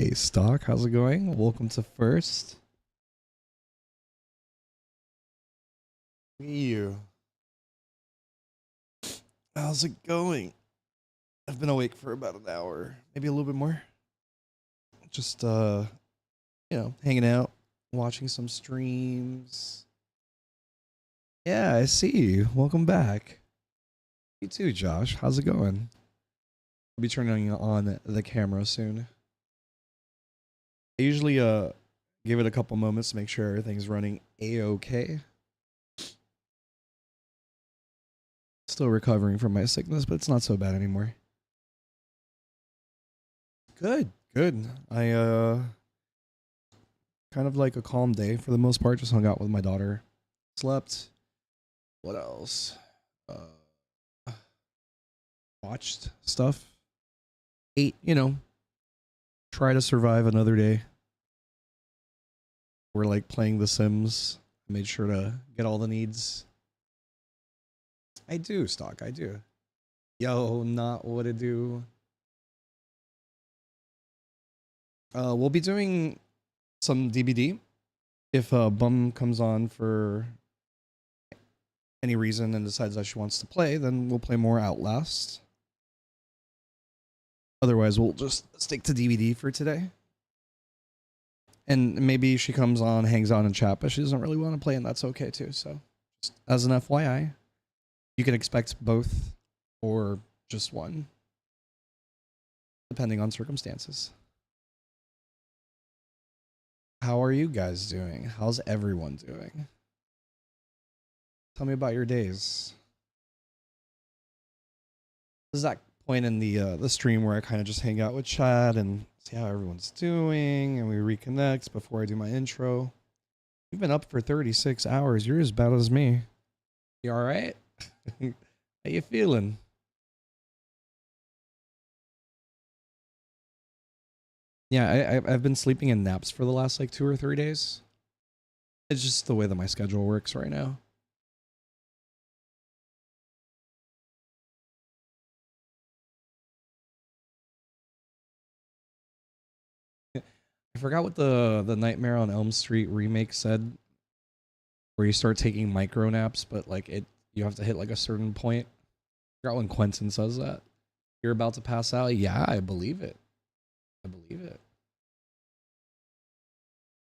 Hey, Stock, how's it going? Welcome to First. You. How's it going? I've been awake for about an hour, maybe a little bit more. Just hanging out, watching some streams. Yeah, I see you. Welcome back. You too, Josh. How's it going? I'll be turning on the camera soon. I usually give it a couple moments to make sure everything's running a-okay. Still recovering from my sickness, but it's not so bad anymore. Good, good. I kind of like a calm day for the most part. Just hung out with my daughter, slept. What else? Watched stuff. Ate. Try to survive another day. We're like playing The Sims. I made sure to get all the needs. I do, Stock. I do. Yo, not what to do. We'll be doing some DBD. If Bum comes on for any reason and decides that she wants to play, then we'll play more Outlast. Otherwise, we'll just stick to DBD for today. And maybe she comes on, hangs on in chat, but she doesn't really want to play, and that's okay too. So, just as an FYI, you can expect both or just one, depending on circumstances. How are you guys doing? How's everyone doing? Tell me about your days. This is that point in the stream where I kind of just hang out with chat and see how everyone's doing, and we reconnect before I do my intro. You've been up for 36 hours. You're as bad as me. You all right? How you feeling? Yeah, I've been sleeping in naps for the last like 2 or 3 days. It's just the way that my schedule works right now. I forgot what the Nightmare on Elm Street remake said, where you start taking micro naps, but like you have to hit like a certain point. I forgot when Quentin says that. You're about to pass out. Yeah, I believe it. I believe it.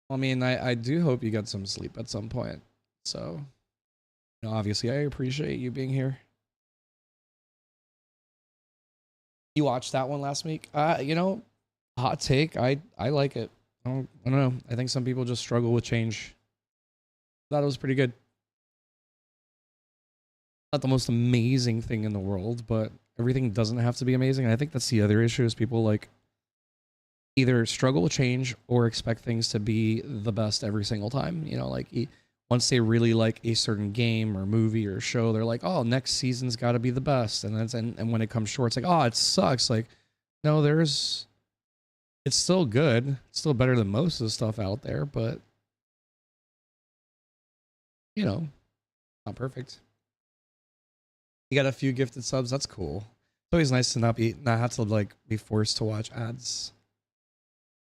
I mean, I do hope you get some sleep at some point. So, obviously, I appreciate you being here. You watched that one last week? Hot take. I like it. I don't know. I think some people just struggle with change. Thought it was pretty good. Not the most amazing thing in the world, but everything doesn't have to be amazing. And I think that's the other issue is people like either struggle with change or expect things to be the best every single time. Once they really like a certain game or movie or show, they're like, oh, next season's got to be the best. And when it comes short, it's like, oh, it sucks. Like, no, it's still good. It's still better than most of the stuff out there, but not perfect. You got a few gifted subs. That's cool. It's always nice to not have to like be forced to watch ads.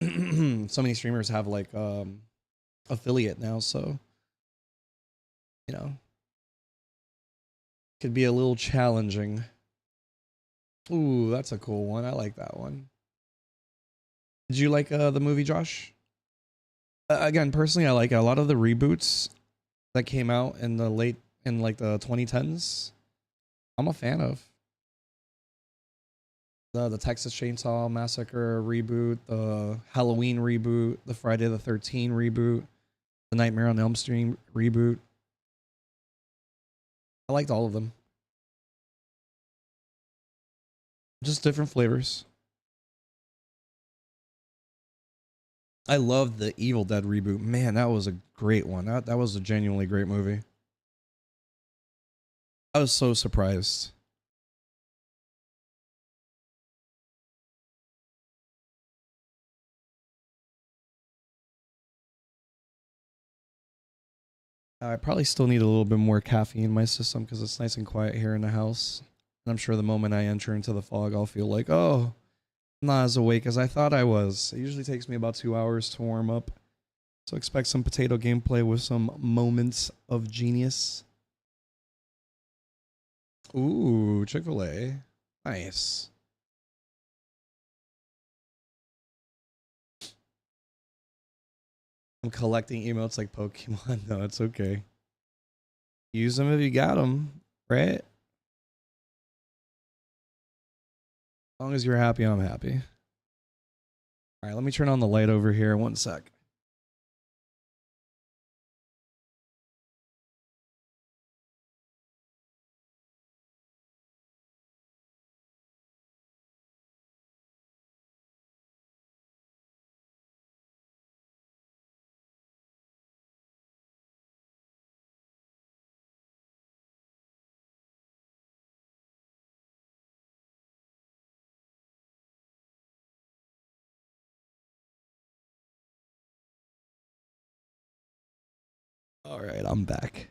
So many streamers have like affiliate now, so could be a little challenging. Ooh, that's a cool one. I like that one. Did you like the movie, Josh? Again, personally, I like it. A lot of the reboots that came out in the 2010s. I'm a fan of the Texas Chainsaw Massacre reboot, the Halloween reboot, the Friday the 13th reboot, the Nightmare on Elm Street reboot. I liked all of them. Just different flavors. I loved the Evil Dead reboot. Man, that was a great one. That was a genuinely great movie. I was so surprised. I probably still need a little bit more caffeine in my system because it's nice and quiet here in the house. And I'm sure the moment I enter into the fog, I'll feel like, oh, not as awake as I thought I was. It usually takes me about 2 hours to warm up. So expect some potato gameplay with some moments of genius. Ooh, Chick-fil-A. Nice. I'm collecting emotes like Pokemon. No, it's okay. Use them if you got them, right? As long as you're happy, I'm happy. All right, let me turn on the light over here. 1 sec. All right, I'm back.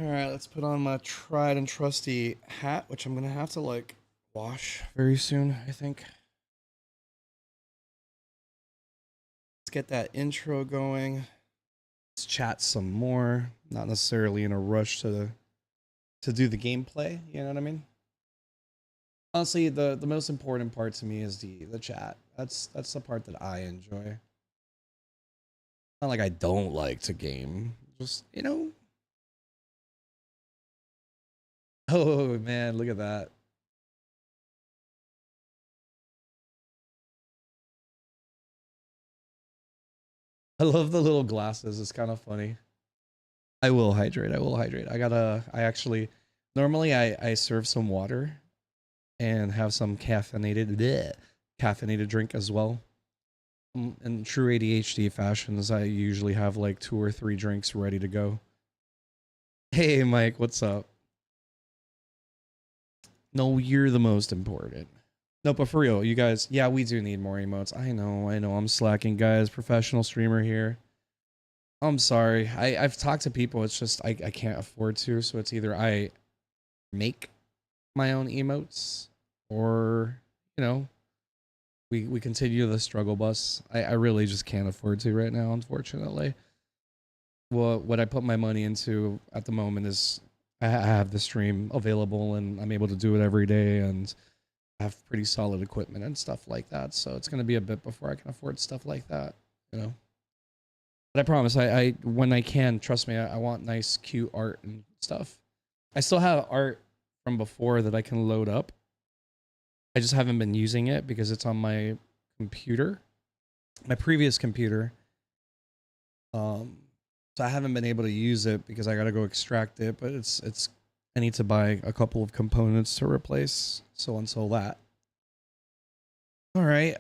All right, let's put on my tried and trusty hat, which I'm gonna have to like wash very soon, I think. Let's get that intro going. Let's chat some more. Not necessarily in a rush to do the gameplay. You know what I mean? Honestly, the most important part to me is the chat. That's the part that I enjoy. Not like I don't like to game. Just, you know. Oh man, look at that. I love the little glasses. It's kind of funny. I will hydrate. I will hydrate. I actually, normally I serve some water and have some caffeinated drink as well. In true ADHD fashions, I usually have like 2 or 3 drinks ready to go. Hey, Mike, what's up? No, you're the most important. No, but for real, you guys, yeah, we do need more emotes. I know, I'm slacking, guys. Professional streamer here. I'm sorry. I've talked to people. It's just I can't afford to. So it's either I make my own emotes or, you know, we continue the struggle bus. I really just can't afford to right now, unfortunately. Well, what I put my money into at the moment is I have the stream available and I'm able to do it every day and have pretty solid equipment and stuff like that. So it's going to be a bit before I can afford stuff like that, you know. But I promise, I when I can, trust me, I want nice, cute art and stuff. I still have art from before that I can load up. I just haven't been using it because it's on my computer, my previous computer. So I haven't been able to use it because I gotta go extract it. But it's I need to buy a couple of components to replace. So until that. All right.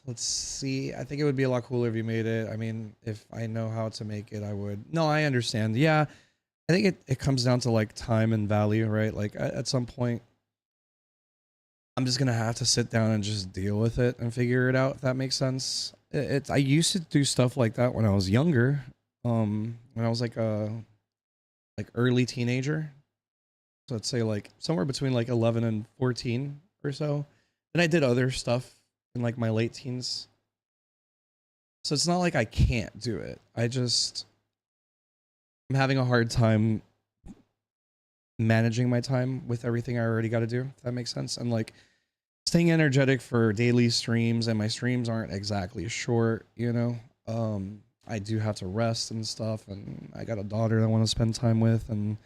Let's see. I think it would be a lot cooler if you made it. I mean, if I know how to make it, I would. No, I understand. Yeah. I think it comes down to like time and value, right? Like at some point, I'm just gonna have to sit down and just deal with it and figure it out, if that makes sense. I used to do stuff like that when I was younger. When I was like a early teenager. So let's say like somewhere between like 11 and 14 or so. And I did other stuff in like my late teens. So it's not like I can't do it. I'm having a hard time managing my time with everything I already got to do, if that makes sense. And like staying energetic for daily streams, and my streams aren't exactly short, you know. I do have to rest and stuff, and I got a daughter that I want to spend time with, and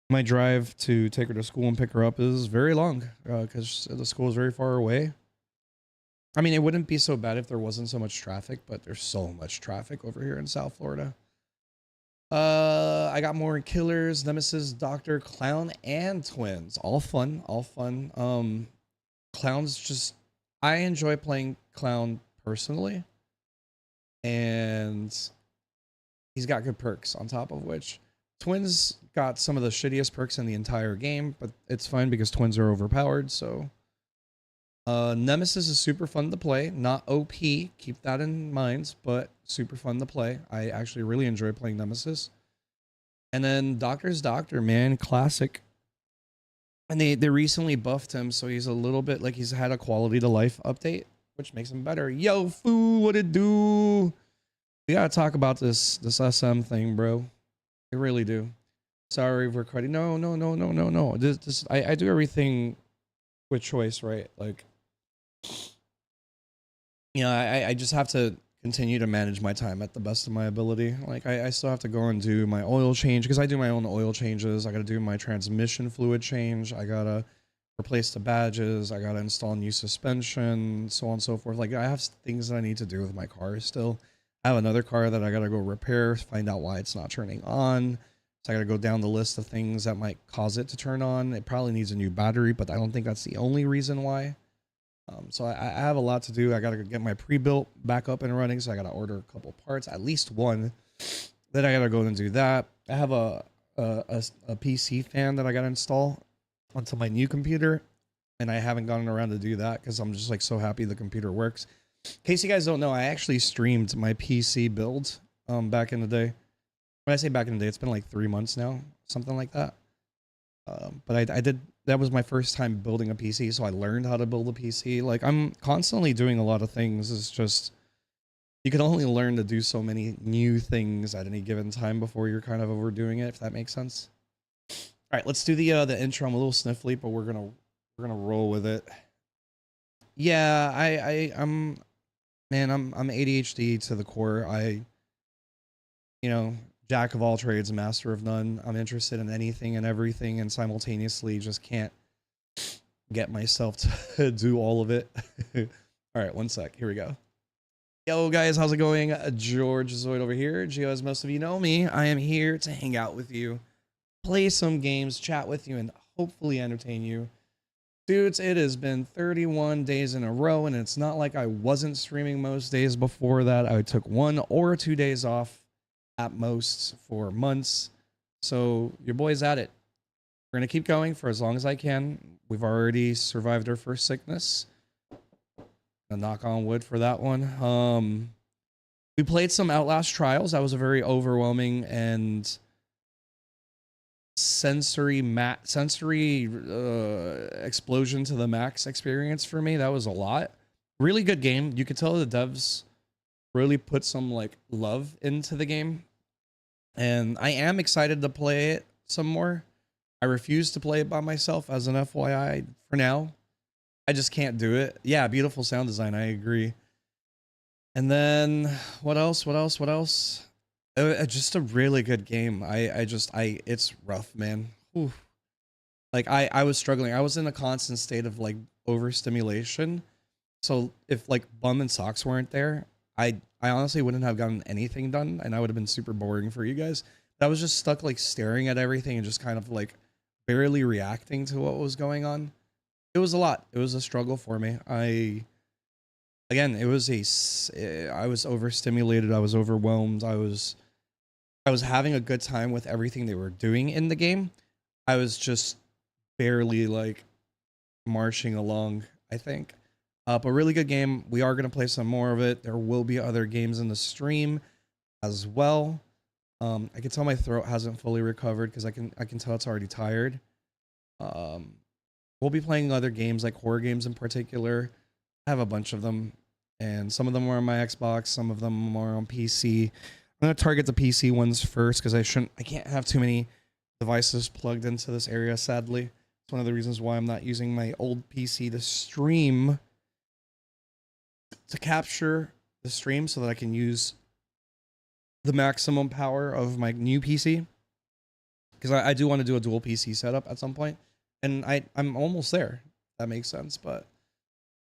my drive to take her to school and pick her up is very long because the school is very far away. I mean, it wouldn't be so bad if there wasn't so much traffic, but there's so much traffic over here in South Florida. I got more killers, nemesis, doctor, clown, and twins. All fun, all fun. Clown's just, I enjoy playing clown personally, and he's got good perks on top of which twins got some of the shittiest perks in the entire game, but it's fine because twins are overpowered. So Nemesis is super fun to play, not OP, keep that in mind, but super fun to play. I actually really enjoy playing Nemesis. And then Doctor's Doctor, man, classic. And they recently buffed him, so he's a little bit like he's had a quality to life update, which makes him better. Yo, foo, what it do? We gotta talk about this SM thing, bro. We really do. Sorry, we're cutting. No, no, no, no, no, no. I do everything with choice, right? Like, you know, I just have to continue to manage my time at the best of my ability. Like, I still have to go and do my oil change because I do my own oil changes. I gotta do my transmission fluid change. I gotta replace the badges. I gotta install new suspension, so on and so forth. Like, I have things that I need to do with my car still. I have another car that I gotta go repair, find out why it's not turning on. So I gotta go down the list of things that might cause it to turn on. It probably needs a new battery, but I don't think that's the only reason why. So I have a lot to do. I gotta get my pre-built back up and running. So I gotta order a couple parts, at least one. Then I gotta go and do that. I have a PC fan that I gotta install onto my new computer, and I haven't gotten around to do that because I'm just like so happy the computer works. In case you guys don't know, I actually streamed my PC build back in the day. When I say back in the day, it's been like 3 months now, something like that. But I did, that was my first time building a PC, so I learned how to build a PC. Like, I'm constantly doing a lot of things. It's just, you can only learn to do so many new things at any given time before you're kind of overdoing it, if that makes sense. All right, let's do the intro. I'm a little sniffly, but we're gonna roll with it. Yeah, I'm ADHD to the core. You know, jack of all trades, master of none. I'm interested in anything and everything, and simultaneously just can't get myself to do all of it. All right, one sec. Here we go. Yo, guys, how's it going? George Zoid over here. Geo, as most of you know me, I am here to hang out with you, play some games, chat with you, and hopefully entertain you. Dudes, it has been 31 days in a row, and it's not like I wasn't streaming most days before that. I took 1 or 2 days off at most for months. So your boy's at it. We're going to keep going for as long as I can. We've already survived our first sickness. A knock on wood for that one. We played some Outlast Trials. That was a very overwhelming and sensory explosion to the max experience for me. That was a lot. Really good game. You could tell the devs really put some like love into the game, and I am excited to play it some more. I refuse to play it by myself, as an FYI for now. I just can't do it. Yeah, beautiful sound design, I agree. And then what else? Just a really good game. It's rough, man. Whew. Like I was struggling. I was in a constant state of like overstimulation. So if like Bum and Socks weren't there, I honestly wouldn't have gotten anything done, and I would have been super boring for you guys. I was just stuck like staring at everything and just kind of like barely reacting to what was going on. It was a lot. It was a struggle for me. I was overstimulated. I was overwhelmed. I was having a good time with everything they were doing in the game. I was just barely like marching along, I think. But really good game. We are going to play some more of it. There will be other games in the stream as well. I can tell my throat hasn't fully recovered because I can tell it's already tired. We'll be playing other games, like horror games in particular. I have a bunch of them, and some of them are on my Xbox, some of them are on PC. I'm going to target the PC ones first because I can't have too many devices plugged into this area, sadly. It's one of the reasons why I'm not using my old PC to stream, to capture the stream so that I can use the maximum power of my new PC. Because I do want to do a dual PC setup at some point. And I'm almost there. That makes sense, but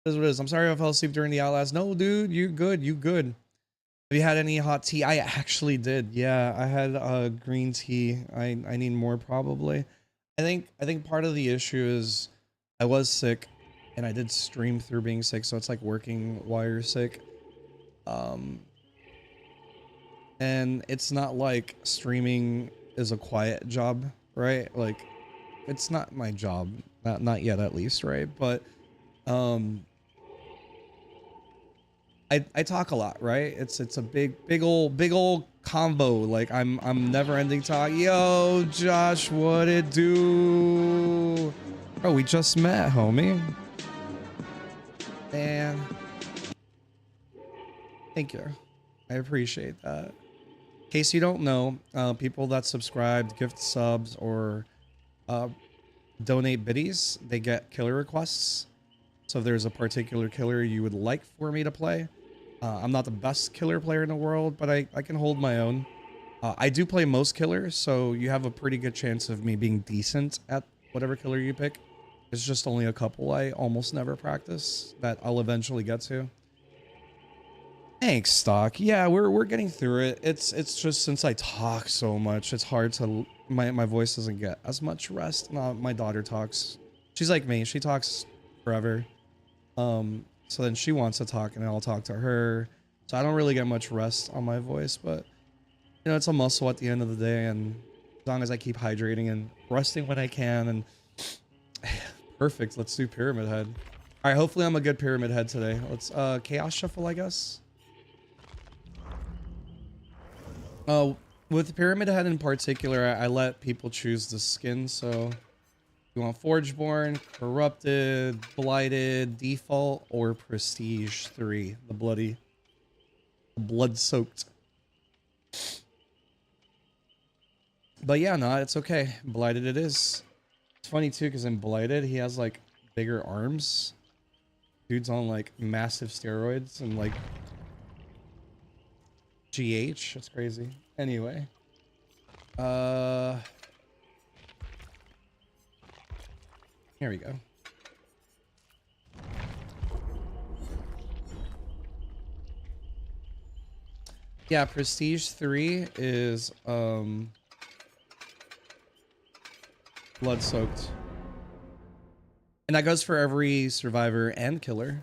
it is what it is. I'm sorry I fell asleep during the Outlast. No, dude, you good. You good. Have you had any hot tea? I actually did. Yeah, I had green tea. I need more probably. I think part of the issue is I was sick, and I did stream through being sick, so it's like working while you're sick. And it's not like streaming is a quiet job, right? Like, it's not my job, not yet at least, right? But I talk a lot, right? It's a big old combo. Like I'm never ending talk. Yo, Josh, what it do? Oh, we just met, homie. Man. Thank you. I appreciate that. In case you don't know, people that subscribe, gift subs, or donate biddies, they get killer requests. So if there's a particular killer you would like for me to play, I'm not the best killer player in the world, but I can hold my own. I do play most killers, so you have a pretty good chance of me being decent at whatever killer you pick. There's just only a couple I almost never practice that I'll eventually get to. Thanks, Stock. Yeah, we're getting through it. It's just since I talk so much, it's hard to my voice doesn't get as much rest. My daughter talks. She's like me. She talks forever. So then she wants to talk, and I'll talk to her. So I don't really get much rest on my voice, but you know, it's a muscle at the end of the day, and as long as I keep hydrating and resting when I can, and perfect. Let's do Pyramid Head. All right, hopefully I'm a good Pyramid Head today. Let's Chaos Shuffle, I guess. With Pyramid Head in particular, I let people choose the skin. So you want Forgeborn, Corrupted, Blighted, Default, or Prestige 3, the blood-soaked. But yeah, no, it's okay. Blighted it is. It's funny too, because in Blighted, he has like bigger arms. Dude's on like massive steroids and like GH. It's crazy. Anyway. Here we go. Yeah, Prestige 3 is blood soaked. And that goes for every survivor and killer.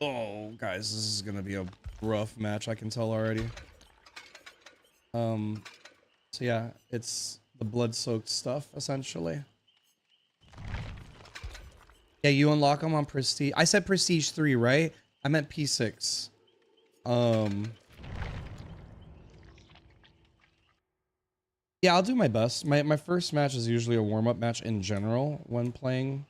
Oh, guys, this is gonna be a rough match, I can tell already. So yeah, it's the blood soaked stuff essentially. Yeah, you unlock them on Prestige. I said Prestige 3, right? I meant P6. Yeah, I'll do my best. My first match is usually a warm-up match in general when playing.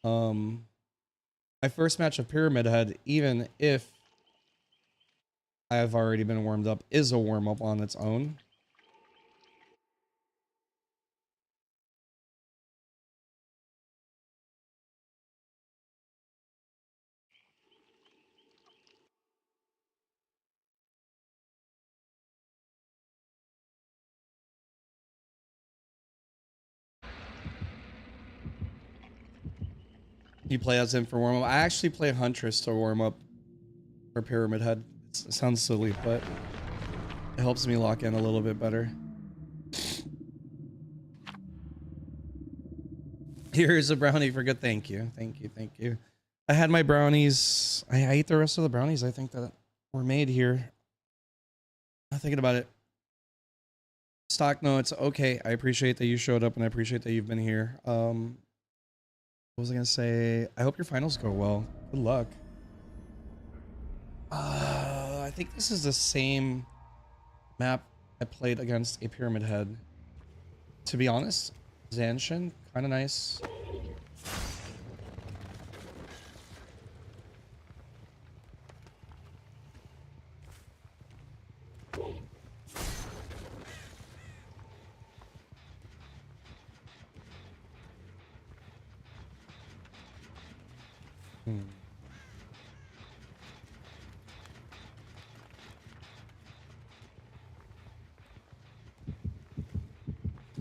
My first match of Pyramid Head, even if I have already been warmed up, is a warm-up on its own. You play as him for warm up. I actually play Huntress to warm up for Pyramid Head. It sounds silly, but it helps me lock in a little bit better. Here's a brownie for good. Thank you. Thank you. Thank you. I had my brownies. I ate the rest of the brownies, I think, that were made here. I'm thinking about it. Stock, no, it's okay. I appreciate that you showed up and I appreciate that you've been here. What was I gonna say? I hope your finals go well. Good luck. I think this is the same map I played against a Pyramid Head. To be honest, Zanshin, kind of nice.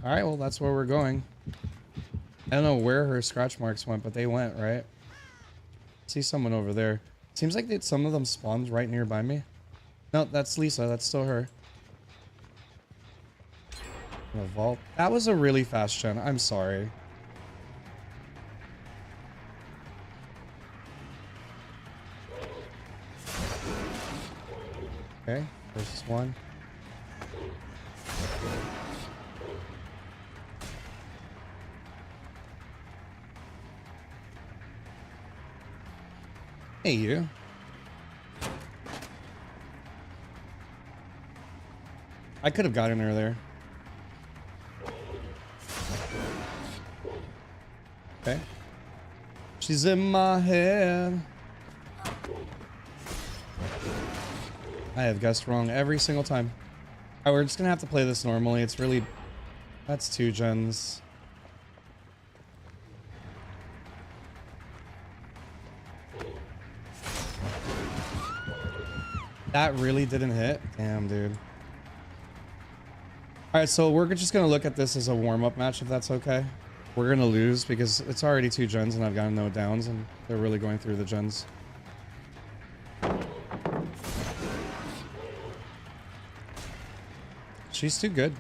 All right, well, that's where we're going. I don't know where her scratch marks went, but they went, right? See someone over there. Seems like some of them spawned right nearby me. No, that's Lisa. That's still her. In a vault. That was a really fast gen. I'm sorry. Okay, versus one. Hey, you. I could have gotten her there. She's in my head. I have guessed wrong every single time. Alright, we're just gonna have to play this normally. It's really... That's 2 gens. That really didn't hit? Damn, dude. Alright, so we're just gonna look at this as a warm-up match, if that's okay. We're gonna lose because it's already 2 gens and I've gotten no downs and they're really going through the gens. She's too good.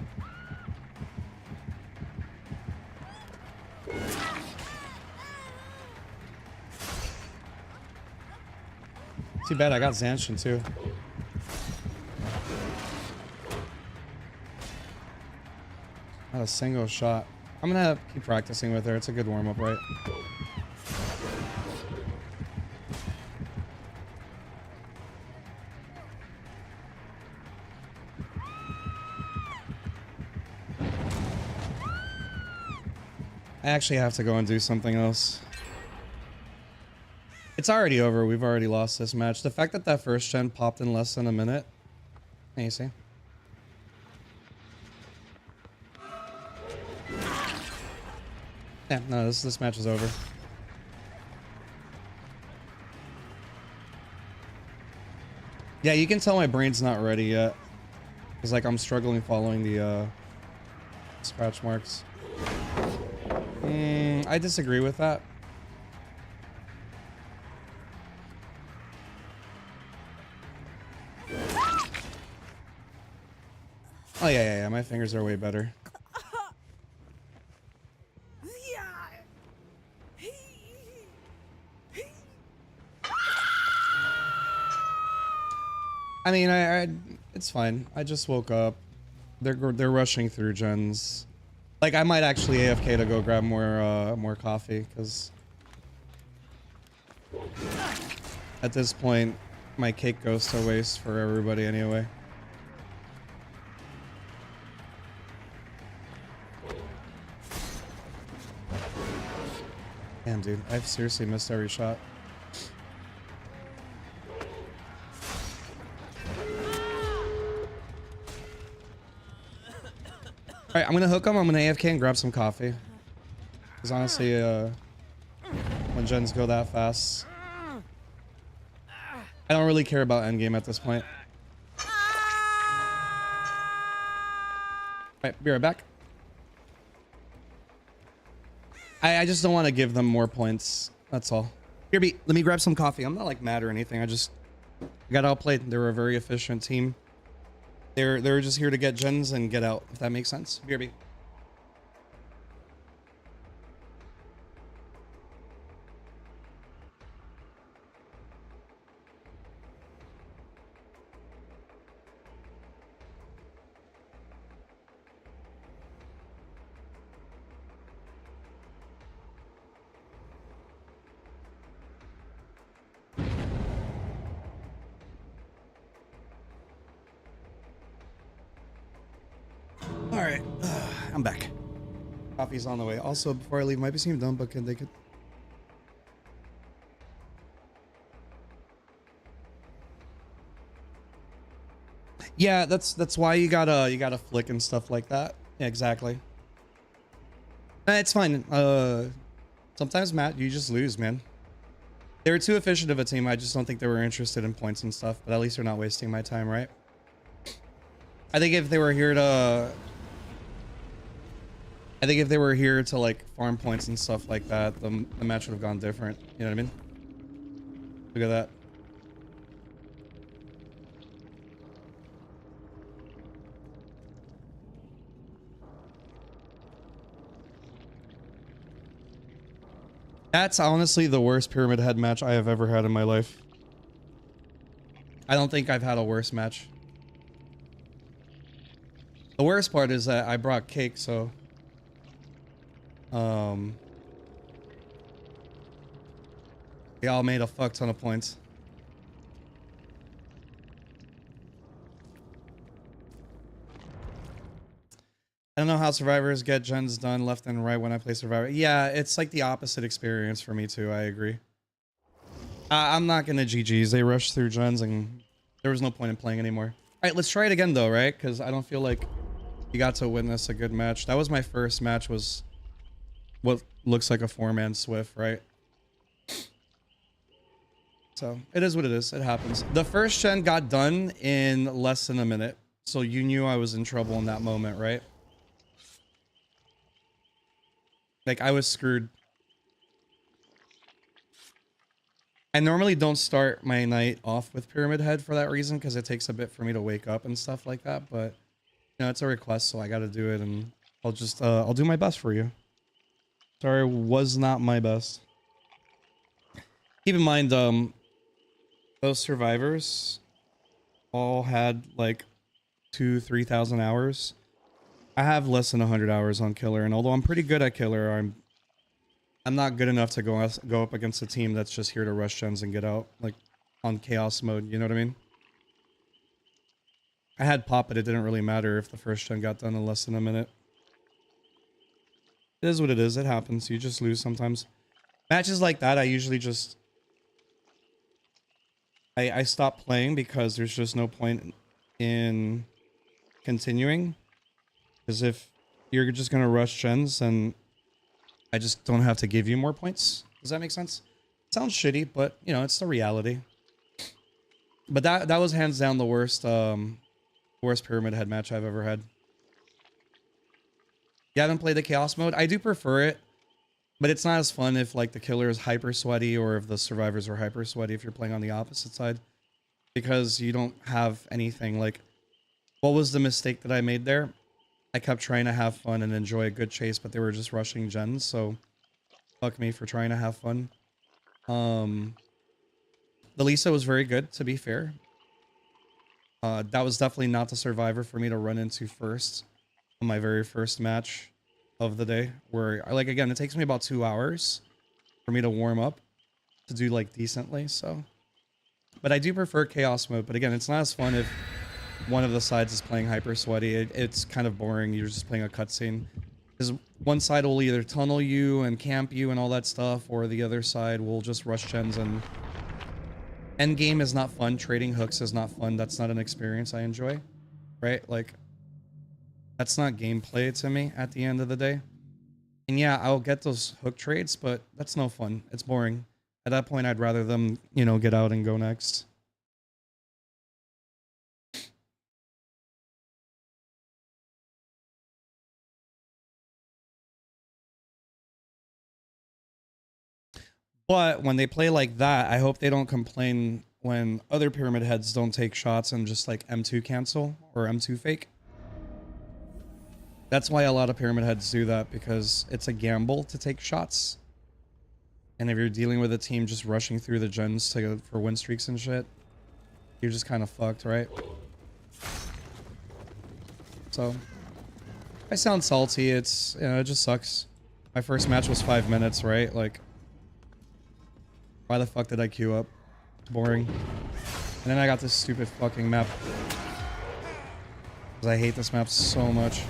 Too bad I got Zanshin too. Not a single shot. I'm gonna keep practicing with her. It's a good warm-up, right? I actually have to go and do something else. It's already over. We've already lost this match. The fact that that first gen popped in less than a minute. Can you see? Yeah, no, this match is over. Yeah, you can tell my brain's not ready yet. Cause like I'm struggling following the scratch marks. I disagree with that. Oh yeah, my fingers are way better. I mean, it's fine. I just woke up. They're rushing through gens. Like I might actually AFK to go grab more coffee because at this point my cake goes to waste for everybody anyway. Damn, dude, I've seriously missed every shot. Alright, I'm gonna hook him, I'm gonna AFK and grab some coffee. Because honestly, when gens go that fast, I don't really care about endgame at this point. Alright, be right back. I just don't want to give them more points. That's all. Here, let me grab some coffee. I'm not like mad or anything. I got outplayed. They were a very efficient team. They're just here to get gens and get out, if that makes sense. BRB. All right, I'm back. Coffee's on the way. Also, before I leave, might be seem dumb, but they could. Yeah, that's why you gotta flick and stuff like that. Yeah, exactly. It's fine. Sometimes Matt, you just lose, man. They were too efficient of a team. I just don't think they were interested in points and stuff. But at least they're not wasting my time, right? I think if they were here to like farm points and stuff like that, the match would have gone different. You know what I mean? Look at that. That's honestly the worst Pyramid Head match I have ever had in my life. I don't think I've had a worse match. The worst part is that I brought cake, so they all made a fuck ton of points. I don't know how survivors get gens done left and right when I play survivor. Yeah, it's like the opposite experience for me too. I agree. I'm not gonna GGs. They rushed through gens and there was no point in playing anymore. All right, let's try it again though, right? Because I don't feel like you got to witness a good match. That was my first match. Was what looks like a 4-man Swift, right? So it is what it is. It happens. The first gen got done in less than a minute. So you knew I was in trouble in that moment, right? Like I was screwed. I normally don't start my night off with Pyramid Head for that reason, because it takes a bit for me to wake up and stuff like that. But you know, it's a request, so I got to do it, and I'll do my best for you. Sorry, was not my best. Keep in mind, those survivors all had like 2,000-3,000 hours. I have less than 100 hours on Killer, and although I'm pretty good at Killer, I'm not good enough to go up against a team that's just here to rush gens and get out, like on chaos mode. You know what I mean? I had pop, but it didn't really matter if the first gen got done in less than a minute. It is what it is. It happens. You just lose sometimes. Matches like that, I usually just I stop playing because there's just no point in continuing. Because if you're just gonna rush gens, and I just don't have to give you more points. Does that make sense? Sounds shitty, but you know, it's the reality. But that was hands down the worst worst Pyramid Head match I've ever had. You haven't played the chaos mode? I do prefer it, but it's not as fun if like the killer is hyper sweaty or if the survivors are hyper sweaty if you're playing on the opposite side, because you don't have anything. Like, what was the mistake that I made there? I kept trying to have fun and enjoy a good chase, but they were just rushing gens, so fuck me for trying to have fun. The Lisa was very good, to be fair. That was definitely not the survivor for me to run into first on my very first match of the day, where, like, again, it takes me about 2 hours for me to warm up to do like decently. So, but I do prefer chaos mode. But again, it's not as fun if one of the sides is playing hyper sweaty. It's kind of boring. You're just playing a cutscene, because one side will either tunnel you and camp you and all that stuff, or the other side will just rush gens. And end game is not fun. Trading hooks is not fun. That's not an experience I enjoy, right? Like, that's not gameplay to me at the end of the day. And yeah, I'll get those hook trades, but that's no fun. It's boring. At that point, I'd rather them, you know, get out and go next. But when they play like that, I hope they don't complain when other Pyramid Heads don't take shots and just like M2 cancel or M2 fake. That's why a lot of Pyramid Heads do that, because it's a gamble to take shots. And if you're dealing with a team just rushing through the gens for win streaks and shit, you're just kind of fucked, right? So, I sound salty. It's, you know, it just sucks. My first match was 5 minutes, right? Like, why the fuck did I queue up? It's boring. And then I got this stupid fucking map. Because I hate this map so much.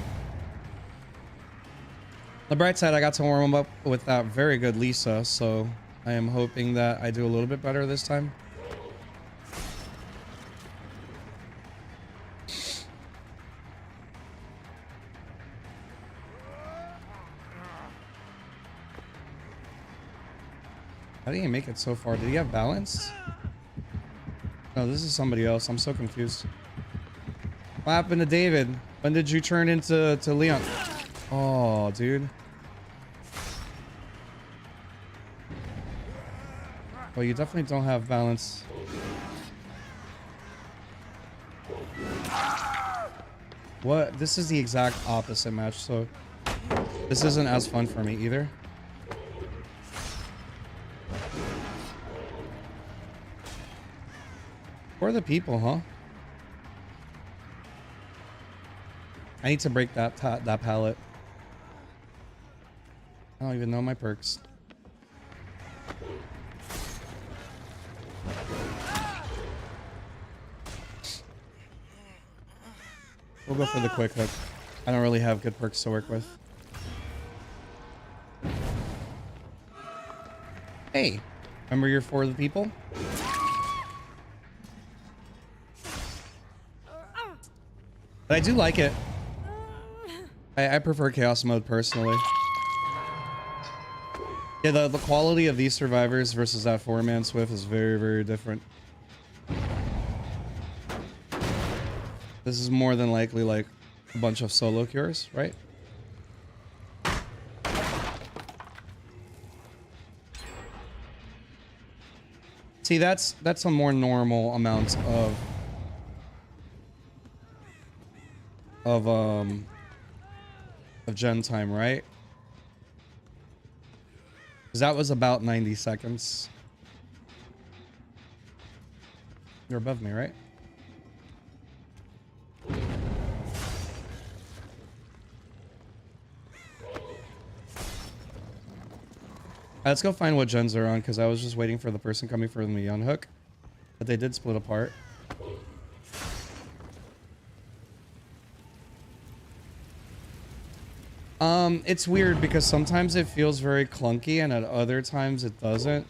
The bright side, I got to warm up with that very good Lisa, so I am hoping that I do a little bit better this time. How did he make it so far? Did he have balance? No, this is somebody else. I'm so confused. What happened to David? When did you turn into Leon? Oh, dude. Well, you definitely don't have balance. What? This is the exact opposite match, so this isn't as fun for me either. Who are the people, huh? I need to break that pallet. I don't even know my perks. We'll go for the quick hook. I don't really have good perks to work with. Hey, remember you're for the people? But I do like it. I prefer chaos mode personally. Yeah, the quality of these survivors versus that 4-man Swift is very, very different. This is more than likely like a bunch of solo cures, right? See, that's a more normal amount of gen time, right? Because that was about 90 seconds. You're above me, right? Let's go find what gens are on, because I was just waiting for the person coming for me on hook. But they did split apart. It's weird because sometimes it feels very clunky and at other times it doesn't.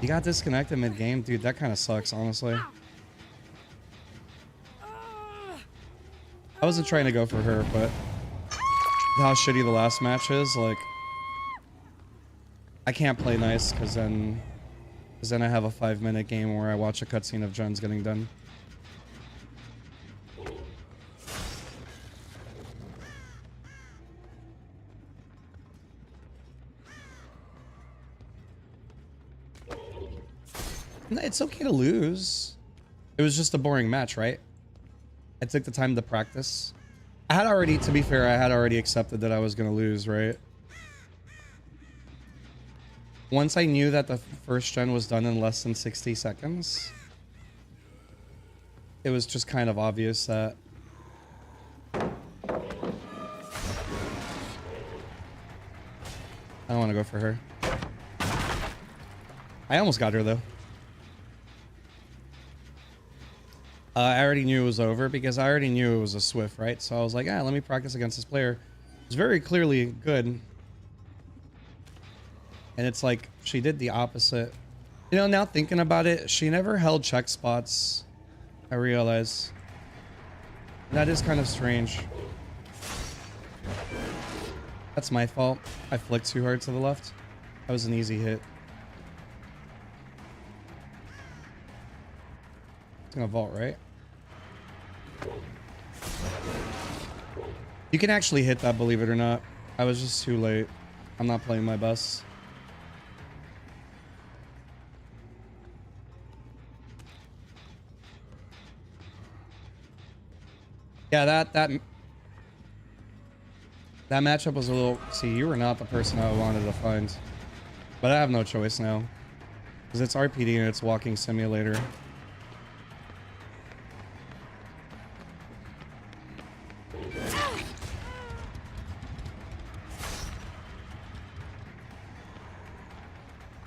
You got disconnected mid-game? Dude, that kind of sucks, honestly. I wasn't trying to go for her, but how shitty the last match is, like, I can't play nice because then I have a 5-minute game where I watch a cutscene of gens getting done. It's okay to lose. It was just a boring match, right? I took the time to practice. I had already, to be fair, I had already accepted that I was going to lose, right? Once I knew that the first gen was done in less than 60 seconds, it was just kind of obvious that I don't want to go for her. I almost got her, though. I already knew it was over because I already knew it was a Swift, right? So I was like, ah, let me practice against this player. It's very clearly good. And it's like, she did the opposite. You know, now thinking about it, she never held check spots. I realize. That is kind of strange. That's my fault. I flicked too hard to the left. That was an easy hit. It's gonna vault, right? You can actually hit that, believe it or not. I was just too late. I'm not playing my best. Yeah, that matchup was a little... See, you were not the person I wanted to find. But I have no choice now. Because it's RPD and it's walking simulator.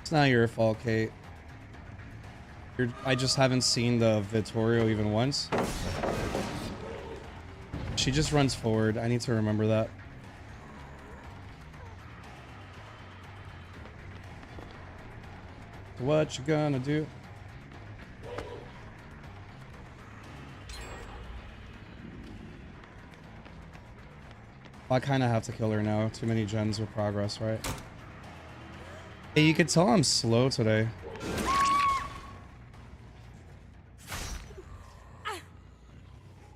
It's not your fault, Kate. I just haven't seen the Vittorio even once. She just runs forward. I need to remember that. What you gonna do? I kind of have to kill her now. Too many gens with progress, right? Hey, you can tell I'm slow today.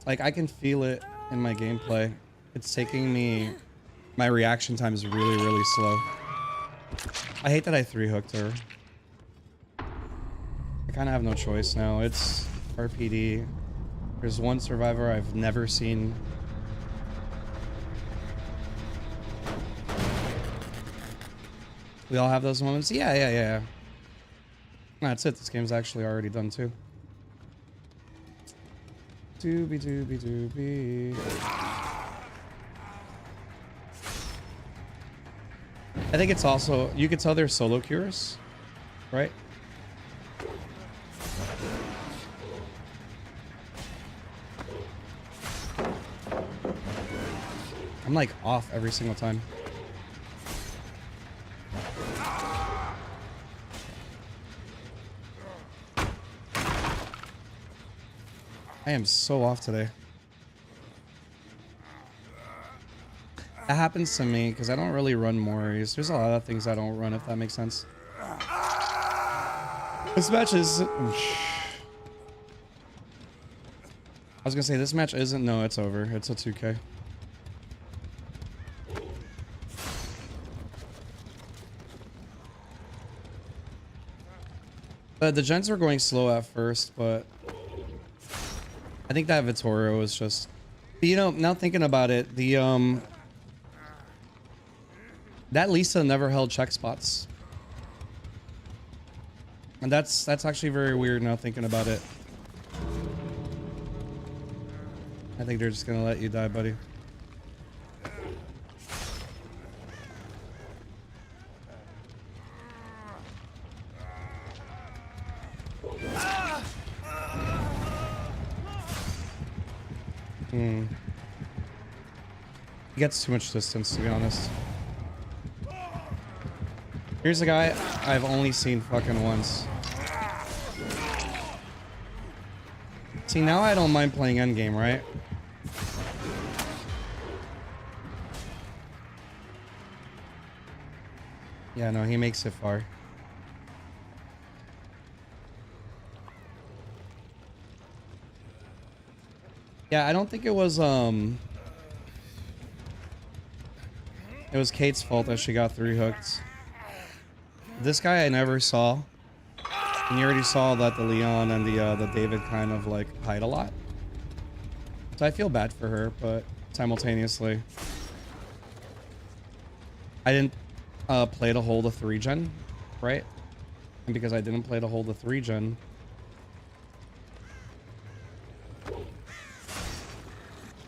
Like, I can feel it in my gameplay. It's taking me... My reaction time is really, really slow. I hate that I 3-hooked her. I kind of have no choice now. It's RPD. There's one survivor I've never seen. We all have those moments? Yeah. That's it. This game's actually already done too. Doobie. I think it's also... You could tell they're solo cures, right? I'm like off every single time. I am so off today. That happens to me because I don't really run Moris. There's a lot of things I don't run, if that makes sense. This match is... I was gonna say, this match isn't... No, it's over. It's a 2K. The gens were going slow at first, but... I think that Vittorio was just... You know, now thinking about it, the, that Lisa never held check spots. And that's actually very weird now thinking about it. I think they're just gonna let you die, buddy. He gets too much distance, to be honest. Here's a guy I've only seen fucking once. See, now I don't mind playing endgame, right? Yeah, no, he makes it far. Yeah, I don't think it was Kate's fault that she got 3 hooked. This guy I never saw. And you already saw that the Leon and the David kind of like hide a lot. So I feel bad for her, but simultaneously I didn't play to hold a 3-gen, right? And because I didn't play to hold a 3-gen,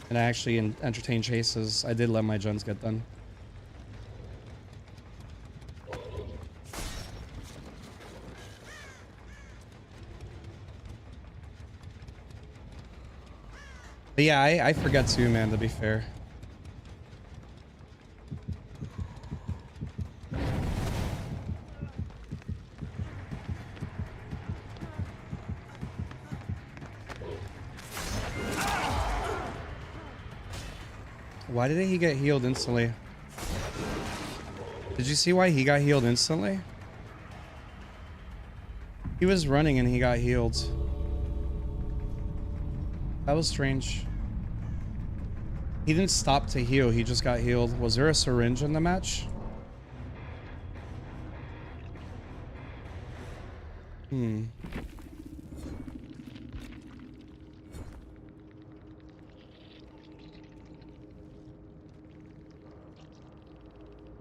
and I actually entertained chases, I did let my gens get done. But yeah, I forget too, man, to be fair. Why did he get healed instantly? Did you see why he got healed instantly? He was running and he got healed. That was strange. He didn't stop to heal, he just got healed. Was there a syringe in the match?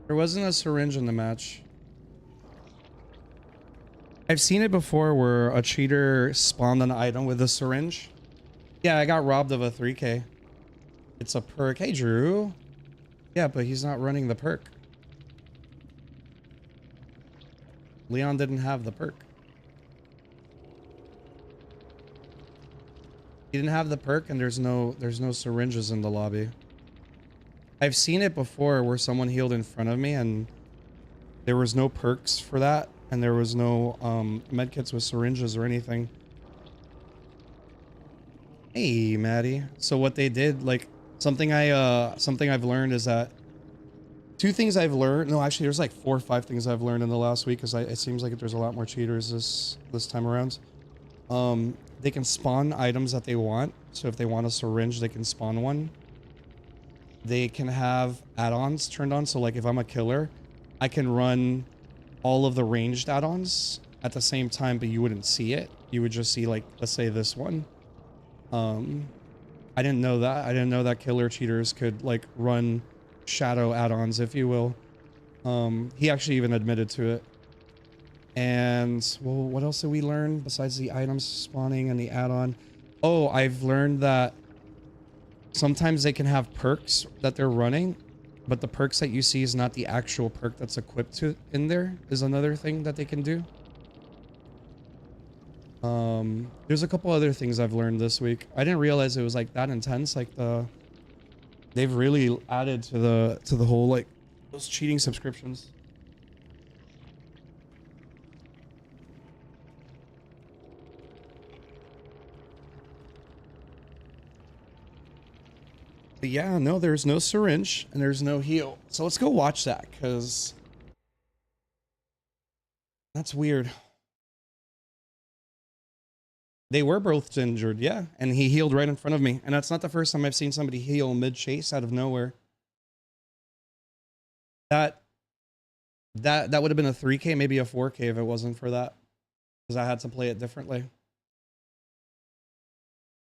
There wasn't a syringe in the match. I've seen it before where a cheater spawned an item with a syringe. Yeah, I got robbed of a 3K. It's a perk. Hey, Drew. Yeah, but he's not running the perk. Leon didn't have the perk. He didn't have the perk, and there's no syringes in the lobby. I've seen it before where someone healed in front of me and there was no perks for that, and there was no medkits with syringes or anything. Hey, Maddie. So what they did, like, something I've learned is that 2 things I've learned. No, actually, there's like 4 or 5 things I've learned in the last week, because it seems like there's a lot more cheaters this time around. They can spawn items that they want. So if they want a syringe, they can spawn one. They can have add-ons turned on. So like if I'm a killer, I can run all of the ranged add-ons at the same time, but you wouldn't see it. You would just see, like, let's say this one. I didn't know that. I didn't know that killer cheaters could like run shadow add-ons, if you will. He actually even admitted to it. And well, what else did we learn besides the items spawning and the add-on? Oh, I've learned that sometimes they can have perks that they're running, but the perks that you see is not the actual perk that's equipped to in there, is another thing that they can do. There's a couple other things I've learned this week. I didn't realize it was like that intense, like the They've really added to the whole like those cheating subscriptions. But yeah, no, there's no syringe and there's no heal. So let's go watch that because that's weird. They were both injured, yeah, and he healed right in front of me. And that's not the first time I've seen somebody heal mid-chase out of nowhere. That would have been a 3K, maybe a 4K if it wasn't for that. Because I had to play it differently.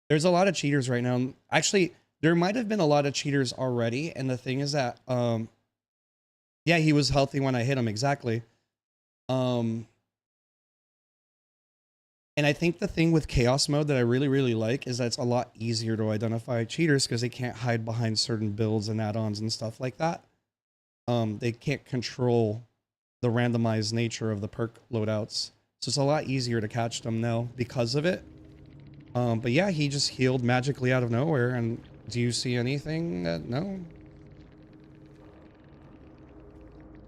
There's a lot of cheaters right now. Actually, there might have been a lot of cheaters already. And the thing is that, yeah, he was healthy when I hit him, exactly. And I think the thing with chaos mode that I really, really like is that it's a lot easier to identify cheaters because they can't hide behind certain builds and add-ons and stuff like that. They can't control the randomized nature of the perk loadouts. So it's a lot easier to catch them now because of it. But yeah, he just healed magically out of nowhere. And do you see anything? No.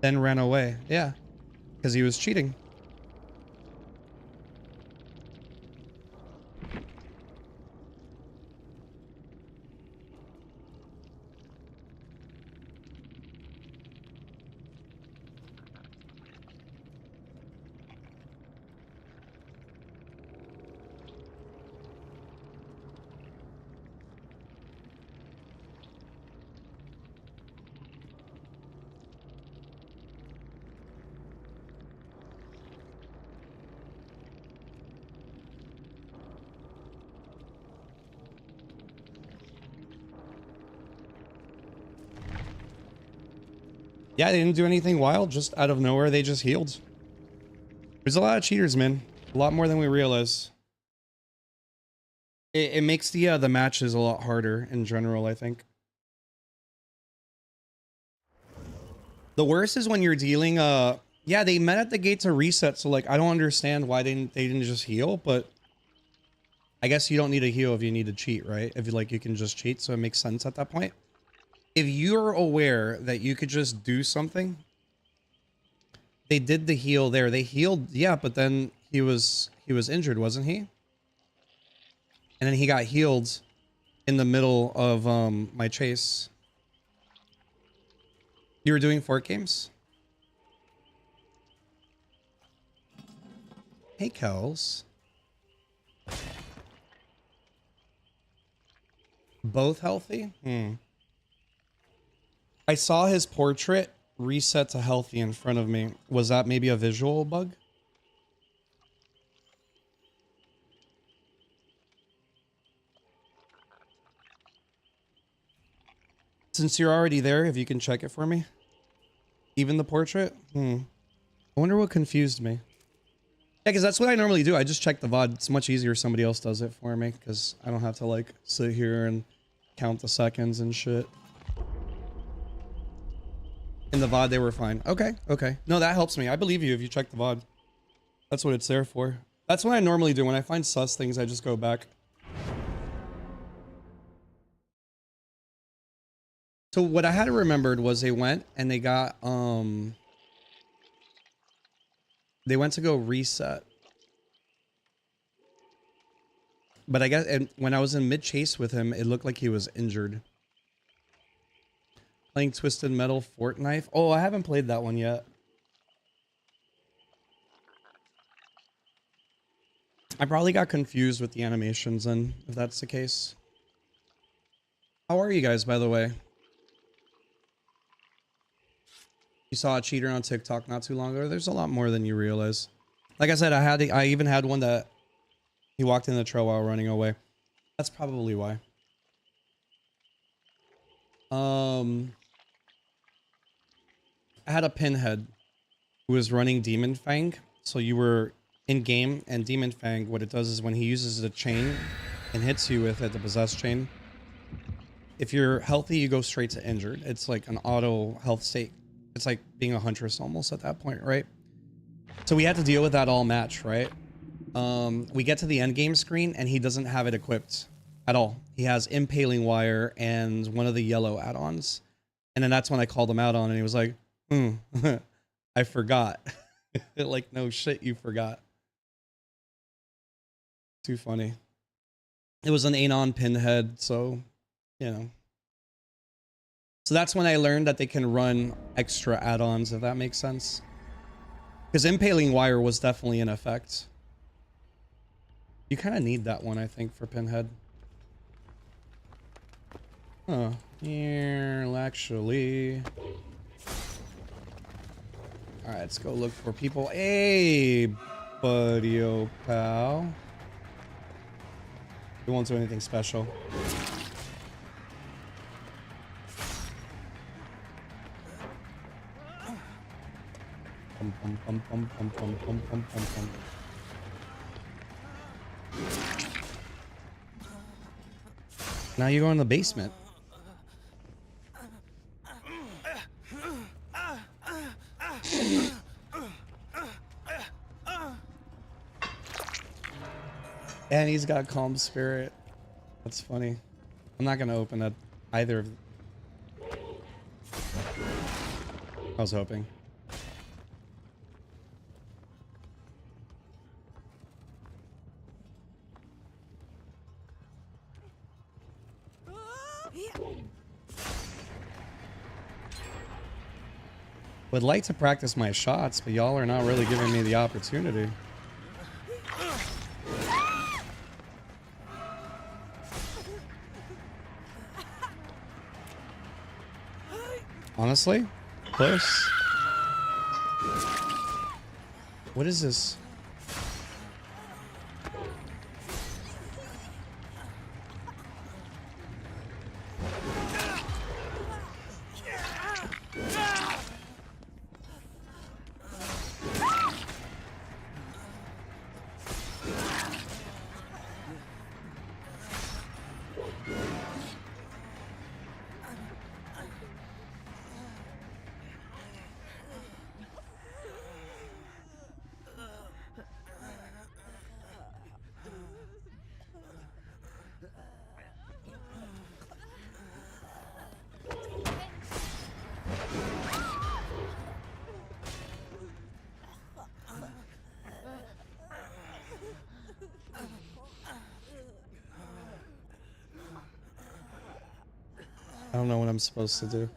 Then ran away. Yeah, because he was cheating. Yeah, they didn't do anything wild. Just out of nowhere, they just healed. There's a lot of cheaters, man. A lot more than we realize. It makes the matches a lot harder in general, I think. The worst is when you're dealing, yeah, they met at the gate to reset, so like, I don't understand why they didn't just heal, but I guess you don't need a heal if you need to cheat, right? If you like, you can just cheat, so it makes sense at that point. If you're aware that you could just do something, they did the heal there. They healed, yeah, but then he was injured, wasn't he? And then he got healed in the middle of my chase. You were doing fort games? Hey, Kels. Both healthy? I saw his portrait reset to healthy in front of me. Was that maybe a visual bug? Since you're already there, if you can check it for me. Even the portrait? I wonder what confused me. Yeah, because that's what I normally do. I just check the VOD. It's much easier if somebody else does it for me, because I don't have to like sit here and count the seconds and shit. In the VOD, they were fine. Okay, okay. No, that helps me. I believe you if you check the VOD. That's what it's there for. That's what I normally do. When I find sus things, I just go back. So what I had remembered was they went and they got, they went to go reset. But I guess and when I was in mid-chase with him, it looked like he was injured. Playing Twisted Metal Fort Knife. Oh, I haven't played that one yet. I probably got confused with the animations then, if that's the case. How are you guys, by the way? You saw a cheater on TikTok not too long ago. There's a lot more than you realize. Like I said, I even had one that he walked in the trail while running away. That's probably why. I had a pinhead who was running Demon Fang. So you were in game, and Demon Fang, what it does is when he uses the chain and hits you with it, the possessed chain, if you're healthy, you go straight to injured. It's like an auto health state. It's like being a huntress almost at that point, right? So we had to deal with that all match, right? We get to the end game screen and he doesn't have it equipped at all. He has Impaling Wire and one of the yellow add-ons. And then that's when I called him out on it. And he was like, I forgot. Like, no shit, you forgot. Too funny. It was an Anon pinhead, so, you know. So that's when I learned that they can run extra add-ons, if that makes sense. Because Impaling Wire was definitely in effect. You kind of need that one, I think, for pinhead. Huh. Here, actually. Alright, let's go look for people. Hey, buddy, oh pal. We won't do anything special. Pum, pum, pum, pum, pum, pum, pum, pum, pum, pum. Now you go in the basement. And he's got calm spirit. That's funny. I'm not gonna open that either of. I was hoping. Would like to practice my shots, but y'all are not really giving me the opportunity. Honestly, close. What is this? I don't know what I'm supposed to do.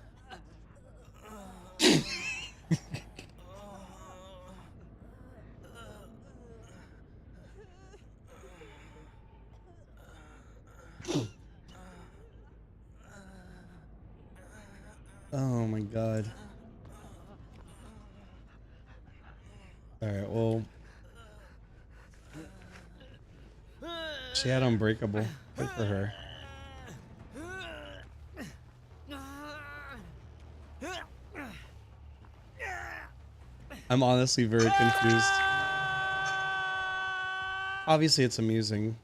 Oh my god. Alright, well. She had Unbreakable. Good for her. I'm honestly very confused. Obviously, it's amusing.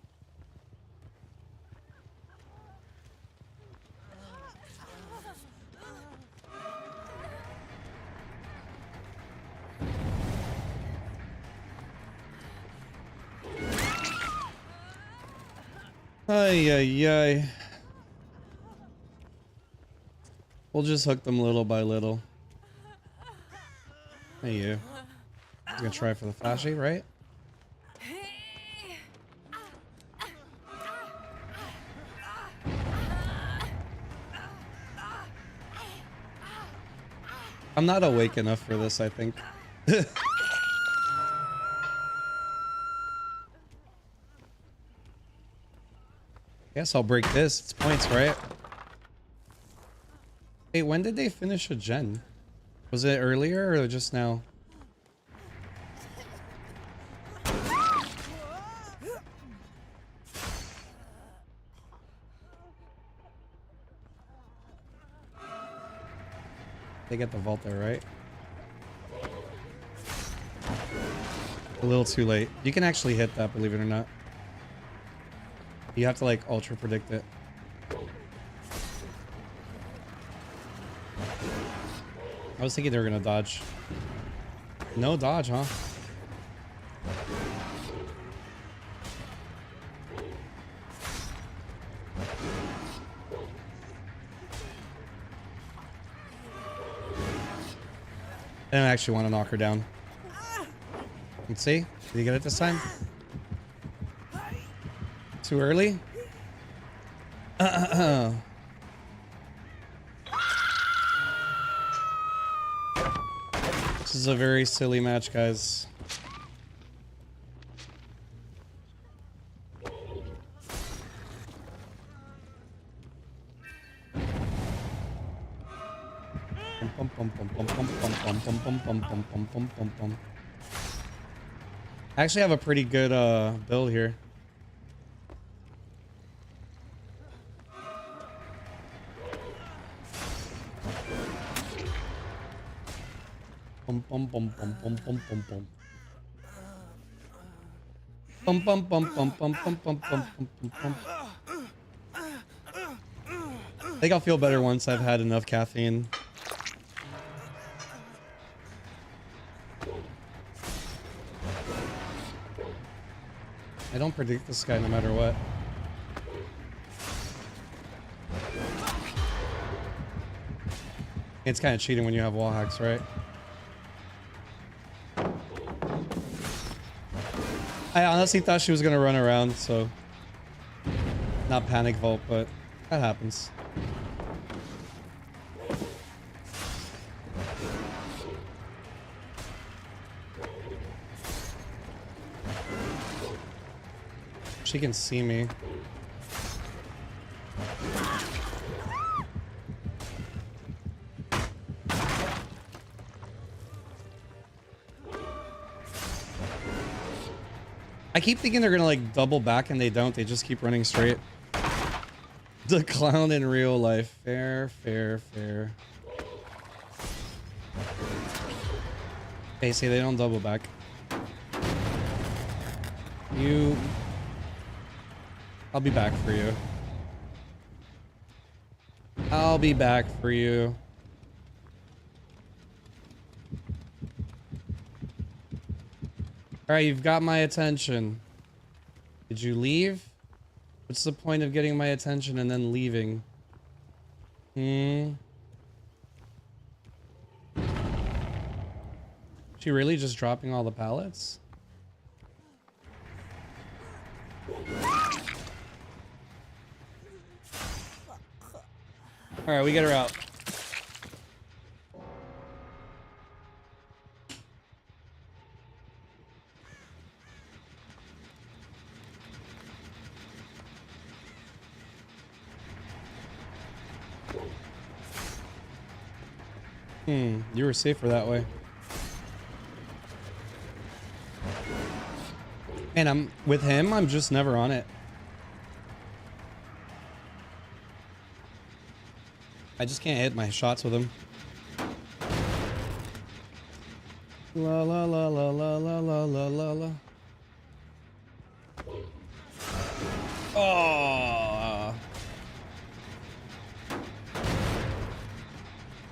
Ay, ay, ay. We'll just hook them little by little. Hey, you. I'm gonna try for the flashy, right? I'm not awake enough for this, I think. Guess I'll break this. It's points, right? Hey, when did they finish a gen? Was it earlier or just now? They get the vault there, right? A little too late. You can actually hit that, believe it or not. You have to like ultra predict it. I was thinking they were gonna dodge. No dodge, huh? I don't actually want to knock her down. Let's see. Did you get it this time? Too early? This is a very silly match, guys. I actually have a pretty good build here. Bum bum bum bum bum bum bum bum. Bum bum bum bum bum bum bum bum bum bum. I think I'll feel better once I've had enough caffeine. I don't predict this guy no matter what. It's kind of cheating when you have wall hacks, right? I honestly thought she was gonna run around, so not panic vault, but that happens. She can see me. I keep thinking they're gonna like double back and they don't. They just keep running straight. The clown in real life. Fair, fair, fair. Hey, see, they don't double back. I'll be back for you. I'll be back for you. Alright, you've got my attention. Did you leave? What's the point of getting my attention and then leaving? She really just dropping all the pallets? Alright, we get her out. You were safer that way. And I'm with him, I'm just never on it. I just can't hit my shots with him. La la la la la la la la la la. Oh.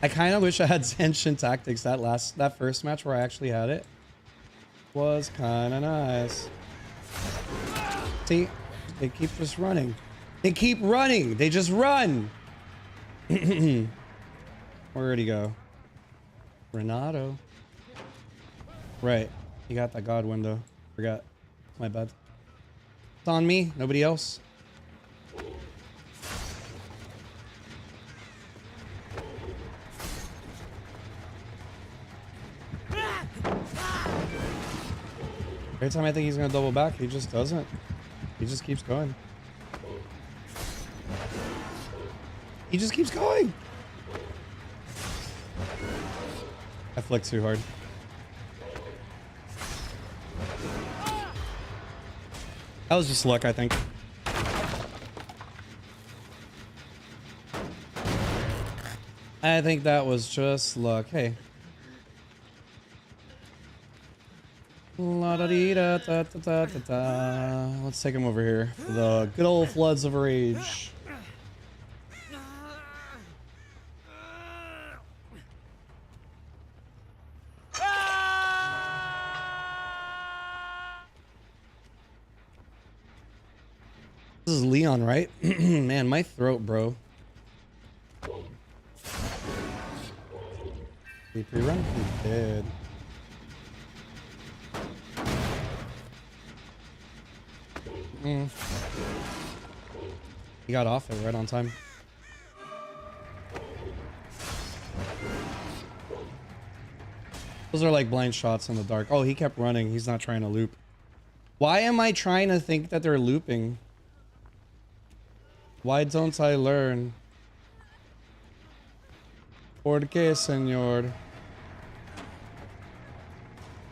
I kind of wish I had Zenshin Tactics that first match where I actually had it. Was kind of nice. See, they keep just running. They keep running. They just run. Where'd he go? Renato. Right. You got that god window. Forgot. My bad. It's on me. Nobody else. Every time I think he's gonna double back, he just doesn't. He just keeps going. He just keeps going. I flicked too hard. That was just luck, I think. I think that was just luck. Hey. La da dee da da da da da da. Let's take him over here for the good old floods of rage. This is Leon, right? Man, my throat, bro. He pre-run? He did. He got off it right on time. Those are like blind shots in the dark. Oh, he kept running. He's not trying to loop. Why am I trying to think that they're looping? Why don't I learn? ¿Por qué, señor?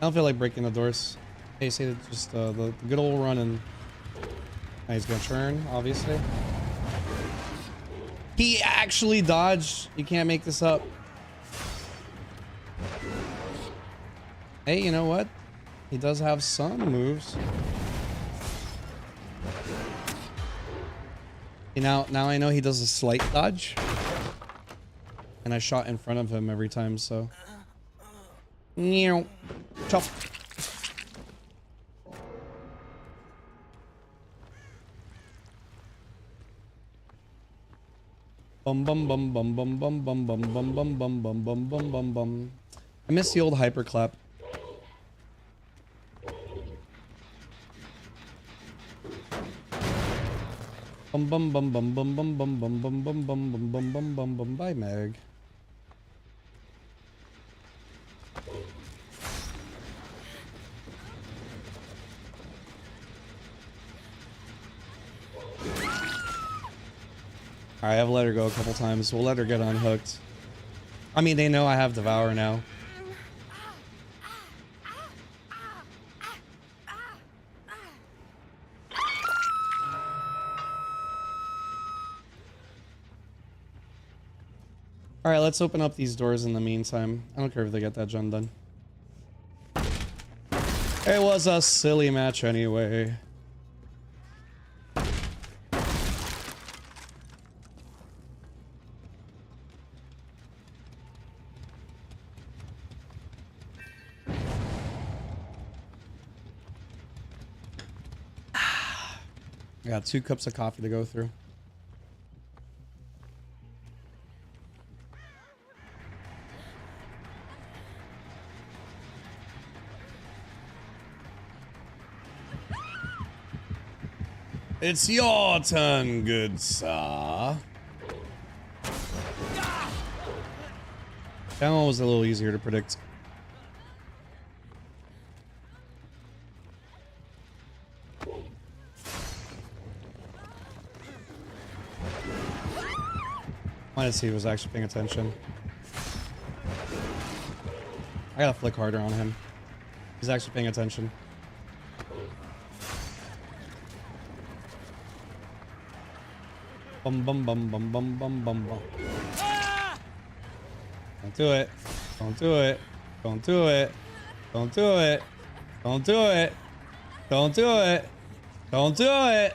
I don't feel like breaking the doors. Hey, say that just the good old run and now he's gonna turn, obviously. He actually dodged. You can't make this up. Hey, you know what? He does have some moves. Now I know he does a slight dodge. And I shot in front of him every time, so. Chop. Bum bum bum bum bum bum bum bum bum bum bum bum bum bum bum bum. I miss the old hyperclap. Bum bum bum bum bum bum bum bum bum bum bum bum bum bum bum bum. Bye, Meg. Alright, I've let her go a couple times. We'll let her get unhooked. I mean, they know I have Devour now. Alright, let's open up these doors in the meantime. I don't care if they get that gen done. It was a silly match anyway. I got 2 cups of coffee to go through. It's your turn, good sir. That one was a little easier to predict. Wanted to see if he was actually paying attention. I gotta flick harder on him. He's actually paying attention. Bum bum bum bum bum bum bum bum. Don't do it. Don't do it. Don't do it. Don't do it. Don't do it. Don't do it. Don't do it.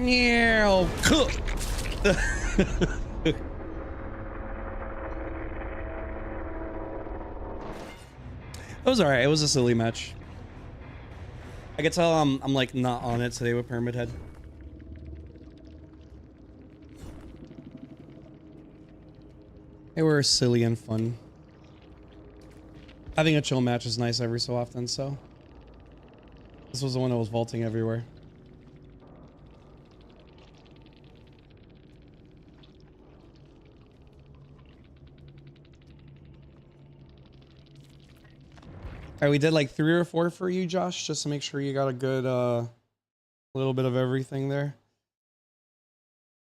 Yeah. It was alright. It was a silly match. I could tell I'm like not on it today with Pyramid Head. They were silly and fun. Having a chill match is nice every so often, so. This was the one that was vaulting everywhere. Alright, we did like 3 or 4 for you, Josh, just to make sure you got a good little bit of everything there.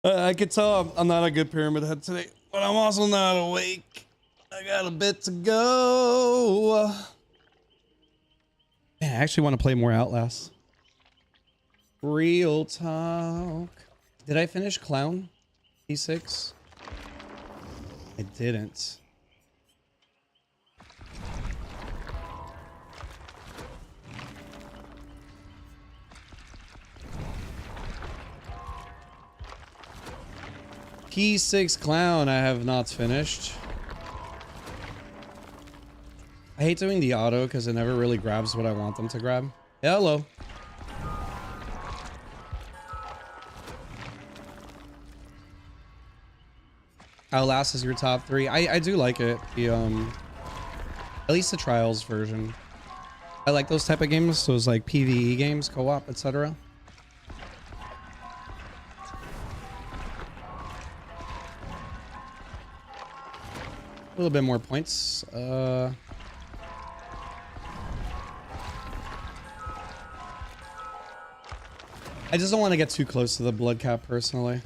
I could tell I'm not a good Pyramid Head today, but I'm also not awake. I got a bit to go. Man, I actually want to play more Outlast. Real talk. Did I finish Clown? E6? I didn't. P6 clown I have not finished. I hate doing the auto because it never really grabs what I want them to grab. Hello. Outlast is your top 3. I do like it. The at least the Trials version. I like those type of games, those like PvE games, co-op, etc. A little bit more points. I just don't want to get too close to the blood cap personally.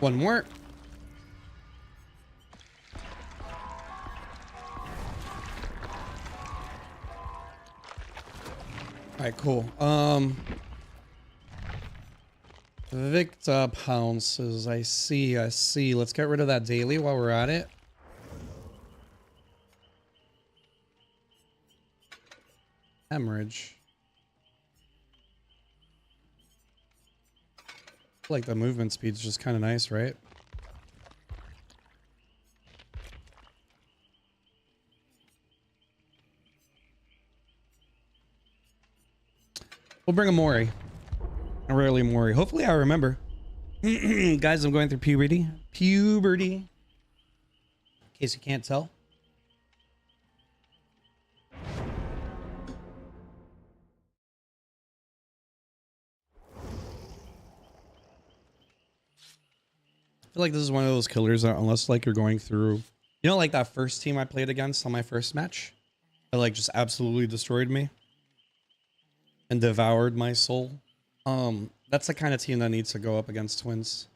One more. All right, cool. Victa pounces. I see. Let's get rid of that daily while we're at it. Hemorrhage. I feel like the movement speed's just kind of nice, right? We'll bring a Mori. Rarely Mori. Hopefully I remember. Guys, I'm going through puberty. In case you can't tell. I feel like this is one of those killers that unless like you're going through, you know, like that first team I played against on my first match, that like just absolutely destroyed me and devoured my soul. That's the kind of team that needs to go up against twins.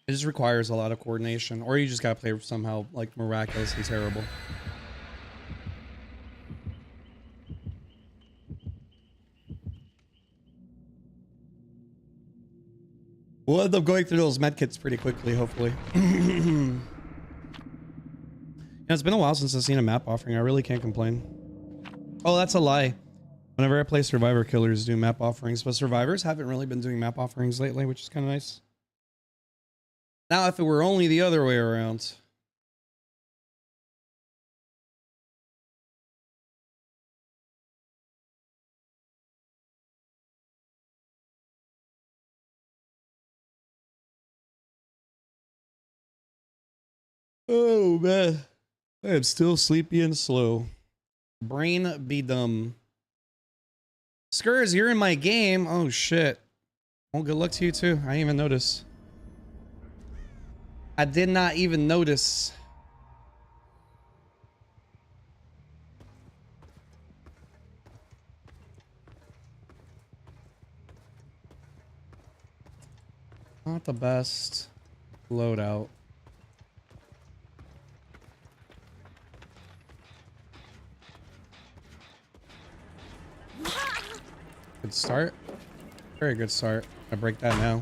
It just requires a lot of coordination, or you just gotta play somehow like miraculously terrible. We'll end up going through those medkits pretty quickly, hopefully. Yeah, it's been a while since I've seen a map offering. I really can't complain. Oh, that's a lie. Whenever I play Survivor, killers do map offerings, but survivors haven't really been doing map offerings lately, which is kind of nice. Now, if it were only the other way around. Oh, man. I am still sleepy and slow. Brain be dumb. Skurs, you're in my game. Oh, shit. Well, good luck to you, too. I didn't even notice. I did not even notice. Not the best loadout. Good start. Very good start. I break that now.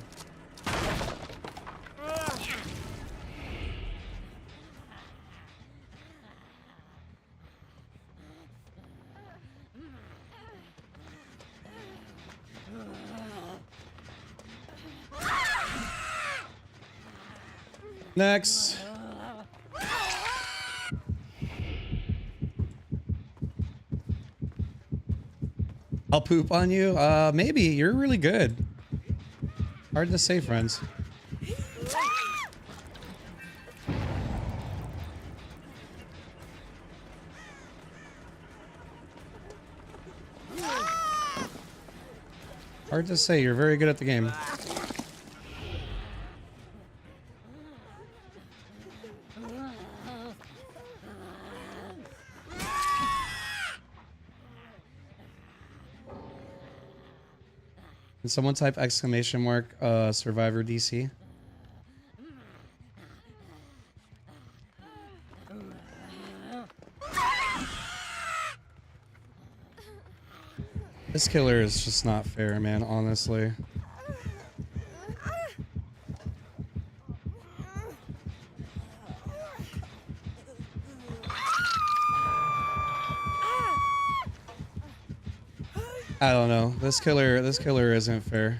Next. I'll poop on you? Maybe. You're really good. Hard to say, friends. Hard to say. You're very good at the game. Can someone type exclamation mark Survivor DC? This killer is just not fair, man, honestly. I don't know. This killer isn't fair.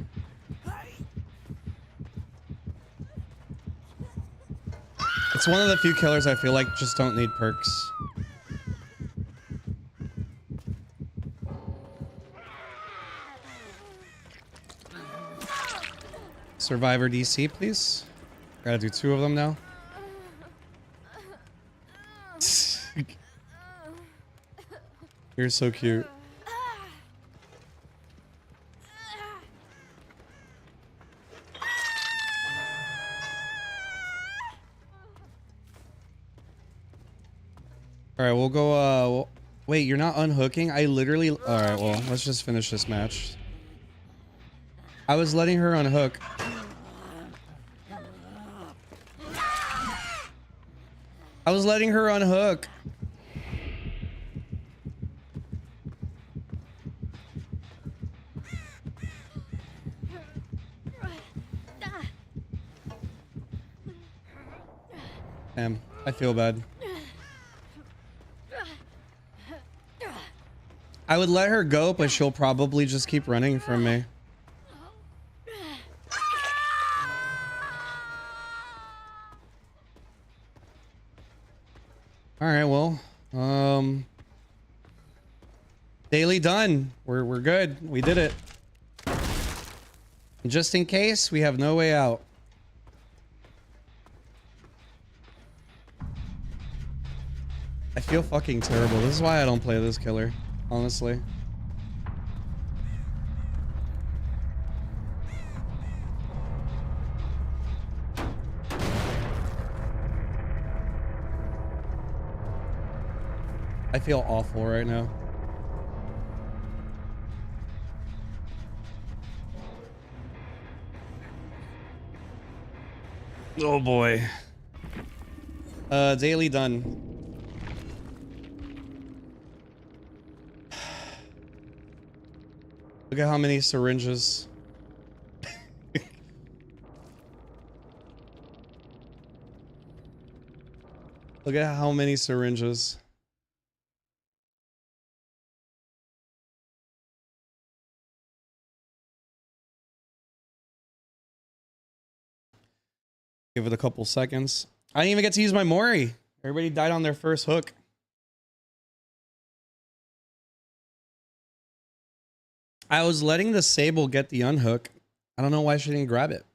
It's one of the few killers I feel like just don't need perks. Survivor DC, please. Gotta do 2 of them now. You're so cute. All right, we'll go. Wait, you're not unhooking? I literally. All right, well, let's just finish this match. I was letting her unhook. I was letting her unhook. Damn, I feel bad. I would let her go, but she'll probably just keep running from me. All right, well, daily done. We're good. We did it. Just in case, we have no way out. I feel fucking terrible. This is why I don't play this killer, honestly. I feel awful right now. Oh boy. Daily done. Look at how many syringes. Look at how many syringes. Give it a couple seconds. I didn't even get to use my Mori. Everybody died on their first hook. I was letting the Sable get the unhook. I don't know why she didn't grab it.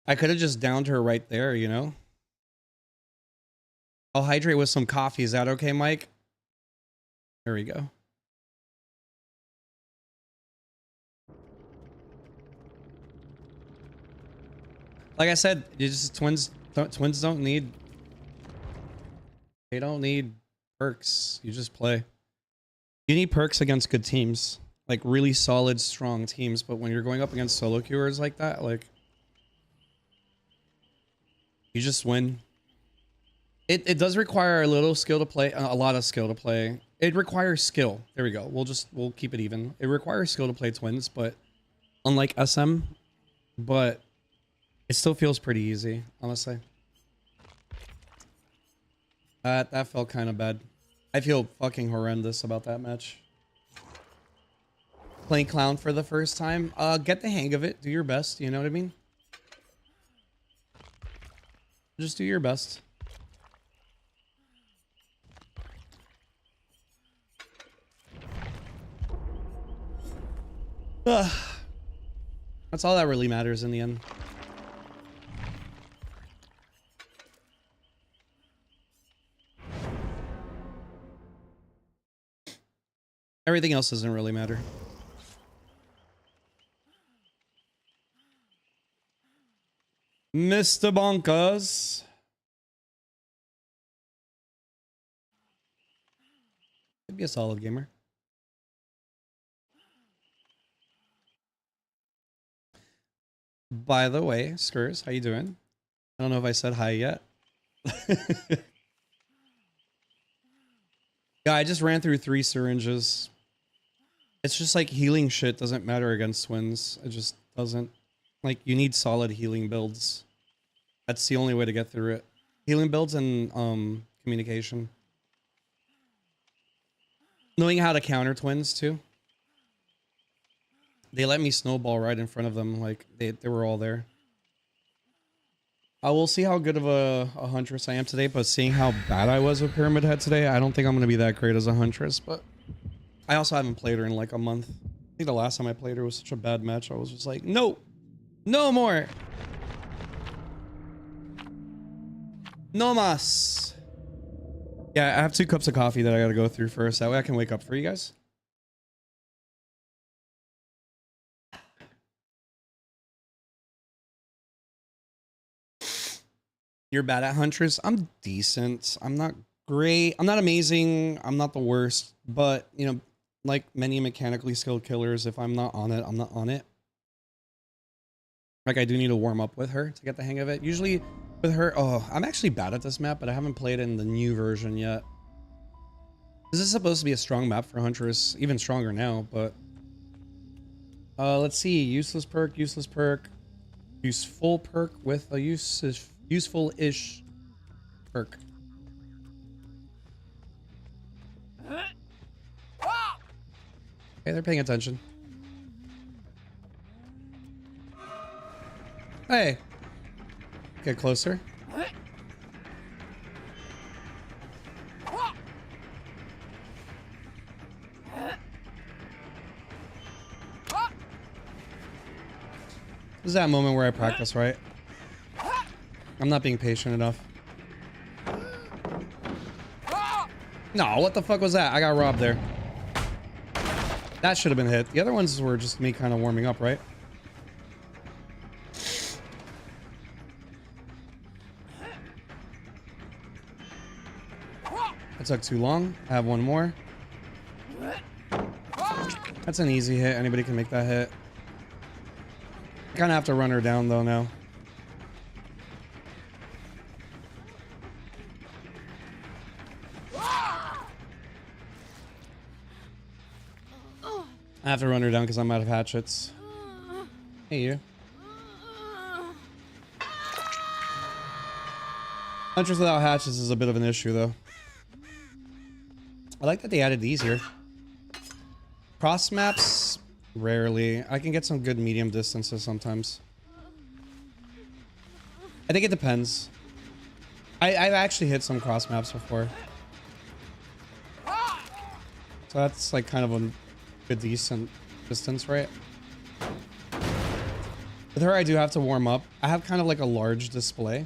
I could have just downed her right there, you know? I'll hydrate with some coffee. Is that okay, Mike? There we go. Like I said, twins don't need. They don't need perks. You just play. You need perks against good teams, like really solid, strong teams. But when you're going up against solo queuers like that, like you just win. It does require a little skill to play, a lot of skill to play. It requires skill. There we go. We'll keep it even. It requires skill to play twins, but unlike SM, but it still feels pretty easy, honestly. That felt kind of bad. I feel fucking horrendous about that match. Playing Clown for the first time. Get the hang of it. Do your best. You know what I mean? Just do your best. That's all that really matters in the end. Everything else doesn't really matter. Mr. Bonkers. Could be a solid gamer. By the way, Skurs, how you doing? I don't know if I said hi yet. Yeah, I just ran through 3 syringes. It's just like healing shit doesn't matter against twins. It just doesn't. Like, you need solid healing builds. That's the only way to get through it. Healing builds and communication. Knowing how to counter twins too. They let me snowball right in front of them. Like they were all there. I will see how good of a huntress I am today, but seeing how bad I was with Pyramid Head today, I don't think I'm going to be that great as a huntress, but I also haven't played her in like a month. I think the last time I played her was such a bad match. I was just like, no, no more. No mas. Yeah, I have 2 cups of coffee that I got to go through first. That way I can wake up for you guys. You're bad at Huntress. I'm decent. I'm not great. I'm not amazing. I'm not the worst. But, you know, like many mechanically skilled killers, if I'm not on it, I'm not on it. Like, I do need to warm up with her to get the hang of it. Usually with her, oh, I'm actually bad at this map, but I haven't played it in the new version yet. This is supposed to be a strong map for Huntress. Even stronger now, but... let's see. Useless perk, useful perk with a useful-ish perk. Okay, they're paying attention. Hey. Get closer. This is that moment where I practice, right? I'm not being patient enough. No, what the fuck was that? I got robbed there. That should have been hit. The other ones were just me kind of warming up, right? That took too long. I have one more. That's an easy hit. Anybody can make that hit. I kind of have to run her down though now. I have to run her down because I'm out of hatchets. Hey, you. Hunters without hatchets is a bit of an issue, though. I like that they added these here. Cross maps, rarely. I can get some good medium distances sometimes. I think it depends. I've actually hit some cross maps before. So that's like kind of a good decent distance, right? With her, I do have to warm up. I have kind of like a large display.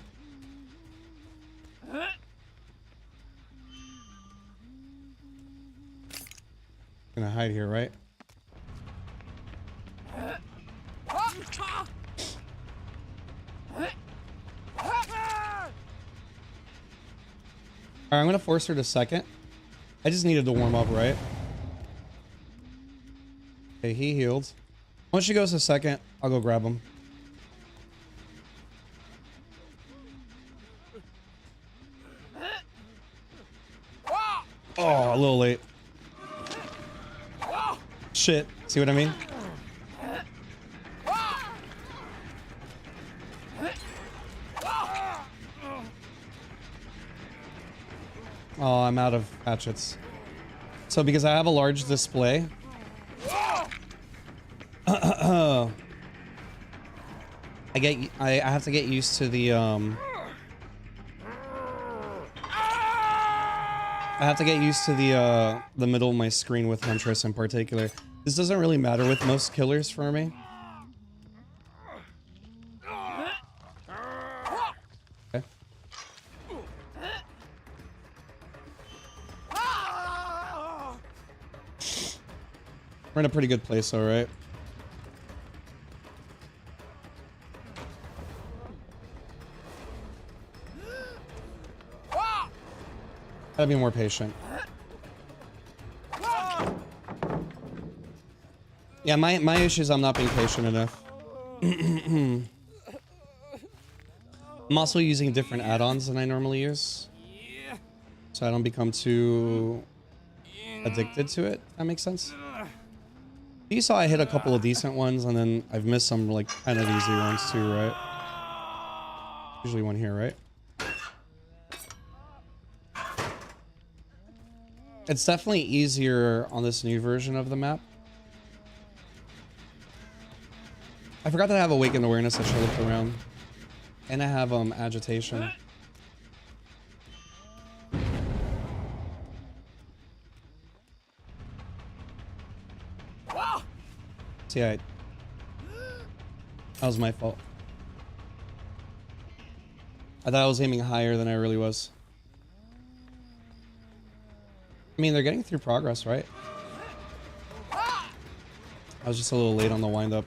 Gonna hide here, right? Alright, I'm gonna force her to second. I just needed to warm up, right? Okay, he healed. Once she goes to second, I'll go grab him. Oh, a little late. Shit. See what I mean? Oh, I'm out of hatchets. So because I have a large display, I have to get used to the the middle of my screen with Huntress in particular. This doesn't really matter with most killers for me. Okay. We're in a pretty good place, all right. Gotta be more patient. Yeah, my issue is I'm not being patient enough. I'm also using different add-ons than I normally use, so I don't become too addicted to it. If that makes sense. You saw I hit a couple of decent ones, and then I've missed some like kind of easy ones too, right? Usually one here, right? It's definitely easier on this new version of the map. I forgot that I have Awakened Awareness. I should have looked around. And I have Agitation. See, that was my fault. I thought I was aiming higher than I really was. I mean, they're getting through progress, right? I was just a little late on the wind-up.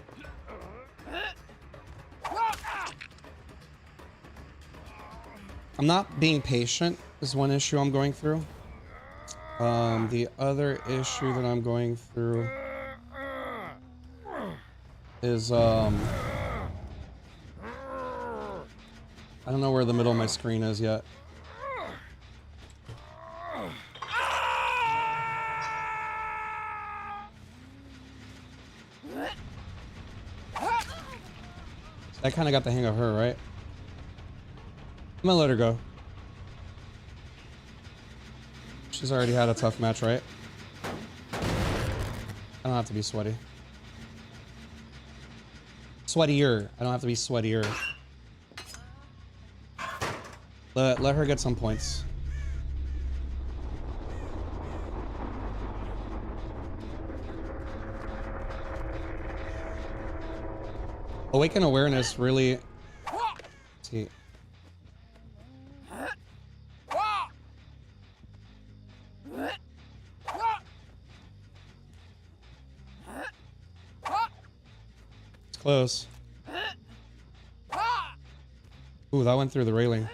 I'm not being patient is one issue I'm going through. The other issue that I'm going through is I don't know where the middle of my screen is yet. I kind of got the hang of her, right? I'm gonna let her go. She's already had a tough match, right? I don't have to be sweaty. Sweatier. I don't have to be sweatier. Let her get some points. Awaken Awareness really... Let's see. It's close. Ooh, that went through the railing.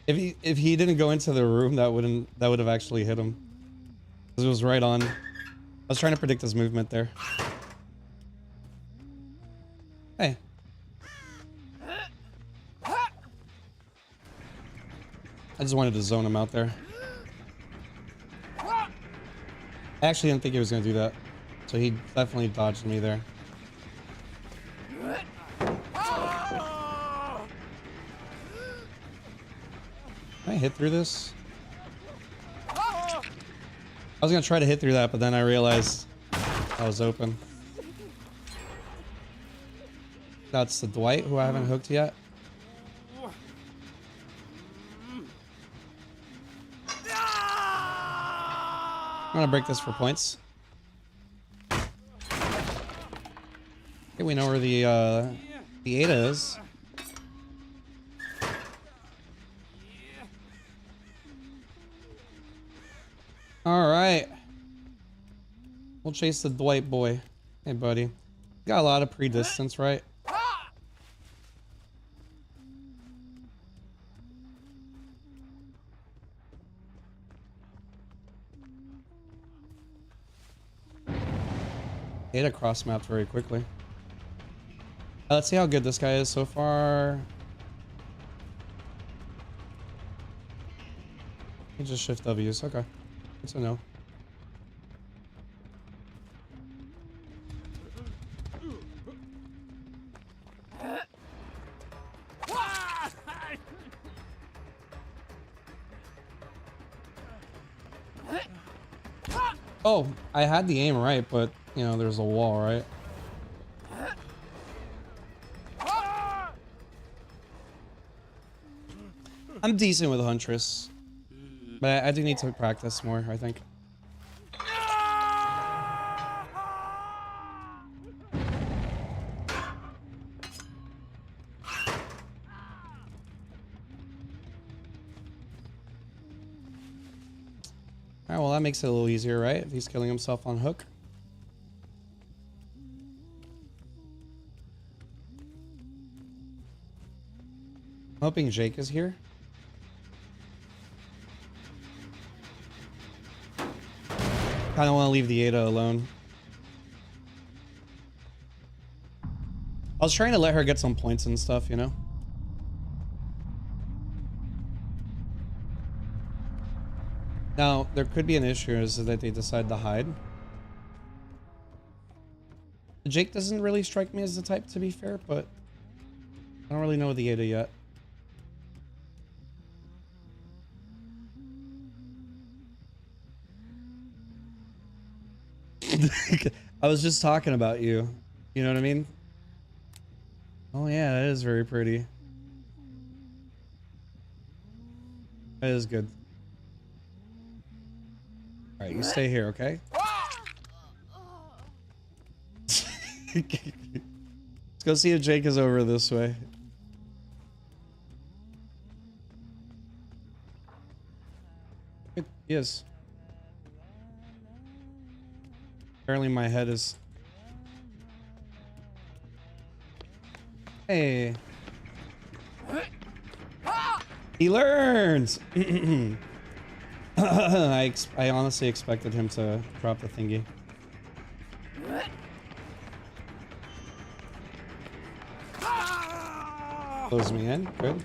If he didn't go into the room, that would have actually hit him. 'Cause it was right on. I was trying to predict his movement there. Hey. I just wanted to zone him out there. I actually didn't think he was going to do that. So he definitely dodged me there. Can I hit through this? I was going to try to hit through that, but then I realized I was open. That's the Dwight, who I haven't hooked yet. I'm gonna break this for points. Okay, we know where the Ada is. All right. We'll chase the Dwight boy. Hey, buddy. Got a lot of pre-distance, right? Ada cross-mapped very quickly. Let's see how good this guy is so far. He just shift W's. Okay. Good to know. Oh, I had the aim right, but, you know, there's a wall, right? I'm decent with Huntress, but I do need to practice more, I think. Alright, well that makes it a little easier, right? If he's killing himself on hook. I'm hoping Jake is here. Kinda wanna leave the Ada alone. I was trying to let her get some points and stuff, you know? Now, there could be an issue is that they decide to hide. Jake doesn't really strike me as the type, to be fair, but I don't really know the Ada yet. I was just talking about you. You know what I mean? Oh yeah, that is very pretty. That is good. Alright, you stay here, okay? Let's go see if Jake is over this way. He is. Apparently my head is... Hey. He learns! I honestly expected him to drop the thingy. Close me in. Good.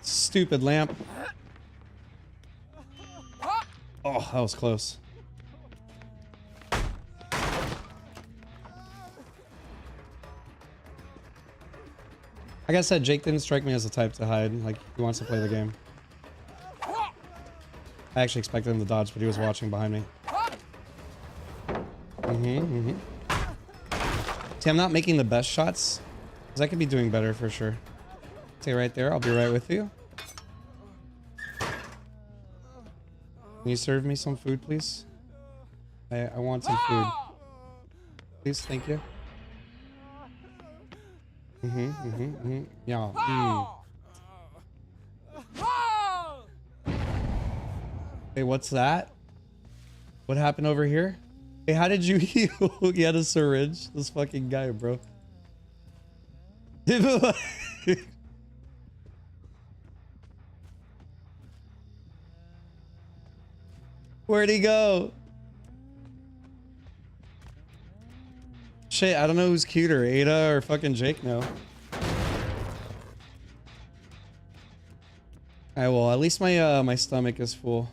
Stupid lamp. Oh, that was close. Like I said, Jake didn't strike me as the type to hide. Like, he wants to play the game. I actually expected him to dodge, but he was watching behind me. See, I'm not making the best shots, because I could be doing better for sure. Stay right there. I'll be right with you. Can you serve me some food, please? I want some food. Please, thank you. Yeah. Hey, what's that? What happened over here? Hey, how did you heal? He had a syringe. This fucking guy, bro. Where'd he go? Shit, I don't know who's cuter, Ada or fucking Jake now. Alright, well, at least my my stomach is full.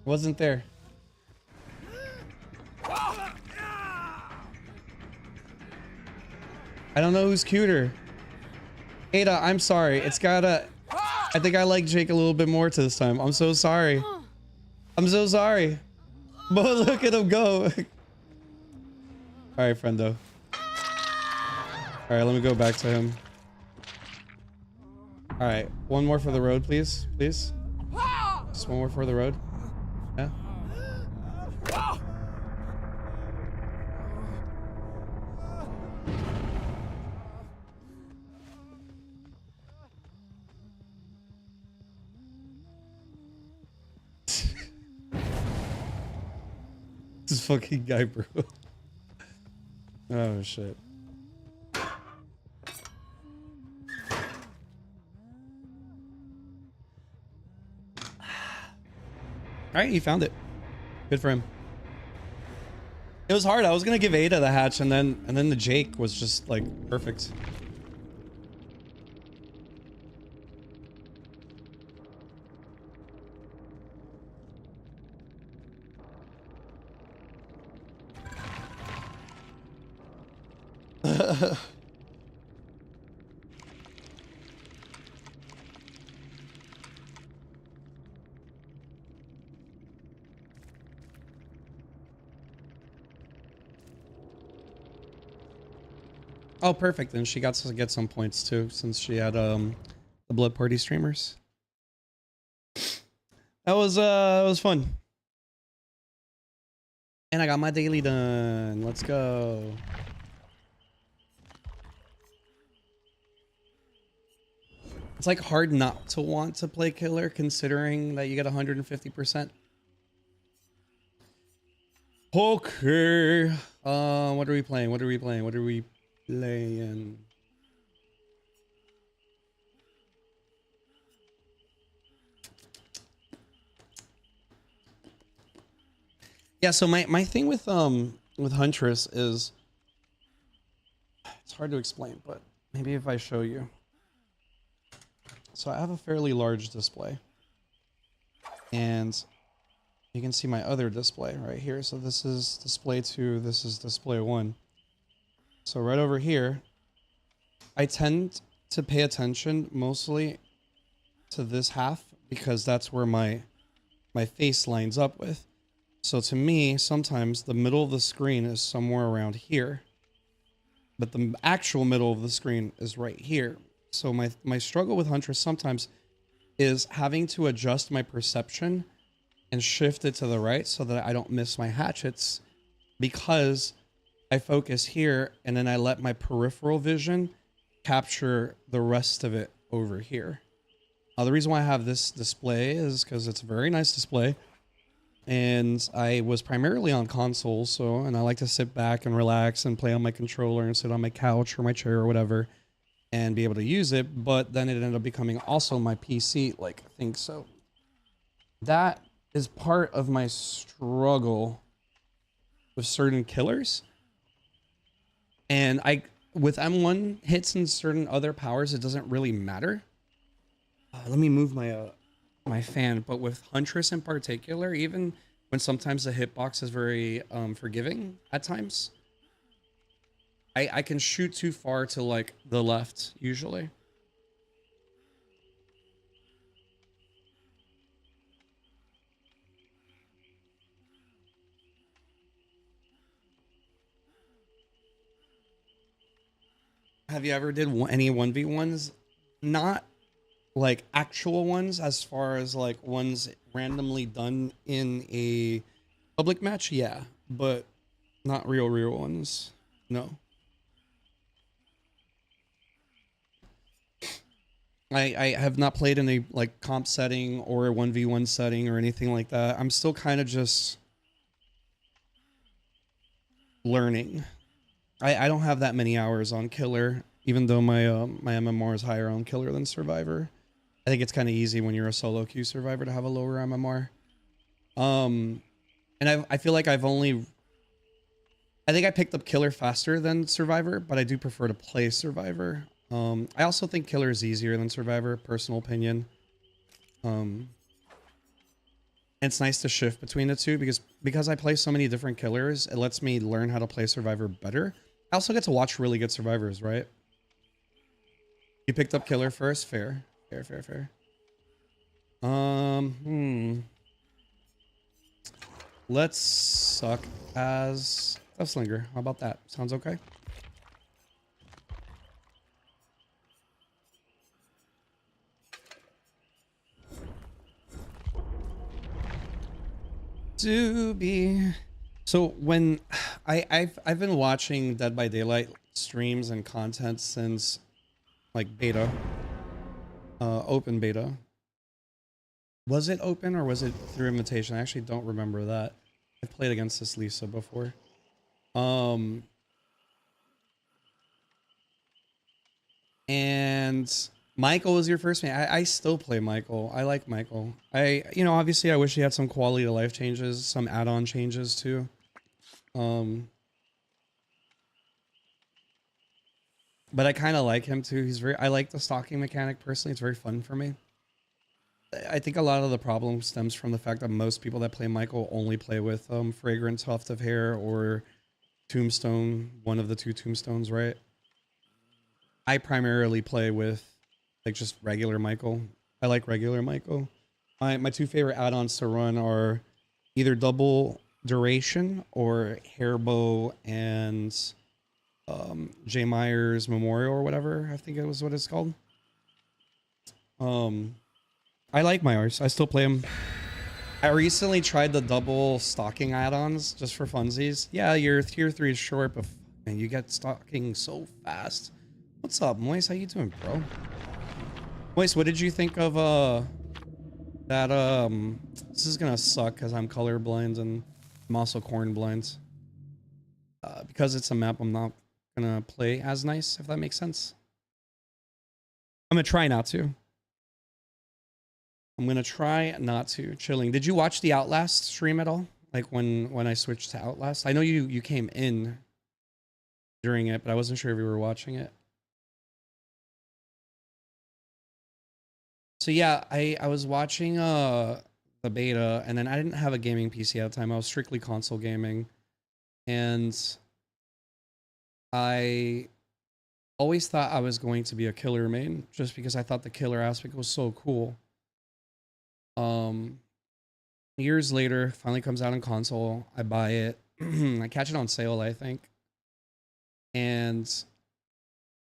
Wasn't there. I don't know who's cuter. Ada, I'm sorry. It's gotta... I think I like Jake a little bit more to this time. I'm so sorry. I'm so sorry. But look at him go. Alright, friendo. Alright, let me go back to him. Alright, one more for the road, please. Please. Just one more for the road. Yeah. This fucking guy, bro. Oh shit. Alright, he found it. Good for him. It was hard. I was gonna give Ada the hatch, and then the Jake was just like perfect. Oh, perfect. Then she got to get some points too, since she had the Blood Party streamers. That was fun. And I got my daily done. Let's go. It's like hard not to want to play killer considering that you get 150%. Okay. What are we playing? What are we playing? What are we playing? Yeah, so my thing with Huntress is it's hard to explain, but maybe if I show you. So I have a fairly large display. And you can see my other display right here. So this is display 2, this is display 1. So right over here, I tend to pay attention mostly to this half because that's where my face lines up with. So to me, sometimes the middle of the screen is somewhere around here, but the actual middle of the screen is right here. So my struggle with Huntress sometimes is having to adjust my perception and shift it to the right so that I don't miss my hatchets, because I focus here and then I let my peripheral vision capture the rest of it over here. The reason why I have this display is because it's a very nice display, and I was primarily on console, and I like to sit back and relax and play on my controller and sit on my couch or my chair or whatever and be able to use it, but then it ended up becoming also my PC like thing. So that is part of my struggle with certain killers. And with M1 hits and certain other powers, it doesn't really matter. Let me move my my fan. But with Huntress in particular, even when sometimes the hitbox is very forgiving at times, I can shoot too far to like the left usually. Have you ever did any 1v1s? Not like actual ones, as far as like ones randomly done in a public match, yeah, but not real ones. No. I have not played in a like comp setting or a 1v1 setting or anything like that. I'm still kind of just learning. I don't have that many hours on Killer, even though my my MMR is higher on Killer than Survivor. I think it's kind of easy when you're a solo queue Survivor to have a lower MMR. And I feel like I think I picked up Killer faster than Survivor, but I do prefer to play Survivor. I also think Killer is easier than Survivor, personal opinion. And it's nice to shift between the two because I play so many different killers, it lets me learn how to play Survivor better. I also get to watch really good Survivors, right? You picked up Killer first? Fair. Fair. Let's suck as Deathslinger. How about that? Sounds okay? Doobie. So when I've been watching Dead by Daylight streams and content since like beta, open beta. Was it open or was it through invitation? I actually don't remember that. I've played against this Lisa before. And Michael was your first man. I still play Michael. I like Michael. Obviously I wish he had some quality of life changes, some add-on changes too. But I kind of like him too. I like the stalking mechanic personally. It's very fun for me. I think a lot of the problem stems from the fact that most people that play Michael only play with Fragrant Tuft of Hair or Tombstone, one of the two Tombstones, right? I primarily play with like just regular Michael. I like regular Michael. My two favorite add-ons to run are either Double Duration or Hairbow and J. Myers Memorial or whatever. I think it was what it's called. I like Myers. I still play them. I recently tried the double stalking add-ons just for funsies. Yeah, your tier 3 is short, but man, you get stalking so fast. What's up, Moise? How you doing, bro? Moise, what did you think of that this is gonna suck because I'm colorblind and I'm also corn blind. Because it's a map I'm not gonna play as nice, if that makes sense. I'm gonna try not to. I'm gonna try not to. Chilling. Did you watch the Outlast stream at all? Like when I switched to Outlast? I know you came in during it, but I wasn't sure if you were watching it. So yeah, I was watching the beta, and then I didn't have a gaming PC at the time. I was strictly console gaming. And I always thought I was going to be a killer main just because I thought the killer aspect was so cool. Years later, finally comes out on console. I buy it. I catch it on sale, I think. And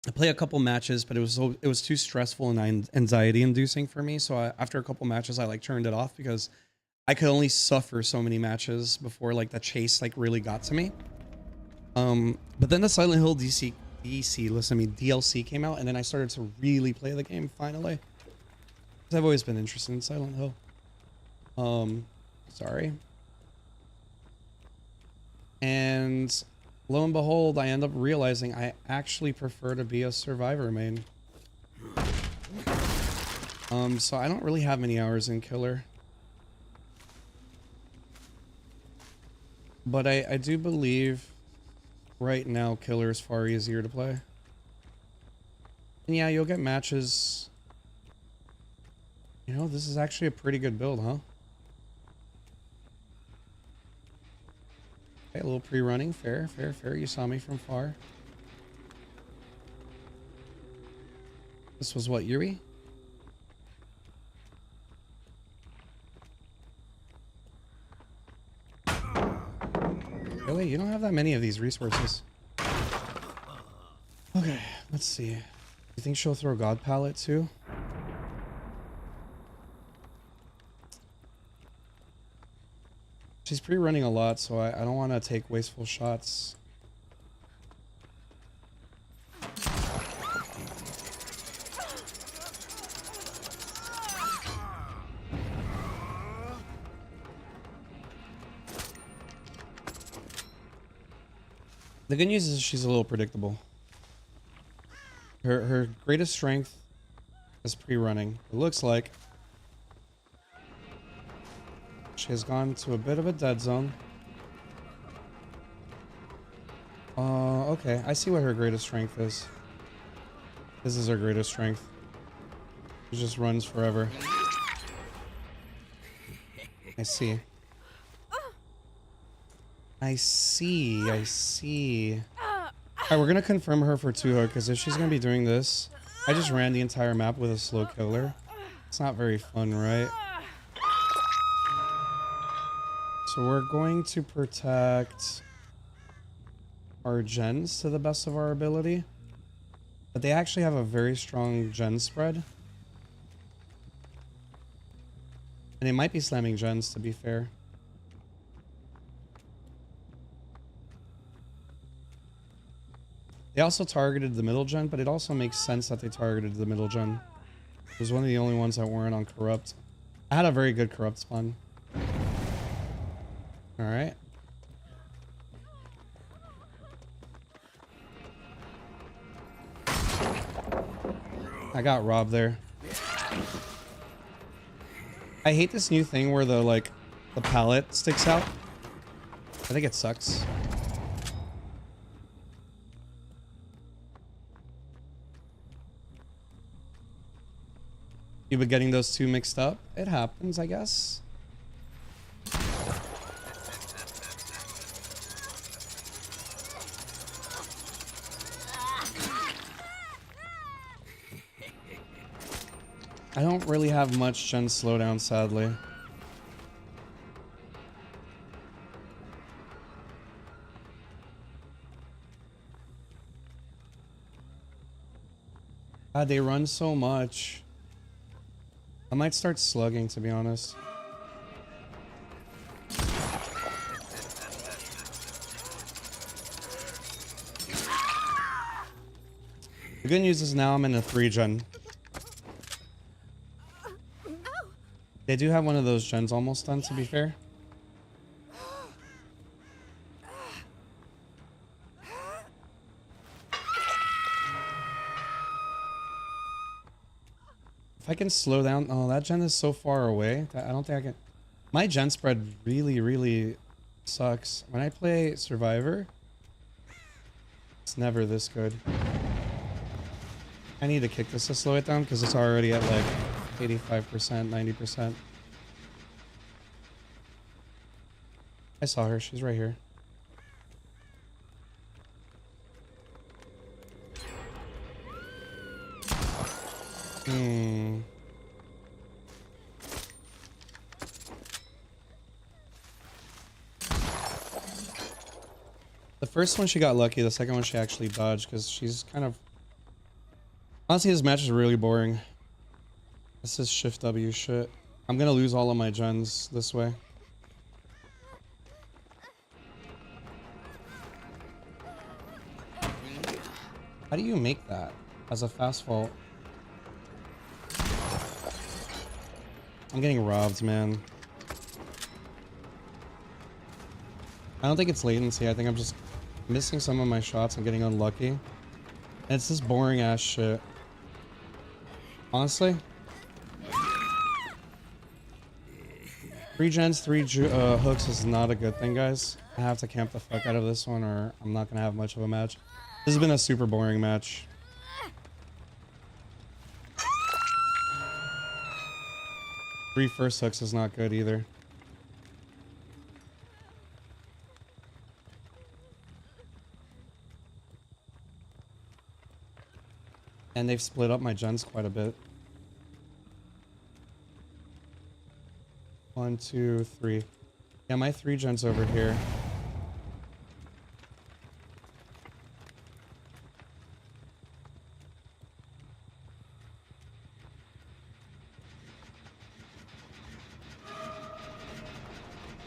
I play a couple matches, but it was too stressful and anxiety inducing for me. So after a couple matches, I like turned it off because I could only suffer so many matches before like the chase like really got to me. But then the Silent Hill DLC came out, and then I started to really play the game finally. 'Cause I've always been interested in Silent Hill. Sorry. And lo and behold, I end up realizing I actually prefer to be a survivor main. So I don't really have many hours in killer. But I do believe right now killer is far easier to play. And yeah, you'll get matches. You know, this is actually a pretty good build, huh? Okay, a little pre-running. Fair. You saw me from far. This was what, Yuri? Oh wait, you don't have that many of these resources. Okay, let's see. You think she'll throw God Palette too? She's pre-running a lot, so I don't want to take wasteful shots. The good news is she's a little predictable. Her greatest strength is pre-running. It looks like she has gone to a bit of a dead zone. Okay, I see what her greatest strength is. This is her greatest strength. She just runs forever. I see. I see. Alright, we're gonna confirm her for 2-hook, because if she's gonna be doing this, I just ran the entire map with a slow killer. It's not very fun, right? So we're going to protect our gens to the best of our ability. But they actually have a very strong gen spread. And they might be slamming gens, to be fair. They also targeted the middle gen, but it also makes sense that they targeted the middle gen. It was one of the only ones that weren't on corrupt. I had a very good corrupt spawn. Alright. I got robbed there. I hate this new thing where the pallet sticks out. I think it sucks. You've been getting those two mixed up? It happens, I guess. I don't really have much gen slowdown, sadly. God, they run so much. I might start slugging, to be honest. The good news is now I'm in a 3-gen. They do have one of those gens almost done, to be fair. If I can slow down. Oh, that gen is so far away that I don't think I can. My gen spread really, really sucks. When I play Survivor, it's never this good. I need to kick this to slow it down because it's already at like 85%, 90%. I saw her. She's right here. The first one she got lucky, the second one she actually dodged because she's kind of... Honestly, this match is really boring. This is Shift W shit. I'm gonna lose all of my gens this way. How do you make that as a fast fault? I'm getting robbed, man. I don't think it's latency. I think I'm just missing some of my shots and getting unlucky. And it's this boring ass shit. Honestly. 3 gens, 3 hooks is not a good thing, guys. I have to camp the fuck out of this one or I'm not gonna have much of a match. This has been a super boring match. Three first hooks is not good either. And they've split up my gens quite a bit. 1, 2, 3. Yeah, my 3 gens over here.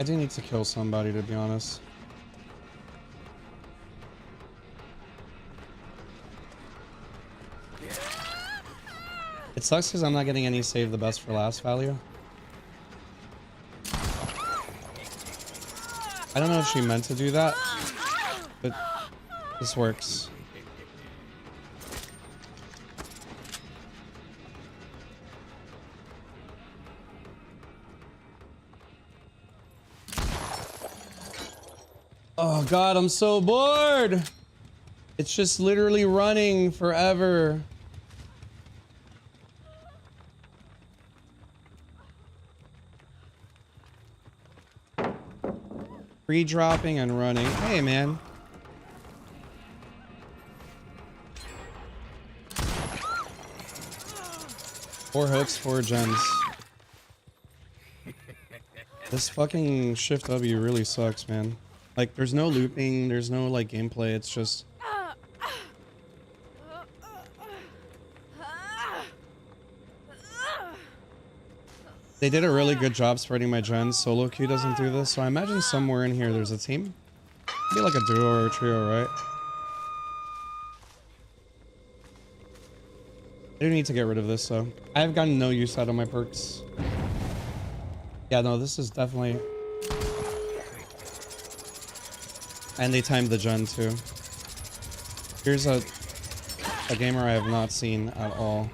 I do need to kill somebody, to be honest. It sucks because I'm not getting any save the best for last value. I don't know if she meant to do that, but this works. Oh god, I'm so bored! It's just literally running forever. Free dropping and running. Hey, man. Four hooks, 4 gens. This fucking Shift W really sucks, man. Like, there's no looping, there's no, like, gameplay, it's just... They did a really good job spreading my gens. Solo queue doesn't do this, so I imagine somewhere in here there's a team. Maybe like a duo or a trio, right? I do need to get rid of this, though. I've gotten no use out of my perks. Yeah, no, this is definitely... And they timed the gen, too. Here's a gamer I have not seen at all.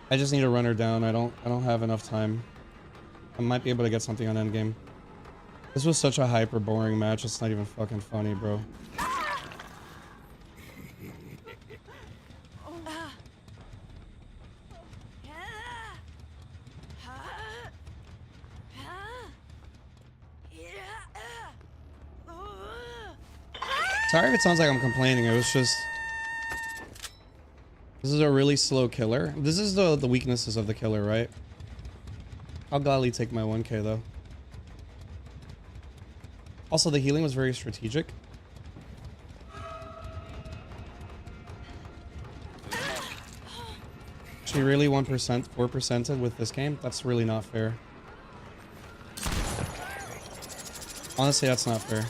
I just need to run her down. I don't have enough time. I might be able to get something on endgame. This was such a hyper boring match. It's not even fucking funny, bro. Sorry if it sounds like I'm complaining. It was just... This is a really slow killer. This is the weaknesses of the killer, right? I'll gladly take my 1k though. Also, the healing was very strategic. She really 1%, 4%ed with this game. That's really not fair. Honestly, that's not fair.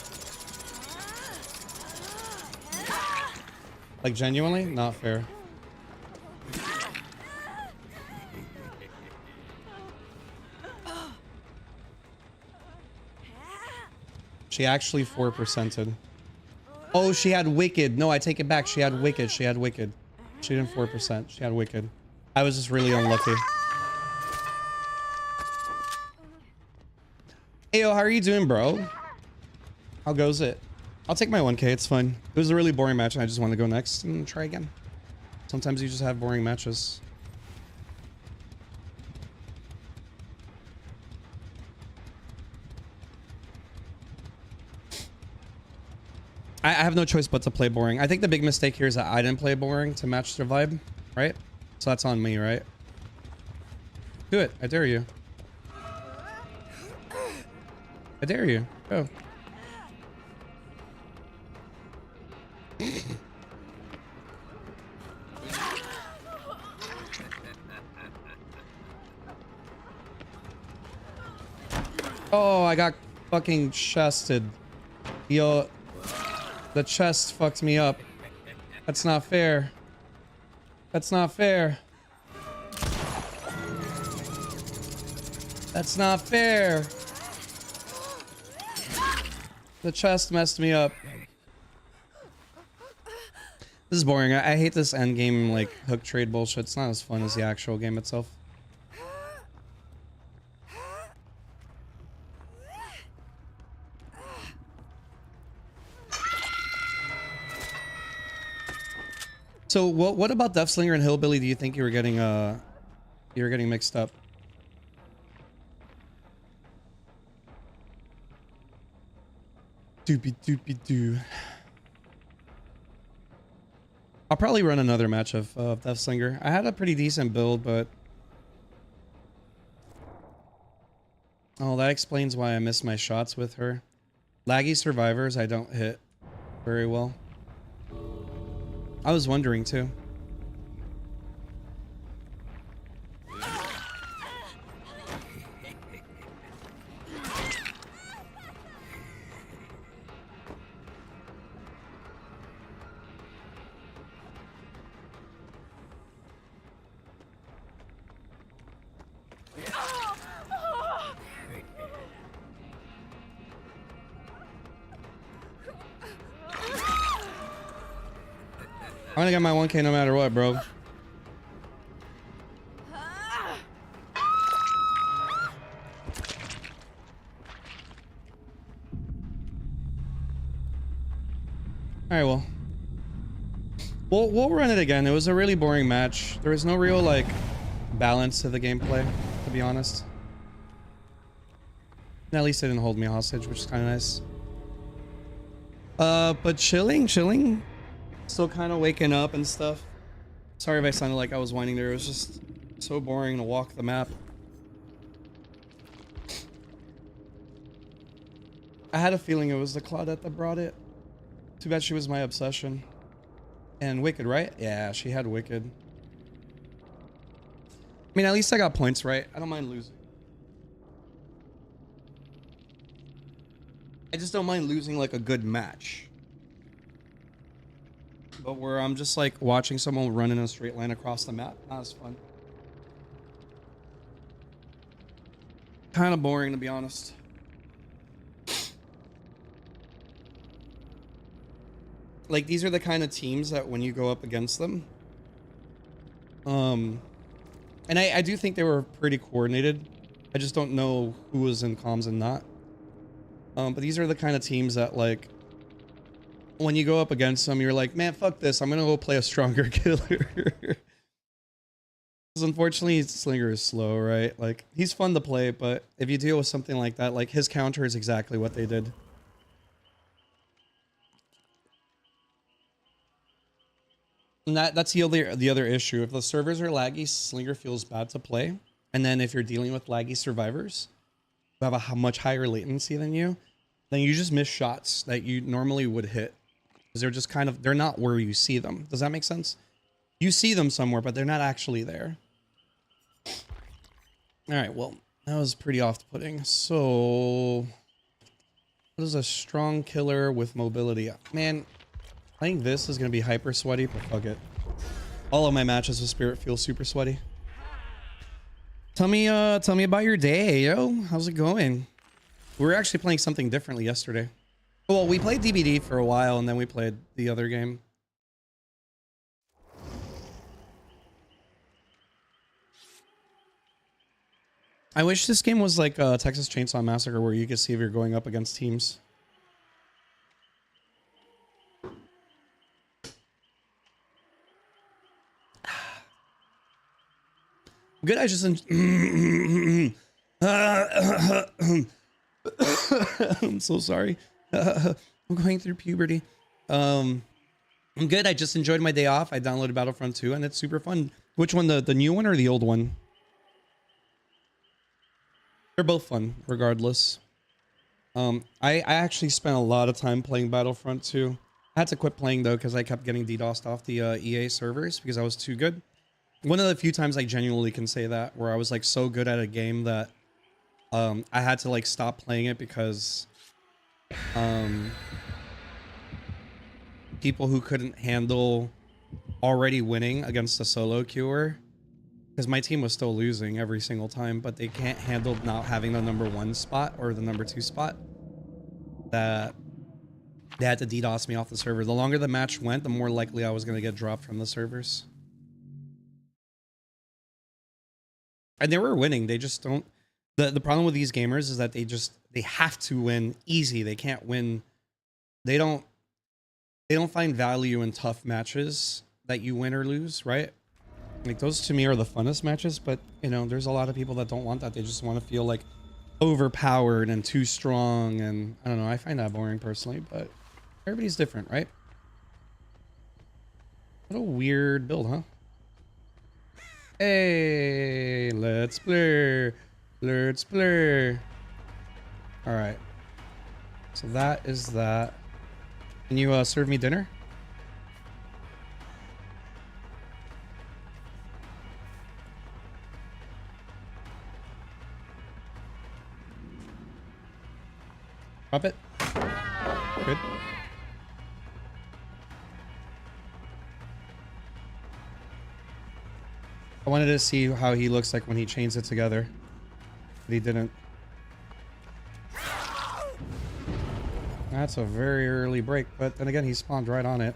Like, genuinely, not fair. She actually 4%ed. Oh, she had Wicked. No, I take it back. She had Wicked. She had Wicked. She didn't 4%. She had Wicked. I was just really unlucky. Hey, yo, how are you doing, bro? How goes it? I'll take my 1K. It's fun. It was a really boring match, and I just want to go next and try again. Sometimes you just have boring matches. I have no choice but to play boring. I think the big mistake here is that I didn't play boring to match their vibe, right? So that's on me, right? Do it. I dare you. I dare you. Go. Oh, I got fucking chested. Yo, the chest fucked me up. That's not fair. That's not fair. That's not fair. The chest messed me up. This is boring. I hate this end game like hook trade bullshit. It's not as fun as the actual game itself. So what about Deathslinger and Hillbilly do you think you were getting mixed up? Doopy doopy doo. I'll probably run another match of Deathslinger. I had a pretty decent build, but oh, that explains why I miss my shots with her. Laggy survivors I don't hit very well. I was wondering too. I'm gonna get my 1K no matter what, bro. Alright, well. We'll run it again. It was a really boring match. There was no real, like, balance to the gameplay, to be honest. And at least it didn't hold me hostage, which is kind of nice. But chilling. Still kind of waking up and stuff. Sorry if I sounded like I was whining there. It was just so boring to walk the map. I had a feeling it was the Claudette that brought it. Too bad she was my obsession. And Wicked, right? Yeah, she had Wicked. I mean, at least I got points right. I don't mind losing. I just don't mind losing like a good match. But where I'm just like watching someone run in a straight line across the map, not as fun. Kind of boring, to be honest. Like, these are the kind of teams that when you go up against them, and I do think they were pretty coordinated. I just don't know who was in comms and not. But these are the kind of teams that, like, when you go up against them, you're like, man, fuck this. I'm going to go play a stronger killer. Because unfortunately, Slinger is slow, right? Like, he's fun to play, but if you deal with something like that, like, his counter is exactly what they did. And that's the other issue. If the servers are laggy, Slinger feels bad to play. And then if you're dealing with laggy survivors who have a much higher latency than you, then you just miss shots that you normally would hit. Because they're just kind of, they're not where you see them. Does that make sense? You see them somewhere, but they're not actually there. Alright, well, that was pretty off-putting. So, what is a strong killer with mobility? Man, I think this is going to be hyper sweaty, but fuck it. All of my matches with Spirit feel super sweaty. Tell me about your day, yo. How's it going? We were actually playing something differently yesterday. Well, we played DBD for a while, and then we played the other game. I wish this game was like Texas Chainsaw Massacre, where you could see if you're going up against teams. Good, I just... I'm so sorry. I'm going through puberty. I'm good. I just enjoyed my day off. I downloaded Battlefront 2 and it's super fun. Which one? The new one or the old one? They're both fun, regardless. I actually spent a lot of time playing Battlefront 2. I had to quit playing though because I kept getting DDoSed off the EA servers because I was too good. One of the few times I genuinely can say that, where I was like so good at a game that I had to like stop playing it because people who couldn't handle already winning against a solo queuer, because my team was still losing every single time, but they can't handle not having the #1 spot or the #2 spot, that they had to DDoS me off the server. The longer the match went, the more likely I was going to get dropped from the servers. And they were winning. They just don't... The problem with these gamers is that they have to win easy. They can't win. They don't find value in tough matches that you win or lose, right? Like, those to me are the funnest matches, but you know, there's a lot of people that don't want that. They just want to feel like overpowered and too strong, and I don't know, I find that boring personally, but everybody's different, right? What a weird build, huh? Hey, let's blur. Let's blur. All right. So that is that. Can you serve me dinner? Drop it. Good. I wanted to see how he looks like when he chains it together, but he didn't. That's a very early break, but then again, he spawned right on it.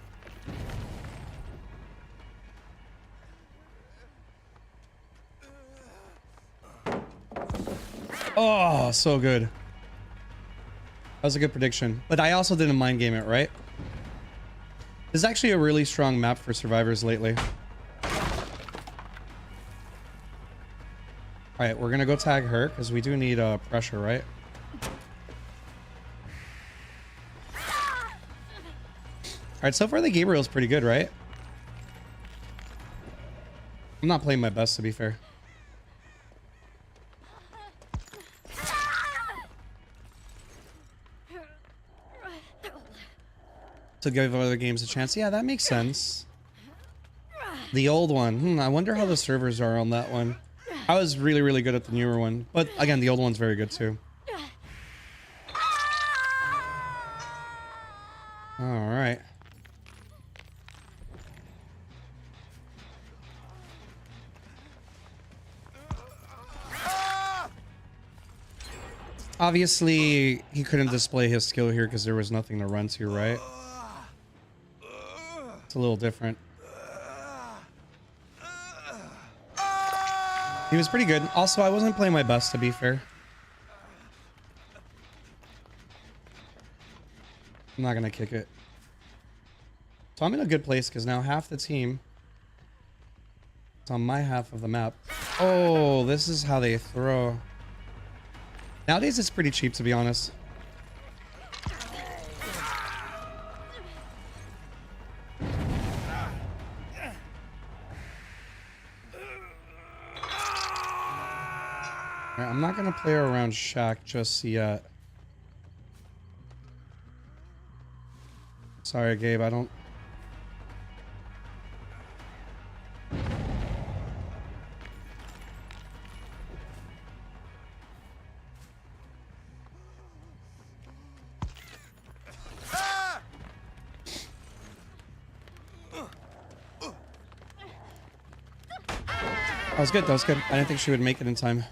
Oh, so good. That was a good prediction, but I also didn't mind game it, right? This is actually a really strong map for survivors lately. All right, we're gonna go tag her because we do need pressure, right? All right, so far the Gabriel's pretty good, right? I'm not playing my best, to be fair. To give other games a chance. Yeah, that makes sense. The old one. I wonder how the servers are on that one. I was really, really good at the newer one. But again, the old one's very good too. Alright. Obviously, he couldn't display his skill here because there was nothing to run to, right? It's a little different. He was pretty good. Also, I wasn't playing my best, to be fair. I'm not gonna kick it. So I'm in a good place because now half the team is on my half of the map. Oh, this is how they throw. Nowadays, it's pretty cheap, to be honest. Alright, I'm not gonna play around Shaq just yet. Sorry, Gabe, I don't... That was good, that was good. I didn't think she would make it in time.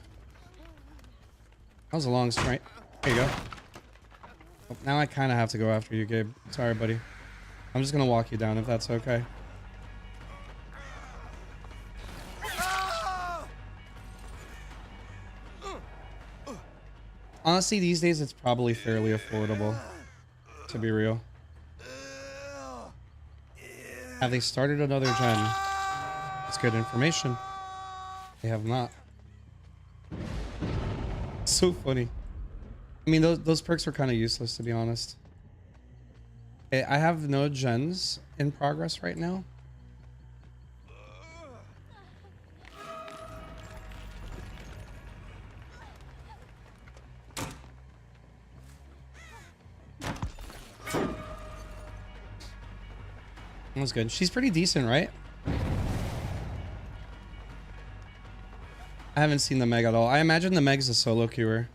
That was a long strike. There you go. Now I kind of have to go after you, Gabe. Sorry, buddy. I'm just gonna walk you down if that's okay. Honestly, these days it's probably fairly affordable, to be real. Have they started another gen? That's good information. They have not. So funny. I mean, those perks were kind of useless, to be honest. Okay, I have no gens in progress right now. That was good. She's pretty decent, right? I haven't seen the Meg at all. I imagine the Meg's a solo queuer.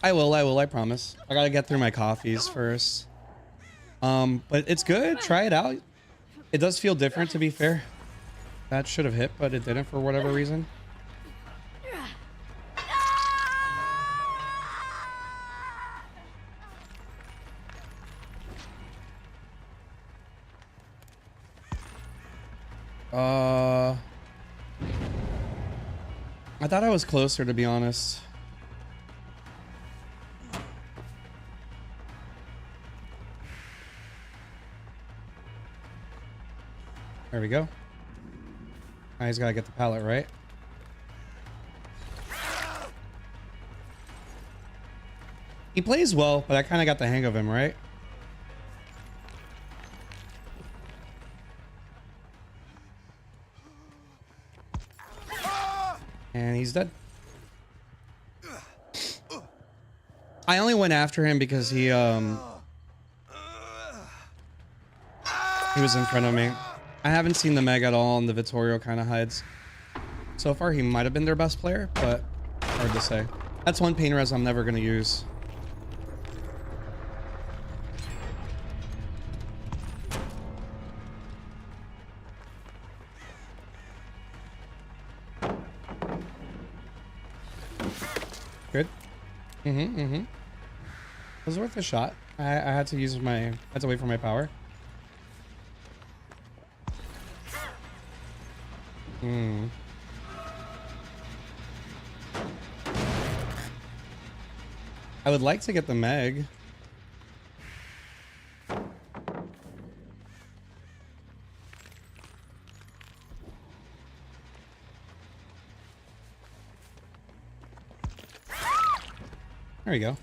I will, I promise. I gotta get through my coffees first. But it's good. Try it out. It does feel different, to be fair. That should have hit, but it didn't for whatever reason. I thought I was closer, to be honest. There we go. Now he's gotta get the pallet, right? He plays well, but I kind of got the hang of him, right? And he's dead. I only went after him because he was in front of me. I haven't seen the Meg at all, and the Vittorio kind of hides. So far, he might have been their best player, but hard to say. That's one pain res I'm never going to use. Good. It was worth a shot. I had to use my... I had to wait for my power. I would like to get the Meg. There we go.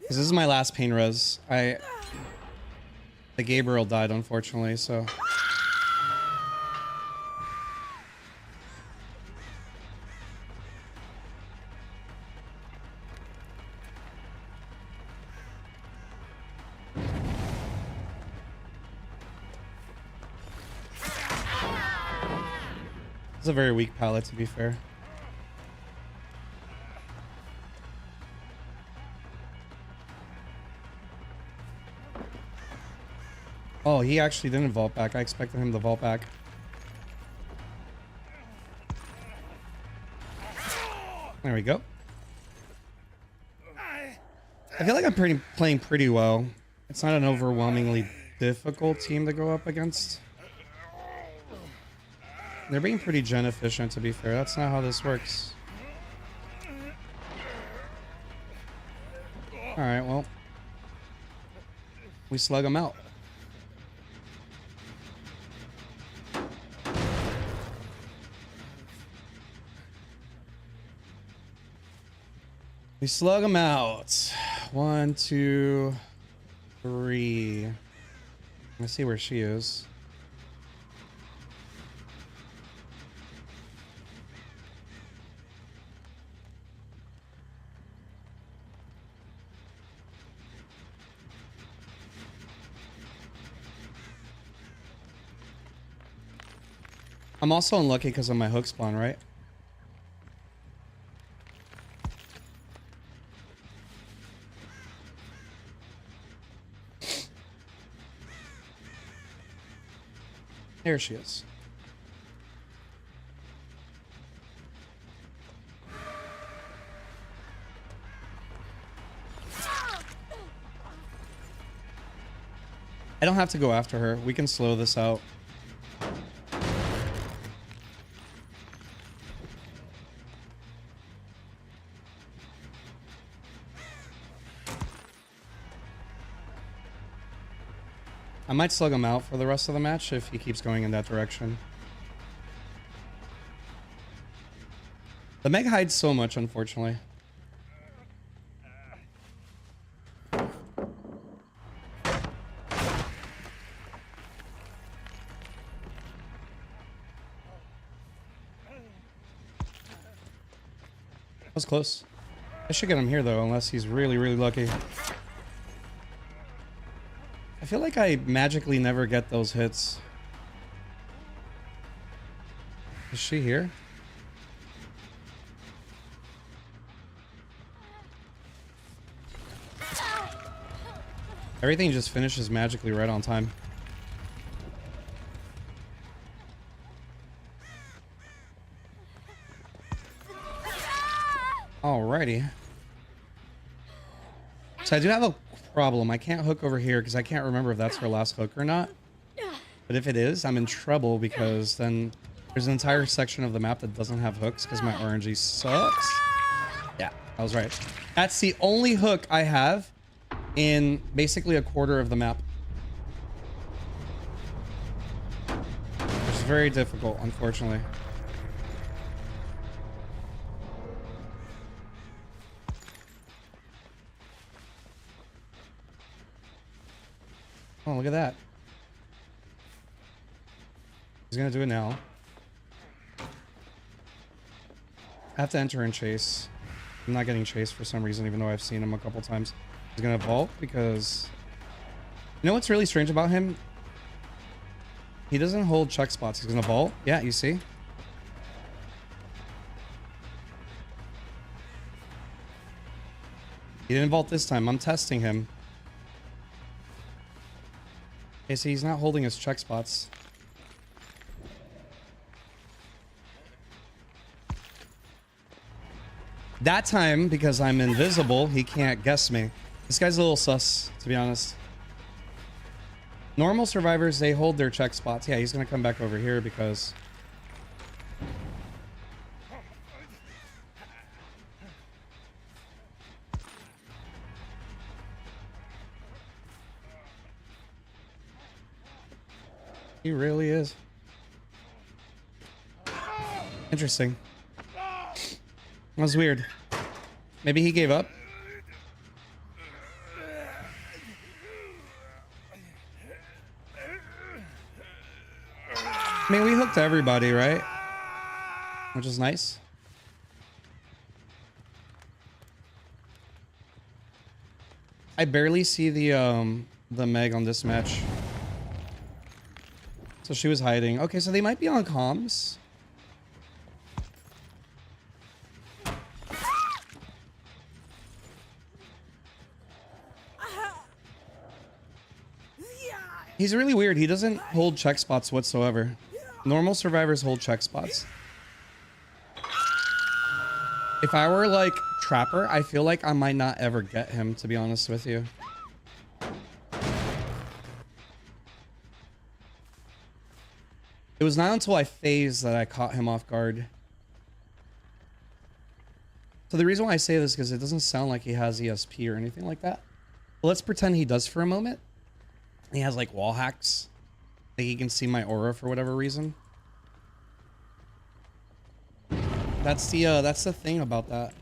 This is my last pain res. The Gabriel died, unfortunately, so. It's a very weak palette, to be fair. Oh, he actually didn't vault back. I expected him to vault back. There we go. I feel like I'm playing pretty well. It's not an overwhelmingly difficult team to go up against. They're being pretty gen efficient, to be fair. That's not how this works. Alright, well. We slug them out. We slug them out. 1, 2, 3. Let's see where she is. I'm also unlucky because of my hook spawn, right? There she is. I don't have to go after her. We can slow this out. I might slug him out for the rest of the match if he keeps going in that direction. The Meg hides so much, unfortunately. That was close. I should get him here though, unless he's really, really lucky. I feel like I magically never get those hits. Is she here? Everything just finishes magically right on time. Alrighty. So I do have a problem. I can't hook over here because I can't remember if that's her last hook or not. But if it is, I'm in trouble because then there's an entire section of the map that doesn't have hooks because my RNG sucks. Yeah, I was right. That's the only hook I have in basically a quarter of the map. Which is very difficult, unfortunately. Oh, look at that. He's gonna do it now. I have to enter and chase. I'm not getting chased for some reason, even though I've seen him a couple times. He's gonna vault because... You know what's really strange about him? He doesn't hold check spots. He's gonna vault. Yeah, you see? He didn't vault this time. I'm testing him. Okay, so he's not holding his check spots. That time, because I'm invisible, he can't guess me. This guy's a little sus, to be honest. Normal survivors, they hold their check spots. Yeah, he's gonna come back over here because... He really is. Interesting. That was weird. Maybe he gave up. I mean, we hooked everybody, right? Which is nice. I barely see the Meg on this match. So she was hiding. Okay, so they might be on comms. He's really weird. He doesn't hold check spots whatsoever. Normal survivors hold check spots. If I were like Trapper, I feel like I might not ever get him, to be honest with you. It was not until I phased that I caught him off guard. So the reason why I say this is because it doesn't sound like he has ESP or anything like that. But let's pretend he does for a moment. He has like wall hacks. Like he can see my aura for whatever reason. That's the thing about that.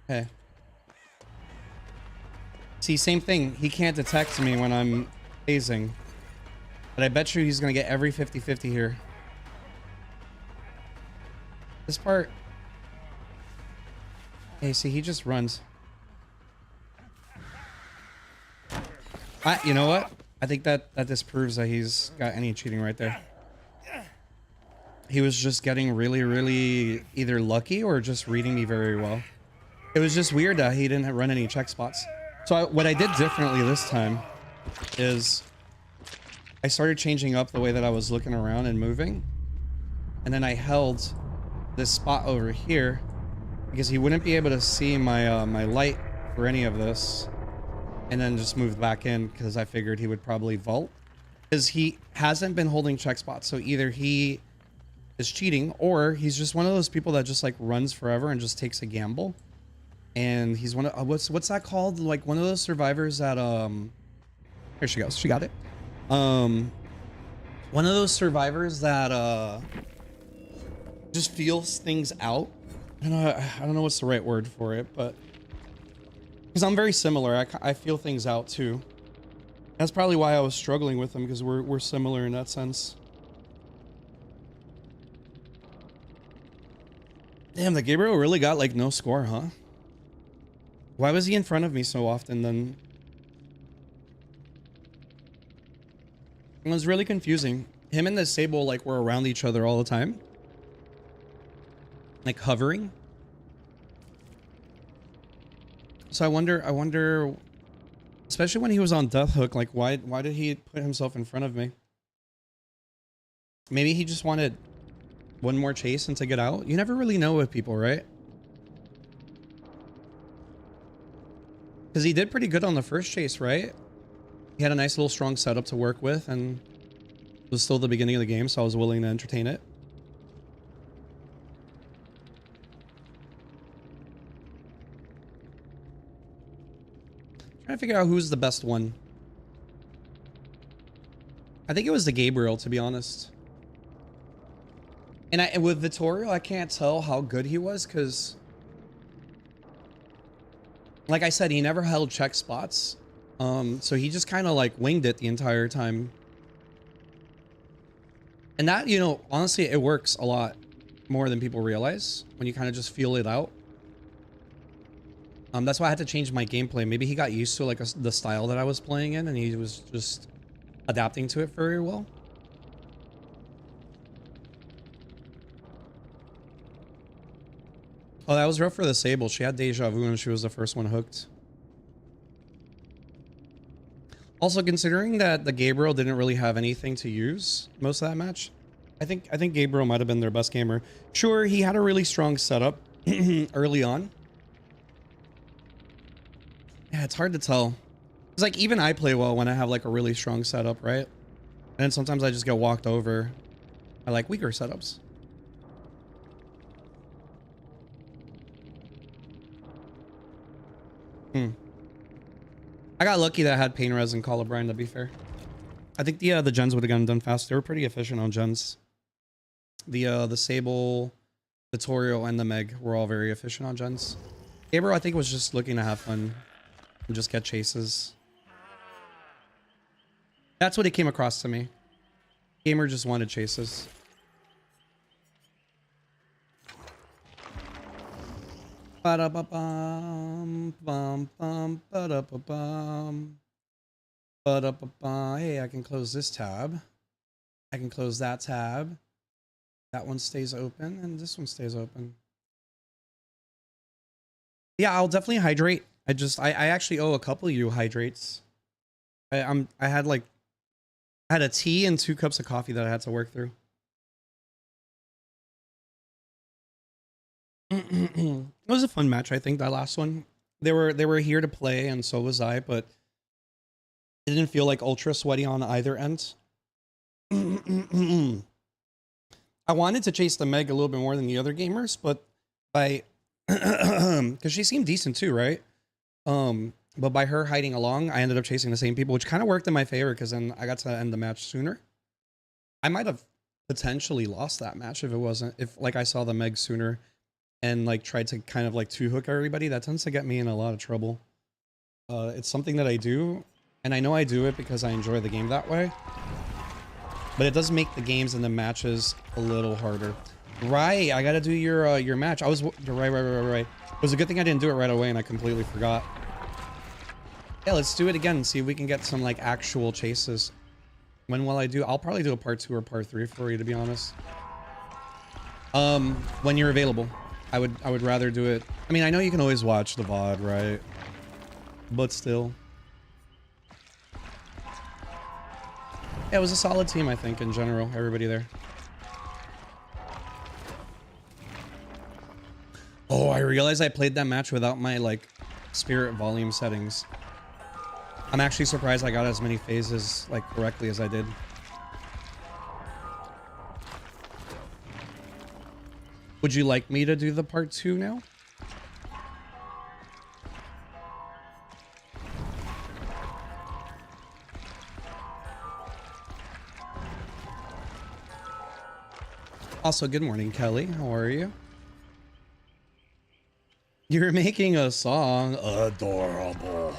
Okay. See, same thing. He can't detect me when I'm phasing. But I bet you he's going to get every 50-50 here. This part... Hey, see, he just runs. You know what? I think that disproves that he's got any cheating right there. He was just getting really, really either lucky or just reading me very well. It was just weird that he didn't run any check spots. So what I did differently this time is I started changing up the way that I was looking around and moving. And then I held this spot over here because he wouldn't be able to see my my light for any of this. And then just moved back in because I figured he would probably vault. Because he hasn't been holding check spots. So either he is cheating or he's just one of those people that just like runs forever and just takes a gamble. And he's one of what's that called? Like one of those survivors that here she goes. She got it. One of those survivors that just feels things out. I don't know what's the right word for it, but because I'm very similar, I feel things out too. That's probably why I was struggling with him, because we're similar in that sense. Damn, the Gabriel really got like no score, huh? Why was he in front of me so often then? It was really confusing. Him and the Sable like were around each other all the time. Like hovering. So I wonder, especially when he was on Death Hook, like why did he put himself in front of me? Maybe he just wanted one more chase and to get out. You never really know with people, right? Because he did pretty good on the first chase, right? He had a nice little strong setup to work with, and it was still the beginning of the game, so I was willing to entertain it. Trying to figure out who's the best one. I think it was the Gabriel, to be honest. And with Vittorio, I can't tell how good he was, because like I said, he never held check spots. So he just kind of like winged it the entire time. And that, you know, honestly, it works a lot more than people realize when you kind of just feel it out. That's why I had to change my gameplay. Maybe he got used to like the style that I was playing in, and he was just adapting to it very well. Oh, that was rough for the Sable. She had deja vu and she was the first one hooked. Also, considering that the Gabriel didn't really have anything to use most of that match, I think Gabriel might have been their best gamer. Sure, he had a really strong setup early on. Yeah, it's hard to tell. It's like even I play well when I have like a really strong setup, right? And then sometimes I just get walked over by like weaker setups. I got lucky that I had Pain Res and Colubrine, to be fair. I think the gens would have gotten done fast. They were pretty efficient on gens. The Sable, the Torio, and the Meg were all very efficient on gens. Gabriel, I think, was just looking to have fun and just get chases. That's what it came across to me. Gamer just wanted chases. Ba-da-ba-bum, bum, bum, ba-da-ba-bum. Ba-da-ba-bum. Hey, I can close this tab. I can close that tab. That one stays open, and this one stays open. Yeah, I'll definitely hydrate. I actually owe a couple of you hydrates. I had a tea and 2 cups of coffee that I had to work through. It was a fun match, I think, that last one. They were here to play, and so was I, but it didn't feel like ultra sweaty on either end. I wanted to chase the Meg a little bit more than the other gamers, but because she seemed decent too, right? But by her hiding along, I ended up chasing the same people, which kind of worked in my favor because then I got to end the match sooner. I might have potentially lost that match if like I saw the Meg sooner and like tried to kind of like 2-hook everybody. That tends to get me in a lot of trouble. It's something that I do, and I know I do it because I enjoy the game that way. But it does make the games and the matches a little harder. Right, I gotta do your match. Right. It was a good thing I didn't do it right away and I completely forgot. Yeah, let's do it again and see if we can get some like actual chases. When will I do? I'll probably do a part 2 or part 3 for you, to be honest. When you're available. I would rather do it. I mean, I know you can always watch the VOD, right? but still. Yeah, it was a solid team, I think, in general. Everybody there. Oh, I realized I played that match without my, like, spirit volume settings. I'm actually surprised I got as many phases, like, correctly as I did. Would you like me to do the part 2 now? Also, good morning, Kelly. How are you? You're making a song. Adorable.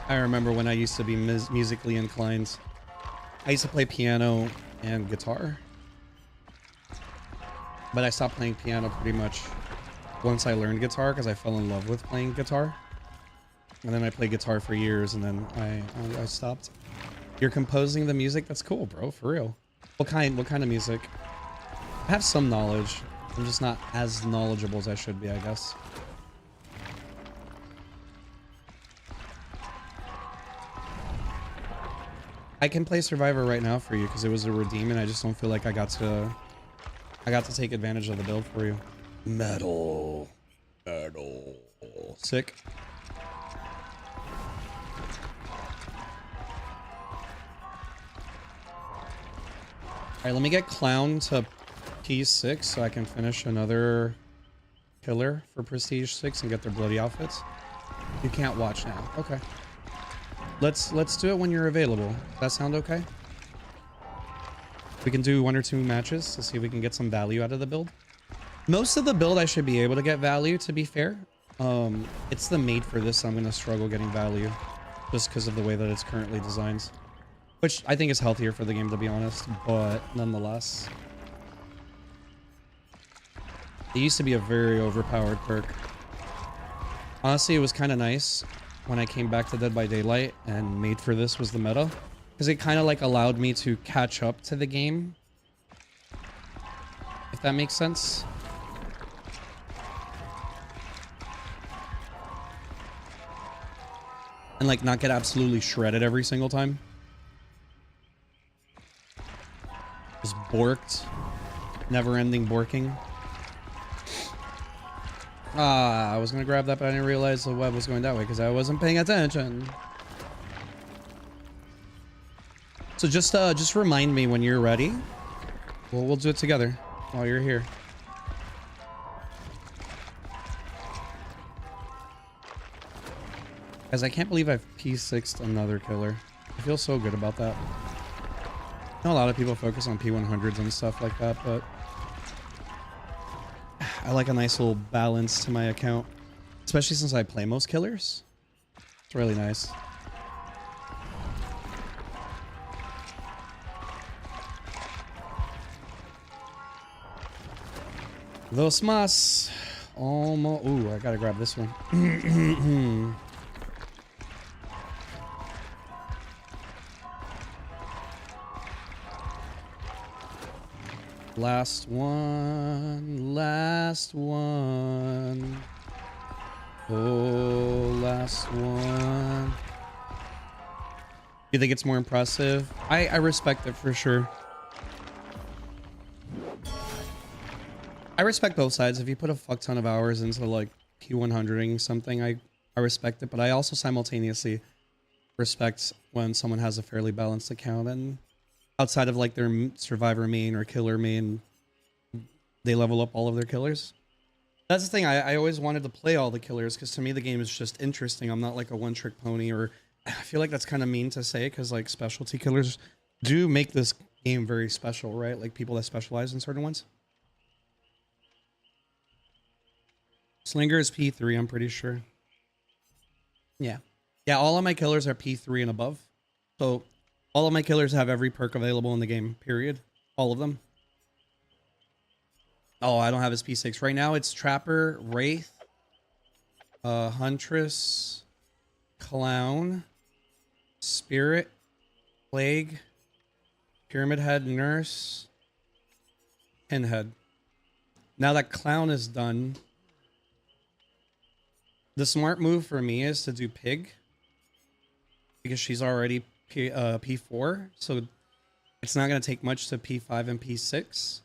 I remember when I used to be musically inclined. I used to play piano and guitar. But I stopped playing piano pretty much once I learned guitar because I fell in love with playing guitar. And then I played guitar for years and then I stopped. You're composing the music? That's cool, bro. For real. What kind of music? I have some knowledge. I'm just not as knowledgeable as I should be, I guess. I can play Survivor right now for you because it was a redeem and I just don't feel like I got to take advantage of the build for you. Metal. Sick. Alright, let me get Clown to P6 so I can finish another killer for Prestige 6 and get their bloody outfits. You can't watch now. Okay. Let's do it when you're available. Does that sound okay? We can do 1 or 2 matches to see if we can get some value out of the build. Most of the build I should be able to get value, to be fair. It's the made for this I'm going to struggle getting value just because of the way that it's currently designed. Which I think is healthier for the game, to be honest, but nonetheless. It used to be a very overpowered perk. Honestly, it was kind of nice when I came back to Dead by Daylight and made for this was the meta. Because it kind of like allowed me to catch up to the game. If that makes sense. And like not get absolutely shredded every single time. Just borked. Never-ending borking. Ah, I was gonna grab that, but I didn't realize the web was going that way because I wasn't paying attention. So just remind me when you're ready. We'll do it together while you're here. Guys, I can't believe I've P6'd another killer. I feel so good about that. I know a lot of people focus on P100s and stuff like that, but I like a nice little balance to my account, especially since I play most killers. It's really nice. Dos más. Almost. Ooh, I gotta grab this one. Last one. Last one. Oh, last one. You think it's more impressive? I respect it for sure. I respect both sides. If you put a fuck ton of hours into like P100ing something, I respect it, but I also simultaneously respect when someone has a fairly balanced account and outside of like their survivor main or killer main, they level up all of their killers. That's the thing. I always wanted to play all the killers because to me the game is just interesting. I'm not like a one-trick pony, or I feel like that's kind of mean to say because like specialty killers do make this game very special, right? Like people that specialize in certain ones. Slinger is P3, I'm pretty sure. Yeah. Yeah, all of my killers are P3 and above. So all of my killers have every perk available in the game, period. All of them. Oh, I don't have his P6. Right now it's Trapper, Wraith, Huntress, Clown, Spirit, Plague, Pyramid Head, Nurse, Pinhead. Now that Clown is done, The smart move for me is to do Pig because she's already P4, so it's not going to take much to P5 and P6.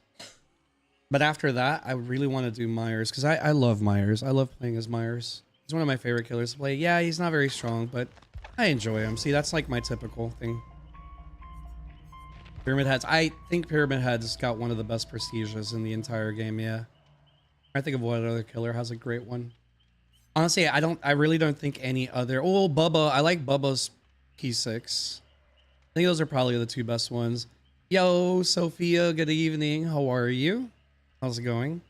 But after that, I really want to do Myers because I love Myers. I love playing as Myers. He's one of my favorite killers to play. Yeah, he's not very strong, but I enjoy him. See, that's like my typical thing. Pyramid Heads. I think Pyramid Heads got one of the best prestiges in the entire game, yeah. I think of what other killer has a great one. Honestly, I really don't think any other. Oh, Bubba. I like Bubba's P6. I think those are probably the two best ones. Yo, Sophia, good evening. How are you? How's it going?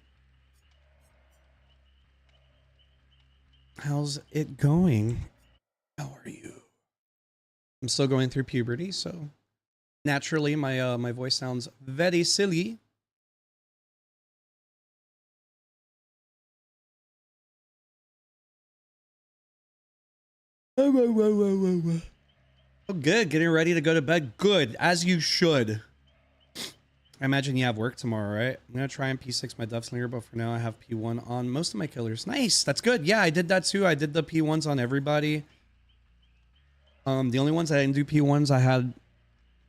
How's it going? How are you? I'm still going through puberty, so naturally my voice sounds very silly. Oh, good. Getting ready to go to bed. Good, as you should. I imagine you have work tomorrow, right? I'm gonna try and P6 my Death Slinger, but for now I have P1 on most of my killers. Nice, that's good. Yeah, I did that too. I did the P1s on everybody. The only ones I didn't do P1s I had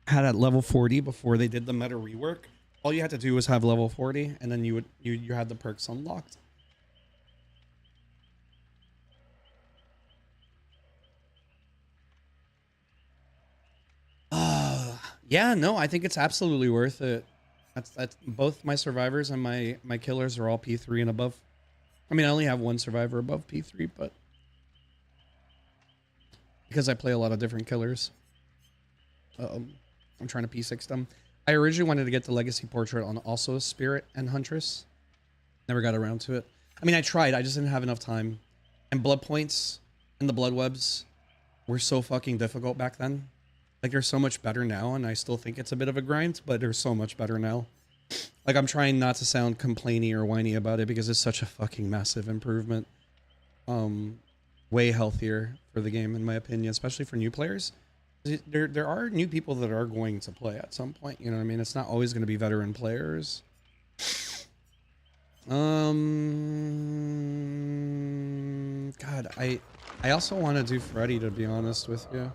at level 40 before they did the meta rework. All you had to do was have level 40, and then you had the perks unlocked. Yeah, no, I think it's absolutely worth it. That's both my survivors and my killers are all P3 and above. I mean, I only have one survivor above P3, but because I play a lot of different killers, I'm trying to P6 them. I originally wanted to get the Legacy Portrait on also Spirit and Huntress. Never got around to it. I mean, I tried. I just didn't have enough time. And blood points and the blood webs were so fucking difficult back then. Like, they're so much better now, and I still think it's a bit of a grind, but they're so much better now. Like, I'm trying not to sound complainy or whiny about it because it's such a fucking massive improvement. Way healthier for the game, in my opinion, especially for new players. There are new people that are going to play at some point, you know what I mean? It's not always going to be veteran players. God, I also want to do Freddy, to be honest with you.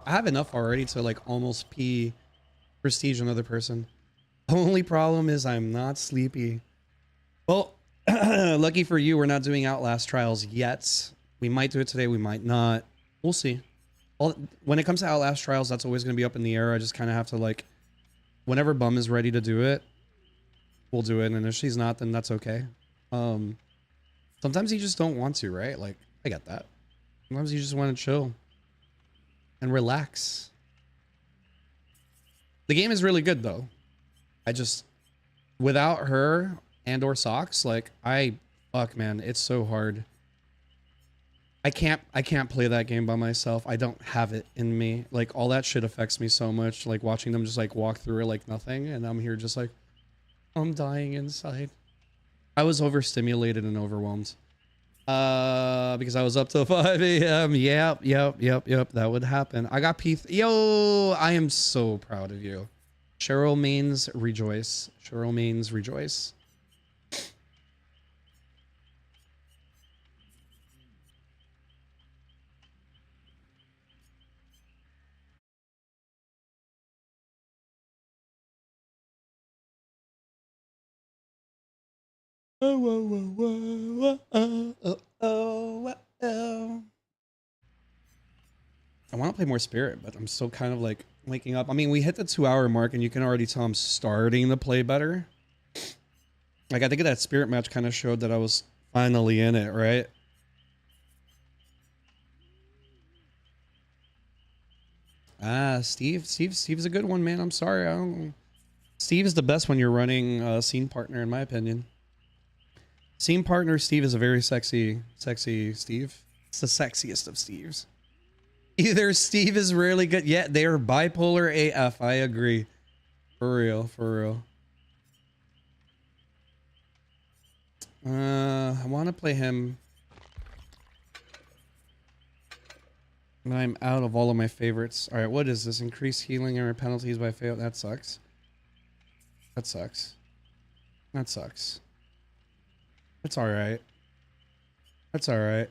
I have enough already to like almost P prestige another person. Only problem is I'm not sleepy. Well, lucky for you, we're not doing Outlast trials yet. We might do it today, we might not. We'll see. Well, when it comes to Outlast trials, that's always going to be up in the air. I just kind of have to like, whenever Bum is ready to do it, we'll do it. And if she's not, then that's okay. Sometimes you just don't want to, right? Like, I get that. Sometimes you just want to chill and relax. The game is really good though. I just, without her and or Socks, like fuck man, it's so hard. I can't play that game by myself. I don't have it in me. Like, all that shit affects me so much. Like, watching them just like walk through it like nothing, and I'm here just like, I'm dying inside. I was overstimulated and overwhelmed. Because I was up till 5 a.m. Yep. That would happen. I got P. Yo, I am so proud of you. Cheryl means rejoice. Cheryl means rejoice. I want to play more Spirit, but I'm still kind of like waking up. I mean, we hit the 2-hour mark and you can already tell I'm starting to play better. Like, I think that Spirit match kind of showed that I was finally in it, right? Ah, Steve's a good one, man. I'm sorry. Steve is the best when you're running scene partner, in my opinion. Scene partner Steve is a very sexy Steve. It's the sexiest of Steves. Either Steve is really good. Yeah, they are bipolar AF. I agree. For real. I want to play him. And I'm out of all of my favorites. All right, what is this? Increase healing and penalties by fail. That sucks. That sucks. It's all right. That's all right.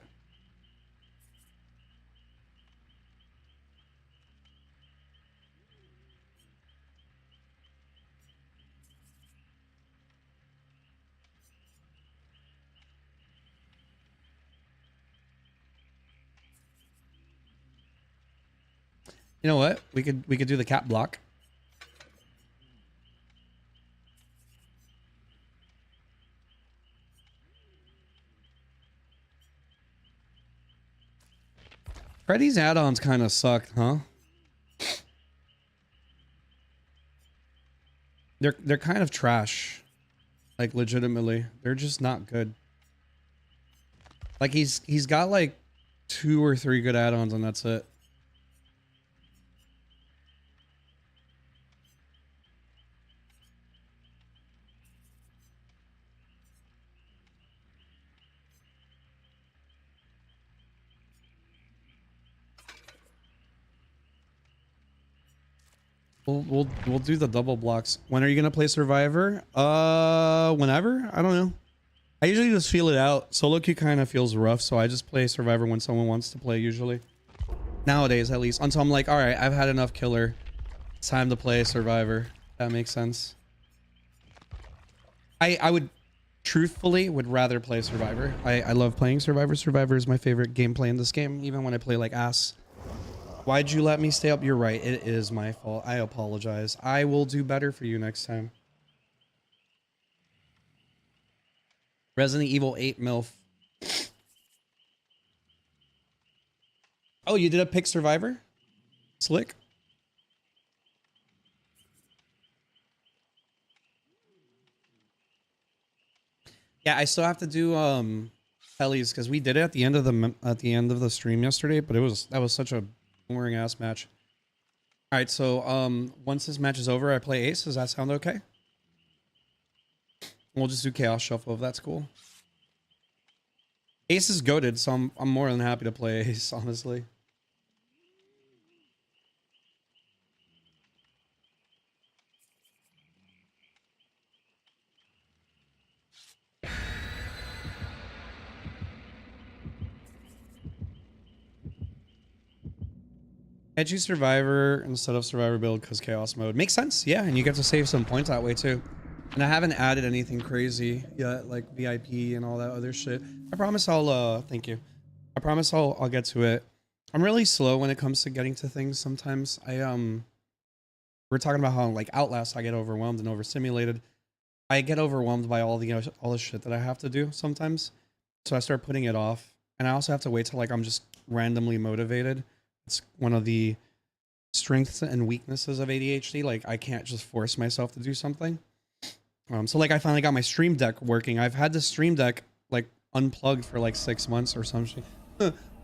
You know what? We could do the cat block. Freddy's add-ons kind of sucked, huh? They're kind of trash. Like legitimately, they're just not good. Like he's got like 2 or 3 good add-ons and that's it. We'll do the double blocks. When are you gonna play Survivor? Whenever? I don't know. I usually just feel it out. Solo queue kind of feels rough, so I just play Survivor when someone wants to play usually. Nowadays, at least. Until I'm like, all right, I've had enough killer. It's time to play Survivor. That makes sense. I would truthfully would rather play Survivor. I love playing Survivor. Survivor is my favorite gameplay in this game, even when I play like ass. Why'd you let me stay up? You're right. It is my fault. I apologize. I will do better for you next time. Resident Evil 8 MILF. Oh, you did a pick Survivor? Slick. Yeah, I still have to do Hellies because we did it at the end of the stream yesterday, but that was such a boring ass match. All right, so once this match is over, I play Ace. Does that sound okay? We'll just do Chaos Shuffle if that's cool. Ace is goated, so I'm more than happy to play Ace, honestly. Edgy Survivor instead of Survivor build because Chaos mode. Makes sense, yeah, and you get to save some points that way too. And I haven't added anything crazy yet, like VIP and all that other shit. I promise thank you. I promise I'll get to it. I'm really slow when it comes to getting to things sometimes. We're talking about how like Outlast I get overwhelmed and overstimulated. I get overwhelmed by all the shit that I have to do sometimes. So I start putting it off. And I also have to wait till like I'm just randomly motivated. It's one of the strengths and weaknesses of ADHD. Like I can't just force myself to do something. So like I finally got my Stream Deck working. I've had the Stream Deck like unplugged for like 6 months or something.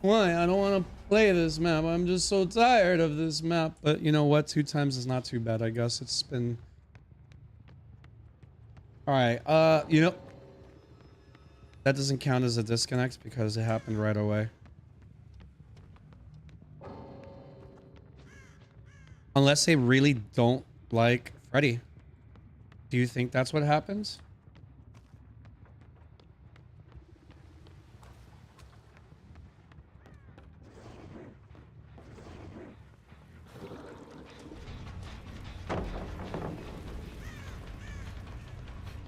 Why? I don't want to play this map. I'm just so tired of this map. But you know what? 2 times is not too bad, I guess. It's been... Alright, you know... That doesn't count as a disconnect because it happened right away. Unless they really don't like Freddy. Do you think that's what happens?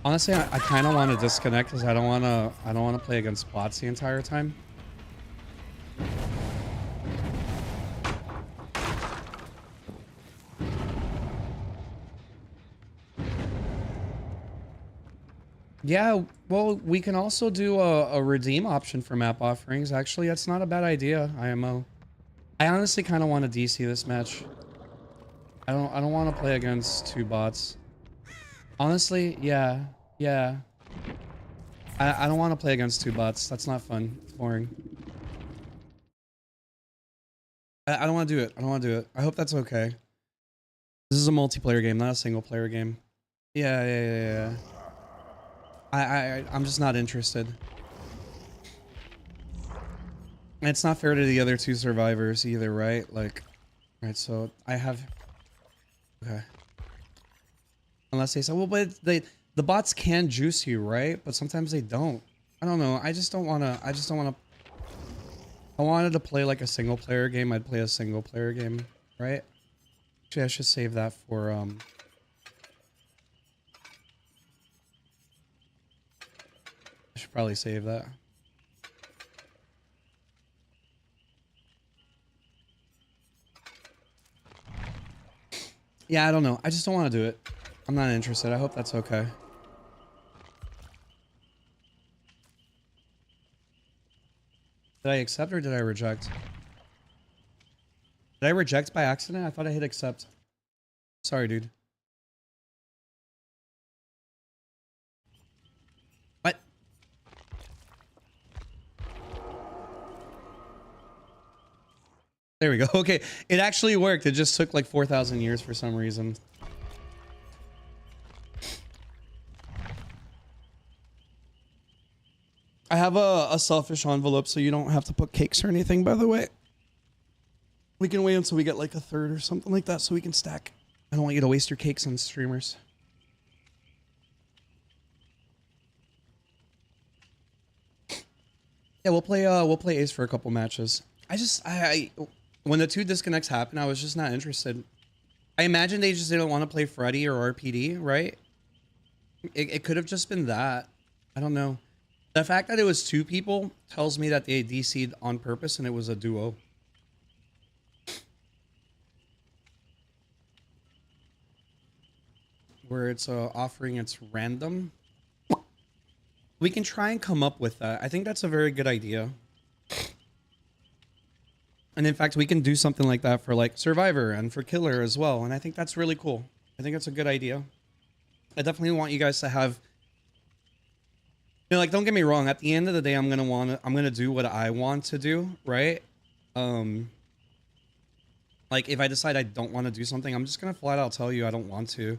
Honestly, I kind of want to disconnect because I don't want to play against bots the entire time. Yeah, well, we can also do a redeem option for map offerings. Actually, that's not a bad idea, IMO. I honestly kind of want to DC this match. I don't want to play against 2 bots. Honestly, yeah. I don't want to play against 2 bots. That's not fun. It's boring. I don't want to do it. I don't want to do it. I hope that's okay. This is a multiplayer game, not a single player game. Yeah. I'm just not interested. And it's not fair to the other 2 survivors either, right? Like, right, so I have... Okay. Unless they say, well, but the bots can juice you, right? But sometimes they don't. I don't know. I wanted to play like a single player game. I'd play a single player game, right? Actually, I should save that for, I should probably save that. Yeah, I don't know. I just don't want to do it. I'm not interested. I hope that's okay. Did I accept or did I reject? Did I reject by accident? I thought I hit accept. Sorry, dude. What? There we go. Okay, it actually worked. It just took like 4,000 years for some reason. I have a selfish envelope so you don't have to put cakes or anything, by the way. We can wait until we get like a third or something like that so we can stack. I don't want you to waste your cakes on streamers. Yeah, we'll play Ace for a couple matches. I when the 2 disconnects happened, I was just not interested. I imagine they just didn't want to play Freddy or RPD, right? It could have just been that. I don't know. The fact that it was 2 people tells me that they DC'd on purpose and it was a duo. Where it's offering it's random. We can try and come up with that. I think that's a very good idea. And in fact, we can do something like that for like Survivor and for Killer as well. And I think that's really cool. I think that's a good idea. I definitely want you guys to have, you know, like, don't get me wrong. At the end of the day, I'm going to do what I want to do. Right. Like if I decide I don't want to do something, I'm just going to flat out tell you I don't want to.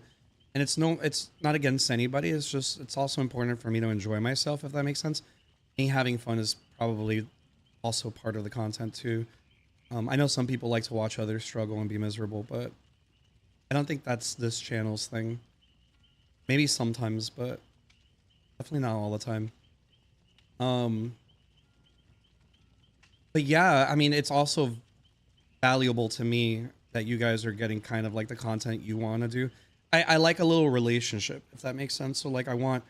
And it's not against anybody. It's just, it's also important for me to enjoy myself, if that makes sense. Me having fun is probably also part of the content too. I know some people like to watch others struggle and be miserable, but I don't think that's this channel's thing. Maybe sometimes, but definitely not all the time. But yeah, I mean, it's also valuable to me that you guys are getting kind of like the content you want to do. I like a little relationship, if that makes sense. So like I want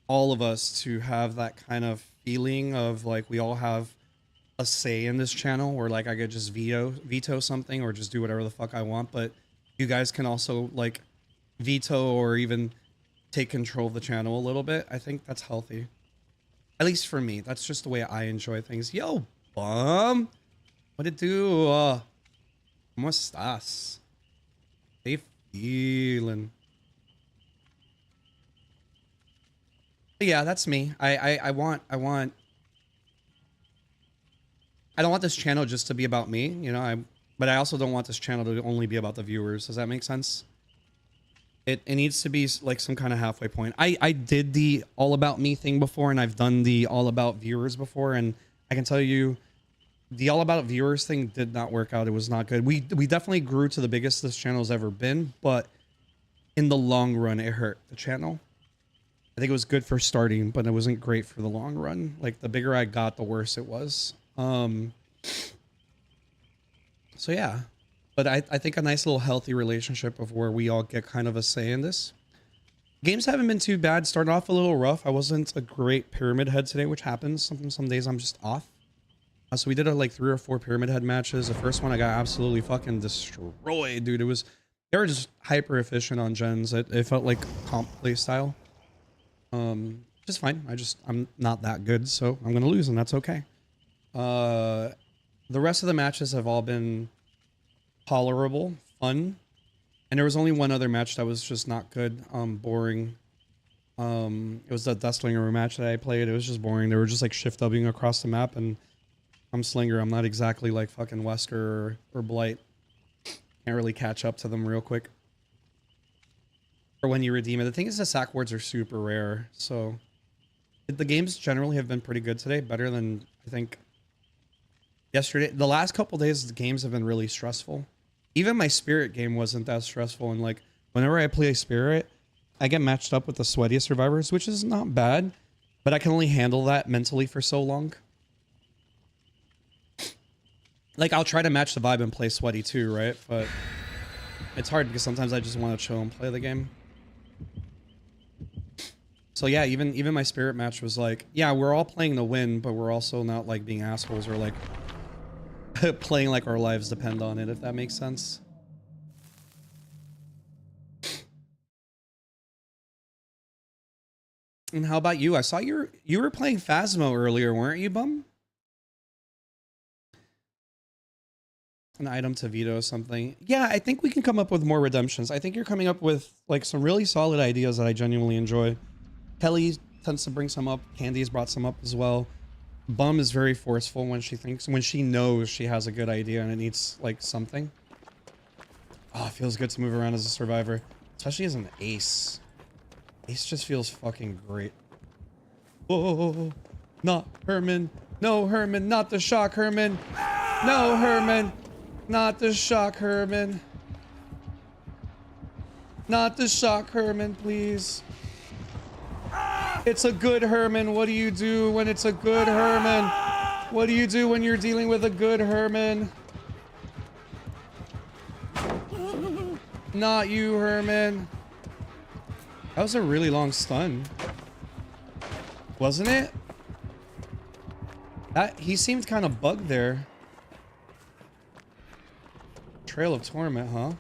all of us to have that kind of feeling of like we all have a say in this channel, where like I could just veto something or just do whatever the fuck I want, but you guys can also like veto or even take control of the channel a little bit. I think that's healthy. At least for me. That's just the way I enjoy things. Yo, Bum! What it do? ¿Cómo estás? Hey, feeling. But yeah, that's me. I don't want this channel just to be about me, you know, but I also don't want this channel to only be about the viewers. Does that make sense? It needs to be like some kind of halfway point. I did the all about me thing before, and I've done the all about viewers before, and I can tell you the all about viewers thing did not work out. It was not good. We definitely grew to the biggest this channel's ever been, but in the long run, it hurt the channel. I think it was good for starting, but it wasn't great for the long run. Like the bigger I got, the worse it was. So yeah, but I think a nice little healthy relationship of where we all get kind of a say in this. Games haven't been too bad. Started off a little rough. I wasn't a great pyramid head today, which happens. Some days I'm just off. So we did like 3 or 4 pyramid head matches. The first one I got absolutely fucking destroyed, dude. They were just hyper efficient on gens. It felt like comp play style. Just fine. I'm not that good, so I'm gonna lose, and that's okay. The rest of the matches have all been tolerable, fun, and there was only one other match that was just not good, boring. It was the Dustlinger match that I played. It was just boring. They were just like shift Wing across the map, and I'm Slinger. I'm not exactly like fucking Wesker or Blight. Can't really catch up to them real quick. Or when you redeem it. The thing is the sack wards are super rare, so the games generally have been pretty good today, better than I think yesterday. The last couple days the games have been really stressful. Even my Spirit game wasn't that stressful, and like whenever I play Spirit, I get matched up with the sweatiest survivors, which is not bad, but I can only handle that mentally for so long. Like I'll try to match the vibe and play sweaty too, right? But it's hard because sometimes I just want to chill and play the game. So yeah, even my Spirit match was like, yeah, we're all playing to win, but we're also not like being assholes or like playing like our lives depend on it, if that makes sense. And how about you? I saw you were playing Phasmo earlier, weren't you, bum? An item to veto something. Yeah, I think we can come up with more redemptions. I think you're coming up with like some really solid ideas that I genuinely enjoy. Kelly tends to bring some up. Candy's brought some up as well. Bum is very forceful when she knows she has a good idea and it needs like something. Oh, it feels good to move around as a survivor, especially as an ace. Ace just feels fucking great. Oh, not Herman. No, Herman, not the shock, Herman. No, Herman. Not the shock, Herman. Not the shock, Herman, please. It's a good Herman. What do you do when it's a good Herman? What do you do when you're dealing with a good Herman? Not you, Herman. That was a really long stun. Wasn't it? He seemed kind of bugged there. Trail of Torment, huh?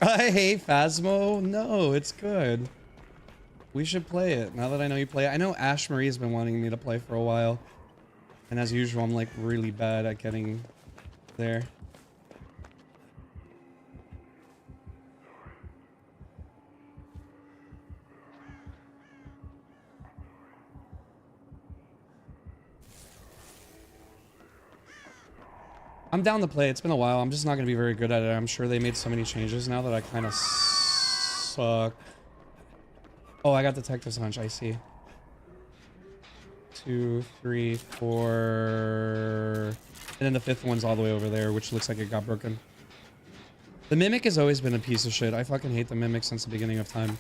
I hate Phasmo. No, it's good. We should play it now that I know you play it. I know Ash Marie's been wanting me to play for a while. And as usual, I'm like really bad at getting there. I'm down to play. It's been a while. I'm just not going to be very good at it. I'm sure they made so many changes now that I kind of suck. Oh, I got Detective's Hunch. I see. 2, 3, 4. And then the 5th one's all the way over there, which looks like it got broken. The Mimic has always been a piece of shit. I fucking hate the Mimic since the beginning of time.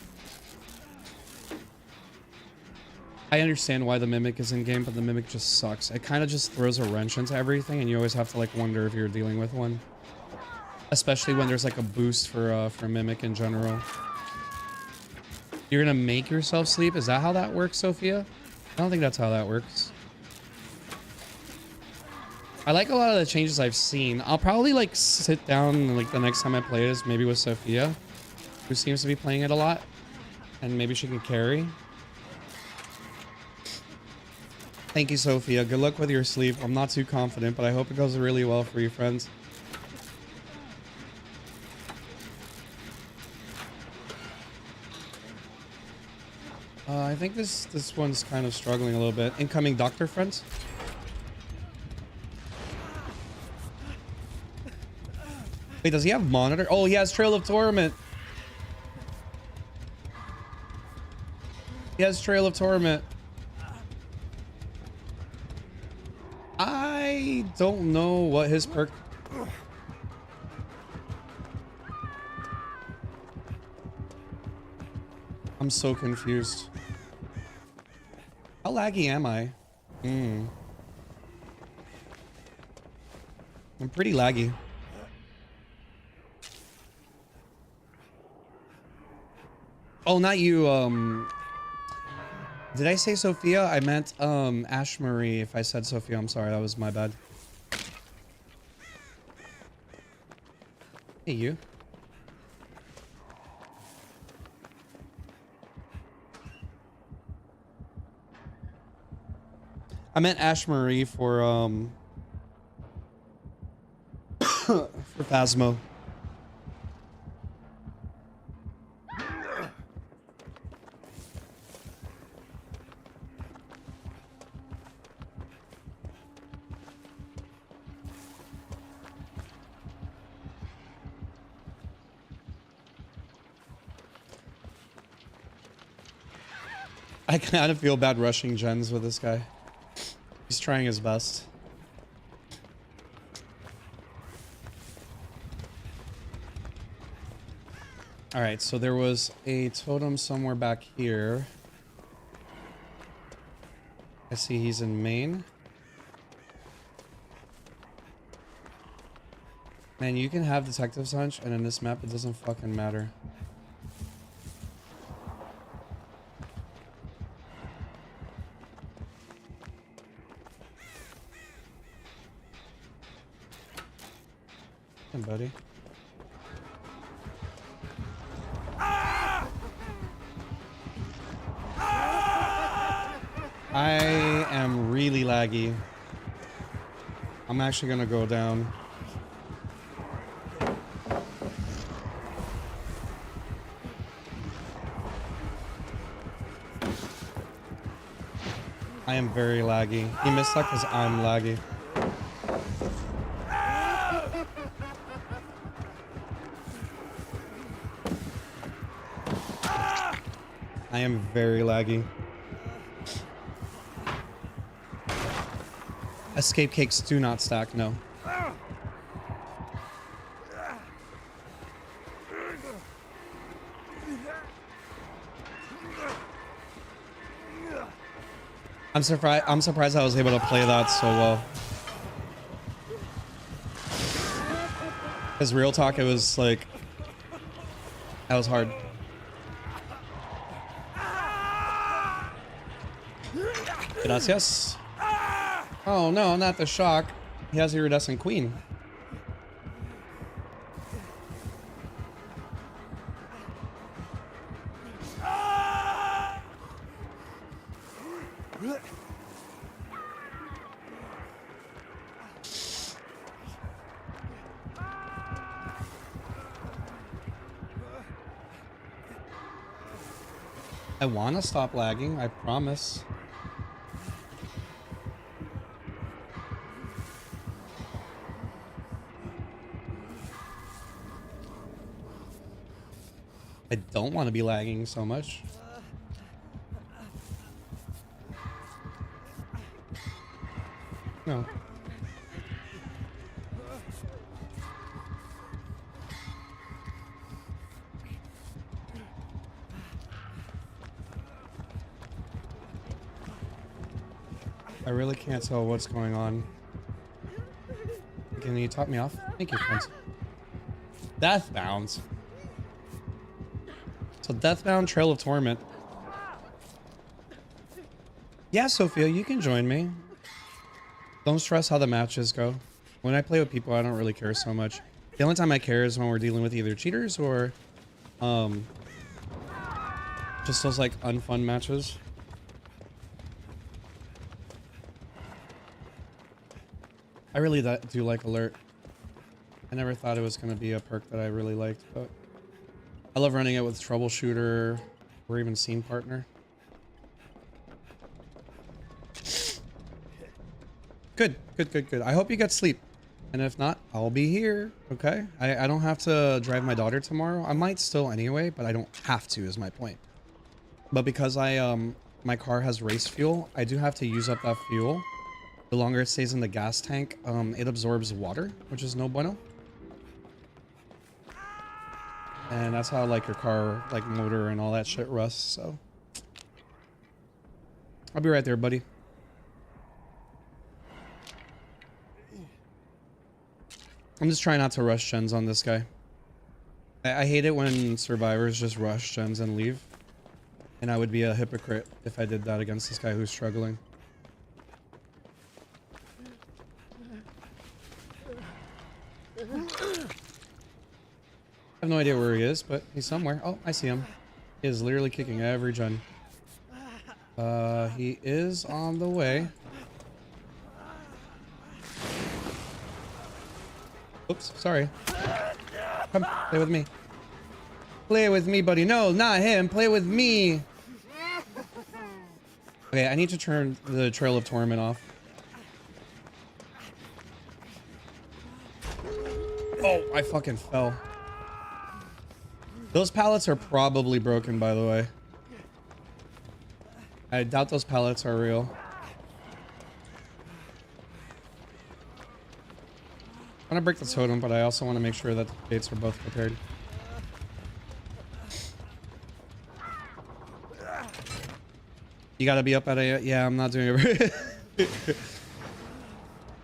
I understand why the Mimic is in game, but the Mimic just sucks. It kind of just throws a wrench into everything, and you always have to like wonder if you're dealing with one. Especially when there's like a boost for Mimic in general. You're gonna make yourself sleep? Is that how that works, Sophia? I don't think that's how that works. I like a lot of the changes I've seen. I'll probably like sit down like the next time I play this, maybe with Sophia, who seems to be playing it a lot, and maybe she can carry. Thank you, Sophia. Good luck with your sleep. I'm not too confident, but I hope it goes really well for you, friends. I think this one's kind of struggling a little bit. Incoming doctor, friends. Wait, does he have monitor? Oh, he has Trail of Torment. He has Trail of Torment. I don't know what his perk... I'm so confused. How laggy am I? I'm pretty laggy. Oh, not you, did I say Sophia? I meant, Ash Marie. If I said Sophia, I'm sorry. That was my bad. Hey, you. I meant Ash Marie for, for Phasmo. I kind of feel bad rushing gens with this guy. He's trying his best. All right, so there was a totem somewhere back here. I see he's in main. Man, you can have Detective's Hunch, and in this map, it doesn't fucking matter. Hey, buddy. I am really laggy. I'm actually gonna go down. I am very laggy. He missed that because I'm laggy. I am very laggy. Escape cakes do not stack, no. I'm surprised I was able to play that so well. Because real talk, it was like, that was hard. Gracias. Oh no, not the shock. He has Iridescent Queen. I want to stop lagging, I promise. I don't want to be lagging so much. No. I really can't tell what's going on. Can you top me off? Thank you, friends. Deathbound. So Deathbound Trail of Torment. Yeah, Sophia, you can join me. Don't stress how the matches go. When I play with people, I don't really care so much. The only time I care is when we're dealing with either cheaters or just those like unfun matches. I really do like Alert. I never thought it was going to be a perk that I really liked, but I love running it with Troubleshooter or even Scene Partner. Good, good, good, good. I hope you get sleep. And if not, I'll be here, okay? I don't have to drive my daughter tomorrow. I might still anyway, but I don't have to is my point. But because my car has race fuel, I do have to use up that fuel. The longer it stays in the gas tank, it absorbs water, which is no bueno. And that's how like your car, like motor and all that shit rusts, so. I'll be right there, buddy. I'm just trying not to rush gens on this guy. I hate it when survivors just rush gens and leave. And I would be a hypocrite if I did that against this guy who's struggling. I have no idea where he is, but he's somewhere. Oh, I see him. He is literally kicking every gen. He is on the way. Oops, sorry. Come, play with me. Play with me, buddy. No, not him. Play with me. Okay, I need to turn the Trail of Torment off. Oh, I fucking fell. Those pallets are probably broken, by the way. I doubt those pallets are real. I want to break the totem, but I also want to make sure that the gates are both prepared. You gotta be up at a... Yeah, I'm not doing it.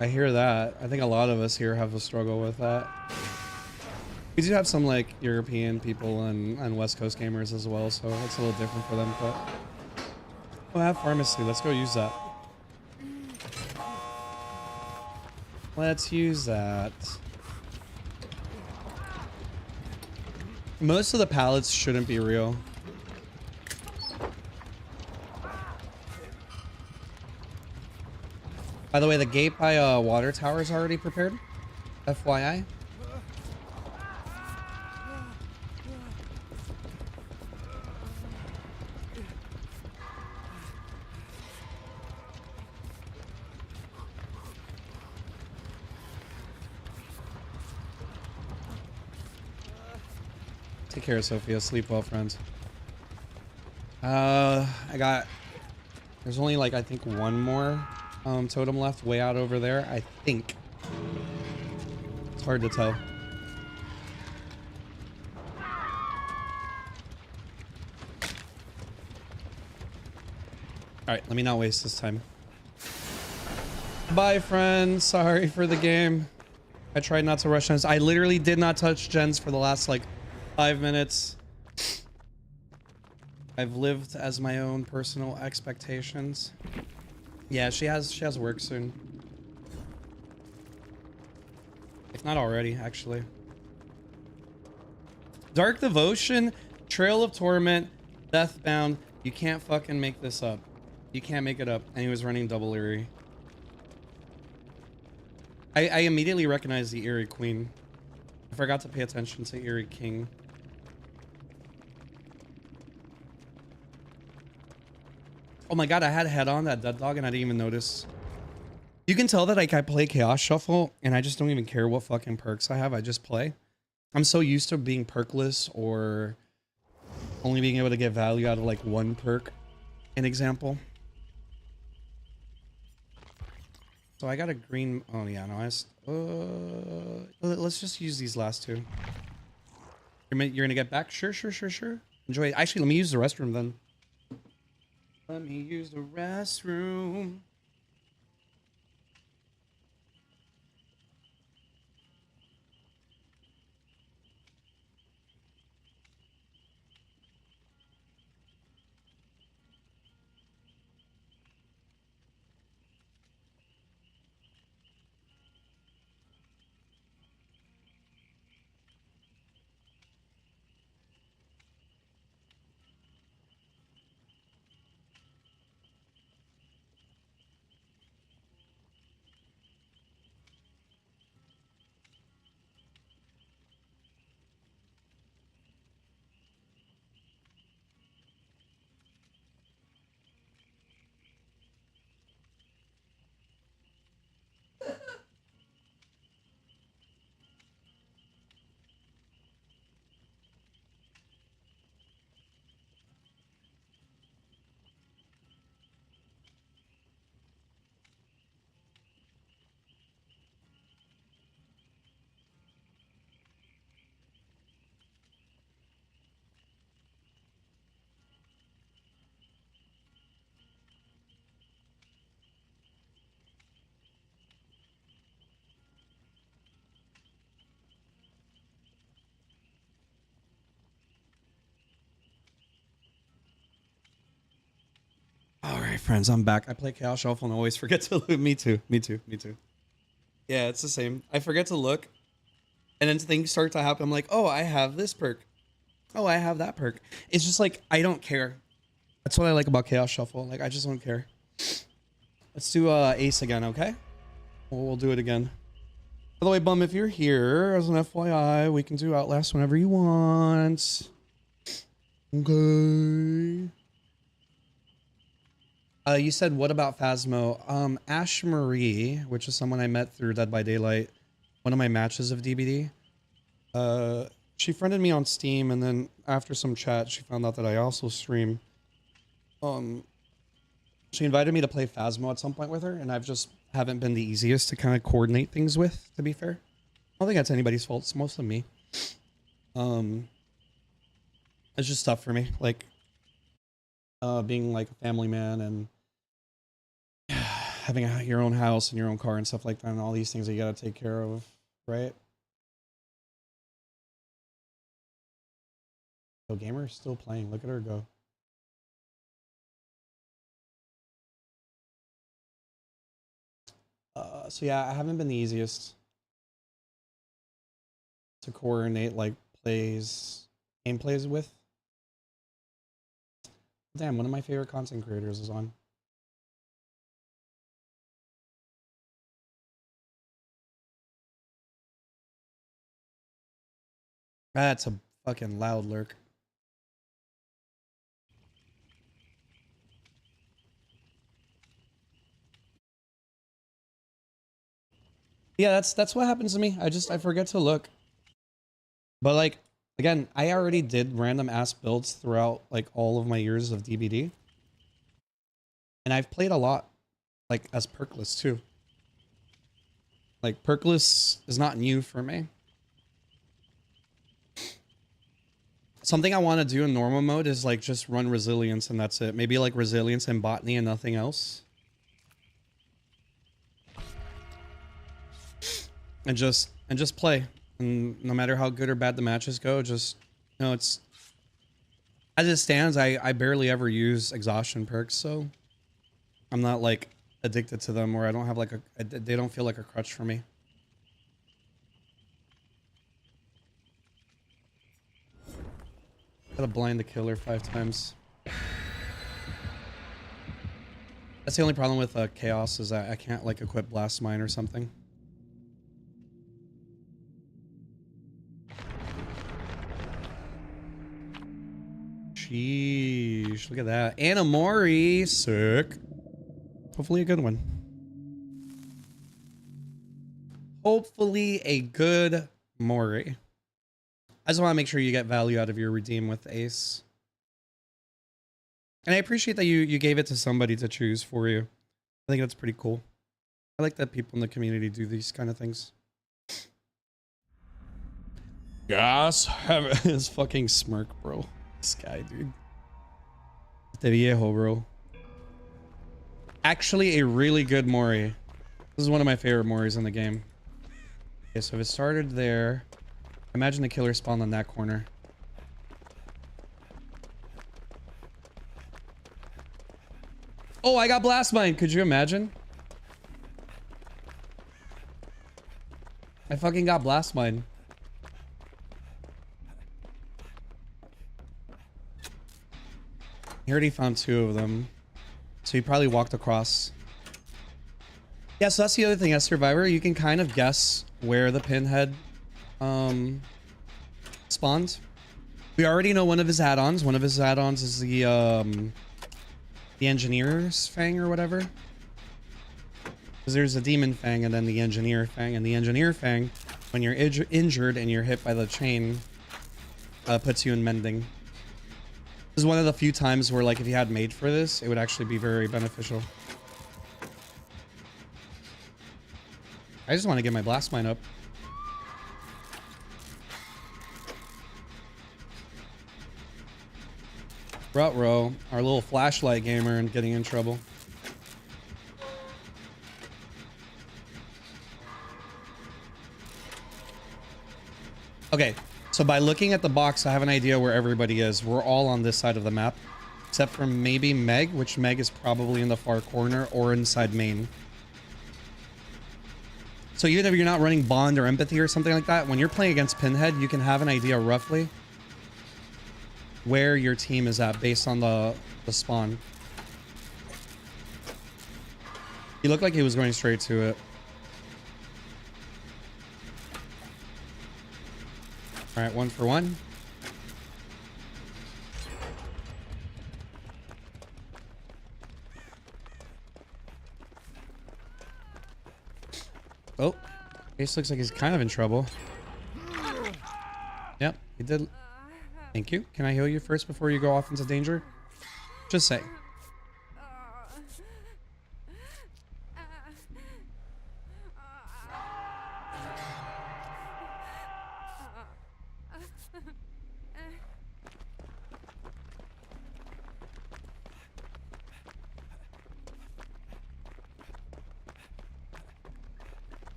I hear that. I think a lot of us here have a struggle with that. We do have some like European people and West Coast gamers as well, so it's a little different for them, but... Oh, I have pharmacy. Let's go use that. Let's use that. Most of the pallets shouldn't be real. By the way, the gate by water tower is already prepared. FYI. Take care, Sophia. Sleep well, friends. There's only like I think one more totem left, way out over there. I think. It's hard to tell. All right, let me not waste this time. Bye, friends. Sorry for the game. I tried not to rush gens. I literally did not touch gens for the last like 5 minutes. I've lived as my own personal expectations. Yeah, she has work soon. If not already, actually. Dark Devotion, Trail of Torment, Deathbound. You can't fucking make this up. You can't make it up. And he was running double Eerie. I immediately recognized the Eerie Queen. I forgot to pay attention to Eerie King. Oh my god, I had head on that dead dog and I didn't even notice. You can tell that like I play Chaos Shuffle and I just don't even care what fucking perks I have. I just play. I'm so used to being perkless or only being able to get value out of like one perk, an example. So I got a green. Oh yeah, no, let's just use these last two. You're gonna get back? Sure. Enjoy it. Actually, let me use the restroom then. Let me use the restroom. All right, friends, I'm back. I play Chaos Shuffle and always forget to look. Me too. Yeah, it's the same. I forget to look, and then things start to happen. I'm like, oh, I have this perk. Oh, I have that perk. It's just like I don't care. That's what I like about Chaos Shuffle. Like I just don't care. Let's do Ace again, okay? We'll do it again. By the way, Bum, if you're here, as an FYI, we can do Outlast whenever you want. Okay. You said, what about Phasmo? Ash Marie, which is someone I met through Dead by Daylight, one of my matches of DBD. She friended me on Steam, and then after some chat, she found out that I also stream. She invited me to play Phasmo at some point with her, and I've just haven't been the easiest to kind of coordinate things with, to be fair. I don't think that's anybody's fault. It's mostly me. It's just tough for me, like being like a family man and having your own house and your own car and stuff like that, and all these things that you gotta take care of, right? So Gamer's still playing. Look at her go. So yeah, I haven't been the easiest to coordinate like gameplays with. Damn, one of my favorite content creators is on. That's a fucking loud lurk. Yeah, that's what happens to me. I forget to look. But like again, I already did random ass builds throughout like all of my years of DBD. And I've played a lot like as perkless too. Like perkless is not new for me. Something I want to do in normal mode is like just run resilience and that's it. Maybe like resilience and botany and nothing else. And just play. And no matter how good or bad the matches go, just you know, it's as it stands, I barely ever use exhaustion perks, so I'm not like addicted to them or I don't have like they don't feel like a crutch for me. Gotta blind the killer 5 times. That's the only problem with chaos is that I can't like equip blast mine or something. Sheesh, look at that. Anamori, sick. Hopefully a good one. Hopefully a good Mori. I just want to make sure you get value out of your redeem with Ace. And I appreciate that you gave it to somebody to choose for you. I think that's pretty cool. I like that people in the community do these kind of things. Gas his fucking smirk, bro. This guy, dude. De viejo, bro. Actually, a really good Mori. This is one of my favorite Moris in the game. Okay, so if it started there, imagine the killer spawned on that corner. Oh, I got blast mine. Could you imagine? I fucking got blast mine. He already found 2 of them. So he probably walked across. Yeah, so that's the other thing as Survivor. You can kind of guess where the pinhead spawned. We already know one of his add-ons. One of his add-ons is the Engineer's Fang or whatever. Because there's a Demon Fang and then the Engineer Fang. And the Engineer Fang, when you're injured and you're hit by the chain, puts you in mending. This is one of the few times where, like, if you had made for this, it would actually be very beneficial. I just want to get my blast mine up. Rutro, our little flashlight gamer, and getting in trouble. Okay. So by looking at the box, I have an idea where everybody is. We're all on this side of the map, except for maybe Meg, which Meg is probably in the far corner or inside main. So even if you're not running Bond or Empathy or something like that, when you're playing against Pinhead, you can have an idea roughly where your team is at based on the spawn. He looked like he was going straight to it. All right, 1 for 1. Oh, Ace looks like he's kind of in trouble. Yep, he did. Thank you. Can I heal you first before you go off into danger? Just say.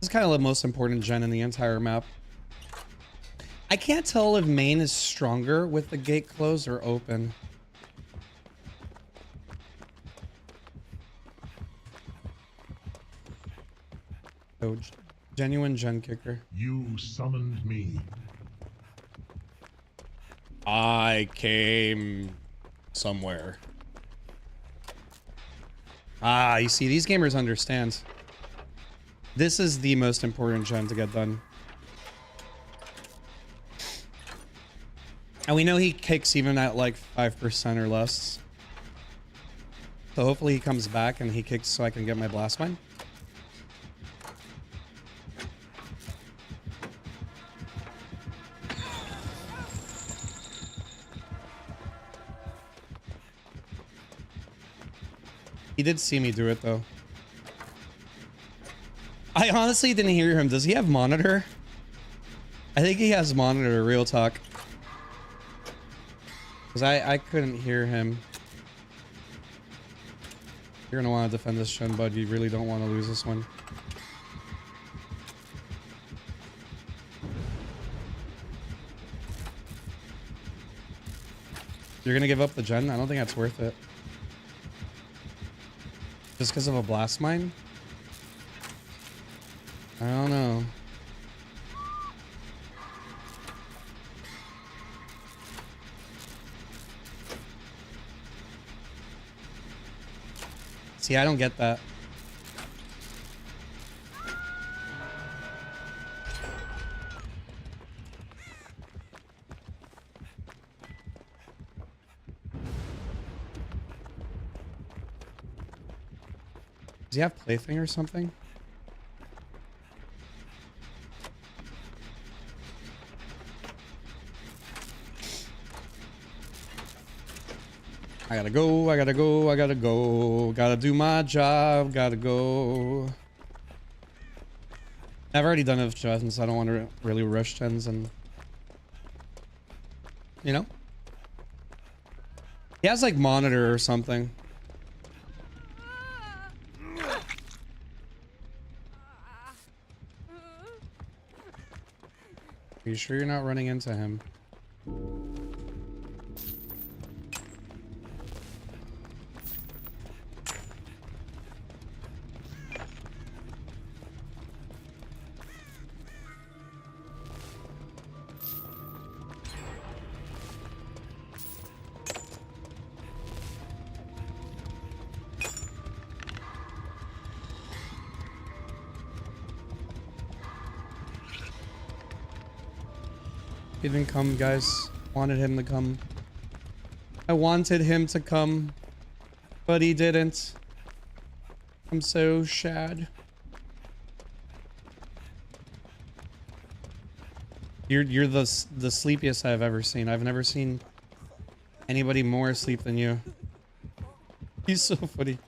This is kind of the most important gen in the entire map. I can't tell if main is stronger with the gate closed or open. Oh, genuine gen kicker. You summoned me. I came somewhere. Ah, you see, these gamers understand. This is the most important gen to get done. And we know he kicks even at like 5% or less. So hopefully he comes back and he kicks so I can get my blast mine. He did see me do it though. I honestly didn't hear him. Does he have monitor? I think he has monitor, real talk. Because I couldn't hear him. You're gonna want to defend this Shen, bud. You really don't want to lose this one. You're gonna give up the gen? I don't think that's worth it. Just because of a blast mine? I don't know. See, I don't get that. Does he have plaything or something? I gotta go, I gotta go, I gotta go. Gotta do my job, gotta go. I've already done it with gens, so I don't want to really rush gens and... You know? He has like monitor or something. Are you sure you're not running into him? He didn't come, guys. Wanted him to come. I wanted him to come, but he didn't. I'm so sad. You're the sleepiest I've ever seen. I've never seen anybody more asleep than you. He's so funny.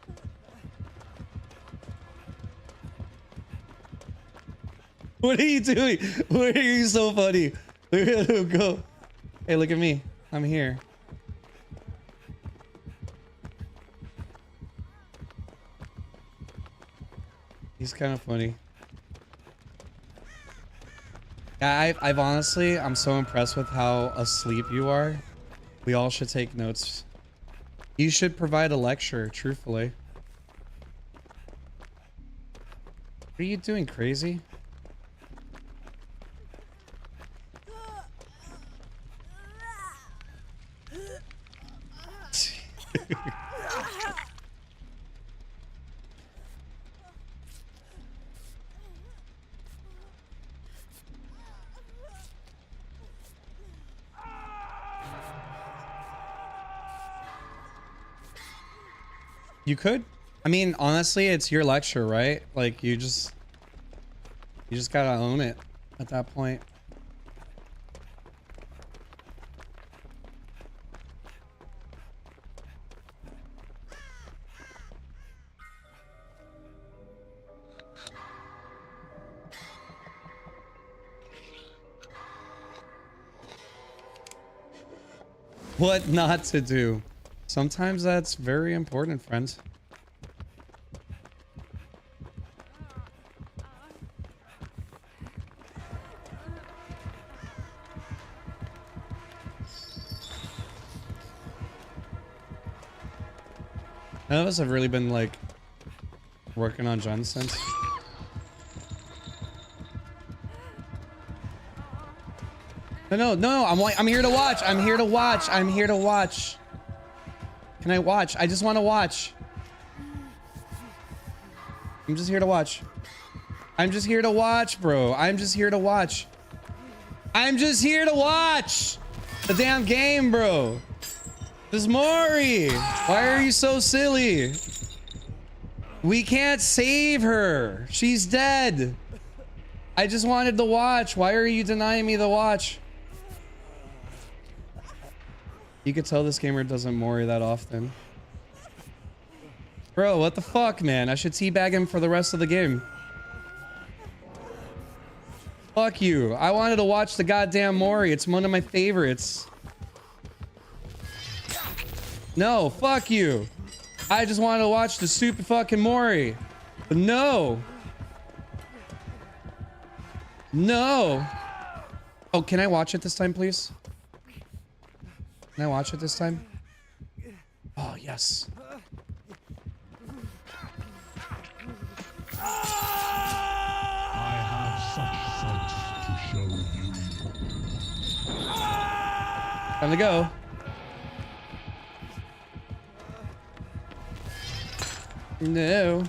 What are you doing? Why are you so funny? Look at him go. Hey, look at me. I'm here. He's kind of funny. Yeah, I've honestly, I'm so impressed with how asleep you are. We all should take notes. You should provide a lecture, truthfully. What are you doing, crazy? You could. I mean, honestly, it's your lecture, right? Like, you just gotta own it at that point. What not to do. Sometimes that's very important, friends. None of us have really been like working on John since. No, I'm here to watch. I'm here to watch. I'm here to watch. Can I watch? I just want to watch. I'm just here to watch. I'm just here to watch, bro. I'm just here to watch. I'm just here to watch. The damn game, bro. This is Mori. Why are you so silly? We can't save her. She's dead. I just wanted to watch. Why are you denying me the watch? You could tell this gamer doesn't Mori that often. Bro, what the fuck, man? I should teabag him for the rest of the game. Fuck you. I wanted to watch the goddamn Mori. It's one of my favorites. No, fuck you. I just wanted to watch the super fucking Mori. But no. No. Oh, can I watch it this time, please? Can I watch it this time? Oh, yes. I have such sights to show you. Time to go. No.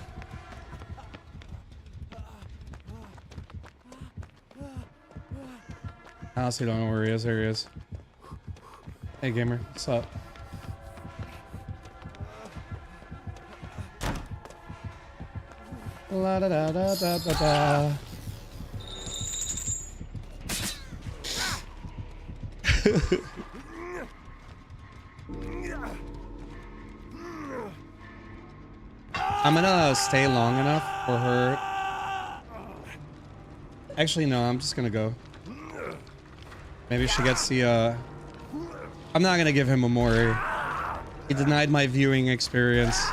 I honestly don't know where he is. There he is. Hey, gamer. What's up? La da da da da da da. I'm gonna stay long enough for her. Actually, no, I'm just gonna go. Maybe she gets the, I'm not gonna give him a Mori. He denied my viewing experience.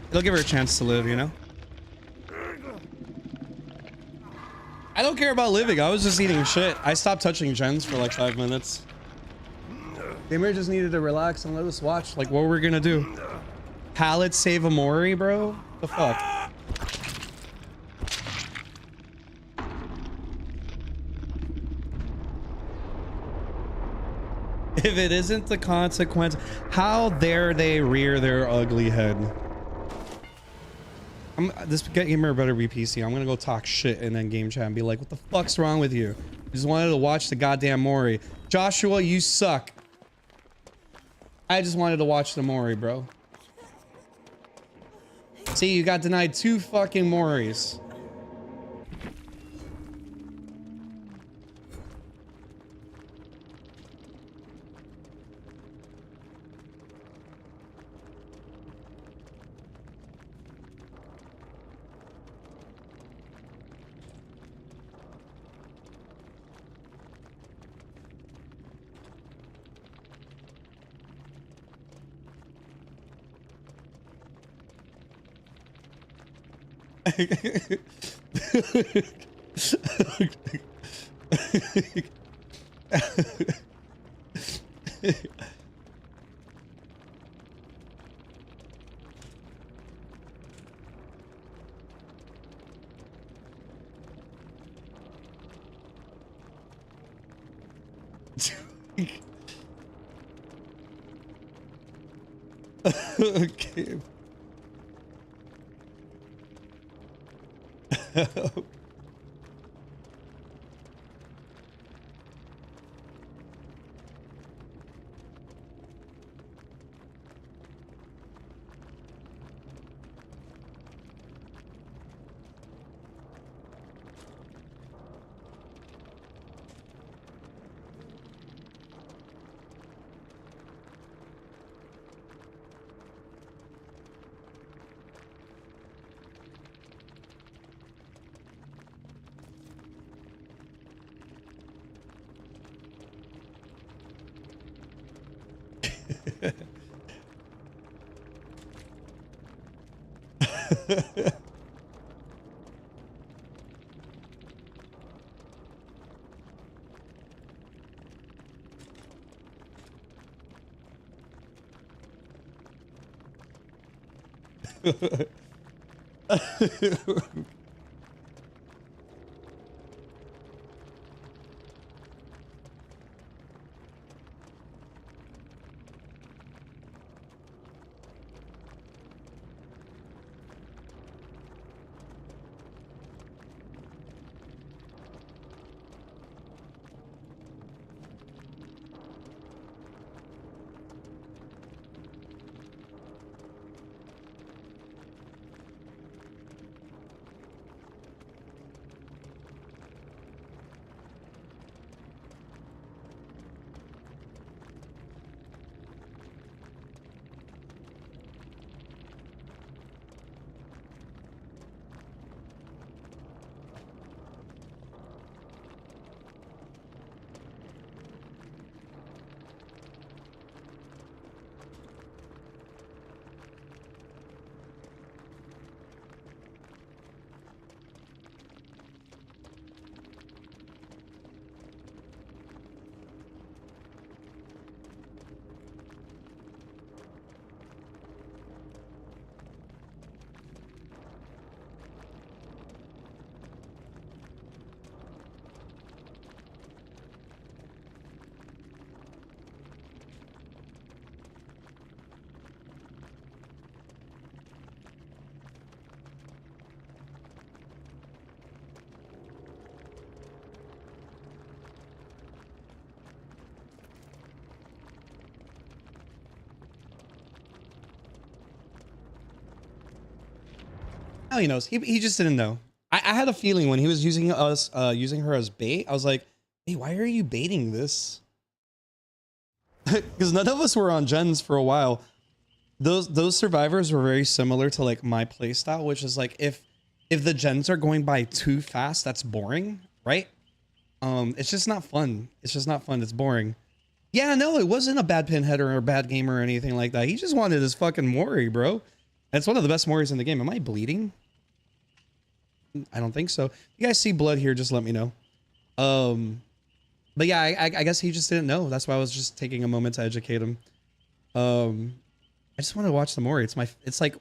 It'll give her a chance to live, you know? I don't care about living. I was just eating shit. I stopped touching gens for like 5 minutes. Gamer just needed to relax and let us watch like what we're gonna do. Palette save a Mori, bro? The fuck? If it isn't the consequence, how dare they rear their ugly head? This gamer better be PC. I'm gonna go talk shit in then game chat and be like, what the fuck's wrong with you? I just wanted to watch the goddamn Mori. Joshua, you suck. I just wanted to watch the Mori, bro. See, you got denied 2 fucking Moris. Okay. Now he knows. He just didn't know. I had a feeling when he was using her as bait. I was like, hey, why are you baiting this? Because none of us were on gens for a while. Those survivors were very similar to like my playstyle, which is like if the gens are going by too fast, that's boring, right? It's just not fun. It's just not fun. It's boring. Yeah, no, it wasn't a bad pinhead or a bad gamer or anything like that. He just wanted his fucking Mori, bro. And it's one of the best Moris in the game. Am I bleeding? I don't think so. If you guys see blood here, just let me know. But yeah, I guess he just didn't know. That's why I was just taking a moment to educate him. I just want to watch the Mori. It's like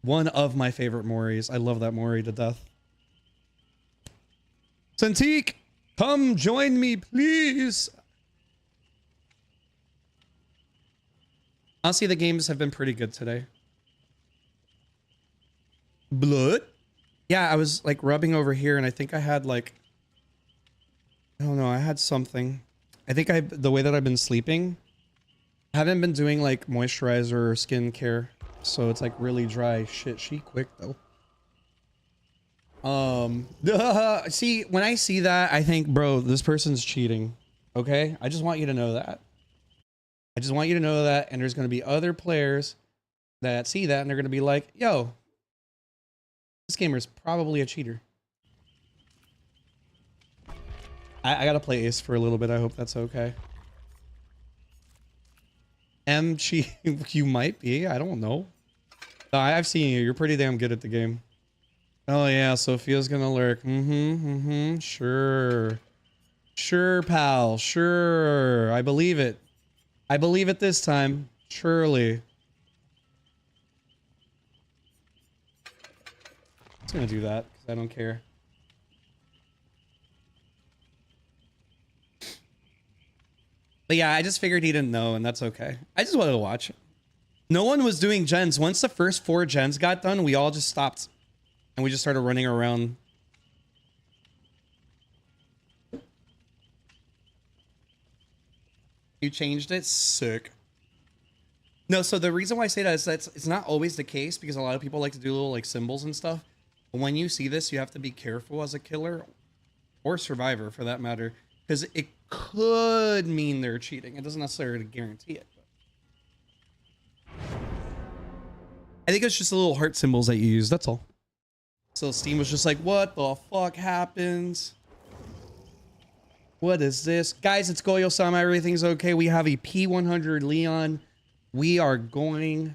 one of my favorite Moris. I love that Mori to death. Santique, come join me, please. Honestly, the games have been pretty good today. Blood? Yeah, I was like rubbing over here and I think I had like, I don't know, I had something. I think the way that I've been sleeping, I haven't been doing like moisturizer or skin care. So it's like really dry. Shit, she quick though. See, when I see that, I think, bro, this person's cheating. Okay? I just want you to know that. I just want you to know that. And there's going to be other players that see that and they're going to be like, yo, this gamer's probably a cheater. I got to play Ace for a little bit. I hope that's okay. You might be. I don't know. I've seen you. You're pretty damn good at the game. Oh yeah, Sophia's gonna lurk. Sure. Sure, pal. Sure. I believe it. I believe it this time. Surely. I'm just gonna do that because I don't care. But yeah, I just figured he didn't know, and that's okay. I just wanted to watch. No one was doing gens. Once the first 4 gens got done, we all just stopped. And we just started running around. You changed it? Sick. No, so the reason why I say that is that it's not always the case, because a lot of people like to do little like symbols and stuff. But when you see this, you have to be careful as a killer or survivor for that matter, because it could mean they're cheating. It doesn't necessarily guarantee it. I think it's just the little heart symbols that you use. That's all. So Steam was just like, what the fuck happens? What is this? Guys, it's Goyo-sama. Everything's okay. We have a P100 Leon. We are going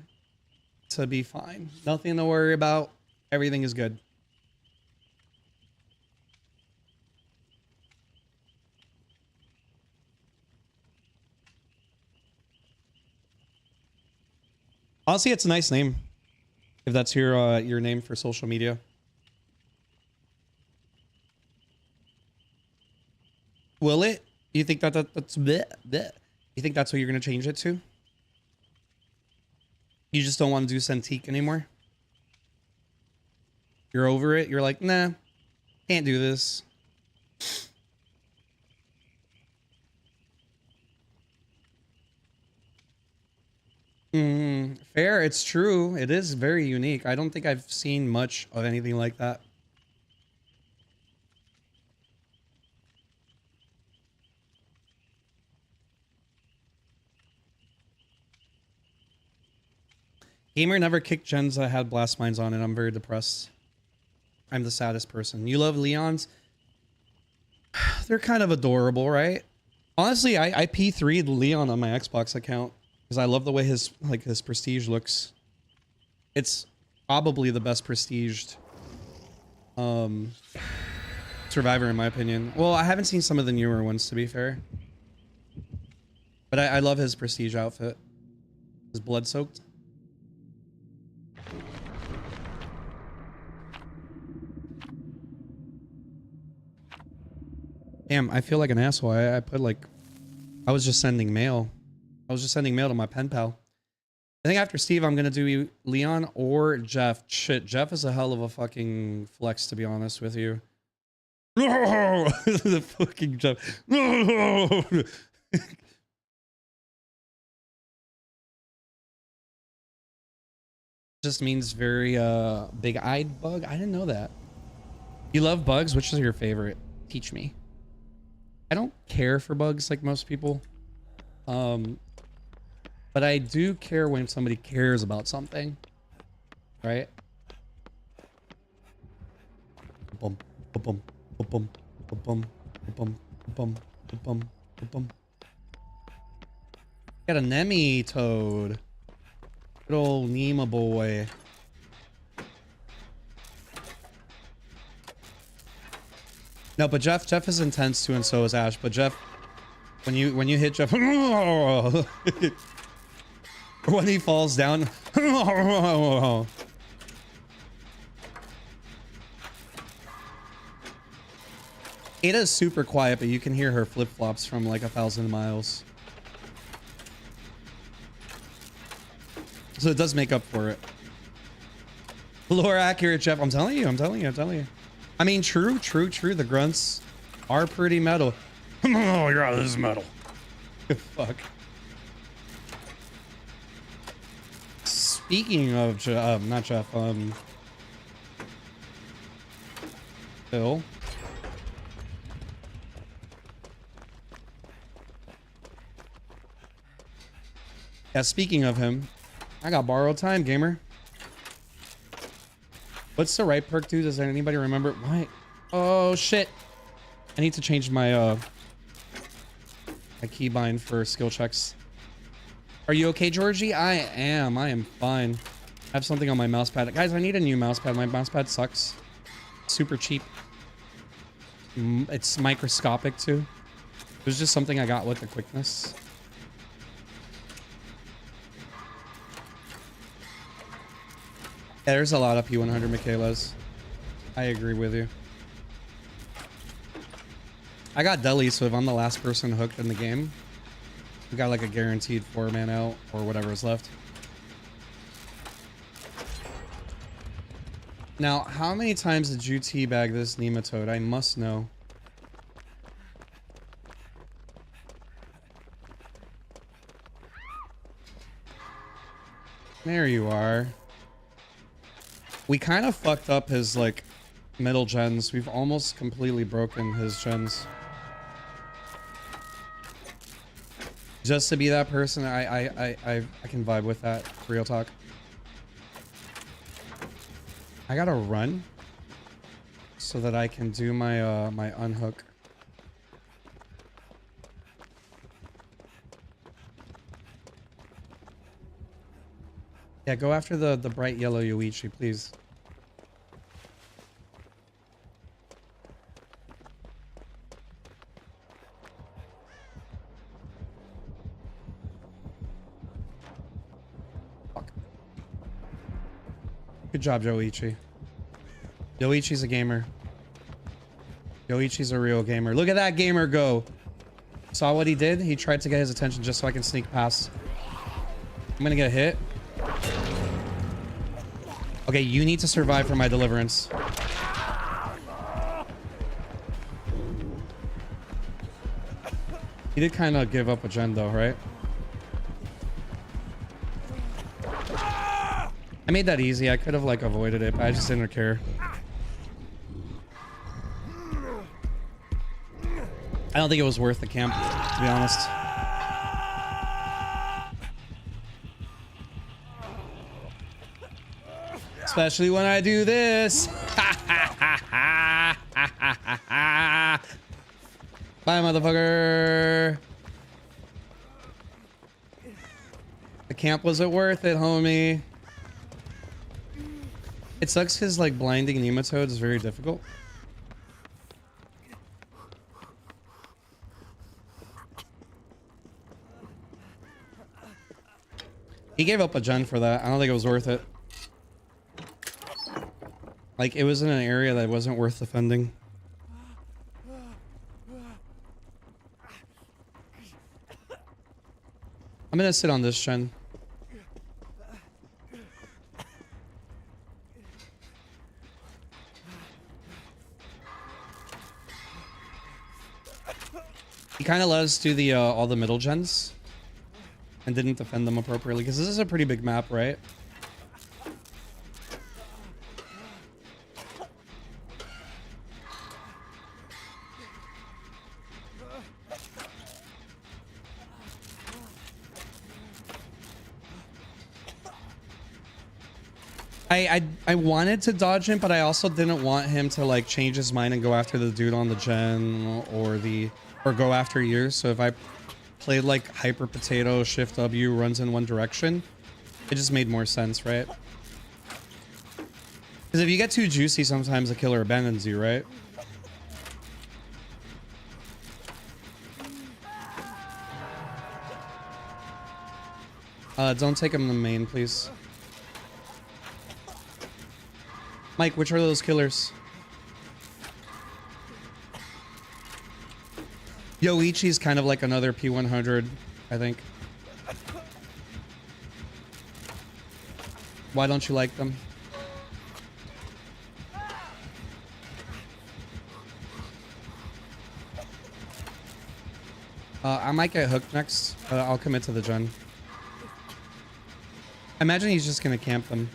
to be fine. Nothing to worry about. Everything is good. Honestly, it's a nice name. If that's your name for social media. Will it? You think that's bleh, bleh. You think that's what you're gonna change it to? You just don't want to do Santique anymore? You're over it? You're like, nah, can't do this. Fair, it's true. It is very unique. I don't think I've seen much of anything like that. Gamer never kicked gens that had blast mines on it. I'm very depressed. I'm the saddest person. You love Leons? They're kind of adorable, right? Honestly, I P3'd Leon on my Xbox account because I love the way his prestige looks. It's probably the best prestiged survivor in my opinion. Well, I haven't seen some of the newer ones to be fair. But I love his prestige outfit. His blood soaked. Damn, I feel like an asshole. I put like, I was just sending mail. I was just sending mail to my pen pal. I think after Steve, I'm going to do Leon or Jeff. Shit, Jeff is a hell of a fucking flex, to be honest with you. The fucking Jeff. Just means very big-eyed bug. I didn't know that. You love bugs? Which is your favorite? Teach me. I don't care for bugs like most people. But I do care when somebody cares about something. Right? Bum, bum, bum, bum, bum, bum, bum, bum. Got a Nemitode. Good old Nema boy. No, but Jeff is intense too, and so is Ash. But Jeff, when you hit Jeff, or when he falls down, Ada's super quiet, but you can hear her flip flops from like 1,000 miles. So it does make up for it. Lore accurate, Jeff. I'm telling you. I mean, true. The grunts are pretty metal. Oh, yeah, this is metal. Fuck. Speaking of, not Jeff, Phil. Yeah, speaking of him, I got borrowed time, gamer. What's the right perk do? Does anybody remember? Why? Oh shit! I need to change my my keybind for skill checks. Are you okay, Georgie? I am fine. I have something on my mouse pad. Guys, I need a new mouse pad. My mouse pad sucks. Super cheap. It's microscopic too. It was just something I got with the quickness. Yeah, there's a lot of P100 Michaelas. I agree with you. I got Deli, so if I'm the last person hooked in the game, we got like a guaranteed 4-man out or whatever is left. Now, how many times did you teabag this Nematode? I must know. There you are. We kind of fucked up his like middle gens. We've almost completely broken his gens. Just to be that person, I can vibe with that. Real talk. I gotta run so that I can do my my unhook. Yeah, go after the bright yellow Yoichi, please. Fuck. Good job, Yoichi. Yoichi's a gamer. Yoichi's a real gamer. Look at that gamer go. Saw what he did? He tried to get his attention just so I can sneak past. I'm gonna get hit. Okay, you need to survive for my deliverance. He did kind of give up a gen though, right? I made that easy. I could have like avoided it, but I just didn't care. I don't think it was worth the camp, to be honest. Especially when I do this. Bye, motherfucker. The camp wasn't worth it, homie. It sucks because like blinding nematodes is very difficult. He gave up a gen for that. I don't think it was worth it. Like, it was in an area that wasn't worth defending. I'm gonna sit on this gen. He kind of let us do the all the middle gens and didn't defend them appropriately because this is a pretty big map, right? I wanted to dodge him, but I also didn't want him to like change his mind and go after the dude on the gen or go after you. So if I played like hyper potato, shift W, runs in one direction, it just made more sense, right? Because if you get too juicy, sometimes the killer abandons you, right? Don't take him in the main, please. Mike, which are those killers? Yoichi's kind of like another P100, I think. Why don't you like them? I might get hooked next. I'll commit to the gen. I imagine he's just gonna camp them.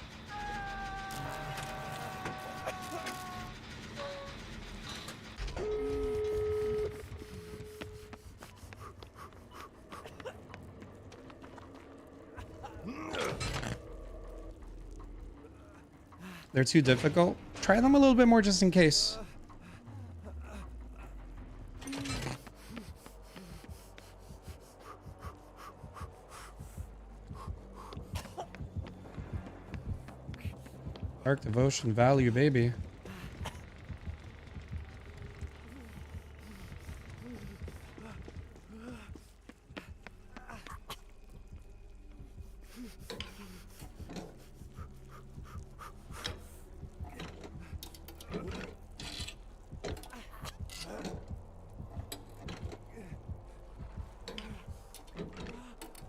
They're too difficult. Try them a little bit more just in case. Dark Devotion value, baby.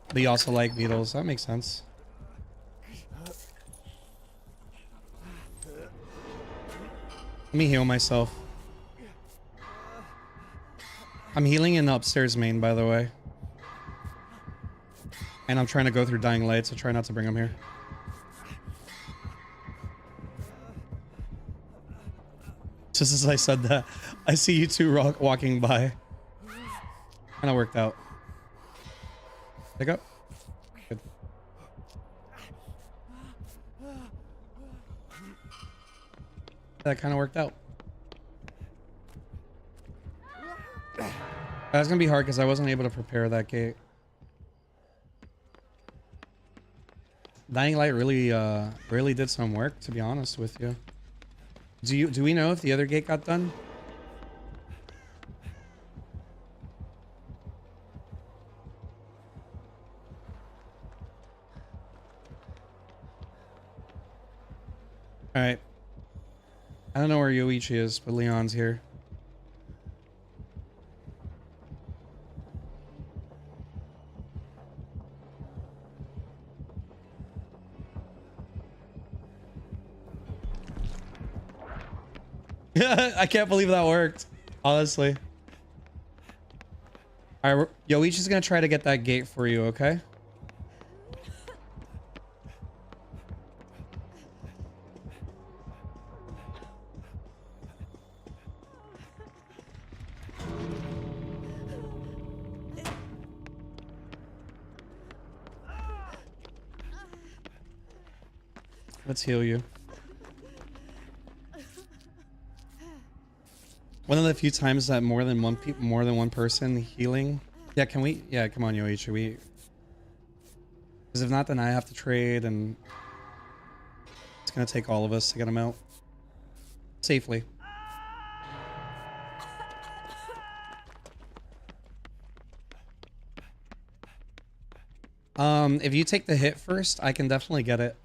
But you also like beetles. That makes sense. Let me heal myself. I'm healing in the upstairs main, by the way. And I'm trying to go through Dying Light, so try not to bring them here. Just as I said that, I see you two walking by. Kind of worked out. Pick up. Good. That kind of worked out. That's gonna be hard because I wasn't able to prepare that gate. Dying Light really did some work, to be honest with you. Do we know if the other gate got done? All right. I don't know where Yoichi is, but Leon's here. I can't believe that worked, honestly. All right, Yoichi's gonna try to get that gate for you, okay? Let's heal you. One of the few times that more than one person healing. Yeah, can we? Yeah, come on, Yoichi. Because if not, then I have to trade, and it's gonna take all of us to get him out safely. If you take the hit first, I can definitely get it.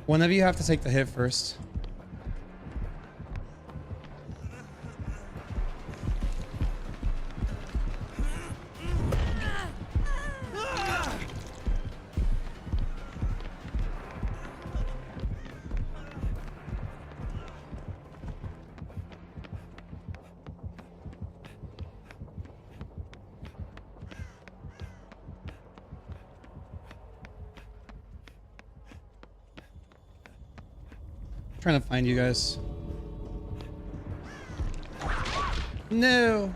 One of you have to take the hit first. Trying to find you guys. No.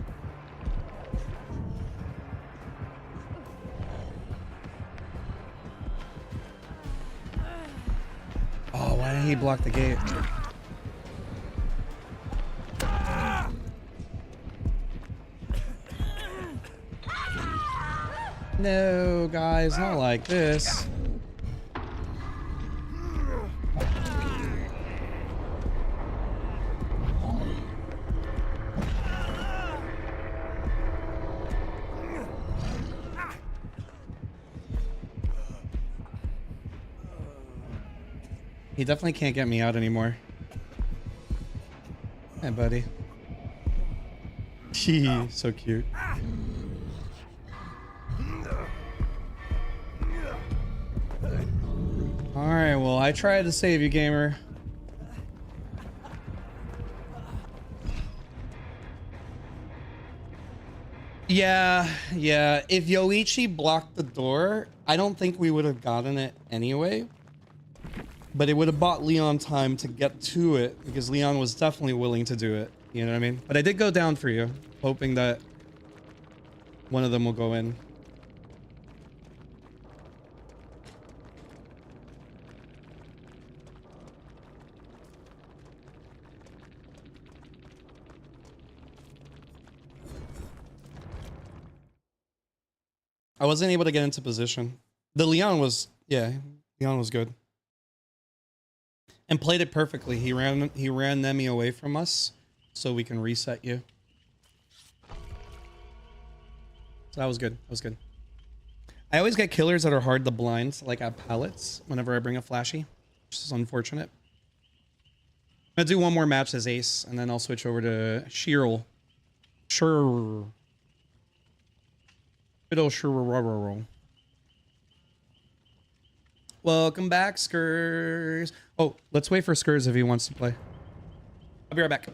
Oh, why didn't he block the gate? No, guys, not like this. He definitely can't get me out anymore. Hey, buddy. Gee, so cute. Alright, well, I tried to save you, gamer. Yeah. If Yoichi blocked the door, I don't think we would have gotten it anyway. But it would have bought Leon time to get to it, because Leon was definitely willing to do it. You know what I mean? But I did go down for you, hoping that one of them will go in. I wasn't able to get into position. The Leon was, yeah, Leon was good. And played it perfectly. He ran Nemi away from us so we can reset you. So that was good. That was good. I always get killers that are hard to blind, like at pallets, whenever I bring a flashy, which is unfortunate. I'm gonna do one more match as Ace, and then I'll switch over to Sheryl. Sure. Sure. Welcome back, Skurs. Oh, let's wait for Skurs if he wants to play. I'll be right back.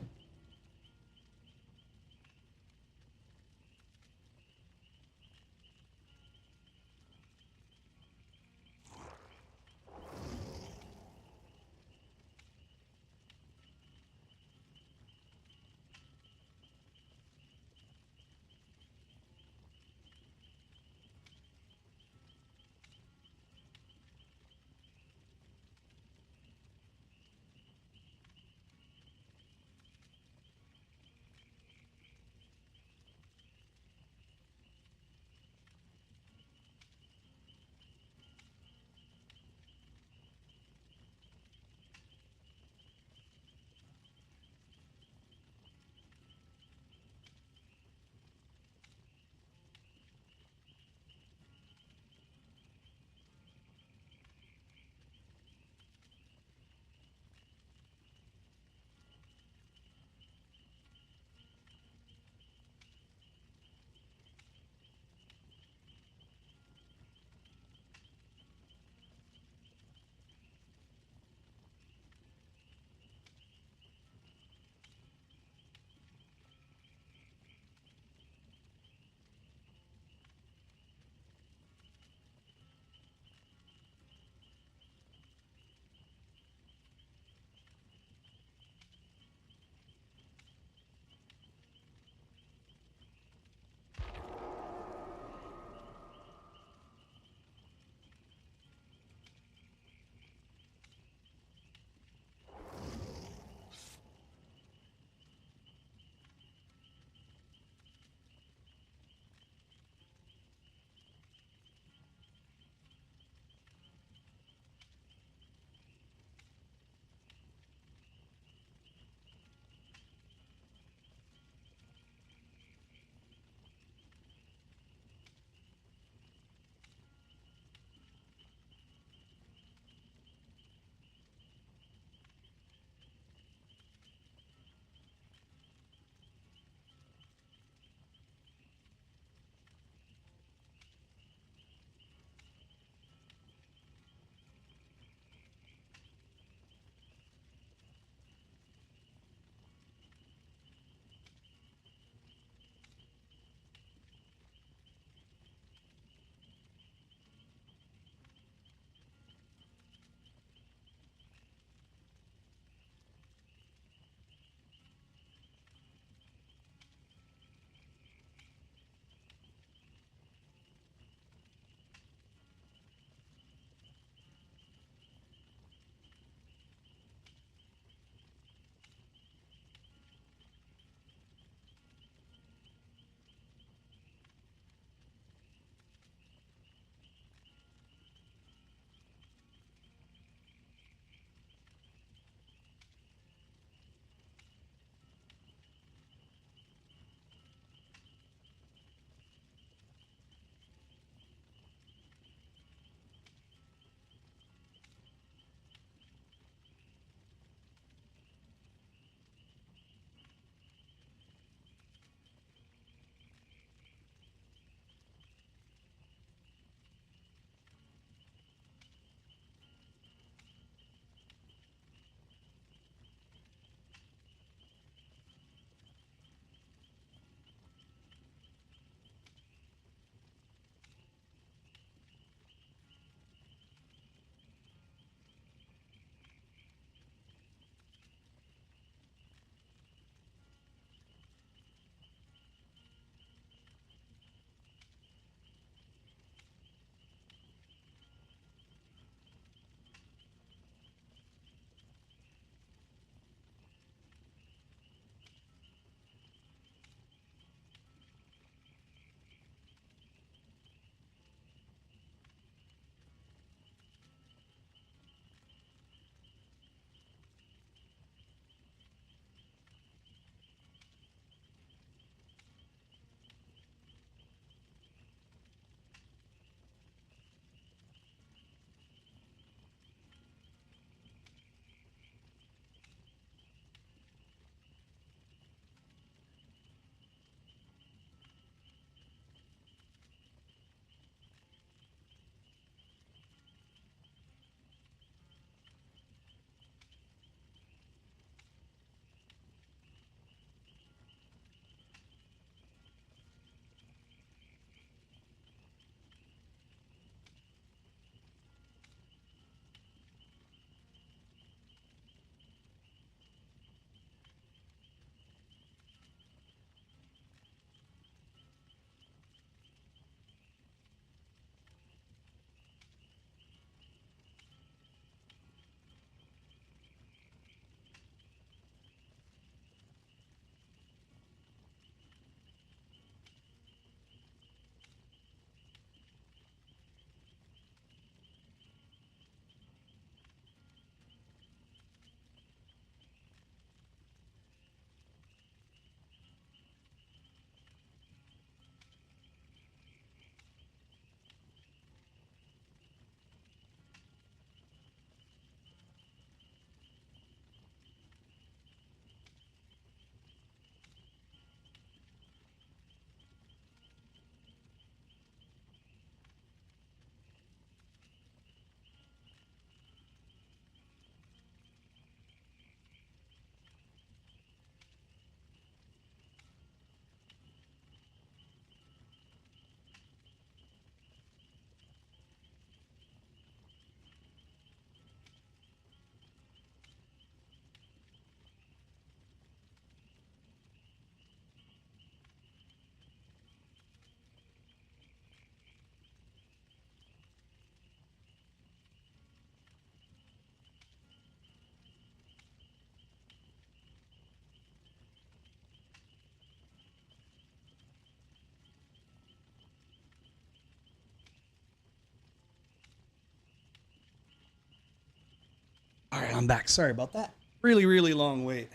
I'm back. Sorry about that. Really, really long wait.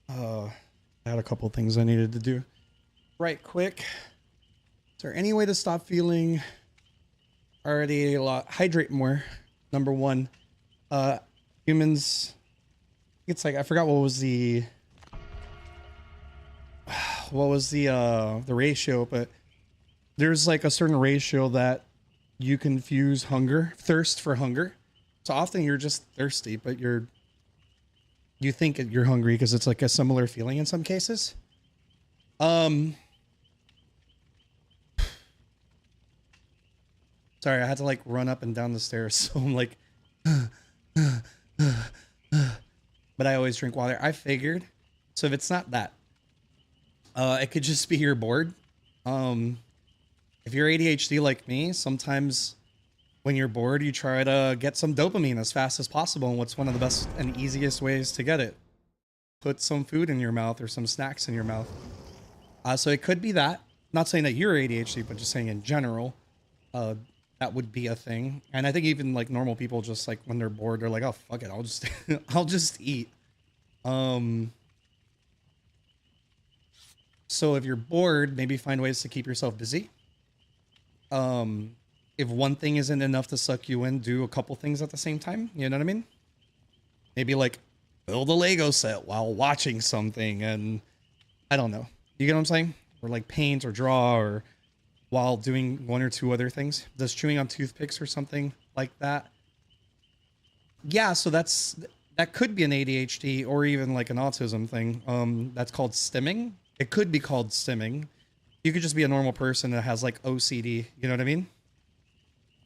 I had a couple things I needed to do right quick. Is there any way to stop feeling already a lot? Hydrate more. Number one. Humans, it's like, I forgot what was the ratio, but there's like a certain ratio that you confuse thirst for hunger. So often you're just thirsty, but you think you're hungry because it's like a similar feeling in some cases. Sorry, I had to like run up and down the stairs, so I'm like, but I always drink water. I figured, so if it's not that, it could just be you're bored. If you're ADHD like me, sometimes when you're bored, you try to get some dopamine as fast as possible. And what's one of the best and easiest ways to get it? Put some food in your mouth or some snacks in your mouth. So it could be that. Not saying that you're ADHD, but just saying in general, that would be a thing. And I think even like normal people, just like when they're bored, they're like, oh, fuck it. I'll just, I'll just eat. So if you're bored, maybe find ways to keep yourself busy. If one thing isn't enough to suck you in, do a couple things at the same time. You know what I mean? Maybe like build a Lego set while watching something, and I don't know. You get what I'm saying? Or like paint or draw, or while doing one or two other things. Does chewing on toothpicks or something like that? Yeah, so that could be an ADHD or even like an autism thing. That's called stimming. It could be called stimming. You could just be a normal person that has like OCD. You know what I mean?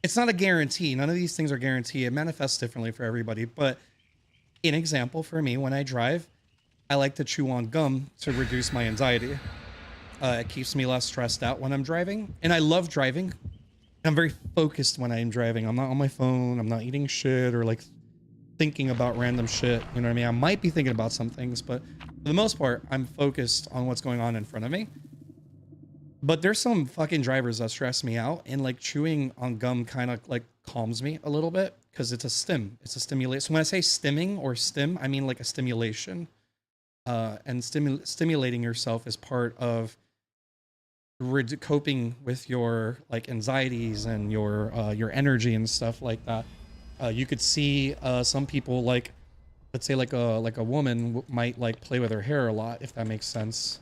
It's not a guarantee. None of these things are guaranteed. It manifests differently for everybody. But an example for me, when I drive, I like to chew on gum to reduce my anxiety. It keeps me less stressed out when I'm driving. And I love driving. I'm very focused when I'm driving. I'm not on my phone. I'm not eating shit or like thinking about random shit. You know what I mean? I might be thinking about some things, but for the most part, I'm focused on what's going on in front of me. But there's some fucking drivers that stress me out, and like chewing on gum kind of like calms me a little bit because it's a stim. It's a stimulation. So when I say stimming or stim, I mean like a stimulation. And stimulating yourself is part of coping with your like anxieties and your energy and stuff like that. You could see some people, like, let's say like a woman might like play with her hair a lot, if that makes sense.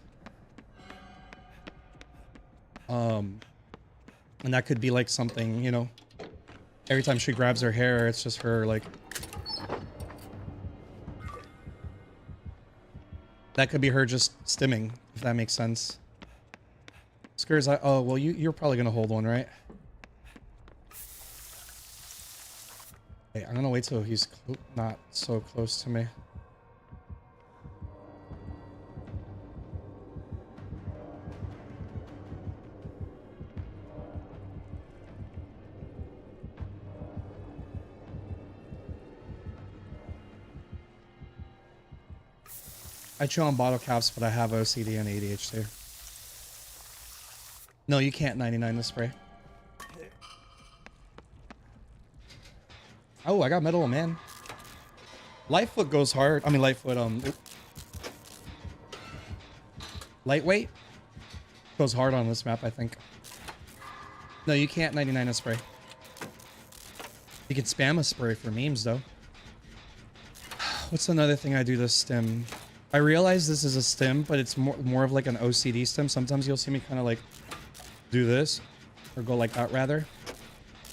And that could be like something, you know, every time she grabs her hair, it's just her like, that could be her just stimming, if that makes sense. Skurs, oh, well, you're probably gonna hold one, right? Hey, I'm gonna wait till he's not so close to me. I chew on bottle caps, but I have OCD and ADHD. No, you can't 99 the spray. Oh, I got metal, man. Lightfoot goes hard. I mean, Lightfoot, Lightweight goes hard on this map, I think. No, you can't 99 a spray. You can spam a spray for memes, though. What's another thing I do to stim? I realize this is a stim, but it's more of like an OCD stim. Sometimes you'll see me kind of like do this, or go like that rather.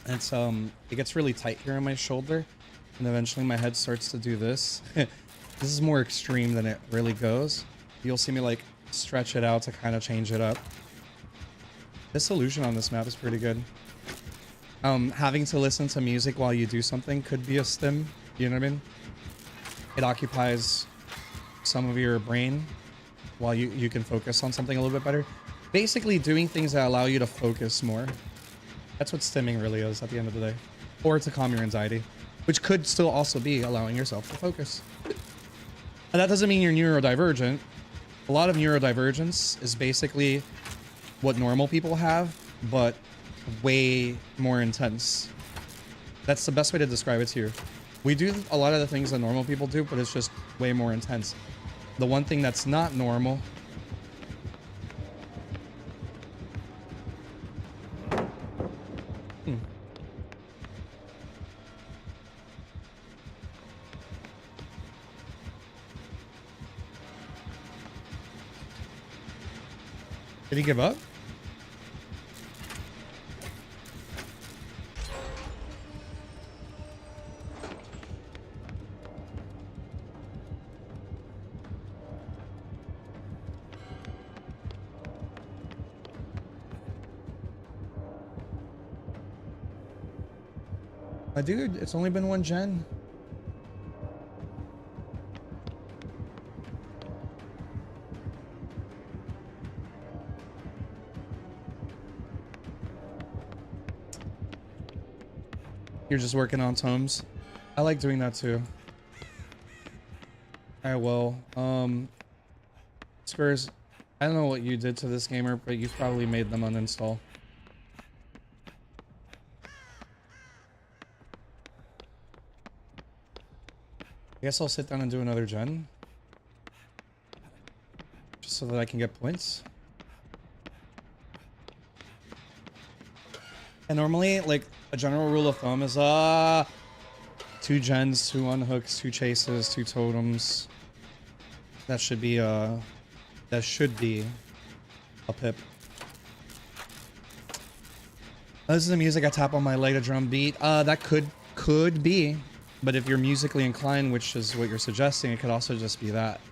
And it's it gets really tight here on my shoulder, and eventually my head starts to do this. This is more extreme than it really goes. You'll see me like stretch it out to kind of change it up. This illusion on this map is pretty good. Having to listen to music while you do something could be a stim. You know what I mean? It occupies some of your brain while you can focus on something a little bit better. Basically doing things that allow you to focus more. That's what stimming really is at the end of the day. Or to calm your anxiety, which could still also be allowing yourself to focus. And that doesn't mean you're neurodivergent. A lot of neurodivergence is basically what normal people have, but way more intense. That's the best way to describe it to you. We do a lot of the things that normal people do, but it's just way more intense. The one thing that's not normal. Did he give up? My dude, it's only been one gen. You're just working on tomes. I like doing that too. I will. Spurs, I don't know what you did to this gamer, but you probably made them uninstall. I guess I'll sit down and do another gen. Just so that I can get points. And normally, like, a general rule of thumb is, 2 gens, 2 unhooks, 2 chases, 2 totems. That should be a pip. This is the music I tap on my leg to drum beat. That could be, but if you're musically inclined, which is what you're suggesting, it could also just be that.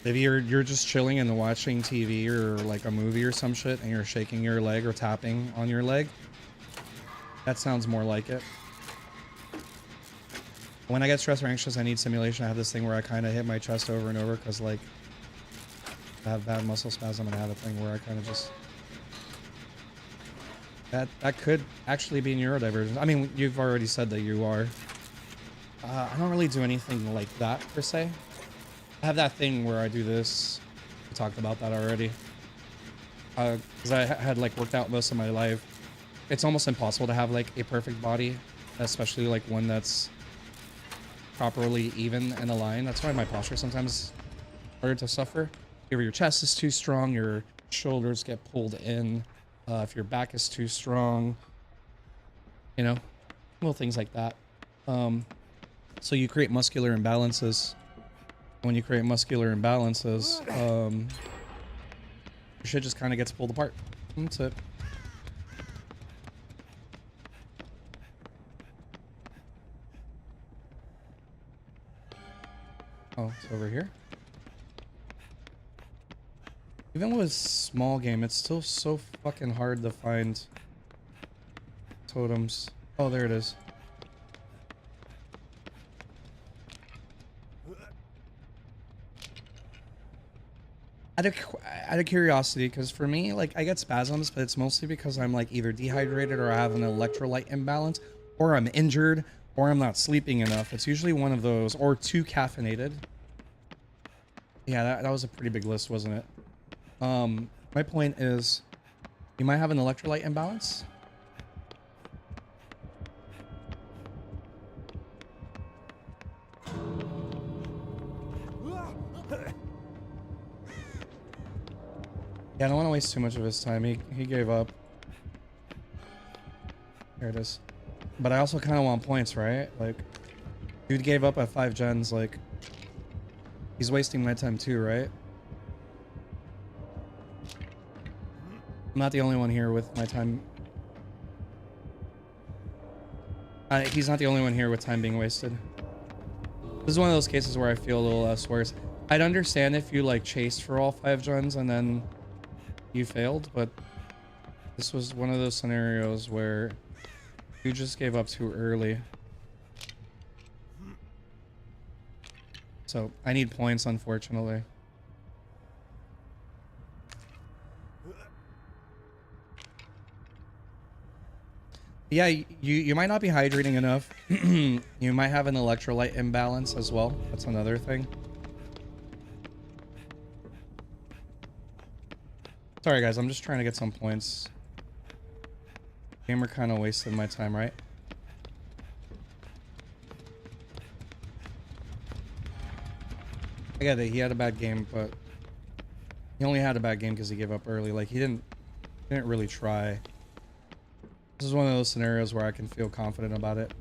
If you're just chilling and watching TV or like a movie or some shit, and you're shaking your leg or tapping on your leg, that sounds more like it. When I get stressed or anxious, I need stimulation. I have this thing where I kind of hit my chest over and over because, like, I have bad muscle spasm, and I have a thing where I kind of just... That could actually be neurodivergent. I mean, you've already said that you are. I don't really do anything like that, per se. I have that thing where I do this. We talked about that already. Because I had, like, worked out most of my life. It's almost impossible to have, like, a perfect body, especially, like, one that's properly even and aligned. That's why my posture sometimes is harder to suffer. If your chest is too strong, your shoulders get pulled in. If your back is too strong, you know, little things like that. So you create muscular imbalances. When you create muscular imbalances, your shit just kind of gets pulled apart. That's it. Oh, it's over here. Even with small game, it's still so fucking hard to find totems. Oh, there it is. Out of curiosity, because for me, like, I get spasms, but it's mostly because I'm, like, either dehydrated or I have an electrolyte imbalance, or I'm injured, or I'm not sleeping enough. It's usually one of those, or too caffeinated. Yeah, that was a pretty big list, wasn't it? My point is, you might have an electrolyte imbalance. Yeah, I don't want to waste too much of his time. He gave up. There it is. But I also kind of want points, right? Like, dude gave up at 5 gens, like, he's wasting my time too, right? I'm not the only one here with my time. He's not the only one here with time being wasted. This is one of those cases where I feel a little less worse. I'd understand if you, like, chased for all 5 gens and then you failed, but this was one of those scenarios where you just gave up too early. So I need points, unfortunately. Yeah, you might not be hydrating enough. You might have an electrolyte imbalance as well. That's another thing. Sorry guys, I'm just trying to get some points. Gamer kind of wasted my time, right? I get it. He had a bad game, but he only had a bad game because he gave up early. Like, he didn't really try. This is one of those scenarios where I can feel confident about it.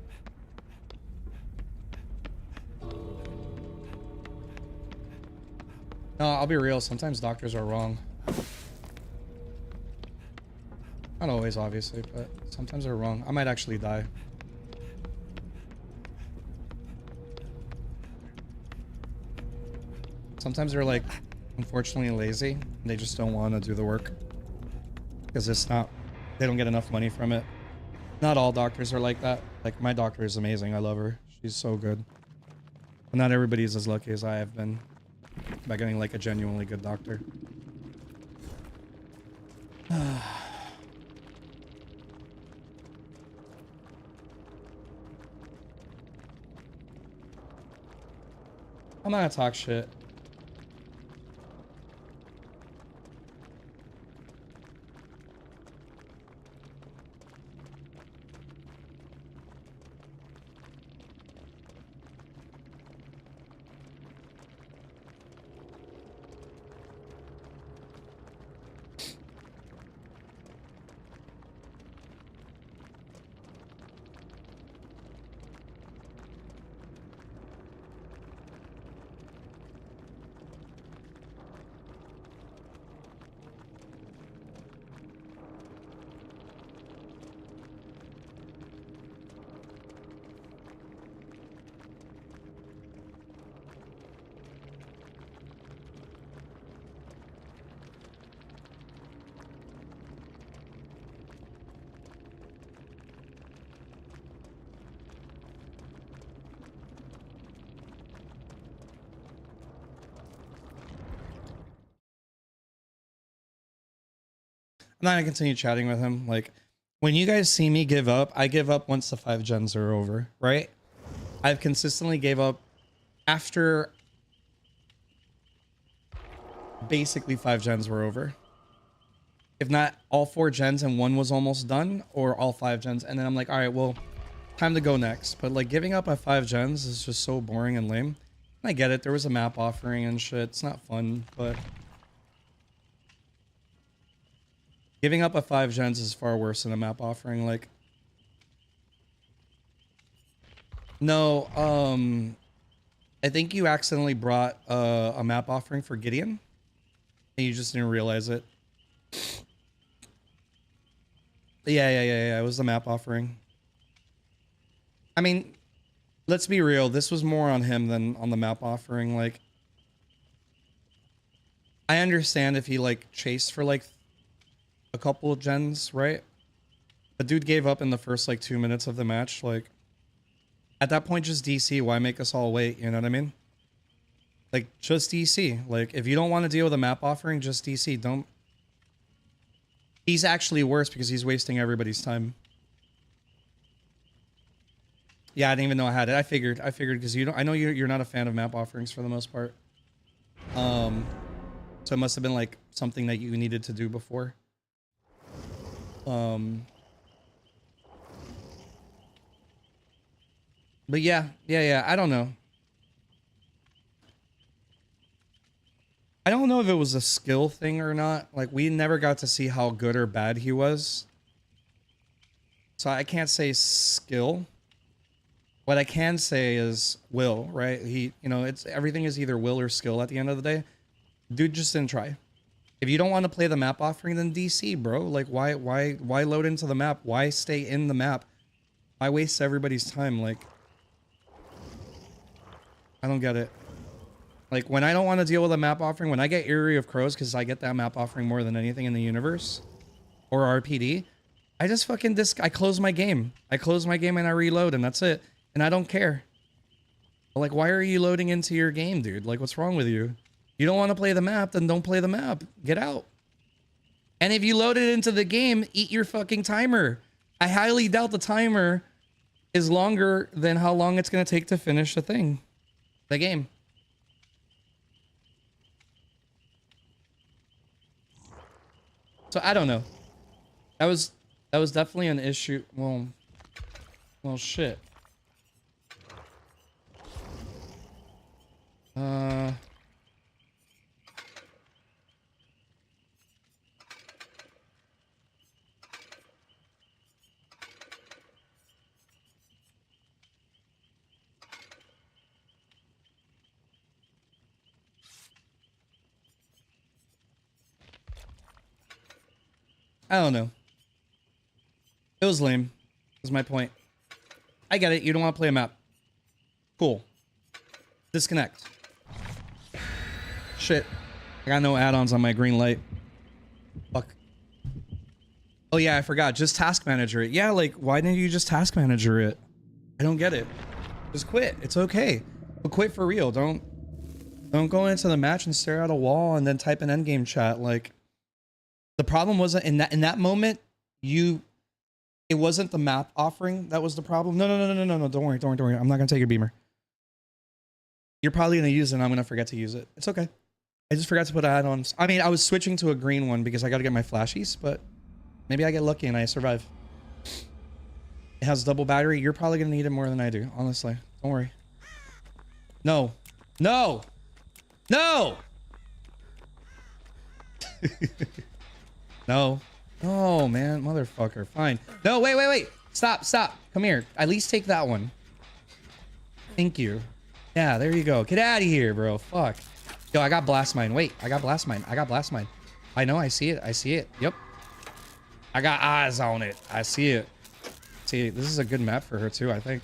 No, I'll be real. Sometimes doctors are wrong. Not always, obviously, but sometimes they're wrong. I might actually die. Sometimes they're like, unfortunately lazy. And they just don't want to do the work. Because it's not, they don't get enough money from it. Not all doctors are like that. Like, my doctor is amazing. I love her. She's so good. But not everybody's as lucky as I have been by getting like a genuinely good doctor. I'm not gonna talk shit. I'm not gonna continue chatting with him. Like, when you guys see me give up, I give up once the 5 gens are over, right? I've consistently gave up after basically 5 gens were over. If not all 4 gens and 1 was almost done, or all 5 gens, and then I'm like, all right, well, time to go next. But like, giving up at 5 gens is just so boring and lame. I get it. There was a map offering and shit. It's not fun, but giving up at 5 gens is far worse than a map offering. Like, no, I think you accidentally brought a map offering for Gideon, and you just didn't realize it. Yeah. It was the map offering. I mean, let's be real. This was more on him than on the map offering. Like, I understand if he like chased for like a couple of gens, right? The dude gave up in the first like 2 minutes of the match. Like, at that point, just DC. Why make us all wait? You know what I mean? Like, just DC. Like, if you don't want to deal with a map offering, just DC. Don't. He's actually worse because he's wasting everybody's time. Yeah, I didn't even know I had it. I figured because you don't. I know you're not a fan of map offerings for the most part. So it must have been like something that you needed to do before. But yeah. I don't know. I don't know if it was a skill thing or not. Like, we never got to see how good or bad he was. So I can't say skill. What I can say is will, right? He, you know, it's everything is either will or skill at the end of the day. Dude just didn't try. If you don't want to play the map offering, then DC, bro. Like, why load into the map? Why stay in the map? Why waste everybody's time? Like, I don't get it. Like, when I don't want to deal with a map offering, when I get Eerie of Crows, because I get that map offering more than anything in the universe, or RPD, I just fucking I close my game. I close my game and I reload, and that's it. And I don't care. Like, why are you loading into your game, dude? Like, what's wrong with you? You don't want to play the map, then don't play the map. Get out. And if you load it into the game, eat your fucking timer. I highly doubt the timer is longer than how long it's going to take to finish the thing. The game. So I don't know. That was definitely an issue. Well, shit. I don't know. It was lame. Is my point. I get it. You don't want to play a map. Cool. Disconnect. Shit. I got no add-ons on my green light. Fuck. Oh yeah, I forgot. Just task manager it. Yeah, like, why didn't you just task manager it? I don't get it. Just quit. It's okay. But quit for real. Don't go into the match and stare at a wall and then type an endgame chat. Like, the problem wasn't in that moment, it wasn't the map offering that was the problem. No. Don't worry. I'm not gonna take your beamer. You're probably gonna use it and I'm gonna forget to use it. It's okay. I just forgot to put add-ons. I mean, I was switching to a green one because I gotta get my flashies, but maybe I get lucky and I survive. It has double battery. You're probably gonna need it more than I do, honestly. Don't worry. No. No! No! No. Oh, man. Motherfucker. Fine. No, wait. Stop. Come here. At least take that one. Thank you. Yeah, there you go. Get out of here, bro. Fuck. Yo, I got blast mine. Wait, I got blast mine. I know. I see it. Yep. I got eyes on it. I see it. See, this is a good map for her, too, I think.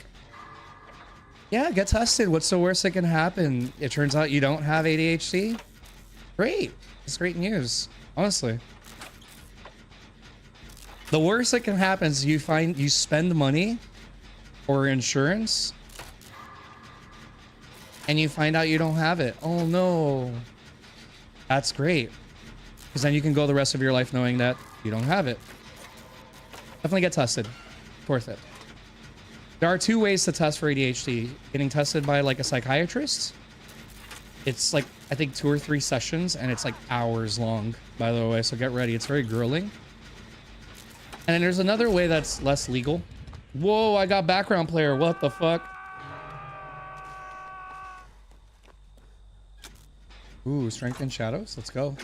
Yeah, get tested. What's the worst that can happen? It turns out you don't have ADHD? Great. It's great news. Honestly. The worst that can happen is you spend money or insurance and you find out you don't have it. Oh no. That's great. Because then you can go the rest of your life knowing that you don't have it. Definitely get tested. Worth it. There are 2 ways to test for ADHD. Getting tested by like a psychiatrist. It's like, I think 2 or 3 sessions and it's like hours long, by the way. So get ready. It's very grueling. And then there's another way that's less legal. Whoa, I got background player. What the fuck? Ooh, strength in shadows. Let's go.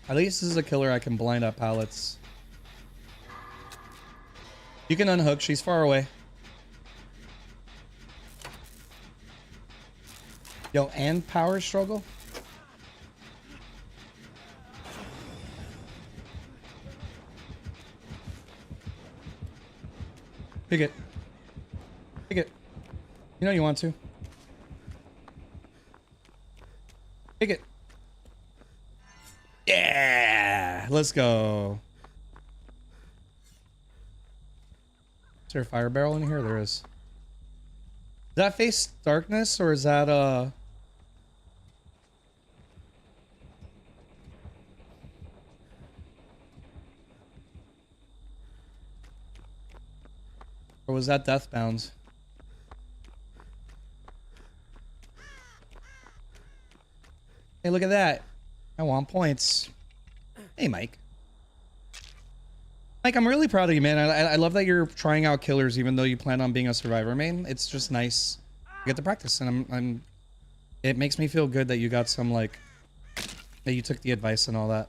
At least this is a killer I can blind up pallets. You can unhook. She's far away. Yo, and power struggle? Pick it. Pick it. You know you want to. Pick it. Yeah! Let's go. Is there a fire barrel in here? There is. Does that face darkness or is that or was that Deathbound? Hey, look at that. I want points. Hey, Mike. Mike, I'm really proud of you, man. I love that you're trying out killers even though you plan on being a survivor main. It's just nice to get to practice, and it makes me feel good that you got some, like, that you took the advice and all that.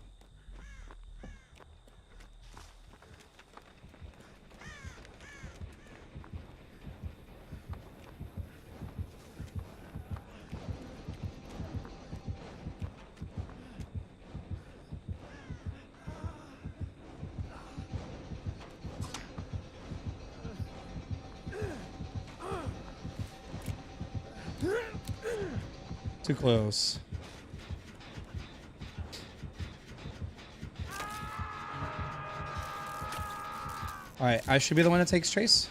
Too close. Alright, I should be the one that takes Trace.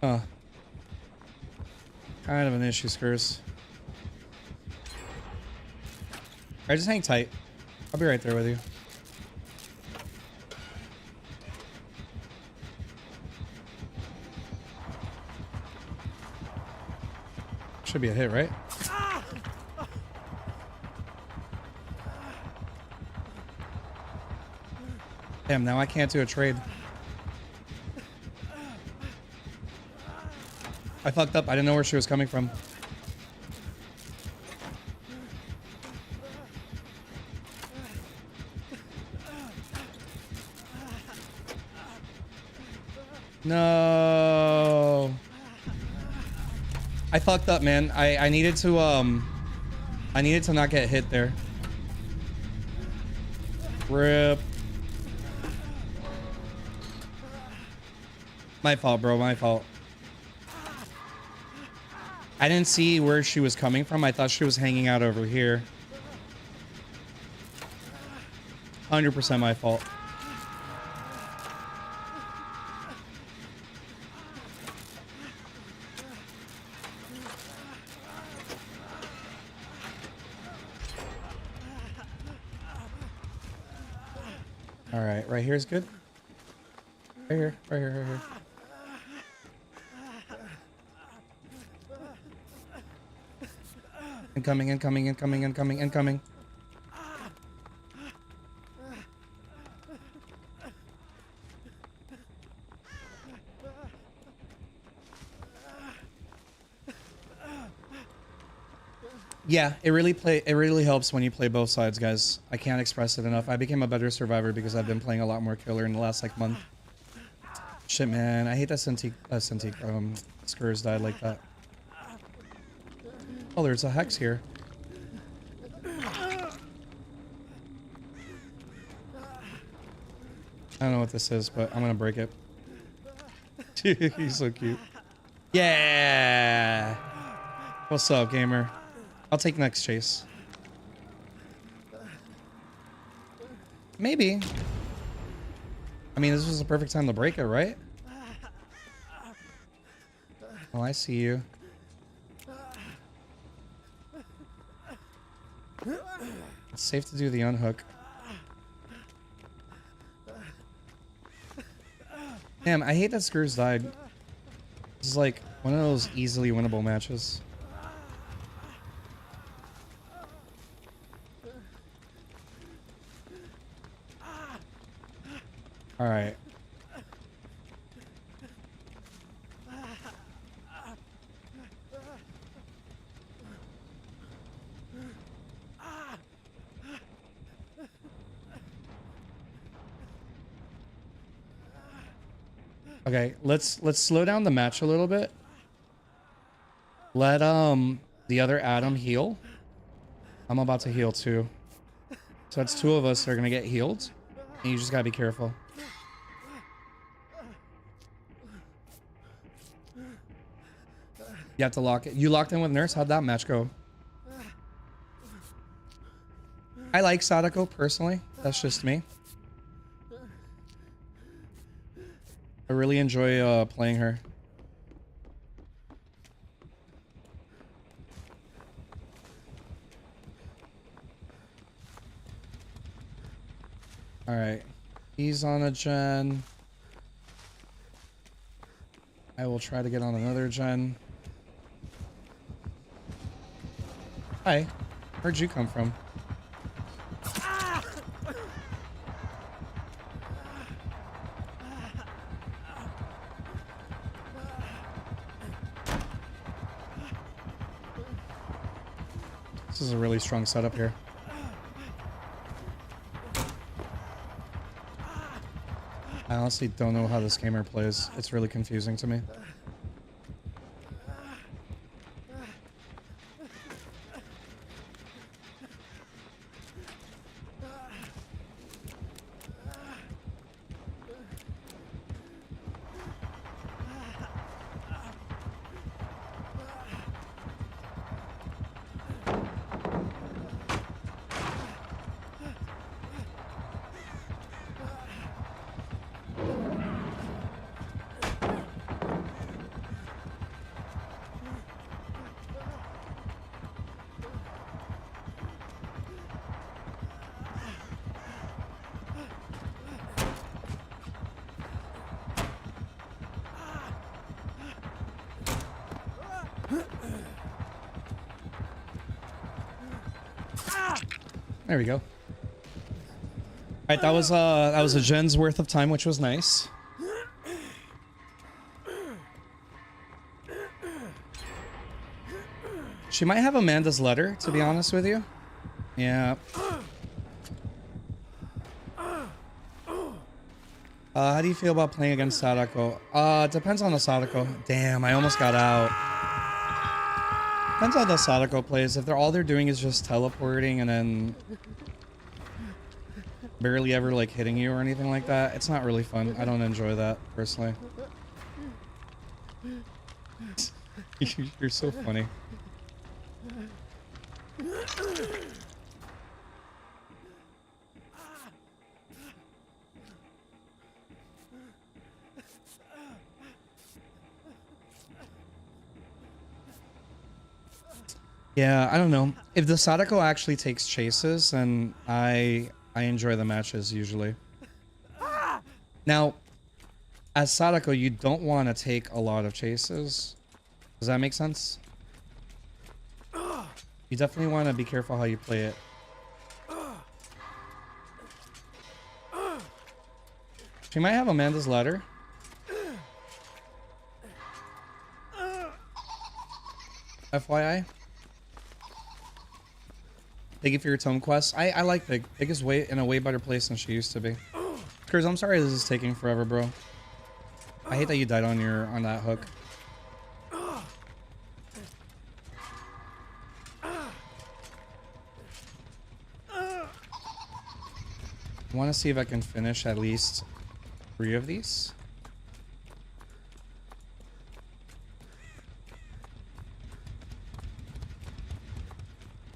Huh. Kind of an issue, Skurs. Alright, just hang tight. I'll be right there with you. Should be a hit, right? Damn, now I can't do a trade. I fucked up. I didn't know where she was coming from. No. I fucked up, man. I needed to not get hit there. Rip. My fault, bro. My fault. I didn't see where she was coming from. I thought she was hanging out over here. 100% my fault. All right, right here is good. Right here, right here, right here. Incoming, incoming, incoming, incoming, incoming. Yeah, it really helps when you play both sides, guys. I can't express it enough. I became a better survivor because I've been playing a lot more killer in the last like month. Shit, man, I hate that Skurs died like that. Oh, there's a hex here. I don't know what this is, but I'm gonna break it. He's so cute. Yeah. What's up, gamer? I'll take next chase. Maybe. I mean, this was the perfect time to break it, right? Oh, I see you. It's safe to do the unhook. Damn, I hate that Skurs died. This is like one of those easily winnable matches. All right. Okay, let's slow down the match a little bit. Let the other Adam heal. I'm about to heal too. So that's two of us that are gonna get healed. And you just gotta be careful. You have to lock it. You locked in with Nurse? How'd that match go? I like Sadako personally. That's just me. I really enjoy playing her. All right, he's on a gen. I will try to get on another gen. Hi, where'd you come from? This is a really strong setup here. I honestly don't know how this gamer plays. It's really confusing to me. There we go. All right, that was a gen's worth of time, which was nice. She might have Amanda's letter, to be honest with you. Yeah. How do you feel about playing against Sadako? It depends on the Sadako. Damn, I almost got out. Depends on the Sadako plays. If they're doing is just teleporting and then barely ever like hitting you or anything like that, it's not really fun. I don't enjoy that personally. You're so funny. Yeah, I don't know. If the Sadako actually takes chases, then I enjoy the matches usually. Now, as Sadako, you don't want to take a lot of chases. Does that make sense? You definitely want to be careful how you play it. She might have Amanda's ladder. FYI. Thank you for your tome quest. I like Pig. Pig is in a way better place than she used to be. Kurz, I'm sorry this is taking forever, bro. I hate that you died on that hook. I want to see if I can finish at least 3 of these.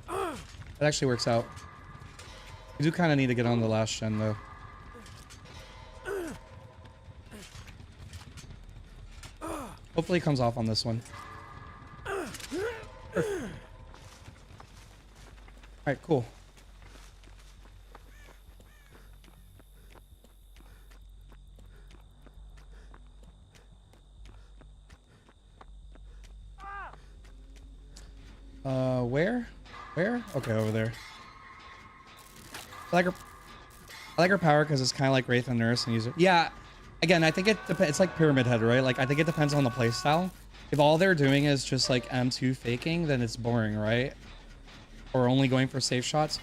That actually works out. We do kind of need to get on the last gen though. Hopefully it comes off on this one. Alright, cool. Where? Where? Okay, over there. I like her power because it's kind of like Wraith and Nurse and User. Yeah, again, I think it's like Pyramid Head, right? Like, I think it depends on the playstyle. If all they're doing is just like M2 faking, then it's boring, right? Or only going for safe shots.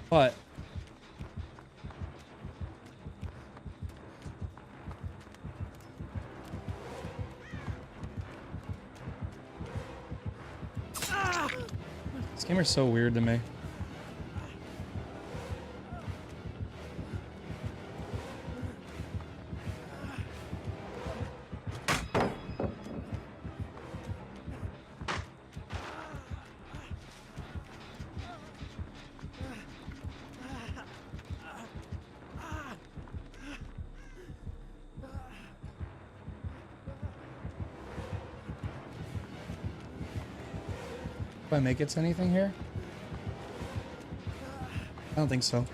But this game is so weird to me. Do I make it to anything here? I don't think so.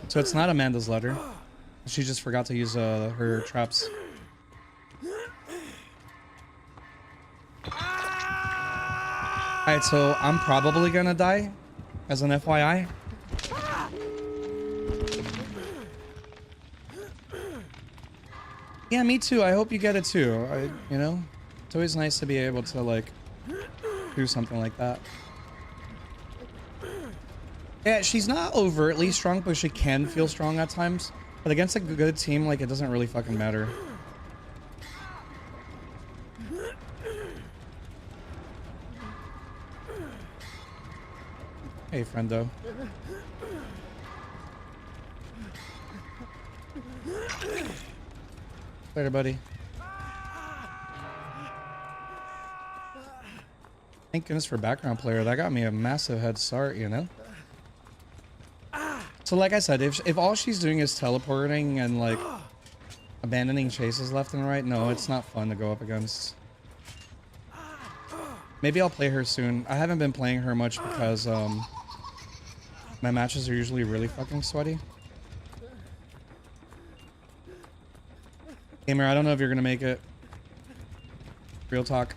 So it's not Amanda's letter. She just forgot to use her traps. Alright, so I'm probably gonna die, as an FYI. Yeah, me too. I hope you get it too. You know, it's always nice to be able to like do something like that. Yeah, she's not overtly strong, but she can feel strong at times. But against a good team, like, it doesn't really fucking matter. Hey, friendo. Later, buddy. Thank goodness for background player. That got me a massive head start, you know? So like I said, if all she's doing is teleporting and like abandoning chases left and right, no, it's not fun to go up against. Maybe I'll play her soon. I haven't been playing her much because my matches are usually really fucking sweaty. Gamer, I don't know if you're gonna make it. Real talk.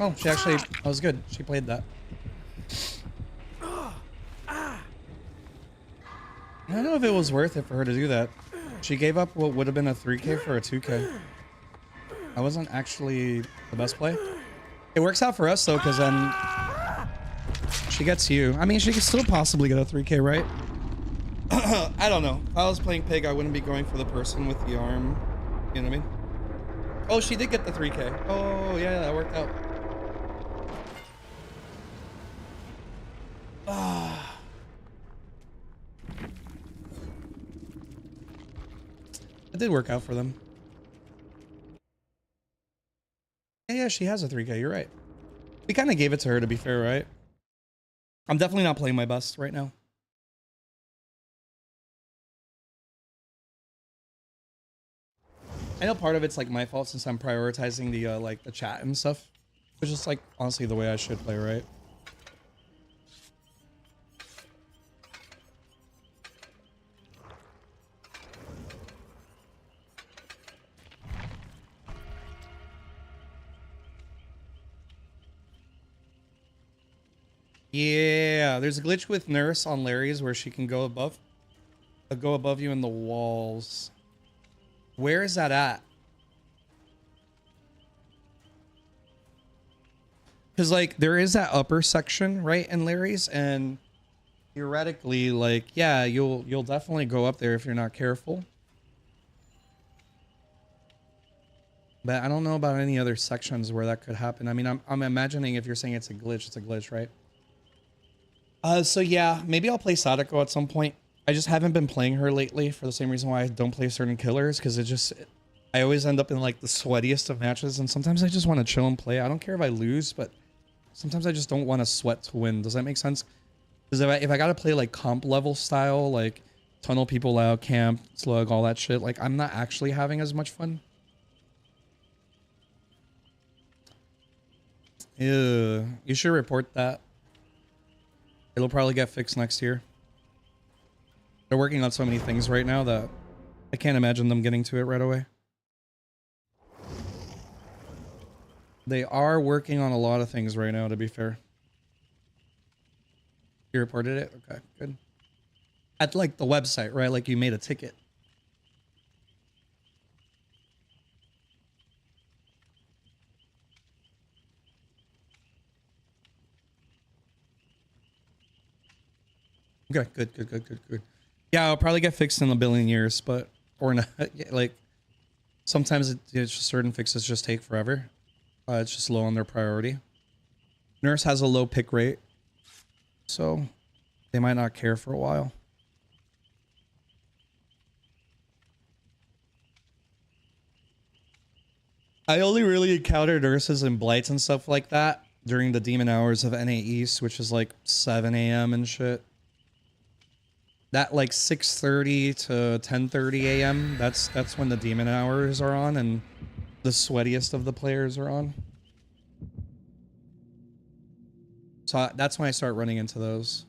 Oh, she actually, that was good. She played that. I don't know if it was worth it for her to do that. She gave up what would have been a 3K for a 2K. That wasn't actually the best play. It works out for us though, because then she gets you. I mean, she could still possibly get a 3K, right? I don't know. If I was playing Pig, I wouldn't be going for the person with the arm. You know what I mean? Oh, she did get the 3K. Oh, yeah, that worked out. Ah. It did work out for them. Yeah, she has a 3K. You're right. We kind of gave it to her, to be fair, right? I'm definitely not playing my best right now. I know part of it's like my fault since I'm prioritizing the like the chat and stuff, which is like honestly the way I should play, right? Yeah, there's a glitch with Nurse on Larry's where she can go above you in the walls. Where is that at? Because like there is that upper section right in Larry's, and theoretically, like, yeah, you'll definitely go up there if you're not careful. But I don't know about any other sections where that could happen. I mean, I'm imagining if you're saying it's a glitch, right? So yeah, maybe I'll play Sadako at some point. I just haven't been playing her lately for the same reason why I don't play certain killers, because I always end up in like the sweatiest of matches, and sometimes I just want to chill and play. I don't care if I lose, but sometimes I just don't want to sweat to win. Does that make sense? Because if I gotta play like comp level style, like tunnel people out, camp, slug, all that shit, like I'm not actually having as much fun. Ew, you should report that. It'll probably get fixed next year. They're working on so many things right now that I can't imagine them getting to it right away. They are working on a lot of things right now, to be fair. You reported it? Okay, good. At like the website, right? Like you made a ticket. Okay, good. Yeah, I'll probably get fixed in a billion years, but or not. Like sometimes it's just certain fixes just take forever. It's just low on their priority. Nurse has a low pick rate, so they might not care for a while. I only really encounter nurses and blights and stuff like that during the demon hours of NA East, which is like 7 a.m. and shit. That like 6:30 to 10:30 a.m. That's when the demon hours are on and the sweatiest of the players are on. So that's when I start running into those.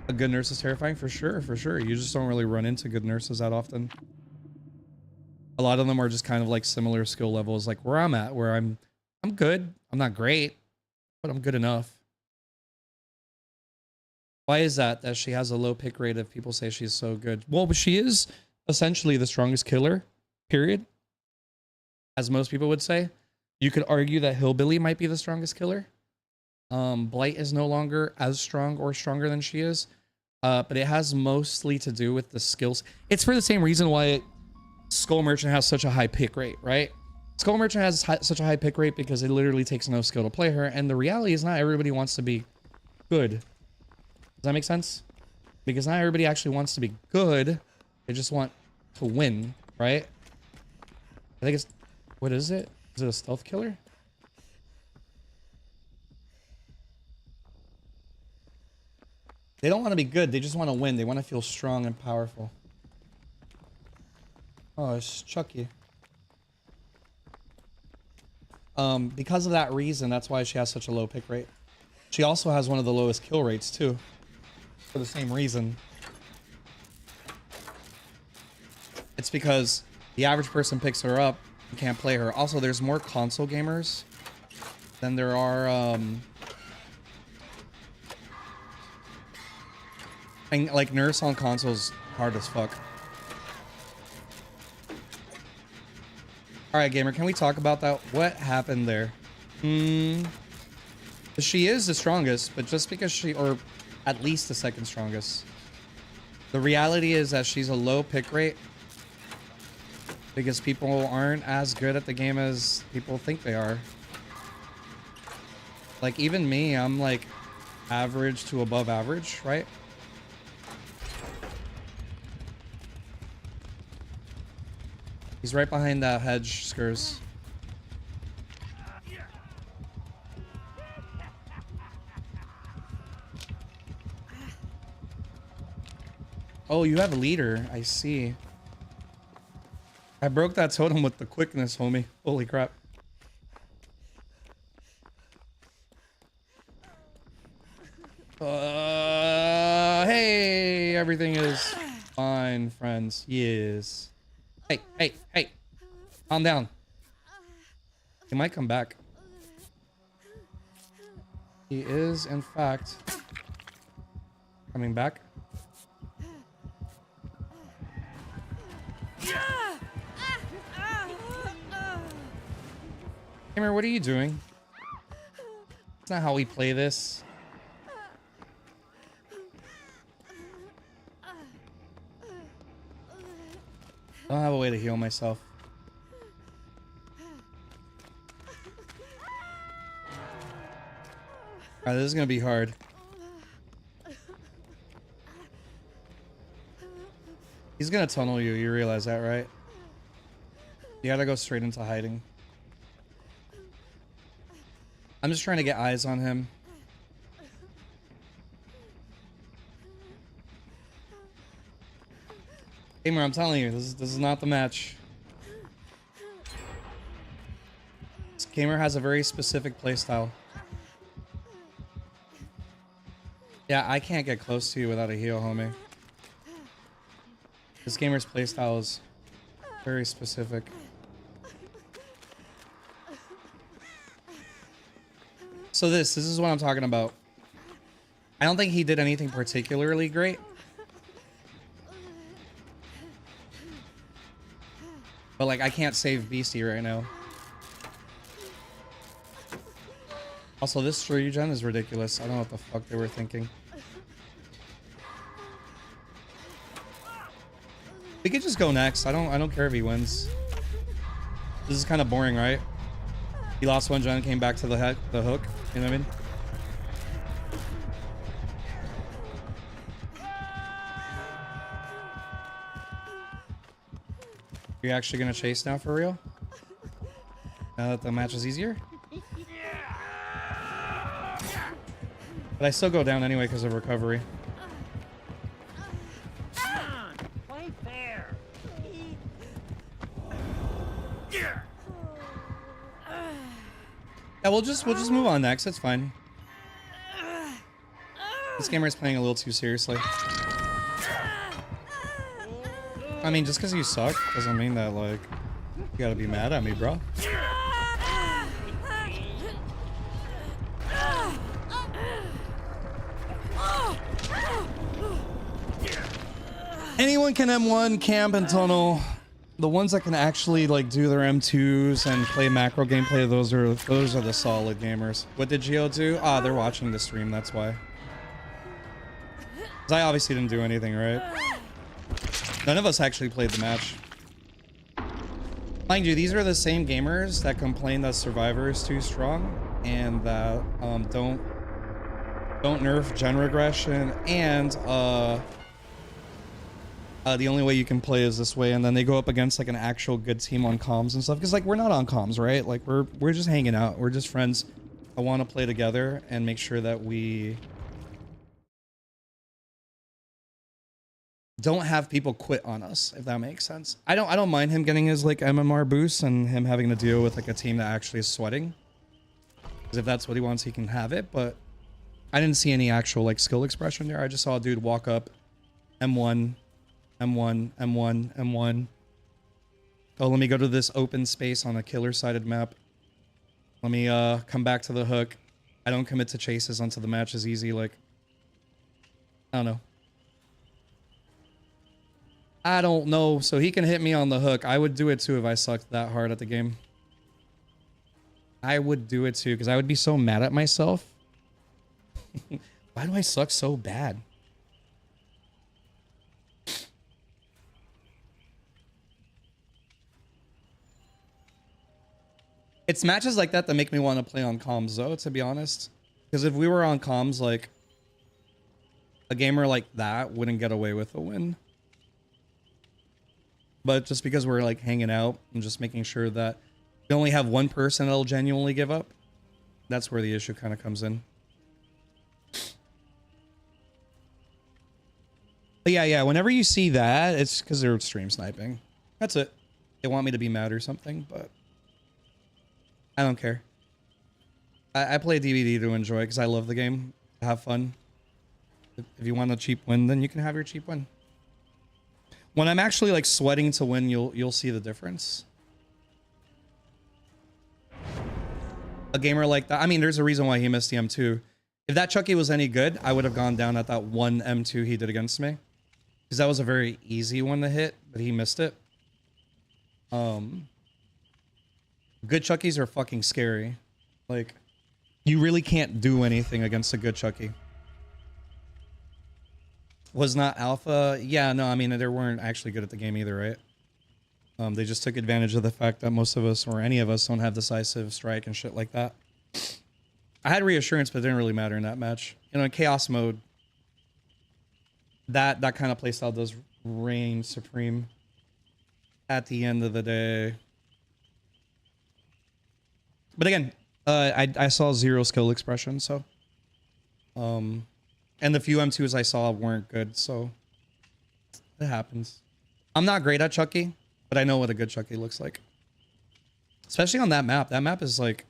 A good nurse is terrifying for sure, for sure. You just don't really run into good nurses that often. A lot of them are just kind of like similar skill levels, like where I'm at, where I'm good. I'm not great, but I'm good enough. Why is that she has a low pick rate if people say she's so good? Well, but she is essentially the strongest killer, period. As most people would say. You could argue that Hillbilly might be the strongest killer. Blight is no longer as strong or stronger than she is. But it has mostly to do with the skills. It's for the same reason why Skull Merchant has such a high pick rate, right? Skull Merchant has such a high pick rate because it literally takes no skill to play her. And the reality is not everybody wants to be good. Does that make sense? Because not everybody actually wants to be good. They just want to win, right? I think it's... What is it? Is it a stealth killer? They don't want to be good. They just want to win. They want to feel strong and powerful. Oh, it's Chucky. Because of that reason, that's why she has such a low pick rate. She also has one of the lowest kill rates, too. For the same reason. It's because the average person picks her up and can't play her. Also, there's more console gamers Then there are and like Nurse on consoles hard as fuck. All right, gamer, can we talk about that? What happened there? She is the strongest, but just because or at least the second strongest. The reality is that she's a low pick rate because people aren't as good at the game as people think they are. Like even me, I'm like average to above average, right? He's right behind that hedge, Skurs. Oh, you have a leader. I see. I broke that totem with the quickness, homie. Holy crap. Hey, everything is fine, friends. Yes. Hey, hey, hey. Calm down. He might come back. He is, in fact, coming back. Gamer, what are you doing? That's not how we play this. I don't have a way to heal myself. Alright, this is gonna be hard. He's gonna tunnel you, you realize that, right? You gotta go straight into hiding. I'm just trying to get eyes on him. Gamer, I'm telling you, this is not the match. This gamer has a very specific playstyle. Yeah, I can't get close to you without a heal, homie. This gamer's playstyle is very specific. So this is what I'm talking about. I don't think he did anything particularly great. But like, I can't save Beastie right now. Also, this regen is ridiculous. I don't know what the fuck they were thinking. We could just go next. I don't care if he wins. This is kind of boring, right? He lost one gen, came back to the hook. You know what I mean? You're actually gonna chase now for real? Now that the match is easier? But I still go down anyway because of recovery. Play fair. Yeah, we'll just move on next. It's fine. This gamer is playing a little too seriously. I mean, just because you suck doesn't mean that, like, you gotta be mad at me, bro. Anyone can M1, camp, and tunnel. The ones that can actually, like, do their M2s and play macro gameplay, those are the solid gamers. What did Geo do? Ah, they're watching the stream, that's why. 'Cause I obviously didn't do anything, right? None of us actually played the match. Mind you, these are the same gamers that complain that Survivor is too strong and that don't nerf gen regression and the only way you can play is this way, and then they go up against like an actual good team on comms and stuff. Because like we're not on comms, right? Like we're just hanging out. We're just friends. I want to play together and make sure that we don't have people quit on us, if that makes sense. I don't mind him getting his like MMR boost and him having to deal with like a team that actually is sweating. Because if that's what he wants, he can have it. But I didn't see any actual like skill expression there. I just saw a dude walk up, M1. M1, M1, M1. Oh, let me go to this open space on a killer-sided map. Let me come back to the hook. I don't commit to chases until the match is easy. Like, I don't know. I don't know. So he can hit me on the hook. I would do it too if I sucked that hard at the game. I would do it too because I would be so mad at myself. Why do I suck so bad? It's matches like that that make me want to play on comms though, to be honest. Because if we were on comms, like, a gamer like that wouldn't get away with a win. But just because we're like hanging out and just making sure that we only have one person that'll genuinely give up, that's where the issue kind of comes in. But yeah, whenever you see that, it's because they're stream sniping. That's it. They want me to be mad or something, but I don't care. I play DVD to enjoy because I love the game, to have fun. If you want a cheap win, then you can have your cheap win. When I'm actually like sweating to win, you'll see the difference. A gamer like that, I mean, there's a reason why he missed the M2. If that Chucky was any good, I would have gone down at that one M2 he did against me. Because that was a very easy one to hit, but he missed it. Good Chuckies are fucking scary. Like, you really can't do anything against a good Chucky. Was not alpha? Yeah, no, I mean, they weren't actually good at the game either, right? They just took advantage of the fact that most of us, or any of us, don't have decisive strike and shit like that. I had reassurance, but it didn't really matter in that match. You know, in chaos mode, that kind of playstyle does reign supreme at the end of the day. But again, I saw 0 skill expression, so and the few M2s I saw weren't good, so it happens. I'm not great at Chucky, but I know what a good Chucky looks like. Especially on that map. That map is like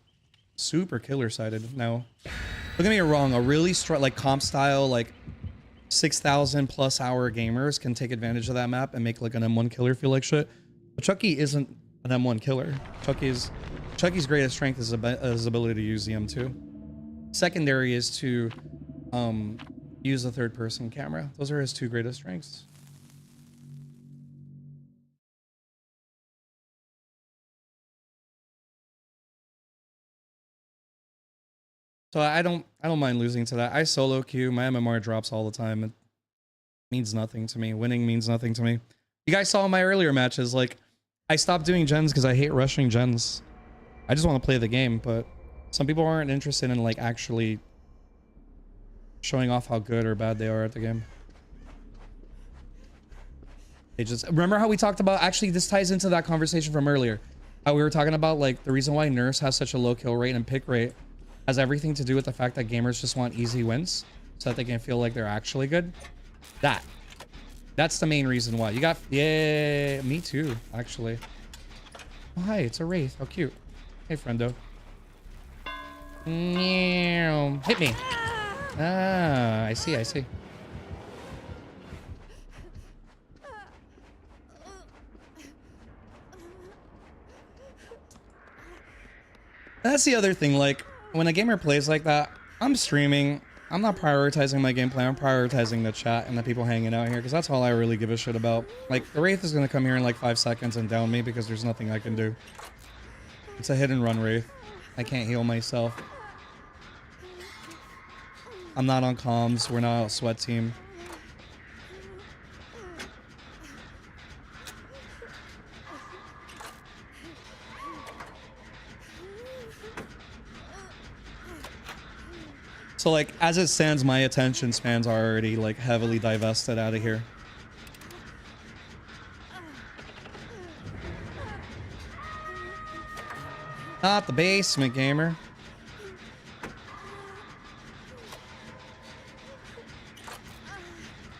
super killer sided now. Don't get me wrong, a really strong like comp style, like 6,000 plus hour gamers can take advantage of that map and make like an M1 killer feel like shit. But Chucky isn't an M1 killer. Chucky's greatest strength is his ability to use the M2. Secondary is to use the third person camera. Those are his two greatest strengths. So I don't mind losing to that. I solo queue. My MMR drops all the time. It means nothing to me. Winning means nothing to me. You guys saw my earlier matches, like, I stopped doing gens because I hate rushing gens. I just want to play the game, but some people aren't interested in like actually showing off how good or bad they are at the game. They just remember how we talked about, actually this ties into that conversation from earlier. How we were talking about like the reason why Nurse has such a low kill rate and pick rate has everything to do with the fact that gamers just want easy wins so that they can feel like they're actually good. That's the main reason why. You got, yeah, me too, actually. Oh, hi, it's a Wraith. How cute. Hey, friendo. Hit me. Ah, I see. That's the other thing, like, when a gamer plays like that, I'm streaming. I'm not prioritizing my gameplay. I'm prioritizing the chat and the people hanging out here, because that's all I really give a shit about. Like, the Wraith is going to come here in like 5 seconds and down me because there's nothing I can do. It's a hit and run Wraith. I can't heal myself. I'm not on comms. We're not a sweat team. So like, as it stands, my attention spans are already like heavily divested out of here. Not the basement, gamer.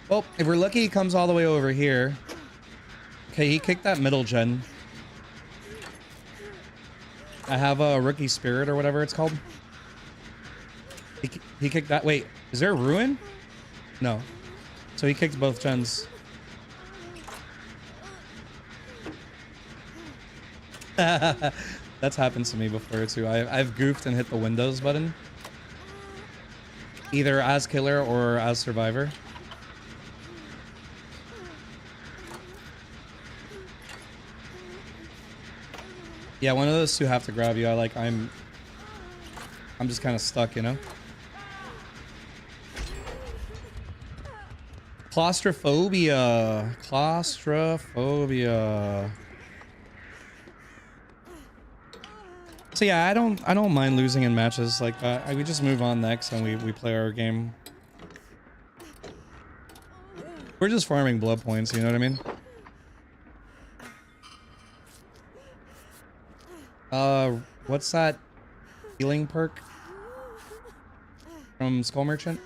Well, if we're lucky, he comes all the way over here. Okay, he kicked that middle gen. I have a rookie spirit or whatever it's called. He kicked that. Wait, is there a ruin? No. So he kicked both gens. That's happened to me before too. I've goofed and hit the Windows button, either as killer or as survivor. Yeah, one of those two have to grab you. I'm just kind of stuck, you know? Claustrophobia. Claustrophobia. So yeah, I don't mind losing in matches like that. We just move on next and we play our game. We're just farming blood points, you know what I mean? What's that healing perk from Skull Merchant?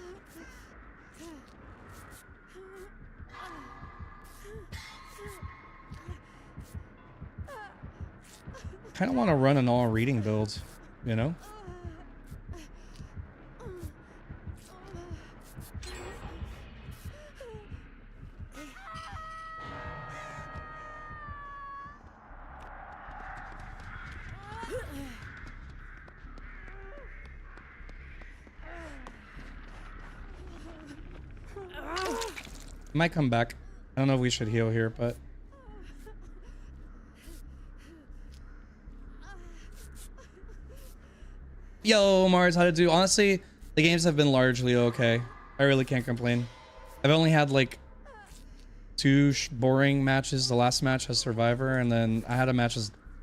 Kind of want to run an all reading build, you know? Might come back. I don't know if we should heal here, but yo, Mars, how to do? Honestly, the games have been largely okay. I really can't complain. I've only had like 2 boring matches. The last match as Survivor, and then I had a match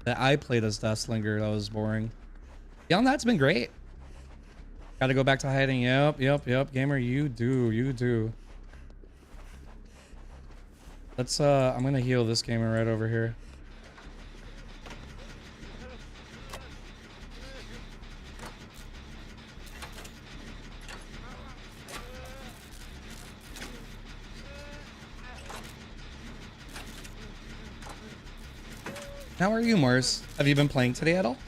that I played as Deathslinger that was boring. Beyond that's been great. Got to go back to hiding. Yep. Gamer, you do. Let's I'm gonna heal this gamer right over here. How are you, Mars? Have you been playing today at all?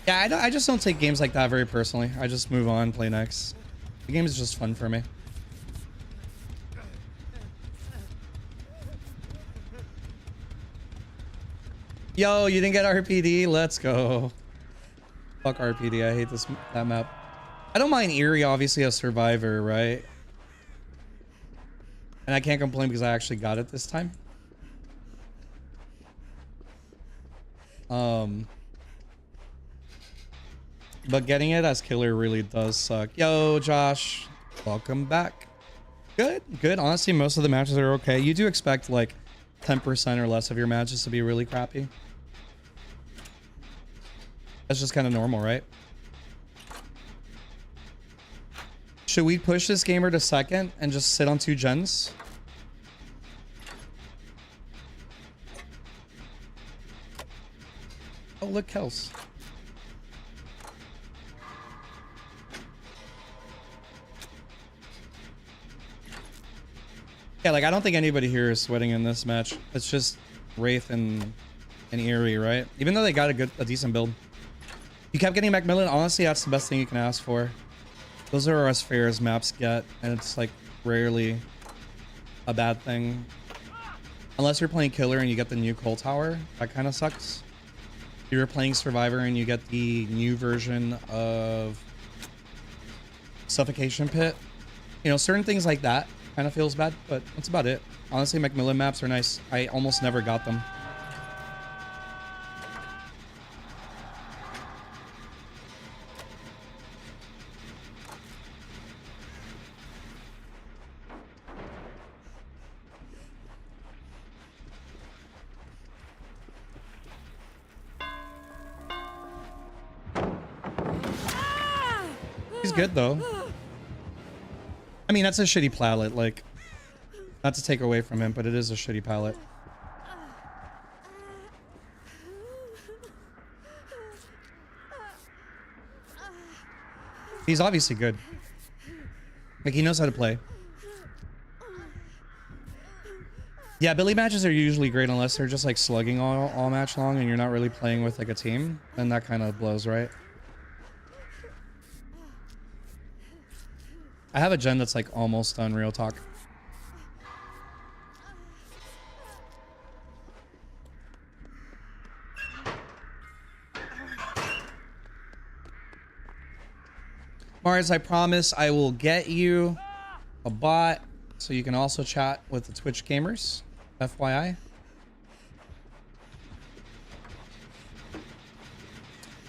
Yeah, I just don't take games like that very personally. I just move on, play next. The game is just fun for me. Yo, you didn't get RPD? Let's go. Fuck RPD. I hate that map. I don't mind Eerie, obviously, as Survivor, right? And I can't complain because I actually got it this time. But getting it as killer really does suck. Yo, Josh, welcome back. Good. Honestly, most of the matches are okay. You do expect like 10% or less of your matches to be really crappy. That's just kind of normal, right? Should we push this gamer to second and just sit on 2 gens? Oh, look, Kels. Yeah, like, I don't think anybody here is sweating in this match. It's just Wraith and Eerie, right? Even though they got a decent build. You kept getting Macmillan. Honestly, that's the best thing you can ask for. Those are as fair as maps get, and it's, like, rarely a bad thing. Unless you're playing Killer and you get the new Coal Tower. That kind of sucks. If you're playing Survivor and you get the new version of Suffocation Pit. You know, certain things like that kind of feels bad, but that's about it. Honestly, Macmillan maps are nice. I almost never got them. He's good though. I mean, that's a shitty palette, like, not to take away from him, but it is a shitty palette. He's obviously good. Like, he knows how to play. Yeah, Billy matches are usually great unless they're just like slugging all match long and you're not really playing with like a team. Then that kind of blows, right? I have a gen that's like almost done, real talk. Mars, I promise I will get you a bot so you can also chat with the Twitch gamers. FYI.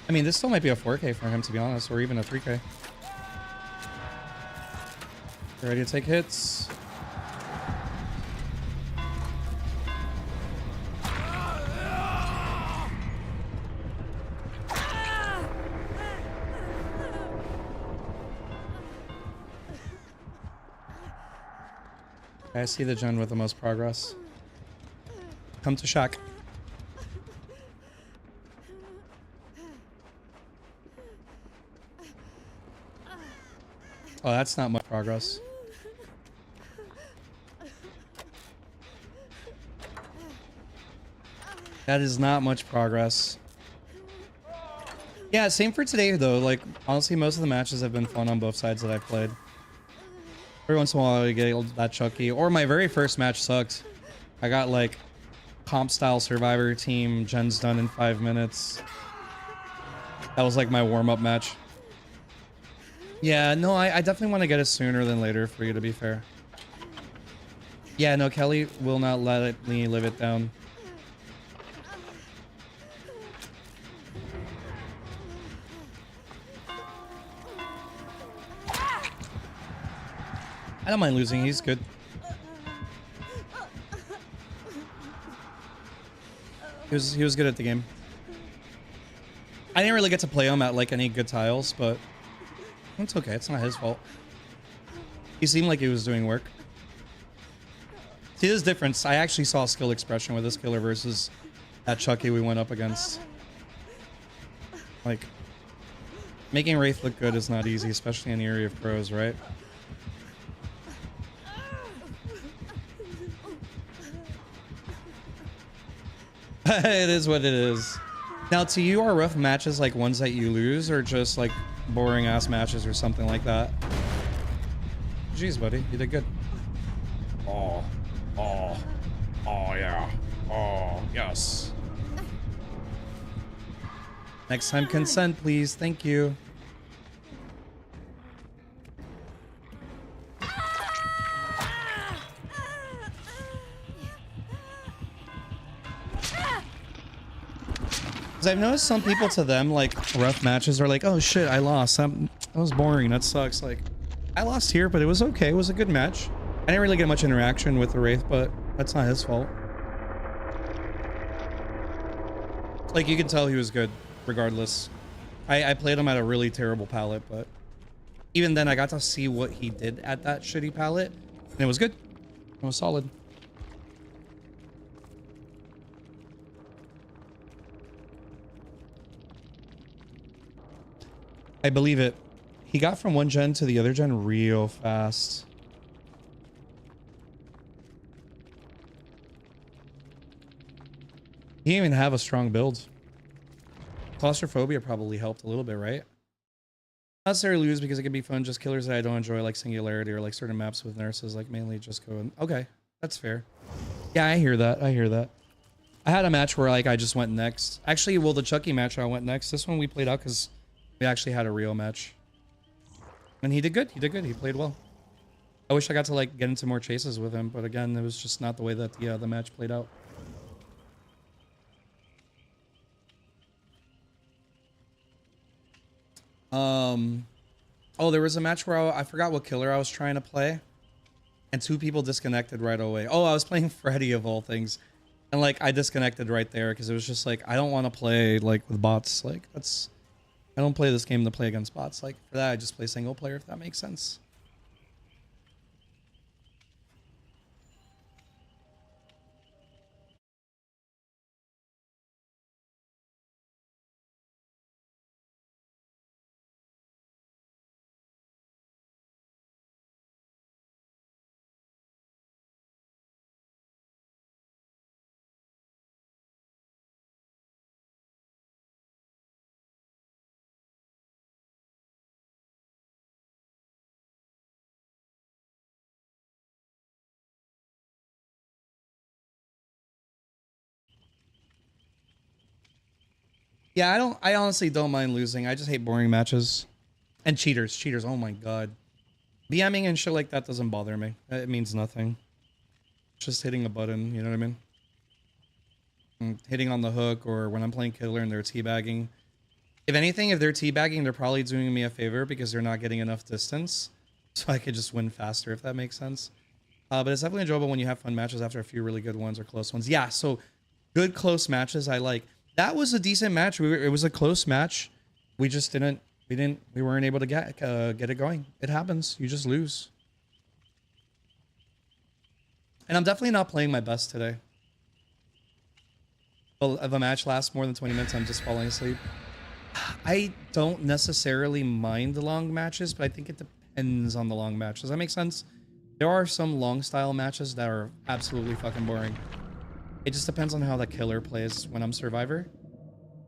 I mean, this still might be a 4K for him, to be honest, or even a 3K. You ready to take hits? I see the gen with the most progress. Come to Shack. Oh, that's not much progress. That is not much progress. Yeah, same for today though. Like, honestly, most of the matches have been fun on both sides that I've played. Every once in a while I get that Chucky. Or my very first match sucked. I got like comp style survivor team, gen's done in 5 minutes. That was like my warm-up match. Yeah, no, I definitely want to get it sooner than later for you, to be fair. Yeah, no, Kelly will not let me live it down. I don't mind losing, he's good. He was good at the game. I didn't really get to play him at like any good tiles, but it's okay, it's not his fault. He seemed like he was doing work. See, this difference, I actually saw skill expression with this killer versus that Chucky we went up against. Like, making Wraith look good is not easy, especially in the area of pros, right? It is what it is. Now, to you, are rough matches like ones that you lose, or just like boring ass matches or something like that? Jeez, buddy, you did good. Oh, yeah. Oh, yes. Next time, consent, please. Thank you. I've noticed some people, to them, like, rough matches are like, oh shit, I lost. That was boring. That sucks. Like, I lost here, but it was okay. It was a good match. I didn't really get much interaction with the Wraith, but that's not his fault. Like, you can tell he was good, regardless. I played him at a really terrible palette, but even then, I got to see what he did at that shitty palette, and it was good. It was solid. I believe it. He got from one gen to the other gen real fast. He didn't even have a strong build. Claustrophobia probably helped a little bit, right? Not necessarily lose because it can be fun, just killers that I don't enjoy, like Singularity or like certain maps with nurses, like mainly just go in. Okay, that's fair. Yeah, I hear that. I hear that. I had a match where like I just went next. Actually, well, the Chucky match I went next. This one we played out because we actually had a real match. And he did good. He did good. He played well. I wish I got to like get into more chases with him, but again, it was just not the way that the match played out. Oh, there was a match where I forgot what killer I was trying to play, and 2 people disconnected right away. Oh, I was playing Freddy of all things, and like I disconnected right there because it was just like I don't want to play like with bots. Like I don't play this game to play against bots. Like for that, I just play single player, if that makes sense. Yeah, I honestly don't mind losing. I just hate boring matches. And cheaters. Oh my god. BMing and shit like that doesn't bother me. It means nothing. Just hitting a button, you know what I mean? Hitting on the hook, or when I'm playing killer and they're teabagging. If anything, if they're teabagging, they're probably doing me a favor because they're not getting enough distance. So I could just win faster, if that makes sense. But it's definitely enjoyable when you have fun matches after a few really good ones or close ones. Yeah, so good close matches I like. That was a decent match. It was a close match. We just we weren't able to get it going. It happens. You just lose. And I'm definitely not playing my best today. Well, if a match lasts more than 20 minutes, I'm just falling asleep. I don't necessarily mind the long matches, but I think it depends on the long match. Does that make sense? There are some long style matches that are absolutely fucking boring. It just depends on how the killer plays when I'm Survivor.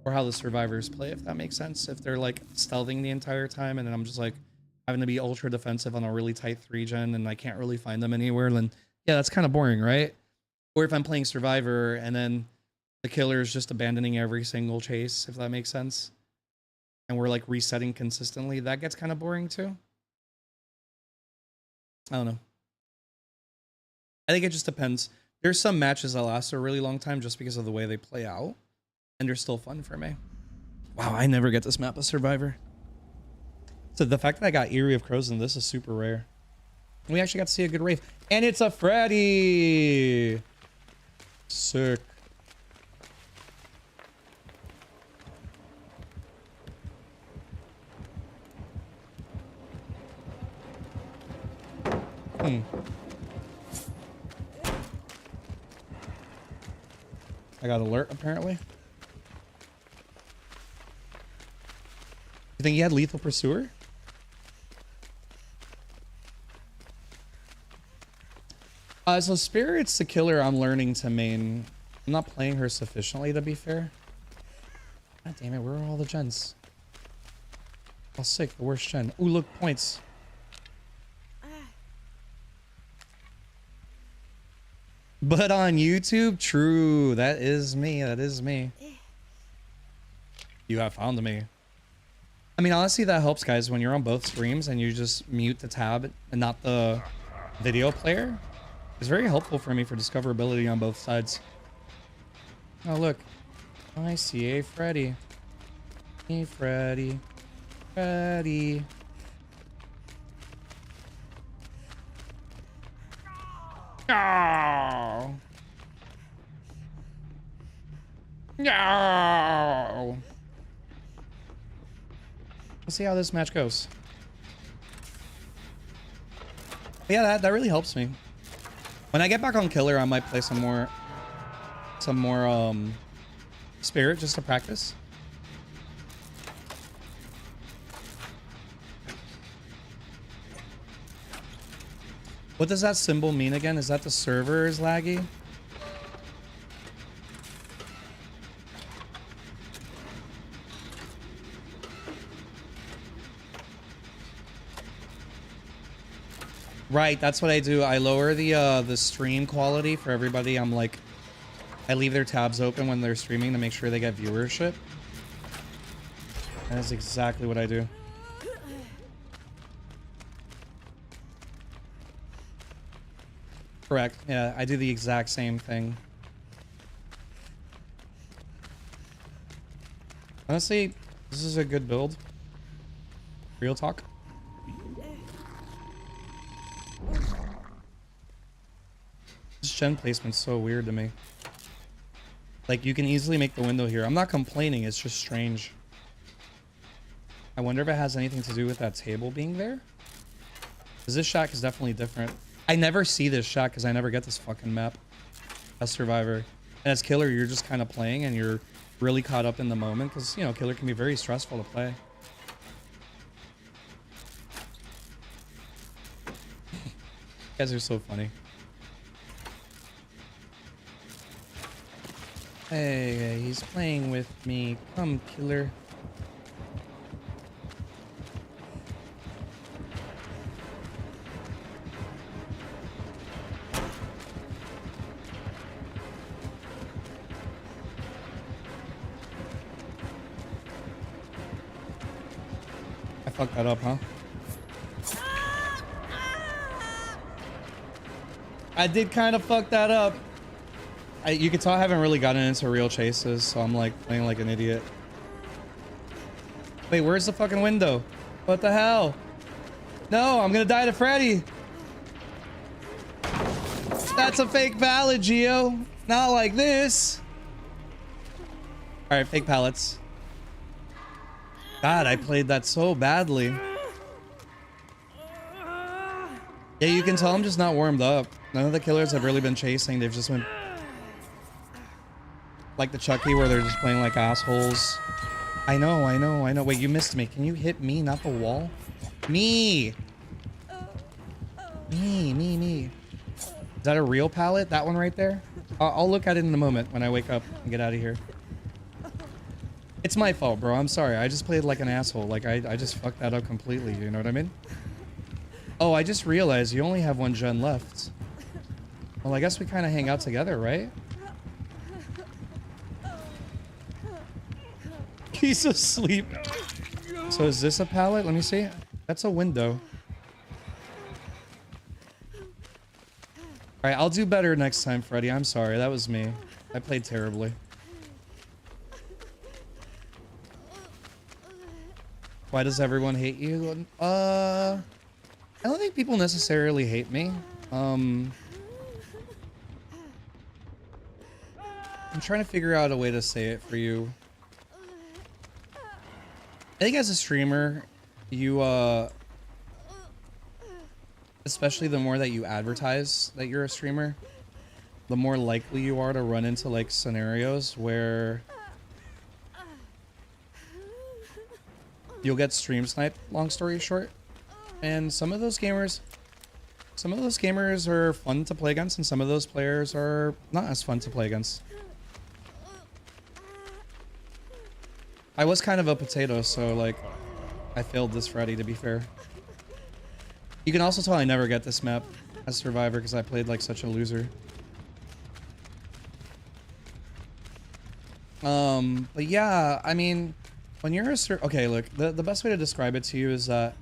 Or how the survivors play, if that makes sense. If they're like stealthing the entire time and then I'm just like having to be ultra defensive on a really tight 3-gen and I can't really find them anywhere, then yeah, that's kind of boring, right? Or if I'm playing Survivor and then the killer is just abandoning every single chase, if that makes sense. And we're like resetting consistently, that gets kind of boring too. I don't know. I think it just depends. There's some matches that last a really long time just because of the way they play out. And they're still fun for me. Wow, I never get this map of Survivor. So the fact that I got Eerie of Crows in this is super rare. We actually got to see a good rave. And it's a Freddy! Sick. I got alert, apparently. You think he had Lethal Pursuer? So Spirit's the killer I'm learning to main. I'm not playing her sufficiently, to be fair. God damn it, where are all the gens? Oh, sick, the worst gen. Ooh, look, points. But on YouTube, true. That is me. That is me. You have found me. I mean, honestly, that helps, guys. When you're on both streams and you just mute the tab and not the video player, it's very helpful for me for discoverability on both sides. Oh, look. I see a Freddy. Hey, Freddy. Freddy. No. No. Let's see how this match goes. Yeah, that really helps me. When I get back on killer, I might play some more Spirit just to practice. What does that symbol mean again? Is that the server is laggy? Right, that's what I do. I lower the stream quality for everybody. I'm like, I leave their tabs open when they're streaming to make sure they get viewership. That is exactly what I do. Correct. Yeah, I do the exact same thing. Honestly, this is a good build. Real talk. This gen placement's so weird to me. Like, you can easily make the window here. I'm not complaining, it's just strange. I wonder if it has anything to do with that table being there? Because this shack is definitely different. I never see this shack because I never get this fucking map as Survivor. And as Killer, you're just kind of playing and you're really caught up in the moment because, you know, Killer can be very stressful to play. You guys are so funny. Hey, he's playing with me. Come, Killer. I fucked that up, huh? I did kind of fuck that up. You can tell I haven't really gotten into real chases, so I'm like playing like an idiot. Wait, where's the fucking window? What the hell? No, I'm gonna die to Freddy. That's a fake pallet, Geo. Not like this. All right, fake pallets. God, I played that so badly. Yeah, you can tell I'm just not warmed up. None of the killers have really been chasing. They've just been like the Chucky where they're just playing like assholes. I know. Wait, you missed me. Can you hit me, not the wall? Me. Is that a real pallet? That one right there? I'll look at it in a moment when I wake up and get out of here. It's my fault, bro. I'm sorry. I just played like an asshole. Like, I just fucked that up completely. You know what I mean? Oh, I just realized you only have one gen left. Well, I guess we kind of hang out together, right? He's asleep. So is this a pallet? Let me see. That's a window. All right, I'll do better next time, Freddy. I'm sorry. That was me. I played terribly. Why does everyone hate you? I don't think people necessarily hate me. I'm trying to figure out a way to say it for you. I think as a streamer, you especially the more that you advertise that you're a streamer, the more likely you are to run into like scenarios where you'll get stream sniped, long story short. And some of those gamers are fun to play against, and some of those players are not as fun to play against. I was kind of a potato, so like I failed this Freddy, to be fair. You can also tell I never get this map as Survivor because I played like such a loser. But yeah, I mean, when you're okay, look, the best way to describe it to you is that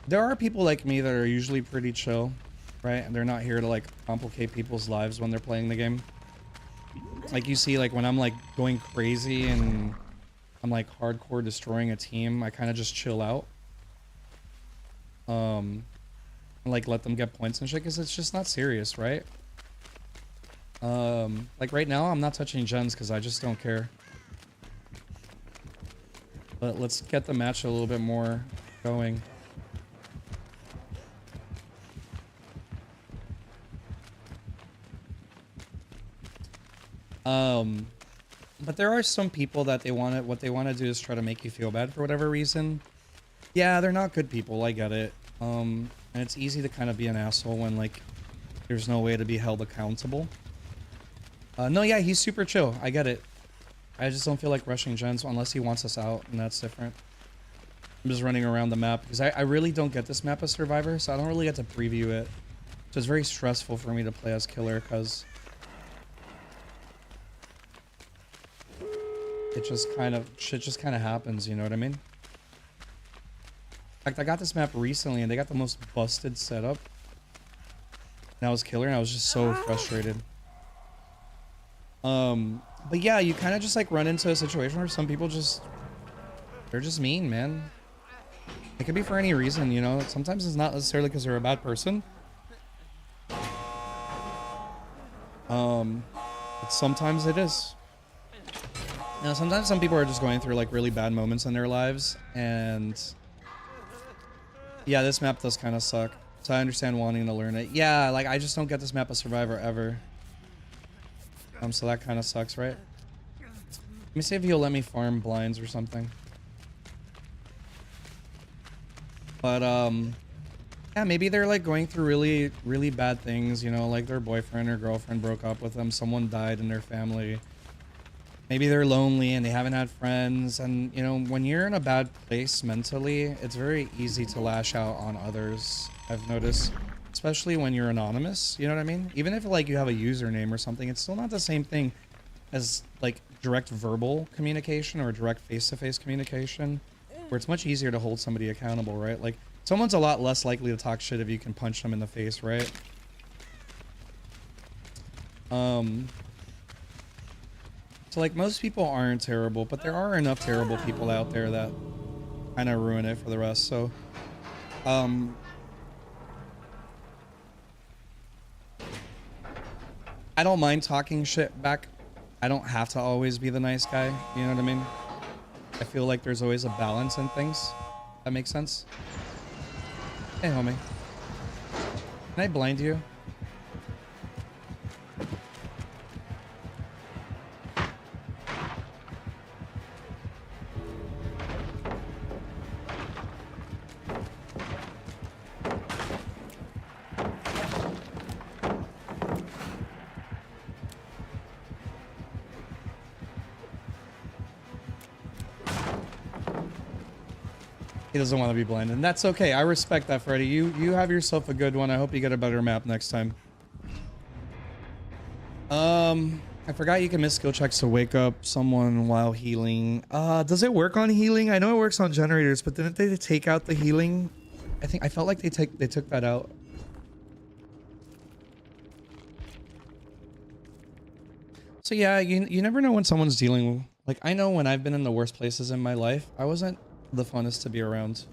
there are people like me that are usually pretty chill, right? And they're not here to like complicate people's lives when they're playing the game. Like you see, like when I'm like going crazy and I'm like hardcore destroying a team, I kind of just chill out. And like let them get points and shit because it's just not serious, right? Like right now I'm not touching gens because I just don't care. But let's get the match a little bit more going. But there are some people that what they want to do is try to make you feel bad for whatever reason. Yeah, they're not good people, I get it. And it's easy to kind of be an asshole when like there's no way to be held accountable. No, yeah, he's super chill, I get it. I just don't feel like rushing gens unless he wants us out, and that's different. I'm just running around the map because I really don't get this map as Survivor, so I don't really get to preview it. So it's very stressful for me to play as Killer because shit just kind of happens, you know what I mean? In fact, I got this map recently and they got the most busted setup. And I was Killer and I was just so frustrated. But yeah, you kind of just like run into a situation where some people they're just mean, man. It could be for any reason, you know? Sometimes it's not necessarily because they're a bad person. But sometimes it is. Now, sometimes some people are just going through like really bad moments in their lives, and yeah, this map does kind of suck. So I understand wanting to learn it. Yeah, like I just don't get this map as Survivor ever. So that kind of sucks, right? Let me see if he'll let me farm blinds or something. But yeah, maybe they're like going through really, really bad things, you know, like their boyfriend or girlfriend broke up with them, someone died in their family. Maybe they're lonely and they haven't had friends, and you know, when you're in a bad place mentally, it's very easy to lash out on others, I've noticed. especially when you're anonymous. You know what I mean? Even if like you have a username or something, it's still not the same thing as like direct verbal communication or direct face-to-face communication, where it's much easier to hold somebody accountable, right? Like someone's a lot less likely to talk shit if you can punch them in the face, right? So like most people aren't terrible, but there are enough terrible people out there that kind of ruin it for the rest. So I don't mind talking shit back. I don't have to always be the nice guy, you know what I mean? I feel like there's always a balance in things. That makes sense. Hey homie, can I blind you? He doesn't want to be blinded. And that's okay. I respect that, Freddy. You have yourself a good one. I hope you get a better map next time. I forgot you can miss skill checks to wake up someone while healing. Does it work on healing? I know it works on generators, but didn't they take out the healing? I felt like they took that out. So yeah, you never know when someone's dealing. Like I know when I've been in the worst places in my life, I wasn't the funnest to be around.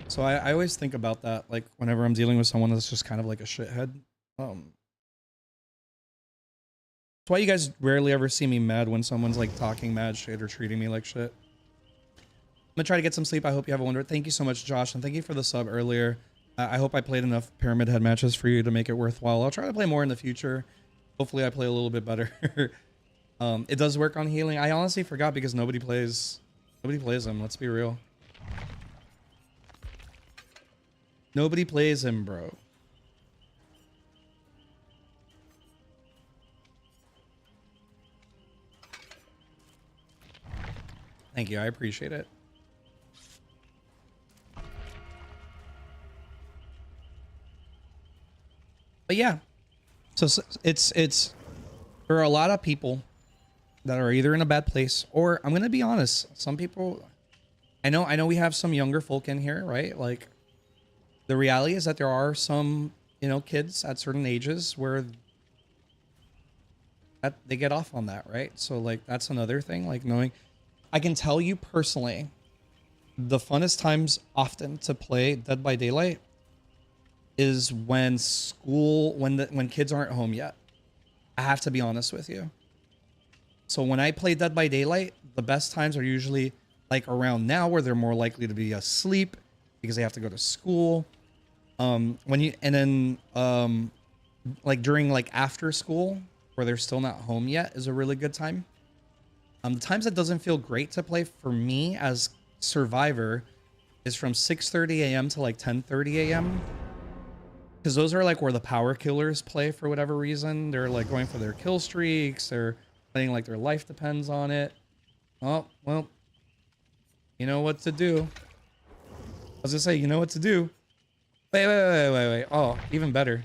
So I always think about that, like whenever I'm dealing with someone that's just kind of like a shithead. That's why you guys rarely ever see me mad when someone's like talking mad shit or treating me like shit. I'm gonna try to get some sleep. I hope you have a wonderful. Thank you so much, Josh, and thank you for the sub earlier. I hope I played enough Pyramid Head matches for you to make it worthwhile. I'll try to play more in the future. Hopefully I play a little bit better. It does work on healing. I honestly forgot because nobody plays him. Let's be real. Nobody plays him, bro. Thank you. I appreciate it. But yeah, so it's there are a lot of people that are either in a bad place or I'm gonna be honest, some people. I know we have some younger folk in here, right? Like the reality is that there are some, you know, kids at certain ages where they get off on that, right? So like that's another thing. Like knowing, I can tell you personally, the funnest times often to play Dead by Daylight is when when kids aren't home yet. I have to be honest with you. So when I play Dead by Daylight, the best times are usually like around now where they're more likely to be asleep because they have to go to school. Like during like after school where they're still not home yet is a really good time. The times that doesn't feel great to play for me as Survivor is from 6:30 a.m. to like 10:30 a.m. Because those are like where the power killers play for whatever reason. They're like going for their kill streaks. They're playing like their life depends on it. Oh, well, you know what to do. I was gonna say, you know what to do. Wait. Oh, even better.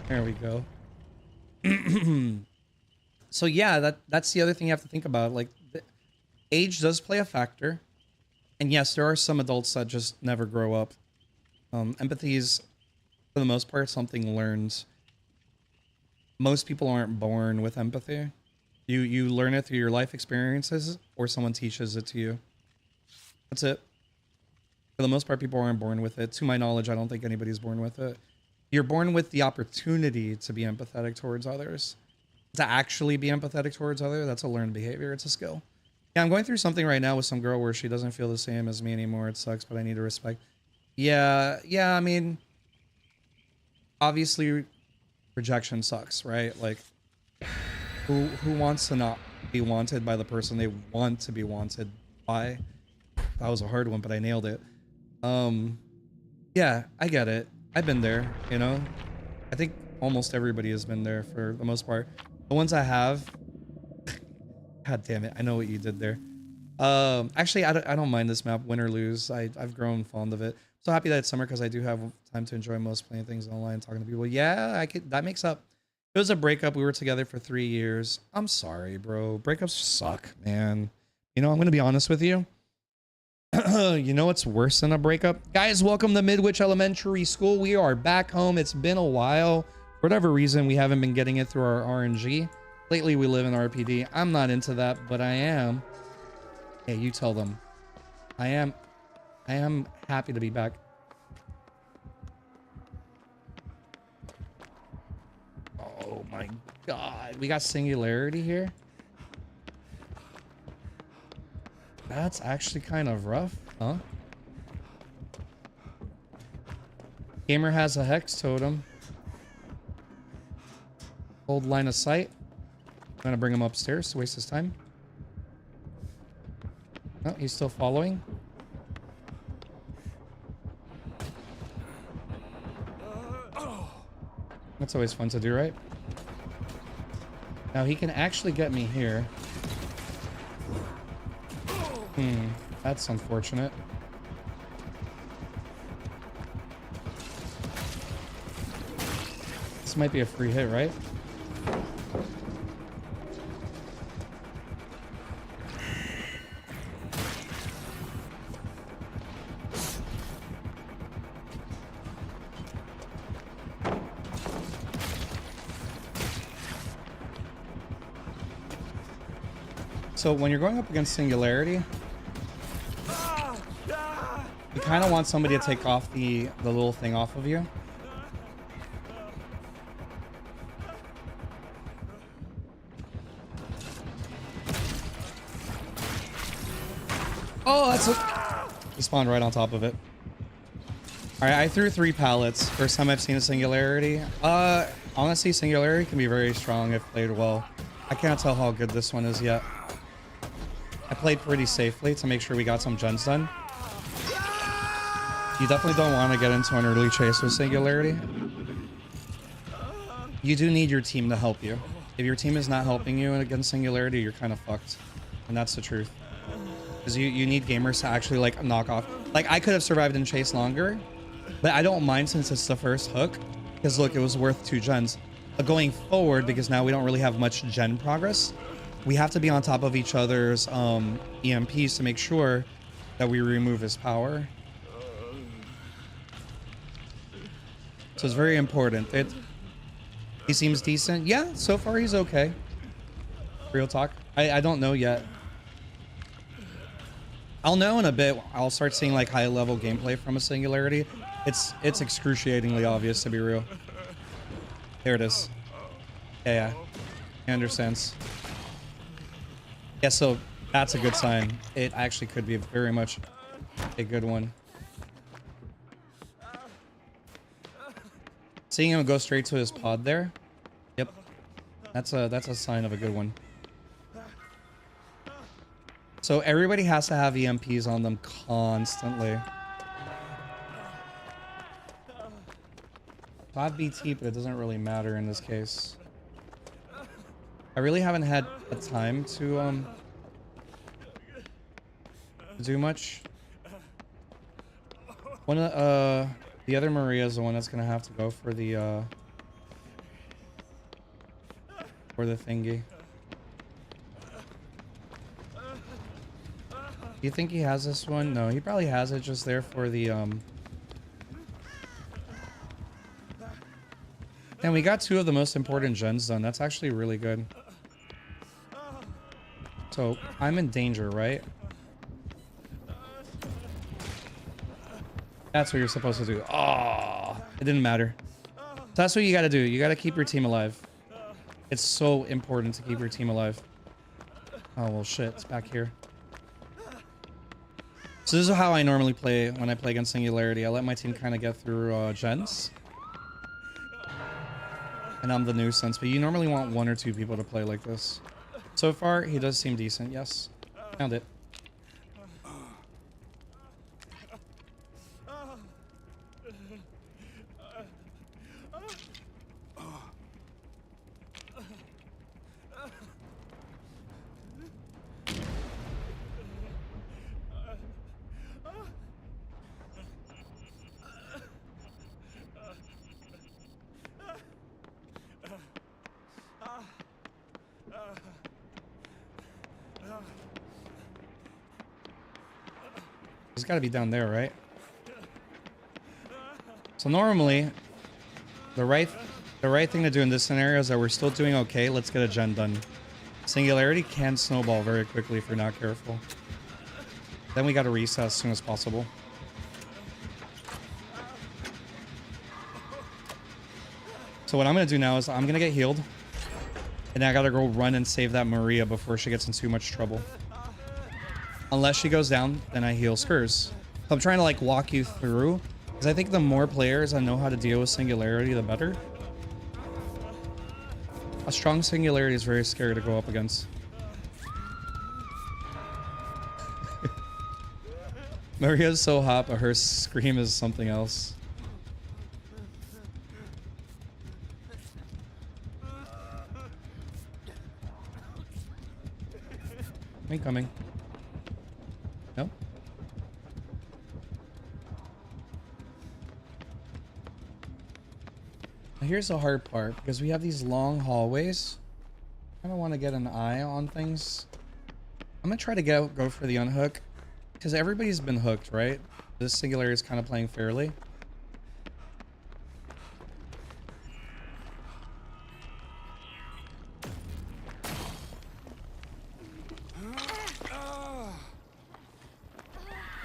There we go. So yeah, that's the other thing you have to think about. Like, age does play a factor. And yes, there are some adults that just never grow up. Empathy is, for the most part, something learned. Most people aren't born with empathy. You learn it through your life experiences or someone teaches it to you. That's it. For the most part, people aren't born with it. To my knowledge, I don't think anybody's born with it. You're born with the opportunity to be empathetic towards others. To actually be empathetic towards others, that's a learned behavior. It's a skill. Yeah, I'm going through something right now with some girl where she doesn't feel the same as me anymore. It sucks, but I need to respect. Yeah, I mean, obviously rejection sucks, right? Like, who wants to not be wanted by the person they want to be wanted by? That was a hard one, but I nailed it. Yeah, I get it. I've been there, you know? I think almost everybody has been there for the most part. The ones I have, God damn it, I know what you did there. Actually, I don't mind this map, win or lose. I've grown fond of it. So happy that it's summer because I do have time to enjoy most playing things online, talking to people. Yeah, I could. That makes up. It was a breakup. We were together for 3 years. I'm sorry, bro. Breakups suck, man. You know, I'm gonna be honest with you. You know what's worse than a breakup? Guys, welcome to Midwich Elementary School. We are back home. It's been a while. For whatever reason, we haven't been getting it through our RNG. Lately, we live in RPD. I'm not into that, but I am. Hey, you tell them. I am happy to be back. Oh my god. We got Singularity here. That's actually kind of rough, huh? Gamer has a Hex Totem. Hold line of sight. I'm gonna bring him upstairs to waste his time. Oh, he's still following. That's always fun to do, right? Now he can actually get me here. That's unfortunate. This might be a free hit, right? So when you're going up against Singularity, you kind of want somebody to take off the little thing off of you. Oh, that's a... He spawned right on top of it. All right, I threw 3 pallets. First time I've seen a Singularity. Honestly, Singularity can be very strong if played well. I can't tell how good this one is yet. I played pretty safely to make sure we got some gens done. You definitely don't want to get into an early chase with Singularity. You do need your team to help you. If your team is not helping you against Singularity, you're kind of fucked. And that's the truth. Because you need gamers to actually like knock off. Like I could have survived in chase longer, but I don't mind since it's the first hook. Because look, it was worth 2 gens. But going forward, because now we don't really have much gen progress, we have to be on top of each other's EMPs to make sure that we remove his power. So it's very important. He seems decent. Yeah, so far he's okay. Real talk. I don't know yet. I'll know in a bit. I'll start seeing like high level gameplay from a Singularity. It's excruciatingly obvious, to be real. There it is. Yeah. He understands. Yeah, so that's a good sign. It actually could be very much a good one. Seeing him go straight to his pod there. Yep. That's a sign of a good one. So everybody has to have EMPs on them constantly. I have BT, but it doesn't really matter in this case. I really haven't had a time to do much. One the other Maria is the one that's gonna have to go for the thingy. Do you think he has this one? No, he probably has it just there for the And we got 2 of the most important gens done. That's actually really good. So I'm in danger, right? That's what you're supposed to do. Oh, it didn't matter. So that's what you got to do. You got to keep your team alive. It's so important to keep your team alive. Oh, well, shit. It's back here. So this is how I normally play when I play against Singularity. I let my team kind of get through gens. And I'm the nuisance. But you normally want 1 or 2 people to play like this. So far, he does seem decent. Yes. Found it. got to be down there, right? So normally, the right thing to do in this scenario is that we're still doing okay. Let's get a gen done. Singularity can snowball very quickly if you're not careful. Then we got to reset as soon as possible. So what I'm going to do now is I'm going to get healed. And I got to go run and save that Maria before she gets in too much trouble. Unless she goes down, then I heal Skurs. So I'm trying to like walk you through. Because I think the more players that know how to deal with Singularity, the better. A strong Singularity is very scary to go up against. Maria's so hot, but her scream is something else. Me coming. Nope. Now here's the hard part, because we have these long hallways. I don't want to get an eye on things. I'm gonna try to go for the unhook, because everybody's been hooked, right? This Singularity is kind of playing fairly.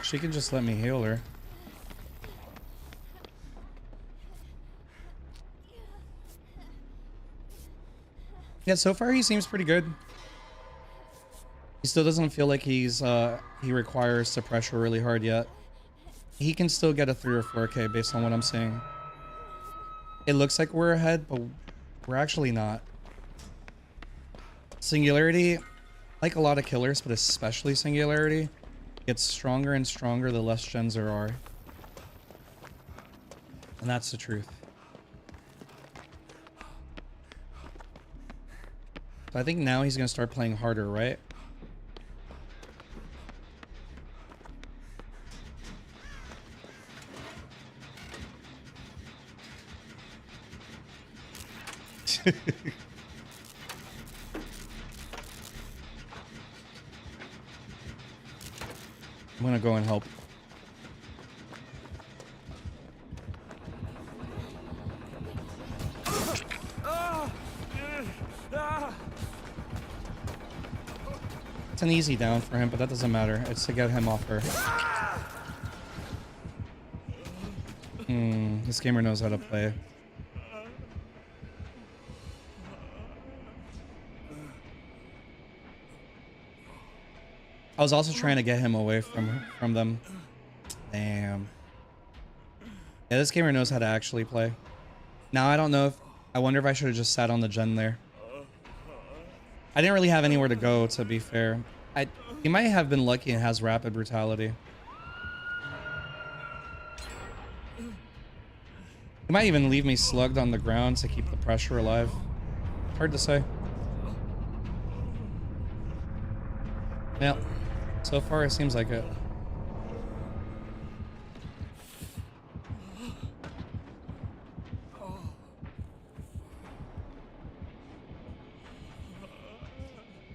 She can just let me heal her. Yeah, so far he seems pretty good. He still doesn't feel like he requires to pressure really hard yet. He can still get a 3 or 4K based on what I'm seeing. It looks like we're ahead, but we're actually not. Singularity, like a lot of killers, but especially Singularity, gets stronger and stronger the less gens there are. And that's the truth. So I think now he's going to start playing harder, right? I'm gonna go and help. It's an easy down for him, but that doesn't matter. It's to get him off her. This gamer knows how to play. I was also trying to get him away from them. Damn. Yeah, this gamer knows how to actually play. Now I don't know if... I wonder if I should have just sat on the gen there. I didn't really have anywhere to go, to be fair. He might have been lucky and has rapid brutality. He might even leave me slugged on the ground to keep the pressure alive. Hard to say. Yeah. So far, it seems like it.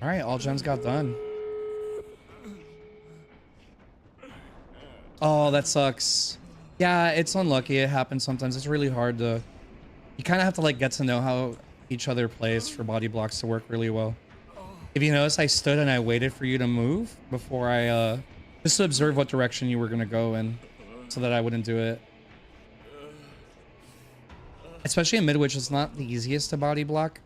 Alright, all gens got done. Oh, that sucks. Yeah, it's unlucky. It happens sometimes. It's really hard to... You kind of have to like get to know how each other plays for body blocks to work really well. If you notice, I stood and I waited for you to move before I, just to observe what direction you were going to go in so that I wouldn't do it. Especially in mid, which is not the easiest to body block.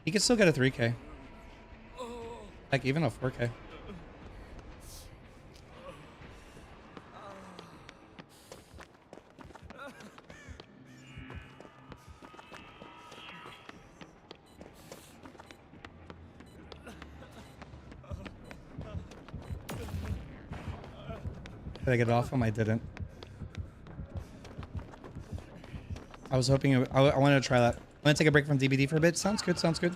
You can still get a 3K. Like, even a 4K. Did I get it off him? I didn't. I was hoping... I wanted to try that. I'm going to take a break from DBD for a bit. Sounds good, sounds good.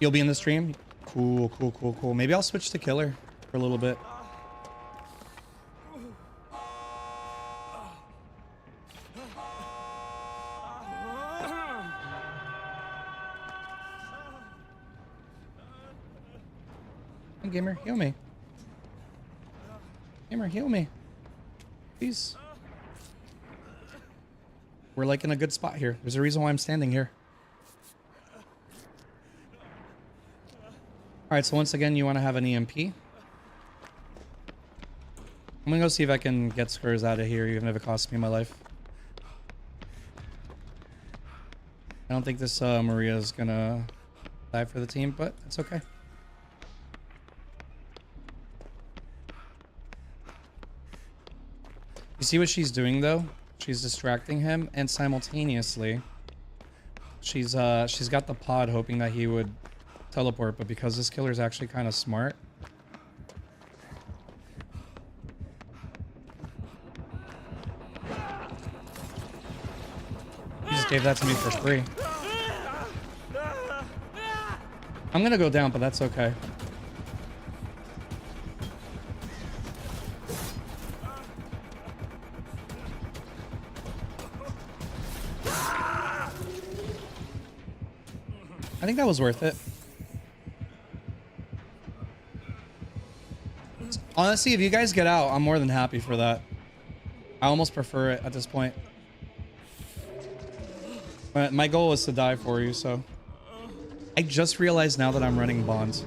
You'll be in the stream? Cool, cool, cool, cool. Maybe I'll switch to killer for a little bit. gamer. Heal me. Gamer, heal me. Please. We're like in a good spot here. There's a reason why I'm standing here. Alright, so once again, you want to have an EMP. I'm gonna go see if I can get Skurs out of here, even if it costs me my life. I don't think this Maria is gonna die for the team, but it's okay. You see what she's doing though? She's distracting him, and simultaneously, she's got the pod hoping that he would teleport, but because this killer's actually kind of smart. He just gave that to me for free. I'm gonna go down, but that's okay. I think that was worth it. Honestly, if you guys get out, I'm more than happy for that. I almost prefer it at this point. But my goal is to die for you, so. I just realized now that I'm running bonds.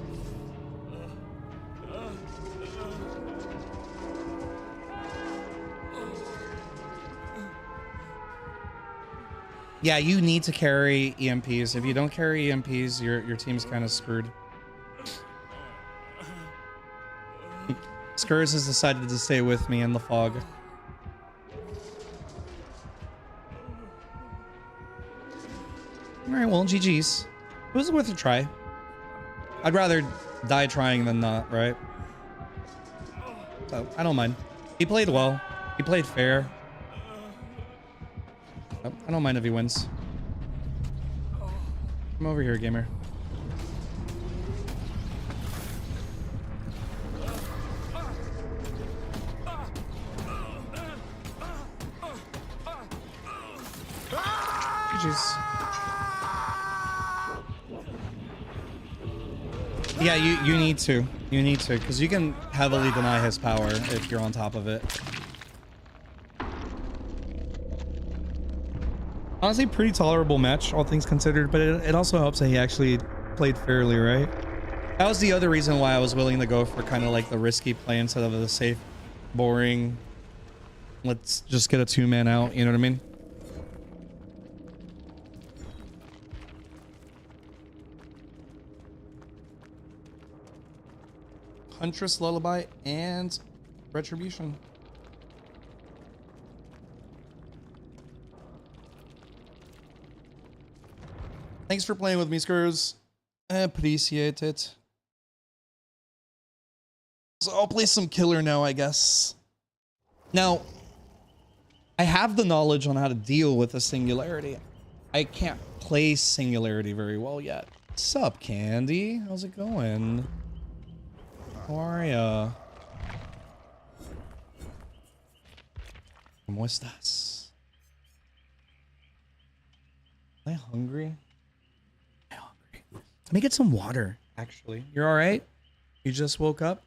Yeah, you need to carry EMPs. If you don't carry EMPs, your team's kind of screwed. Skurs has decided to stay with me in the fog. Alright, well, GG's. It was worth a try. I'd rather die trying than not, right? So, I don't mind. He played well. He played fair. I don't mind if he wins. Come over here, gamer. GG's. Yeah, you need to. You need to, because you can heavily deny his power if you're on top of it. Honestly, pretty tolerable match, all things considered, but it also helps that he actually played fairly, right? That was the other reason why I was willing to go for kind of like the risky play instead of the safe, boring, let's just get a two-man out, you know what I mean? Huntress, Lullaby, and Retribution. Thanks for playing with me, Skurs. I appreciate it. So I'll play some killer now, I guess. Now, I have the knowledge on how to deal with a singularity. I can't play singularity very well yet. What's up, Candy? How's it going? How are ya? ¿Cómo estás? Am I hungry? Let me get some water, actually. You're all right? You just woke up?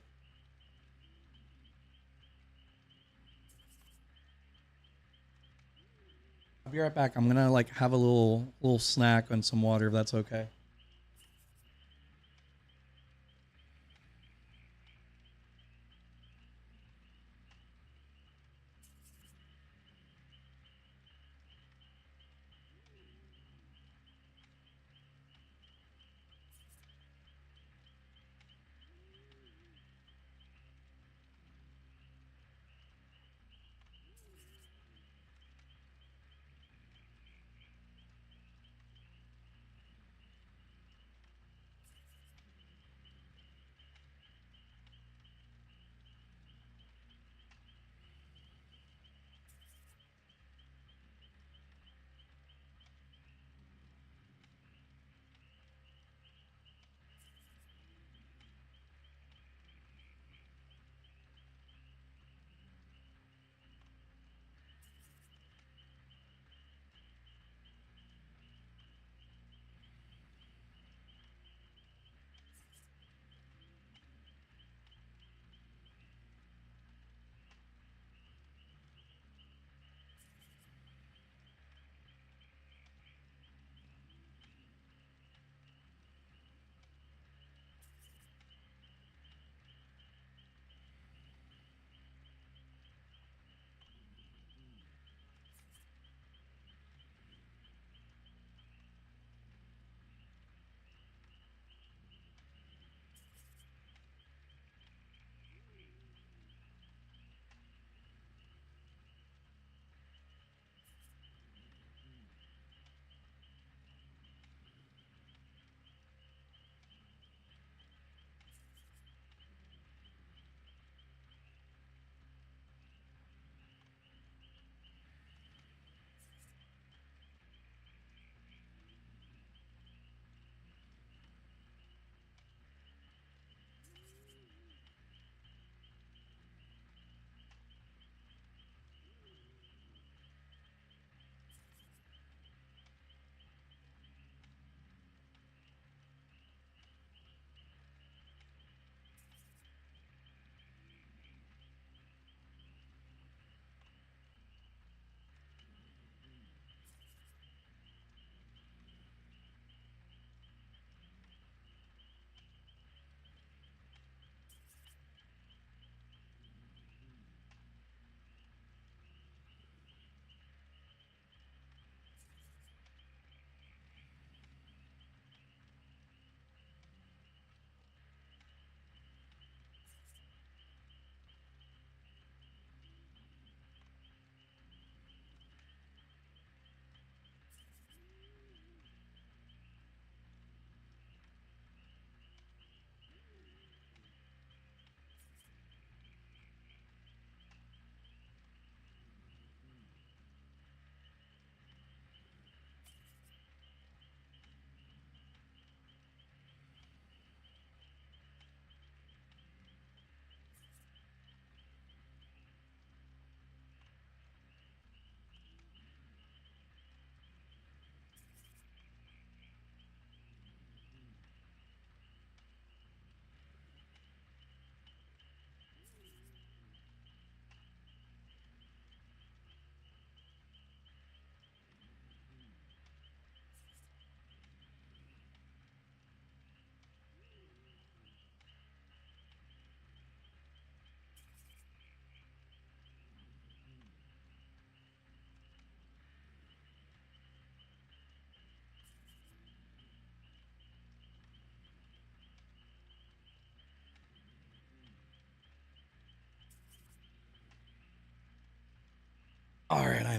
I'll be right back. I'm gonna like have a little snack and some water if that's okay.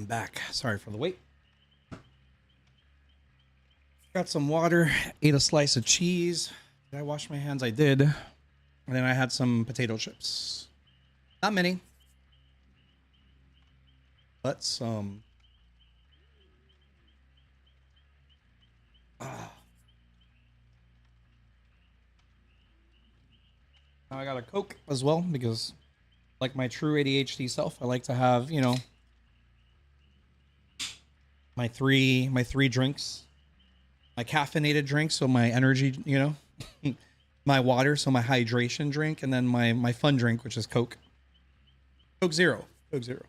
am back. Sorry for the wait. Got some water, ate a slice of cheese. Did I wash my hands? I did. And then I had some potato chips. Not many, but some. Now I got a Coke as well because, like my true ADHD self, I like to have, you know, my three drinks, my caffeinated drink, so my energy, you know, my water, so my hydration drink, and then my fun drink, which is Coke. Coke Zero. Coke Zero.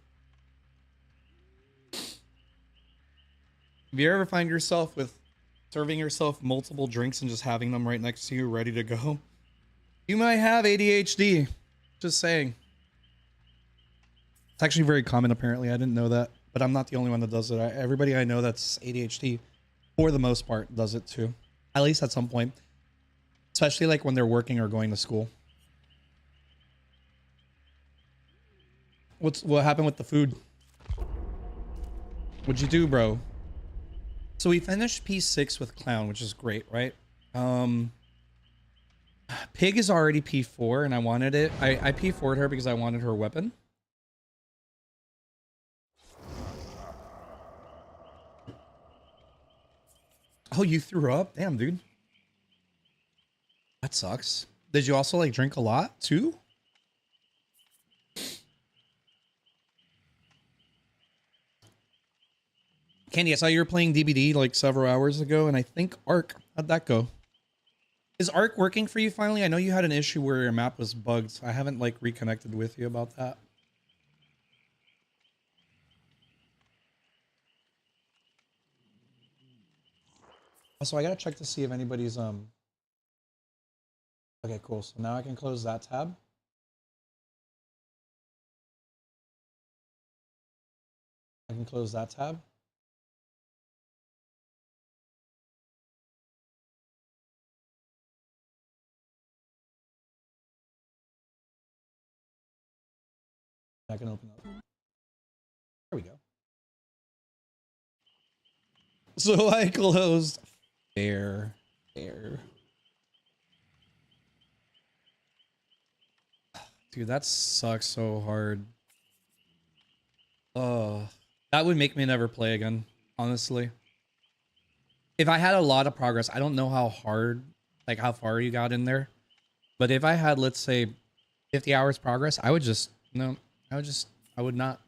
If you ever find yourself with serving yourself multiple drinks and just having them right next to you, ready to go, you might have ADHD. Just saying. It's actually very common, apparently. I didn't know that, but I'm not the only one that does it. Everybody I know that's ADHD, for the most part, does it too. At least at some point. Especially like when they're working or going to school. What happened with the food? What'd you do, bro? So we finished P6 with Clown, which is great, right? Pig is already P4 and I wanted it. I P4'd her because I wanted her weapon. Oh, you threw up? Damn, dude. That sucks. Did you also like drink a lot too? Candy, I saw you were playing DBD like several hours ago, and I think Ark. How'd that go? Is Ark working for you finally? I know you had an issue where your map was bugged. I haven't like reconnected with you about that. Also, I gotta check to see if anybody's Okay, cool. So now I can close that tab. I can close that tab. I can open up. There we go. So I closed. Fair. Dude, that sucks so hard. That would make me never play again, honestly. If I had a lot of progress, I don't know how hard, like how far you got in there. But if I had, let's say, 50 hours progress, I would just, no, I would not.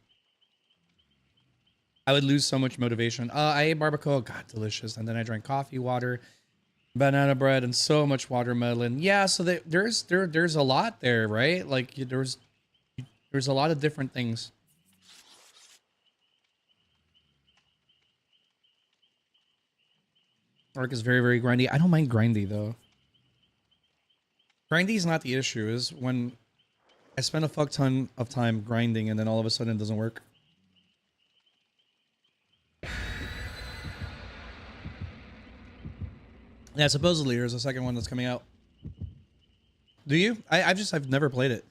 I would lose so much motivation. I ate barbacoa, God, delicious. And then I drank coffee, water, banana bread, and so much watermelon. Yeah, so there's a lot there, right? Like there's a lot of different things. Ark is very, very grindy. I don't mind grindy though. Grindy is not the issue. Is when I spend a fuck ton of time grinding and then all of a sudden it doesn't work. Yeah, supposedly there's a second one that's coming out. Do you? I've never played it.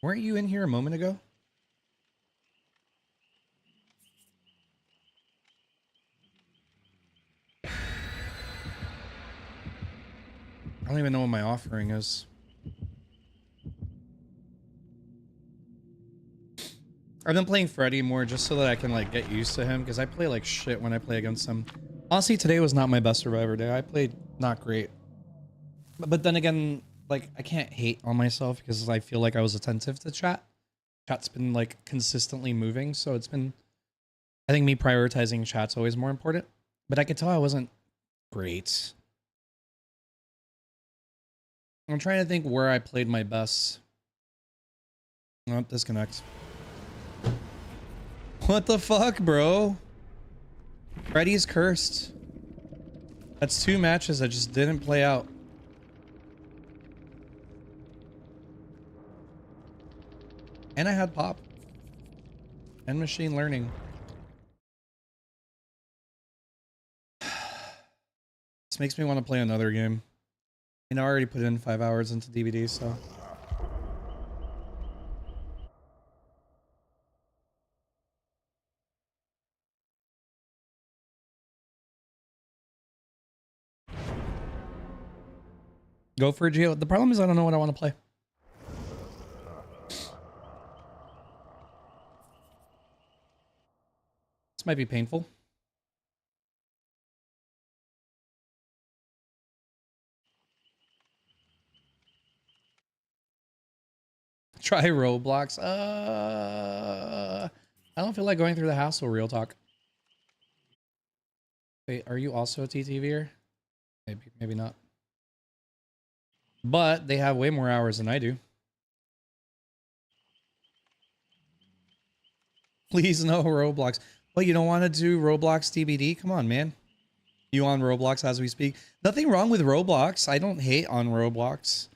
Weren't you in here a moment ago? I don't even know what my offering is. I've been playing Freddy more just so that I can like get used to him because I play like shit when I play against him. Honestly, today was not my best Survivor day. I played not great. But then again, like I can't hate on myself because I feel like I was attentive to chat. Chat's been like consistently moving, so it's been, I think me prioritizing chat's always more important. But I could tell I wasn't great. I'm trying to think where I played my best. Oh, disconnect. What the fuck, bro? Freddy's cursed. That's 2 matches that just didn't play out. And I had pop. And machine learning. This makes me want to play another game. And I already put in 5 hours into DVD, so. Go for it, Geo. The problem is I don't know what I want to play. This might be painful. Try Roblox. I don't feel like going through the hassle, real talk. Wait, are you also a TTVer? Maybe not. But they have way more hours than I do. Please no Roblox. Well, you don't want to do Roblox DBD? Come on, man. You on Roblox as we speak? Nothing wrong with Roblox. I don't hate on Roblox.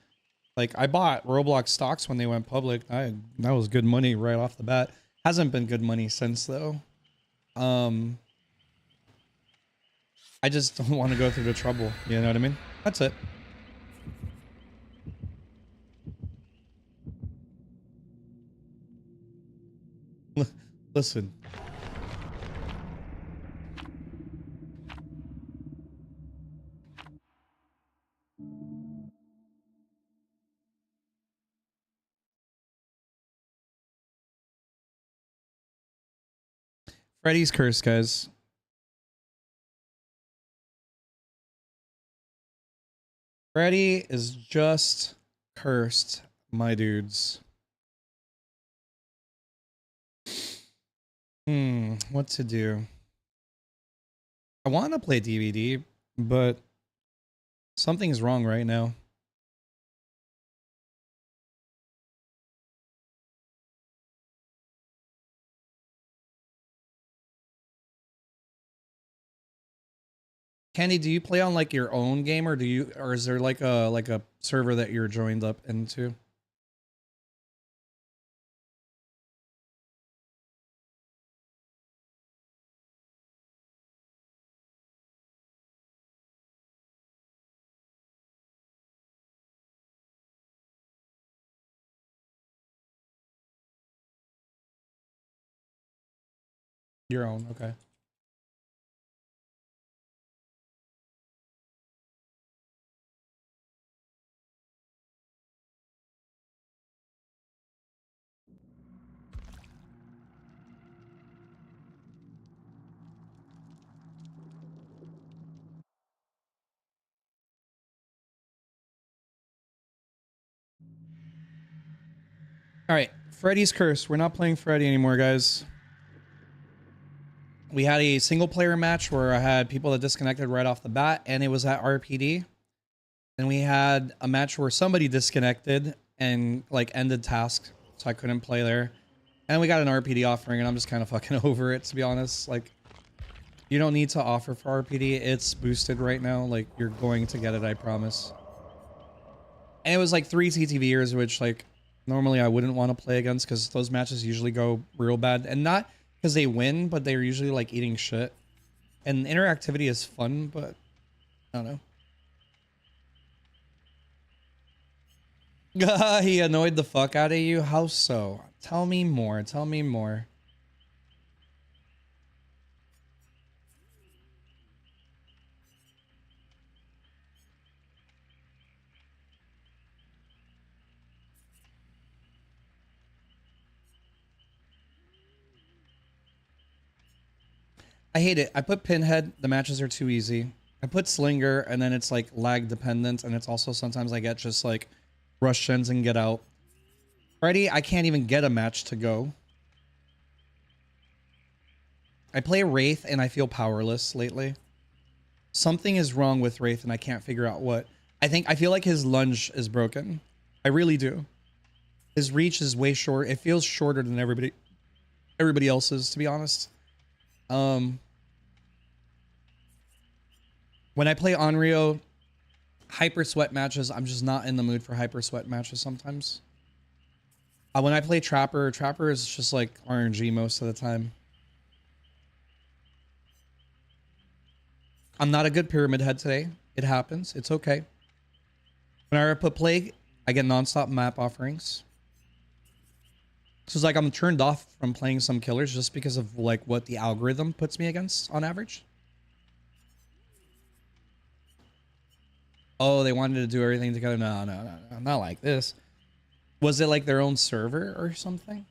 Like, I bought Roblox stocks when they went public. That was good money right off the bat. Hasn't been good money since, though. I just don't want to go through the trouble. You know what I mean? That's it. Listen. Freddy's Curse, guys. Freddy is just cursed, my dudes. What to do? I want to play DVD, but something's wrong right now. Candy, do you play on like your own game, or is there like a server that you're joined up into? Your own, okay. All right, Freddy's Curse. We're not playing Freddy anymore, guys. We had a single player match where I had people that disconnected right off the bat, and it was at RPD. Then we had a match where somebody disconnected and like ended task, so I couldn't play there. And we got an RPD offering, and I'm just kind of fucking over it, to be honest. Like, you don't need to offer for RPD. It's boosted right now. Like, you're going to get it, I promise. And it was like 3 TTVers, which like normally I wouldn't want to play against because those matches usually go real bad. And not because they win, but they're usually like eating shit. And interactivity is fun, but I don't know. He annoyed the fuck out of you? How so? Tell me more. Tell me more. I hate it. I put Pinhead. The matches are too easy. I put Slinger, and then it's like lag dependent, and it's also sometimes I get just like rush gens and get out. Freddy, I can't even get a match to go. I play Wraith, and I feel powerless lately. Something is wrong with Wraith, and I can't figure out what. I feel like his lunge is broken. I really do. His reach is way short. It feels shorter than everybody else's, to be honest. When I play Onryo hyper sweat matches, I'm just not in the mood for hyper sweat matches sometimes. When I play Trapper is just like RNG most of the time. I'm not a good pyramid head today. It happens. It's okay. When I put play, I get nonstop map offerings. So it's like I'm turned off from playing some killers just because of like what the algorithm puts me against on average. Oh, they wanted to do everything together. No, not like this. Was it like their own server or something?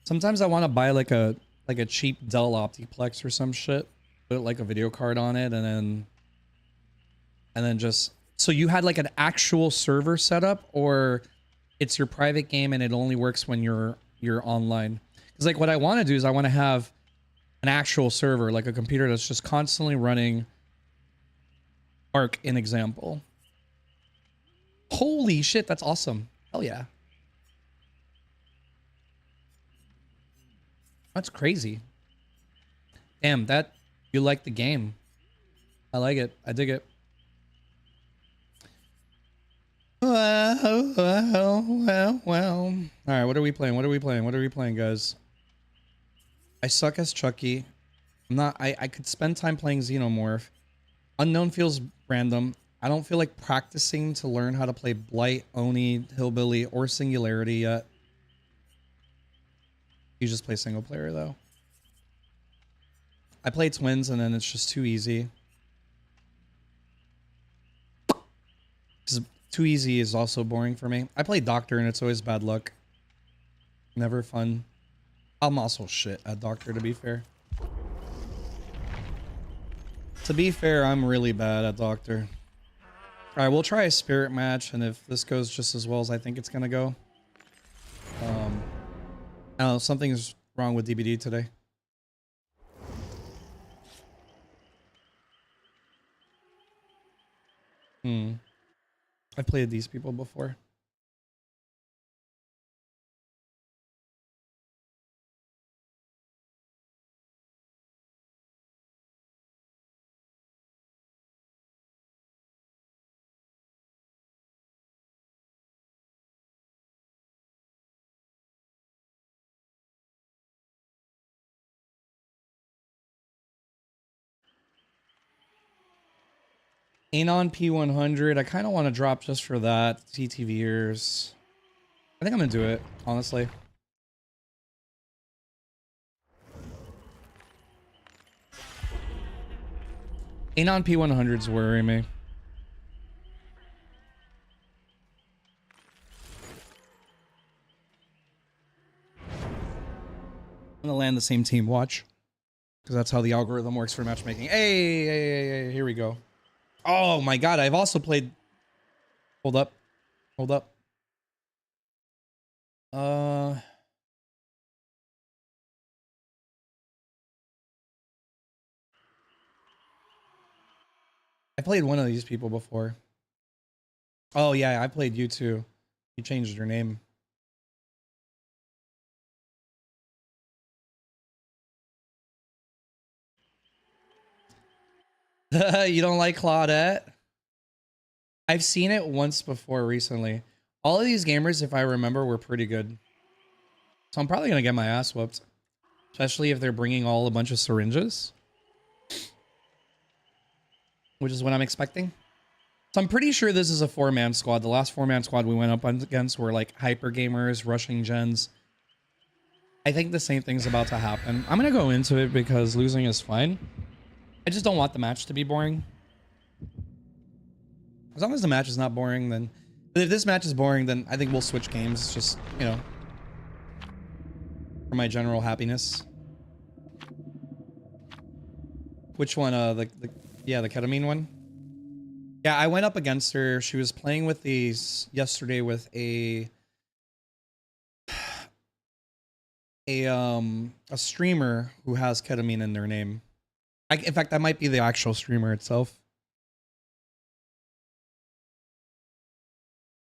Sometimes I want to buy like a cheap Dell Optiplex or some shit, put like a video card on it, and then just so you had like an actual server setup, or it's your private game and it only works when you're online. Because like what I want to do is I want to have an actual server, like a computer that's just constantly running Ark, in example. Holy shit, that's awesome. Hell yeah. That's crazy. Damn, that you like the game. I like it. I dig it. Well. All right, what are we playing? What are we playing, guys? I suck as Chucky. I'm not. I could spend time playing Xenomorph. Unknown feels random. I don't feel like practicing to learn how to play Blight, Oni, Hillbilly, or Singularity yet. You just play single player though. I play Twins and then it's just too easy. Too easy is also boring for me. I play Doctor and it's always bad luck. Never fun. I'm also shit at Doctor, to be fair. To be fair, I'm really bad at Doctor. Alright, we'll try a spirit match, and if this goes just as well as I think it's gonna go. I don't know, something's wrong with DBD today. I've played these people before. Anon P100. I kind of want to drop just for that. TTVers. I think I'm going to do it, honestly. Anon P100s worry me. I'm going to land the same team. Watch. Because that's how the algorithm works for matchmaking. Hey, here we go. Oh my god, I've also played... Hold up. I played one of these people before. Oh yeah, I played you too. You changed your name. You don't like Claudette? I've seen it once before recently. All of these gamers, if I remember, were pretty good. So I'm probably going to get my ass whooped. Especially if they're bringing a bunch of syringes. Which is what I'm expecting. So I'm pretty sure this is a 4-man squad. The last 4-man squad we went up against were like hyper gamers, rushing gens. I think the same thing's about to happen. I'm going to go into it because losing is fine. I just don't want the match to be boring. As long as the match is not boring, then... But if this match is boring, then I think we'll switch games. Just, you know... for my general happiness. Which one? The ketamine one? Yeah, I went up against her. She was playing with these yesterday with a streamer who has ketamine in their name. In fact, that might be the actual streamer itself.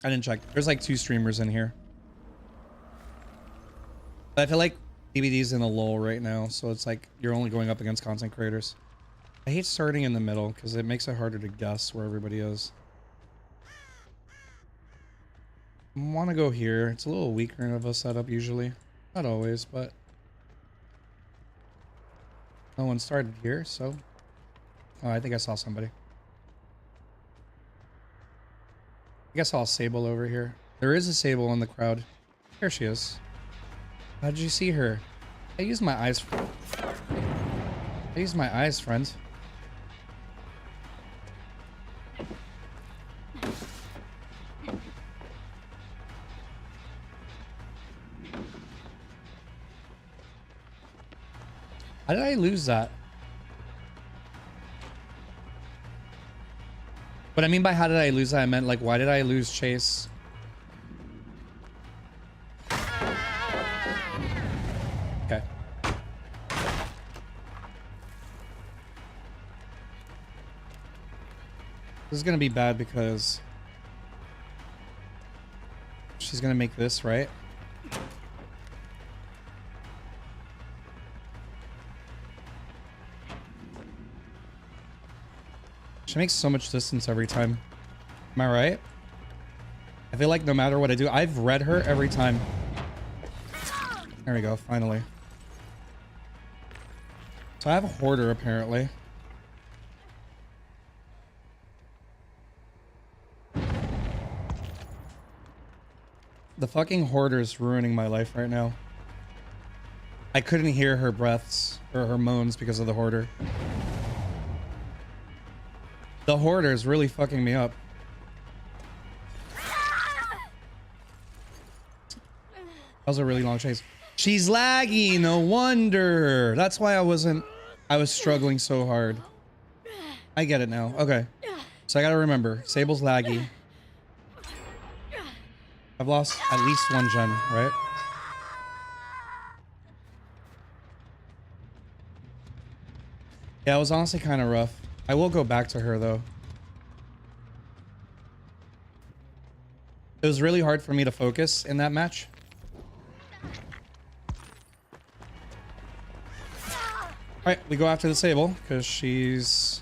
I didn't check. There's like 2 streamers in here. But I feel like DBD's in a lull right now, so it's like you're only going up against content creators. I hate starting in the middle because it makes it harder to guess where everybody is. I want to go here. It's a little weaker of a setup usually. Not always, but... No one started here, so... Oh, I think I saw somebody. I think I saw a Sable over here. There is a Sable in the crowd. There she is. How did you see her? I used my eyes. I used my eyes, friend. How did I lose that? What I mean by how did I lose that, I meant like, why did I lose Chase? Okay. This is gonna be bad because she's gonna make this, right? She makes so much distance every time. Am I right? I feel like no matter what I do, I've read her every time. There we go, finally. So I have a Hoarder, apparently. The fucking Hoarder's ruining my life right now. I couldn't hear her breaths or her moans because of the Hoarder. The Hoarder is really fucking me up. That was a really long chase. She's laggy, no wonder. That's why I was struggling so hard. I get it now. Okay. So I gotta remember, Sable's laggy. I've lost at least one gen, right? Yeah, it was honestly kind of rough. I will go back to her though. It was really hard for me to focus in that match. Alright, we go after the Sable because she's...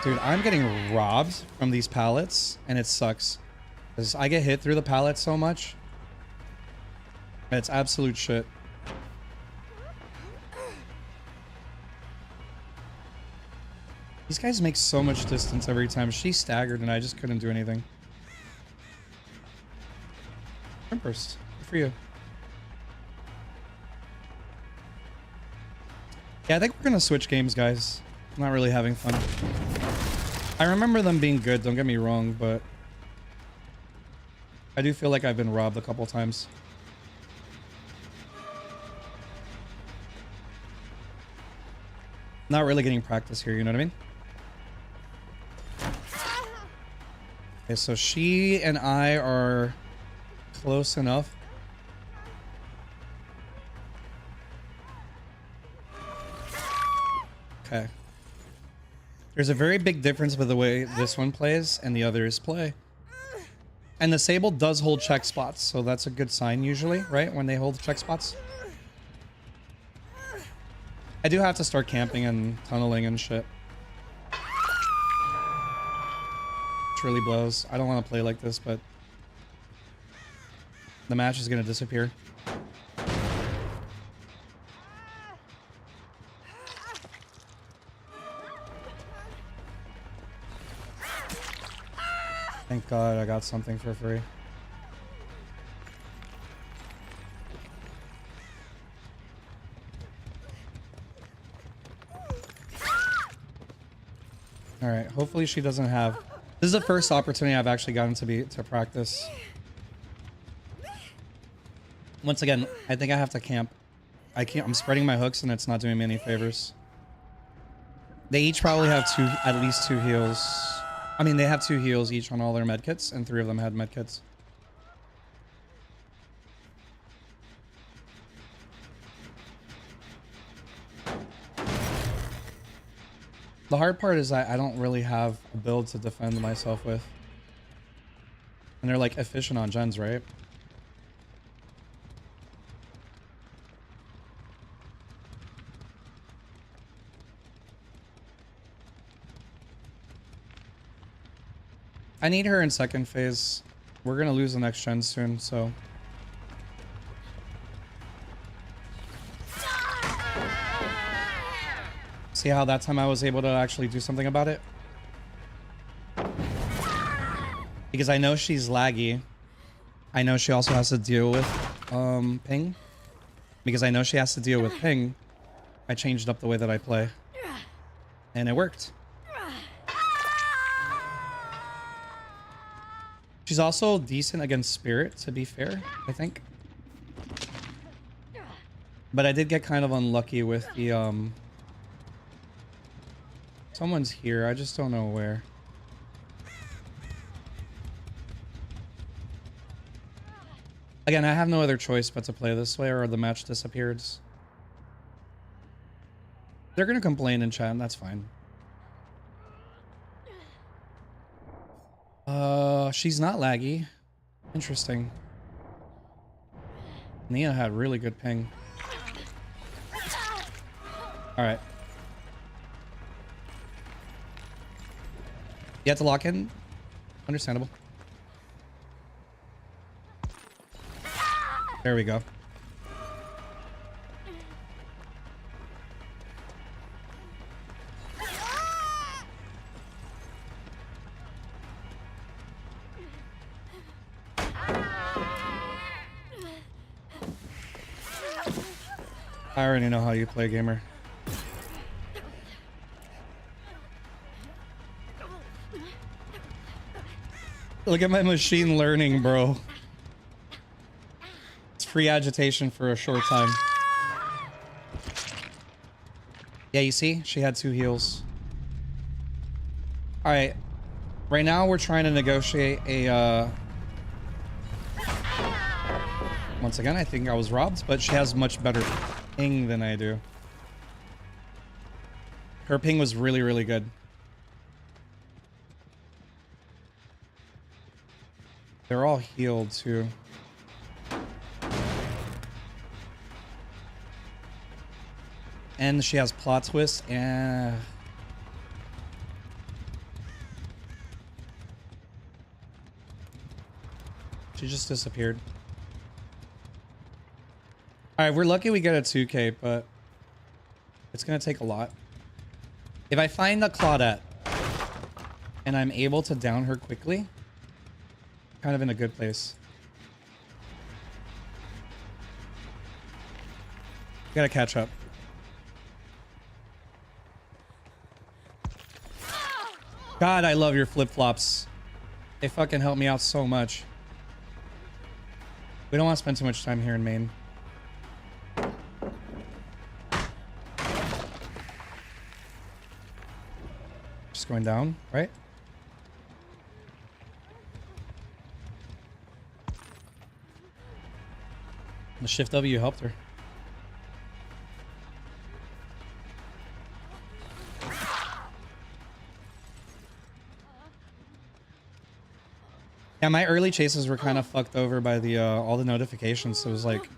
Dude, I'm getting robbed from these pallets and it sucks. Because I get hit through the pallets so much. It's absolute shit. These guys make so much distance every time. She staggered and I just couldn't do anything. Burst. Good for you. Yeah, I think we're gonna switch games, guys. I'm not really having fun. I remember them being good, don't get me wrong, but I do feel like I've been robbed a couple times. Not really getting practice here, you know what I mean? Okay, so she and I are close enough. Okay. There's a very big difference with the way this one plays and the others play. And the Sable does hold check spots, so that's a good sign usually, right? When they hold check spots. I do have to start camping and tunneling and shit. Which really blows. I don't want to play like this, but the match is going to disappear. Thank God I got something for free. All right, hopefully she doesn't have... This is the first opportunity I've actually gotten to practice. Once again, I think I have to camp. I'm spreading my hooks and it's not doing me any favors. They each probably have at least two heals. I mean, they have 2 heals each on all their medkits, and 3 of them had medkits. The hard part is I don't really have a build to defend myself with. And they're like efficient on gens, right? I need her in second phase. We're gonna lose the next gen soon, so... See how that time I was able to actually do something about it? Because I know she's laggy. I know she also has to deal with ping. Because I know she has to deal with ping, I changed up the way that I play. And it worked. She's also decent against Spirit, to be fair, I think. But I did get kind of unlucky with the someone's here, I just don't know where. Again, I have no other choice but to play this way or the match disappears. They're gonna complain in chat, and that's fine. She's not laggy. Interesting. Nia had really good ping. Alright. You have to lock in? Understandable. There we go. I already know how you play, gamer. Look at my machine learning, bro. It's free agitation for a short time. Yeah, you see? She had 2 heals. Alright. Right now we're trying to negotiate a once again, I think I was robbed, but she has much better ping than I do. Her ping was really, really good. They're all healed too. And she has plot twist and she just disappeared. Alright, we're lucky we get a 2K, but it's gonna take a lot. If I find the Claudette and I'm able to down her quickly, kind of in a good place. Gotta catch up. God, I love your flip-flops. They fucking help me out so much. We don't want to spend too much time here in Maine. Just going down, right? The shift W helped her. Yeah, my early chases were kind of fucked over by the all the notifications. So it was like, it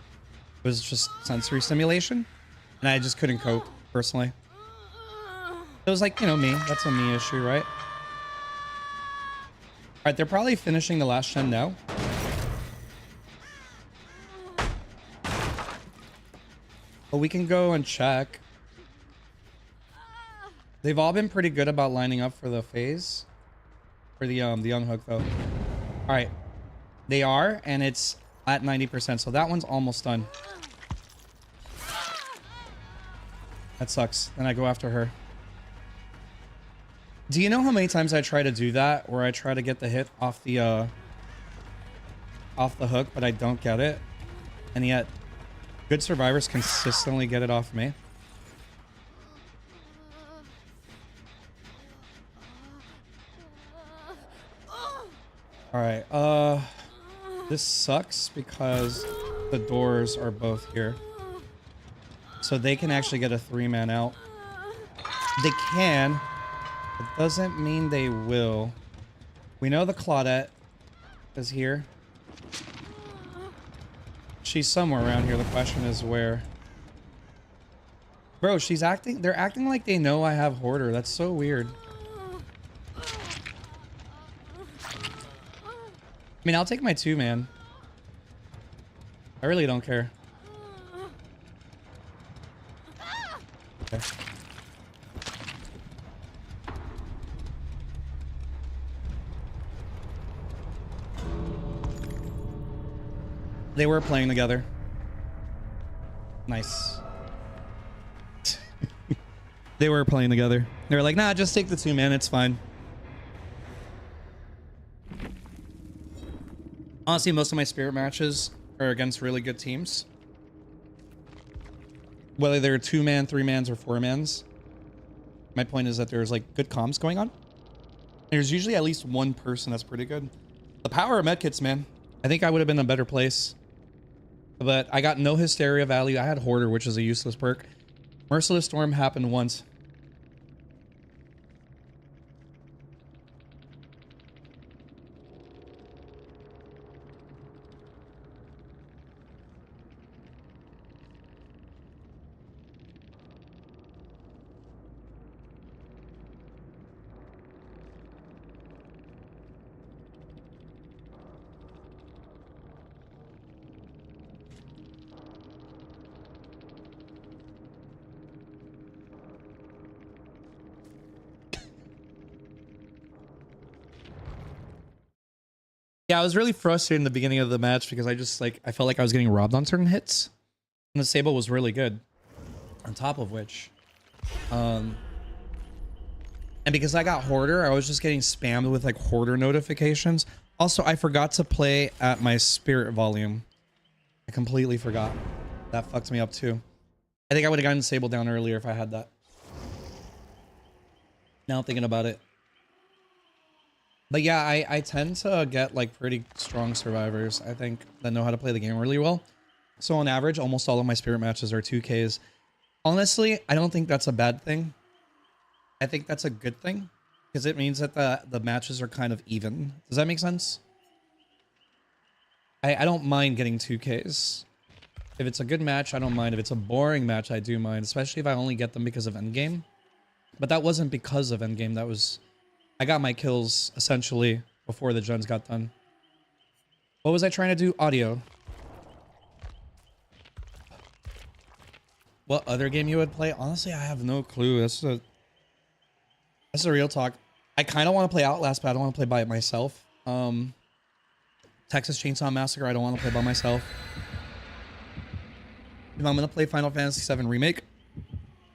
was just sensory stimulation, and I just couldn't cope personally. It was like, you know, me. That's a me issue, right? All right, they're probably finishing the last gen now. But we can go and check. They've all been pretty good about lining up for the phase, for the unhook though. All right, they are, and it's at 90%, so that one's almost done. That sucks. Then I go after her. Do you know how many times I try to do that, where I try to get the hit off the hook, but I don't get it, and yet good survivors consistently get it off me? All right, this sucks because the doors are both here. So they can actually get a 3-man out. They can. It doesn't mean they will. We know the Claudette is here. She's somewhere around here. The question is where. Bro, they're acting like they know I have Hoarder. That's so weird. I mean, I'll take my 2-man. I really don't care. Okay. They were playing together. Nice. They were playing together. They were like, nah, just take the 2 man. It's fine. Honestly, most of my spirit matches are against really good teams. Whether they're 2 man, 3 mans, or 4 mans. My point is that there's like good comms going on. There's usually at least one person that's pretty good. The power of medkits, man. I think I would have been in a better place. But I got no Hysteria value. I had Hoarder, which is a useless perk. Merciless Storm happened once. Yeah, I was really frustrated in the beginning of the match because I just like I felt like I was getting robbed on certain hits. And the Sable was really good. On top of which. And because I got Hoarder, I was just getting spammed with like Hoarder notifications. Also, I forgot to play at my spirit volume. I completely forgot. That fucked me up too. I think I would have gotten Sable down earlier if I had that. Now I'm thinking about it. But yeah, I tend to get like pretty strong survivors, I think, that know how to play the game really well. So on average, almost all of my spirit matches are 2Ks. Honestly, I don't think that's a bad thing. I think that's a good thing because it means that the matches are kind of even. Does that make sense? I don't mind getting 2Ks. If it's a good match, I don't mind. If it's a boring match, I do mind, especially if I only get them because of endgame. But that wasn't because of endgame. That was... I got my kills, essentially, before the gens got done. What was I trying to do? Audio. What other game you would play? Honestly, I have no clue. That's a real talk. I kind of want to play Outlast, but I don't want to play by myself. Texas Chainsaw Massacre, I don't want to play by myself. If I'm going to play Final Fantasy VII Remake,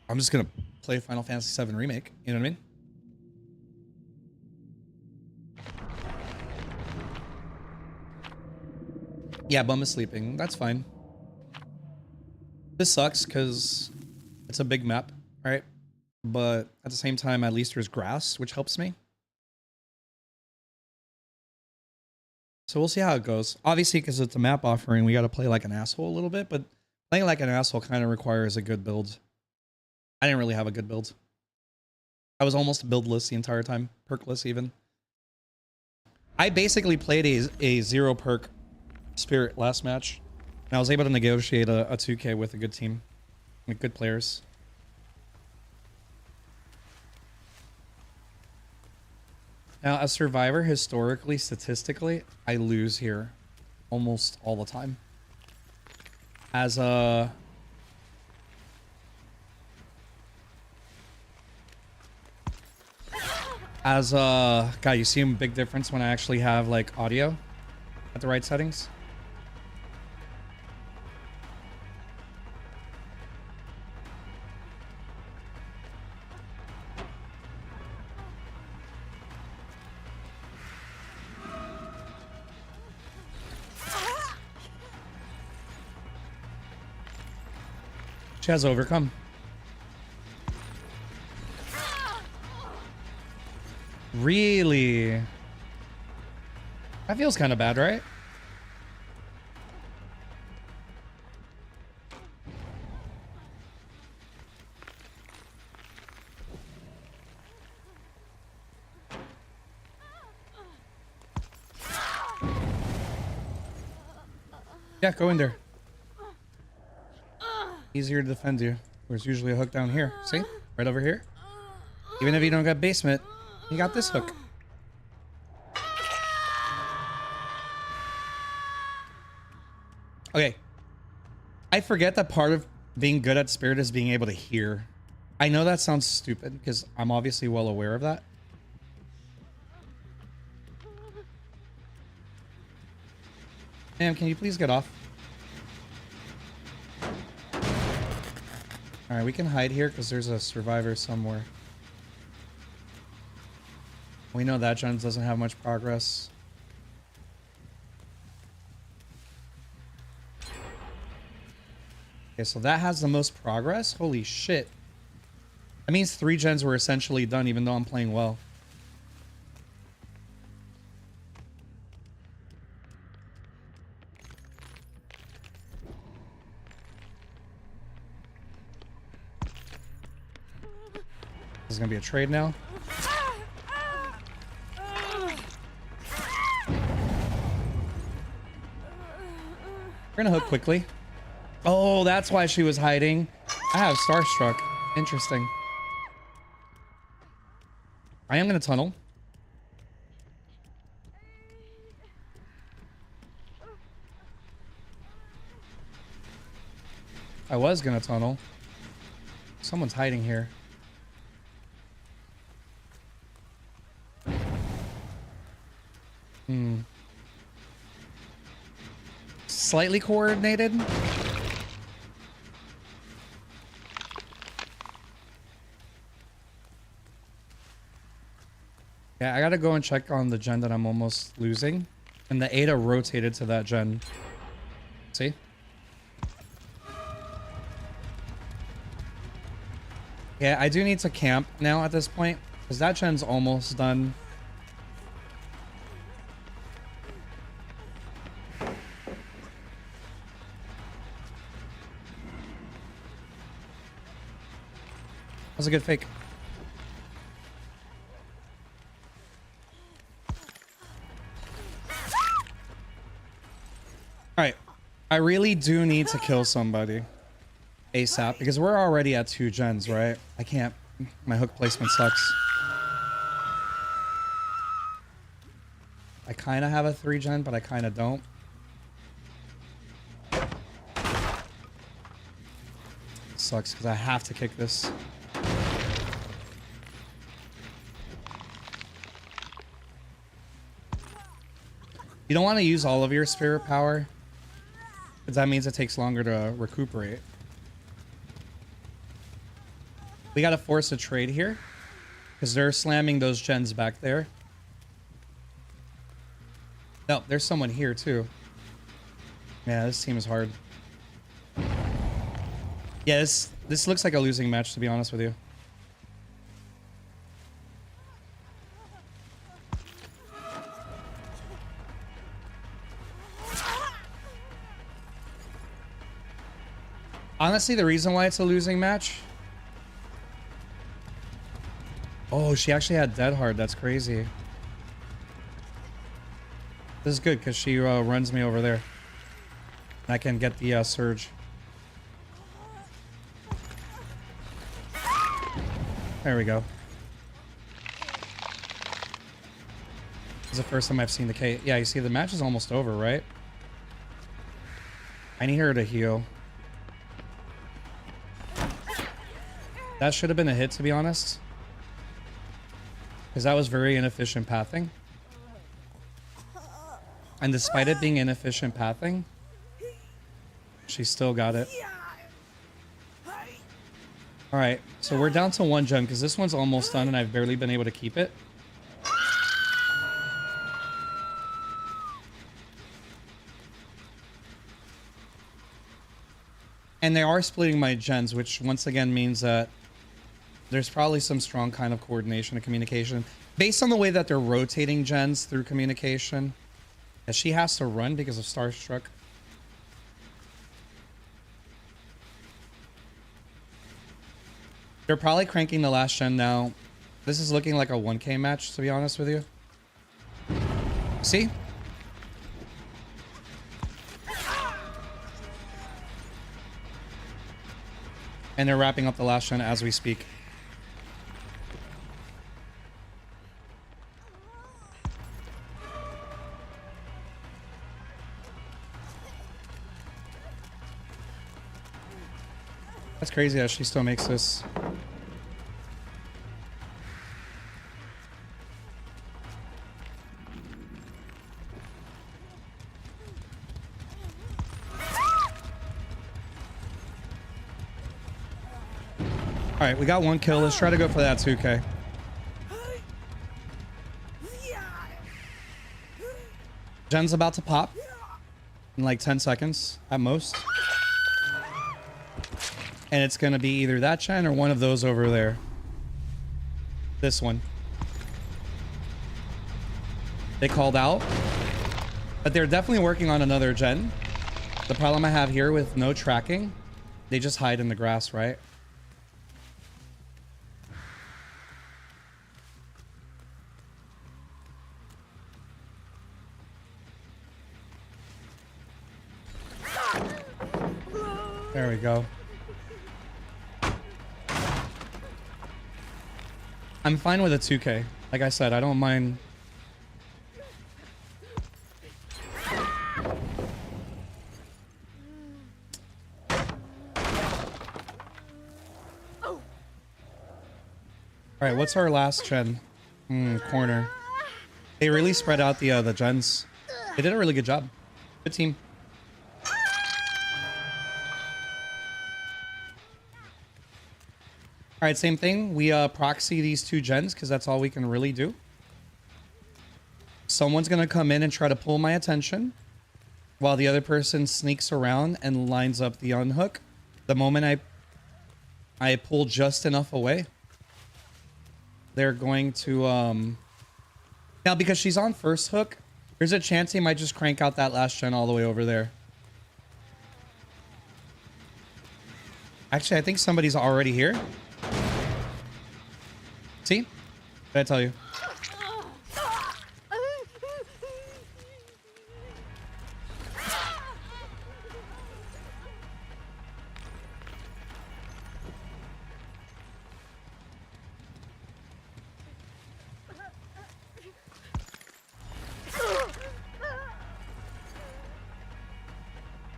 I'm just going to play Final Fantasy VII Remake. You know what I mean? Yeah, Bum is sleeping. That's fine. This sucks because it's a big map, right? But at the same time, at least there's grass, which helps me. So we'll see how it goes. Obviously, because it's a map offering, we got to play like an asshole a little bit, but playing like an asshole kind of requires a good build. I didn't really have a good build. I was almost buildless the entire time. Perkless, even. I basically played a 0 perk spirit last match, and I was able to negotiate a 2K with a good team, with good players. Now, as Survivor, historically, statistically, I lose here almost all the time. As a... God, you see a big difference when I actually have, like, audio at the right settings? She has overcome. Really? That feels kind of bad, right? Yeah, go in there. Easier to defend you. There's usually a hook down here. See? Right over here. Even if you don't got basement, you got this hook. Okay. I forget that part of being good at Spirit is being able to hear. I know that sounds stupid because I'm obviously well aware of that. Ma'am, can you please get off? All right, we can hide here because there's a survivor somewhere. We know that gen doesn't have much progress. Okay, so that has the most progress. Holy shit. That means 3 gens were essentially done, even though I'm playing well. This is gonna be a trade now. We're gonna hook quickly. Oh, that's why she was hiding. I have Starstruck. Interesting. I am gonna tunnel. I was gonna tunnel. Someone's hiding here. Slightly coordinated. Yeah, I gotta go and check on the gen that I'm almost losing. And the Ada rotated to that gen. See? Yeah, I do need to camp now at this point. Because that gen's almost done. That was a good fake. Alright. I really do need to kill somebody ASAP because we're already at 2 gens, right? I can't. My hook placement sucks. I kind of have a 3 gen, but I kind of don't. Sucks because I have to kick this. You don't want to use all of your spirit power, because that means it takes longer to recuperate. We got to force a trade here, because they're slamming those gens back there. No, there's someone here too. Yeah, this team is hard. Yeah, this looks like a losing match, to be honest with you. Honestly, the reason why it's a losing match... Oh, she actually had Dead Hard. That's crazy. This is good because she runs me over there. And I can get the surge. There we go. This is the first time I've seen the K. Yeah, you see the match is almost over, right? I need her to heal. That should have been a hit, to be honest. Because that was very inefficient pathing. And despite it being inefficient pathing, she still got it. Alright, so we're down to 1 gem because this one's almost done and I've barely been able to keep it. And they are splitting my gens, which once again means that there's probably some strong kind of coordination and communication. Based on the way that they're rotating gens through communication, that she has to run because of Starstruck. They're probably cranking the last gen now. This is looking like a 1K match, to be honest with you. See? And they're wrapping up the last gen as we speak. That's crazy that she still makes this. All right, we got one kill. Let's try to go for that 2K. Gen's about to pop in like 10 seconds at most. And it's going to be either that Gen or one of those over there. This one. They called out. But they're definitely working on another Gen. The problem I have here with no tracking, they just hide in the grass, right? There we go. I'm fine with a 2K. Like I said, I don't mind. All right, what's our last Gen? Corner. They really spread out the gens. They did a really good job. Good team. All right, same thing. We proxy these two gens because that's all we can really do. Someone's going to come in and try to pull my attention while the other person sneaks around and lines up the unhook. The moment I pull just enough away, they're going to... Now, because she's on first hook, there's a chance he might just crank out that last gen all the way over there. Actually, I think somebody's already here. See? Did I tell you?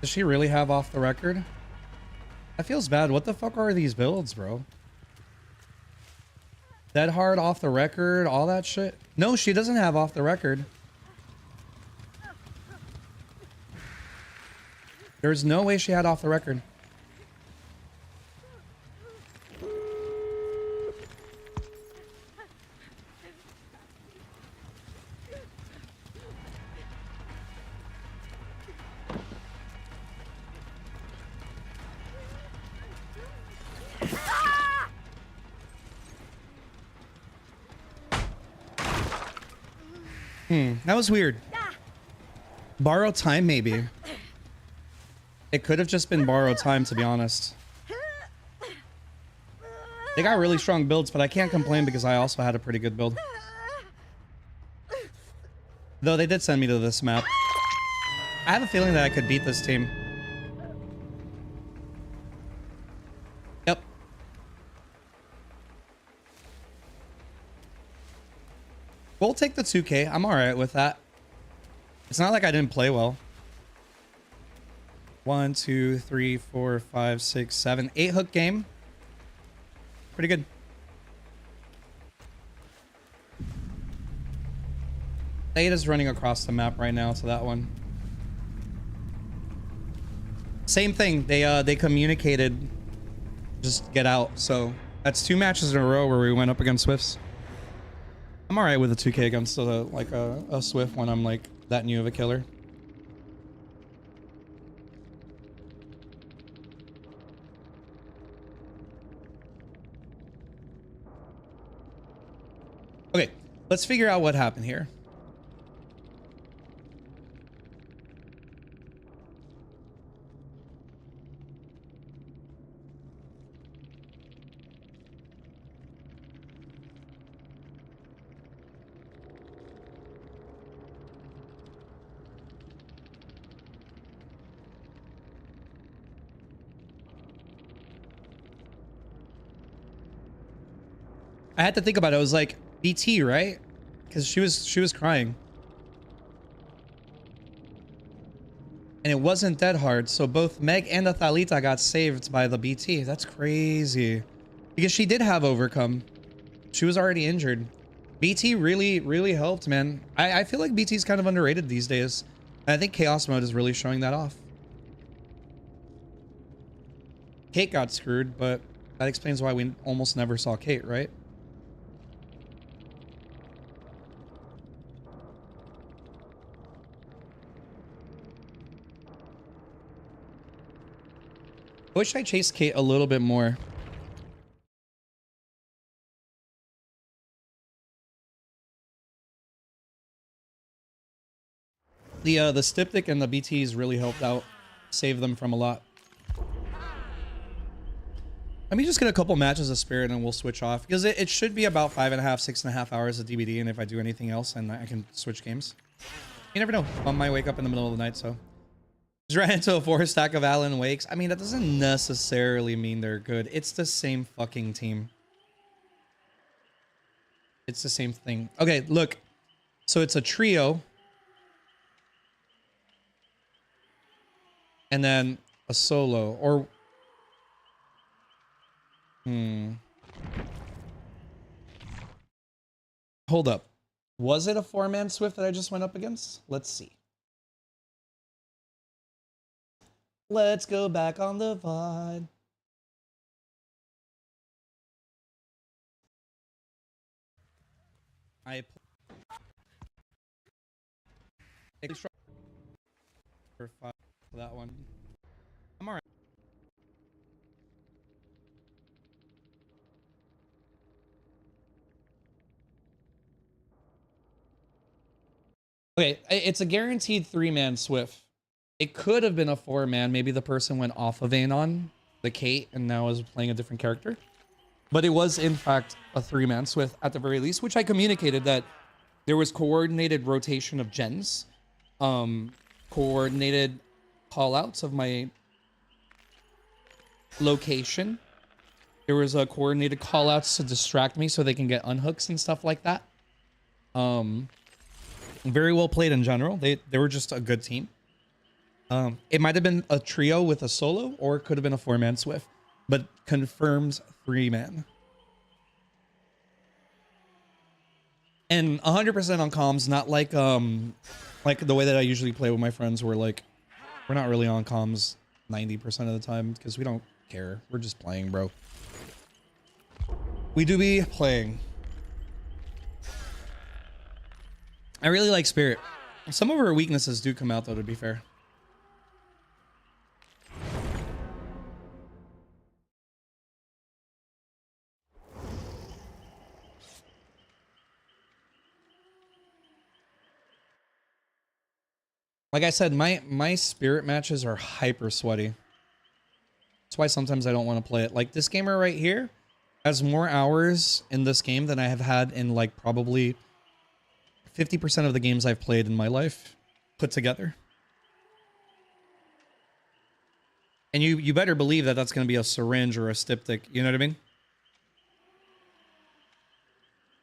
Does she really have off the record? That feels bad. What the fuck are these builds, bro? Dead hard, off the record, all that shit? No, she doesn't have off the record. There's no way she had off the record. That was weird. Borrow time, maybe. It could have just been borrowed time, to be honest. They got really strong builds, but I can't complain because I also had a pretty good build. Though they did send me to this map. I have a feeling that I could beat this team. Yep. We'll take the 2K. I'm alright with that. It's not like I didn't play well. 1, 2, 3, 4, 5, 6, 7, 8 hook game. Pretty good. Theta's running across the map right now to that one. Same thing. They communicated just get out. So that's 2 matches in a row where we went up against Swifts. I'm alright with a 2K against a Swift when I'm like that new of a killer. Okay, let's figure out what happened here. I had to think about it. I was like, BT, right? Because she was crying. And it wasn't dead hard. So both Meg and Athalita got saved by the BT. That's crazy. Because she did have overcome. She was already injured. BT really, really helped, man. I feel like BT's kind of underrated these days. And I think Chaos Mode is really showing that off. Kate got screwed, but That explains why we almost never saw Kate, right? I wish I chased Kate a little bit more. The Styptic and the BTs really helped out, save them from a lot. Let me just get a couple matches of Spirit and we'll switch off, because it should be about 5.5, 6.5 hours of DBD, and if I do anything else, and I can switch games. You never know. I might wake up in the middle of the night, so. Just ran into a 4-stack of Alan Wakes. I mean, that doesn't necessarily mean they're good. It's the same fucking team. It's the same thing. Okay, look. So it's a trio. And then a solo, or hold up. Was it a 4-man Swift that I just went up against? Let's see. Let's go back on the VOD. I for that one. I'm alright. Okay, it's a guaranteed 3-man Swift. It could have been a 4-man. Maybe the person went off of Anon, the Kate, and now is playing a different character. But it was, in fact, a 3-man Swift at the very least, which I communicated that there was coordinated rotation of gens, coordinated callouts of my location. There was a coordinated callouts to distract me so they can get unhooks and stuff like that. Very well played in general. They were just a good team. It might have been a trio with a solo, or it could have been a 4-man Swift, but confirmed 3-man. And 100% on comms, not like the way that I usually play with my friends, where like we're not really on comms 90% of the time because we don't care. We're just playing, bro. We do be playing. I really like Spirit. Some of her weaknesses do come out, though, to be fair. Like I said, my Spirit matches are hyper sweaty. That's why sometimes I don't want to play it. Like this gamer right here has more hours in this game than I have had in like probably 50% of the games I've played in my life put together. And you better believe that that's going to be a syringe or a styptic. You know what I mean?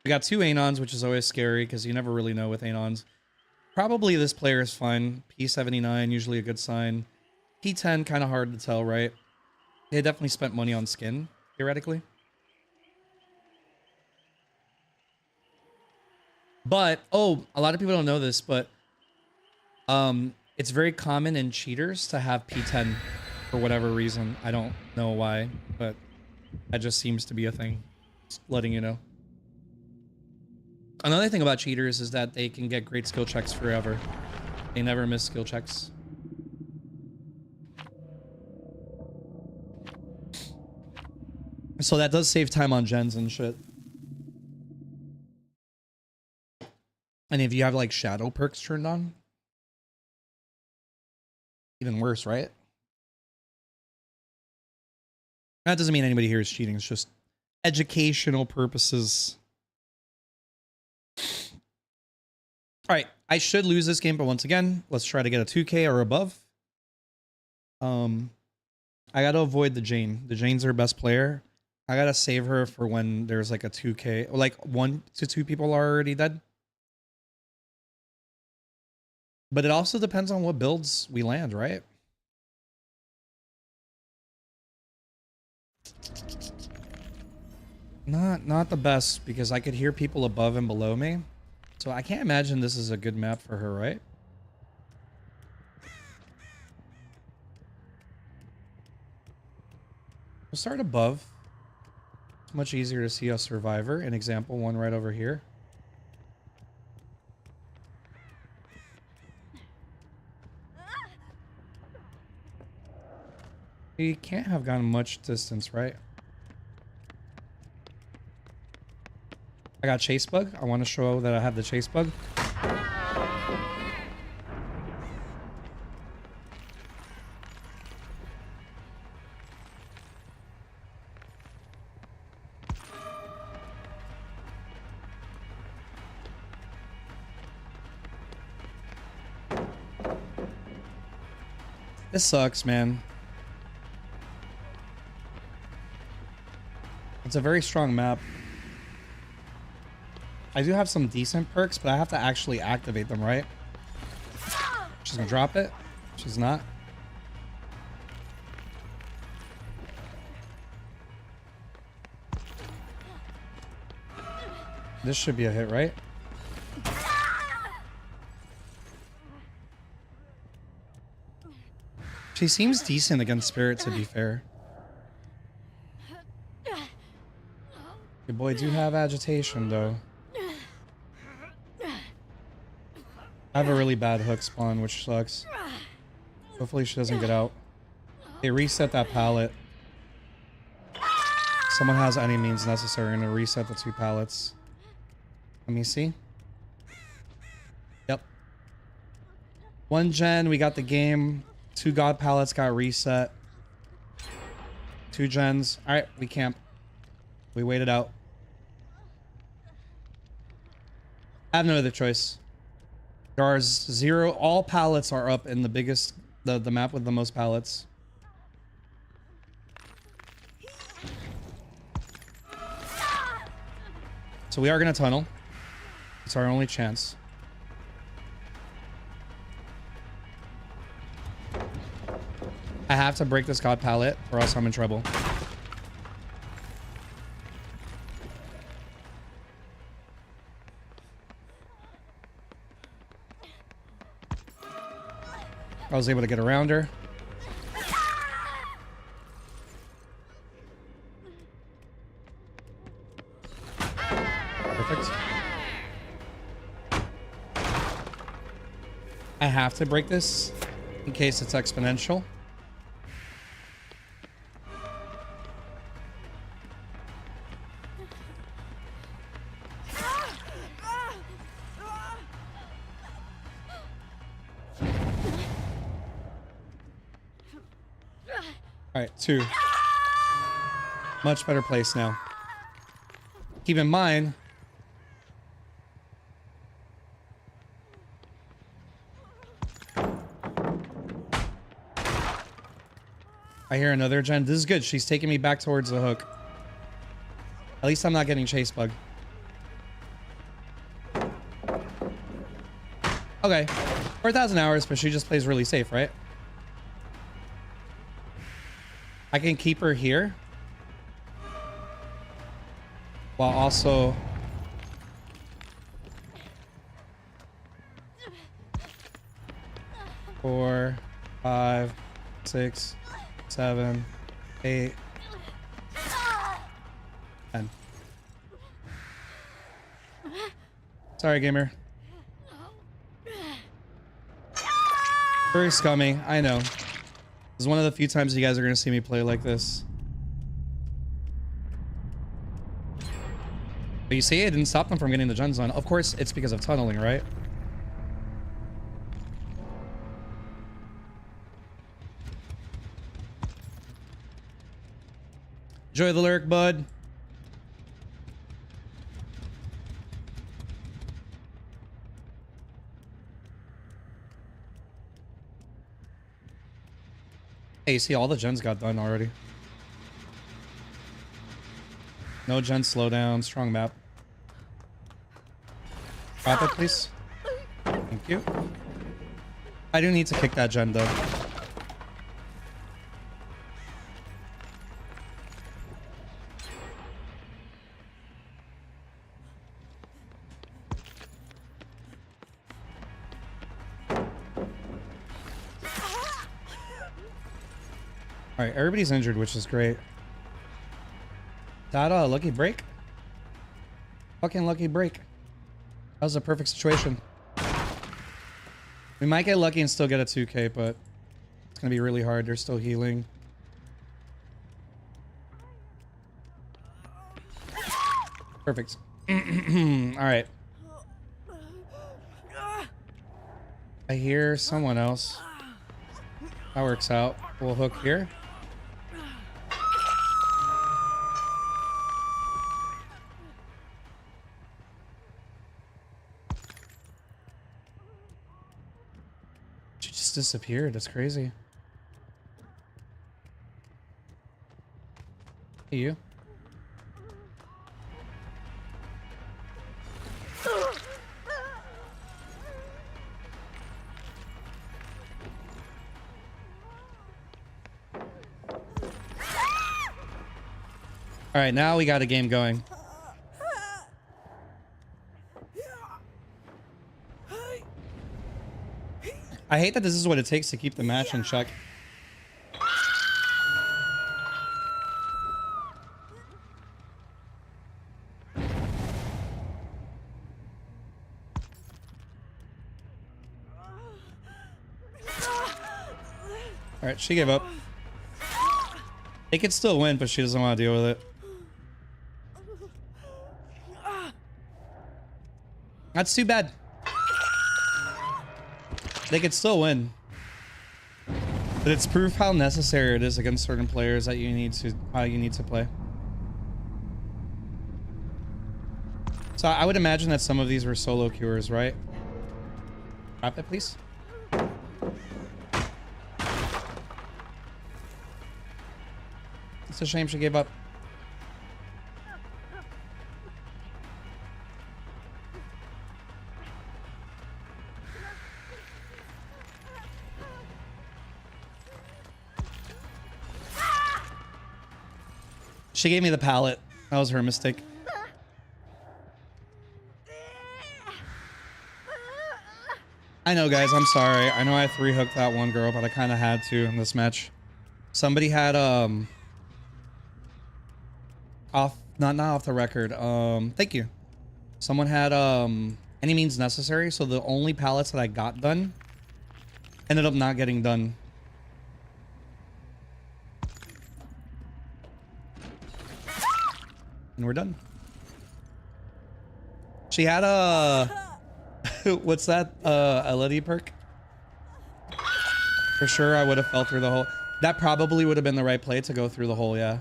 We got 2 Anons, which is always scary because you never really know with Anons. Probably this player is fine. P79, usually a good sign. P10, kind of hard to tell, right? They definitely spent money on skin, theoretically. But, oh, a lot of people don't know this, but it's very common in cheaters to have P10 for whatever reason. I don't know why, but that just seems to be a thing. Just letting you know. Another thing about cheaters is that they can get great skill checks forever. They never miss skill checks. So that does save time on gens and shit. And if you have like shadow perks turned on, even worse, right? That doesn't mean anybody here is cheating. It's just educational purposes. All right, I should lose this game, but once again, let's try to get a 2K or above. I gotta avoid the Jane. The Jane's our best player. I gotta save her for when there's like a 2K, or like 1 to 2 people are already dead. But it also depends on what builds we land, right? Not the best, because I could hear people above and below me. So I can't imagine this is a good map for her, right? We'll start above. much easier to see a survivor. An example, one right over here. He can't have gone much distance, right? I got chase bug. I want to show that I have the chase bug. This sucks, man. It's a very strong map. I do have some decent perks, but I have to actually activate them, right? She's gonna drop it. She's not. This should be a hit, right? She seems decent against Spirit, to be fair. Your boy do have agitation, though. I have a really bad hook spawn, which sucks. Hopefully she doesn't get out. Hey, reset that pallet. Someone has any means necessary to reset the 2 pallets. Let me see. Yep. 1 gen, we got the game. 2 god pallets got reset. 2 gens. Alright, we camp. We wait it out. I have no other choice. There are 0. All pallets are up in the biggest, the map with the most pallets. So we are going to tunnel. It's our only chance. I have to break this god pallet or else I'm in trouble. I was able to get around her. Perfect. I have to break this in case it's exponential. All right, 2. Much better place now. Keep in mind, I hear another gen. This is good. She's taking me back towards the hook. At least I'm not getting chase bug. Okay. 4,000 hours, but she just plays really safe, right? I can keep her here. While also... Four, 5, 6, 7, 8, 10. Sorry, gamer. Very scummy, I know. This is one of the few times you guys are going to see me play like this. But you see, it didn't stop them from getting the gens on. Of course, it's because of tunneling, right? Enjoy the lurk, bud. Hey, you see all the gens got done already. No gen slowdown, strong map. Drop it, please. Thank you. I do need to kick that gen though. Alright, everybody's injured, which is great. That lucky break? Fucking lucky break. That was a perfect situation. We might get lucky and still get a 2k, but it's gonna be really hard. They're still healing. Perfect. All right. I hear someone else. That works out. We'll hook here. She just disappeared. That's crazy. Hey, you. All right, now we got a game going. I hate that this is what it takes to keep the match in check. All right, she gave up. They could still win, but she doesn't want to deal with it. That's too bad. They could still win. But it's proof how necessary it is against certain players that you need to play. So I would imagine that some of these were solo cures, right? Drop it, please. It's a shame she gave up. She gave me the pallet. That was her mistake. I know, guys. I'm sorry. I know I 3-hooked that one girl, but I kind of had to in this match. Somebody had not off the record. Thank you. Someone had any means necessary, so the only pallets that I got done ended up not getting done. And we're done. She had a what's that? A Letty perk? For sure I would have fell through the hole. That probably would have been the right play to go through the hole, yeah.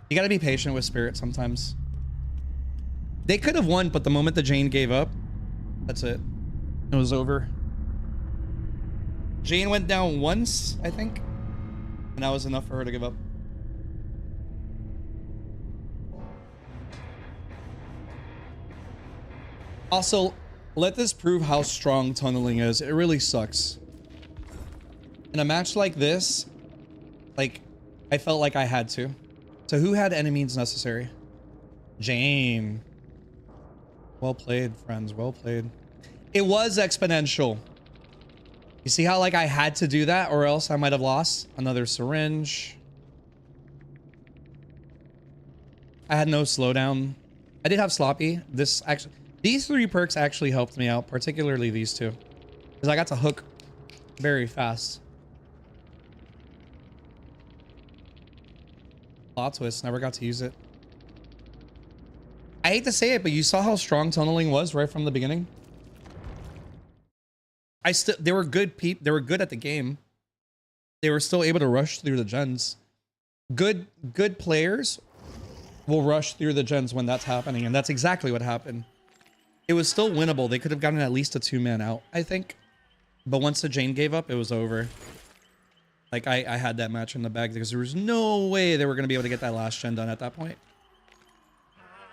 You gotta be patient with Spirit sometimes. They could have won, but the moment the Jane gave up, that's it. It was over. Jane went down once, I think. And that was enough for her to give up. Also, let this prove how strong tunneling is. It really sucks. In a match like this, like, I felt like I had to. So who had any means necessary? Jane. Well played, friends. Well played. It was exponential. You see how, like, I had to do that or else I might have lost? Another syringe. I had no slowdown. I did have sloppy. These 3 perks actually helped me out, particularly these 2. Because I got to hook very fast. Plot twist, never got to use it. I hate to say it, but you saw how strong tunneling was right from the beginning. They were good they were good at the game. They were still able to rush through the gens. Good players will rush through the gens when that's happening, and that's exactly what happened. It was still winnable. They could have gotten at least a 2-man out, I think. But once the Jane gave up, it was over. Like, I had that match in the bag because there was no way they were going to be able to get that last gen done at that point.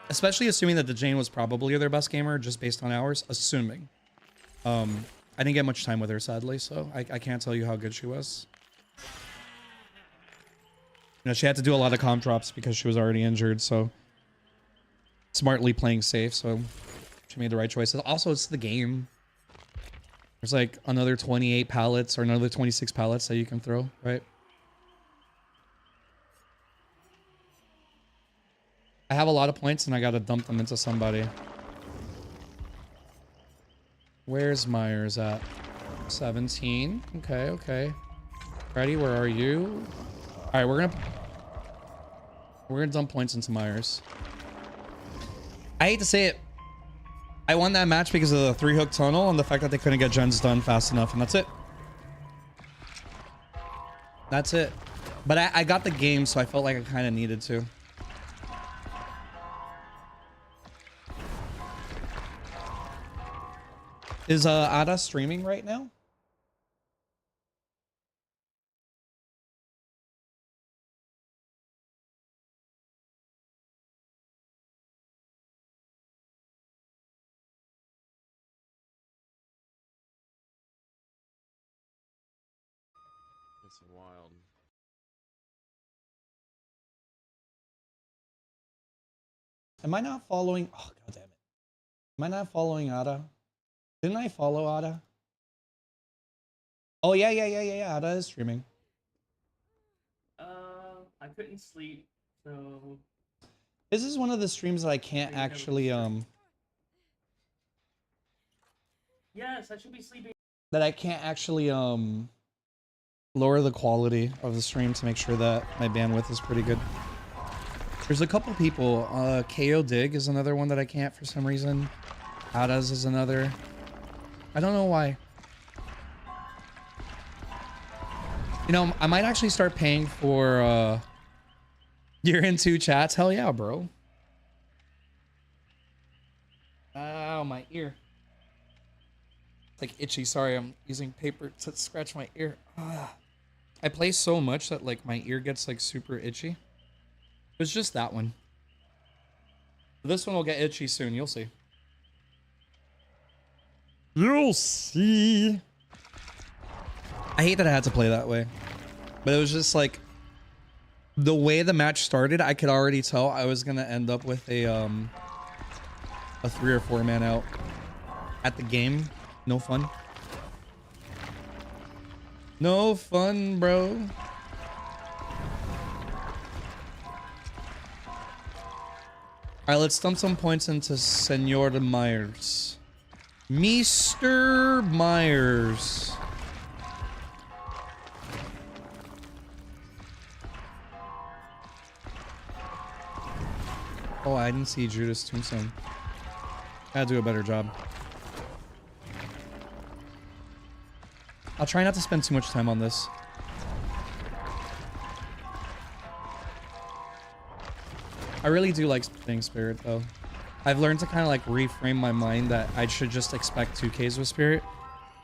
Especially assuming that the Jane was probably their best gamer, just based on hours. Assuming. I didn't get much time with her, sadly, so I can't tell you how good she was. You know, she had to do a lot of comp drops because she was already injured, so... Smartly playing safe, so... She made the right choices. Also, it's the game. There's like another 28 pallets or another 26 pallets that you can throw, right? I have a lot of points and I gotta dump them into somebody. Where's Myers at? 17. Okay, okay. Freddy, where are you? All right, we're gonna dump points into Myers. I hate to say it. I won that match because of the 3-hook tunnel and the fact that they couldn't get gens done fast enough, and that's it. That's it. But I got the game, so I felt like I kind of needed to. Is Ada streaming right now? It's wild. Am I not following? Oh, god damn it. Am I not following Ada? Didn't I follow Ada? Oh, yeah. Ada is streaming. I couldn't sleep, so This is one of the streams that I can't actually, yes, I should be sleeping. that I can't actually, lower the quality of the stream to make sure that my bandwidth is pretty good. There's a couple people. KO Dig is another one that I can't for some reason. Ada's is another. I don't know why. You know, I might actually start paying for Year in 2 chats. Hell yeah, bro. Ow, my ear. It's like itchy. Sorry, I'm using paper to scratch my ear. I play so much that like my ear gets like super itchy. It's just that one. This one will get itchy soon. You'll see. You'll see. I hate that I had to play that way. But it was just like the way the match started, I could already tell I was gonna end up with a 3 or 4 man out at the game. No fun. No fun, bro. Alright, let's dump some points into Senor Myers. Mr. Myers. Oh, I didn't see Judas Tombstone. Gotta do a better job. I'll try not to spend too much time on this. I really do like playing Spirit, though. I've learned to kind of like reframe my mind that I should just expect 2Ks with Spirit.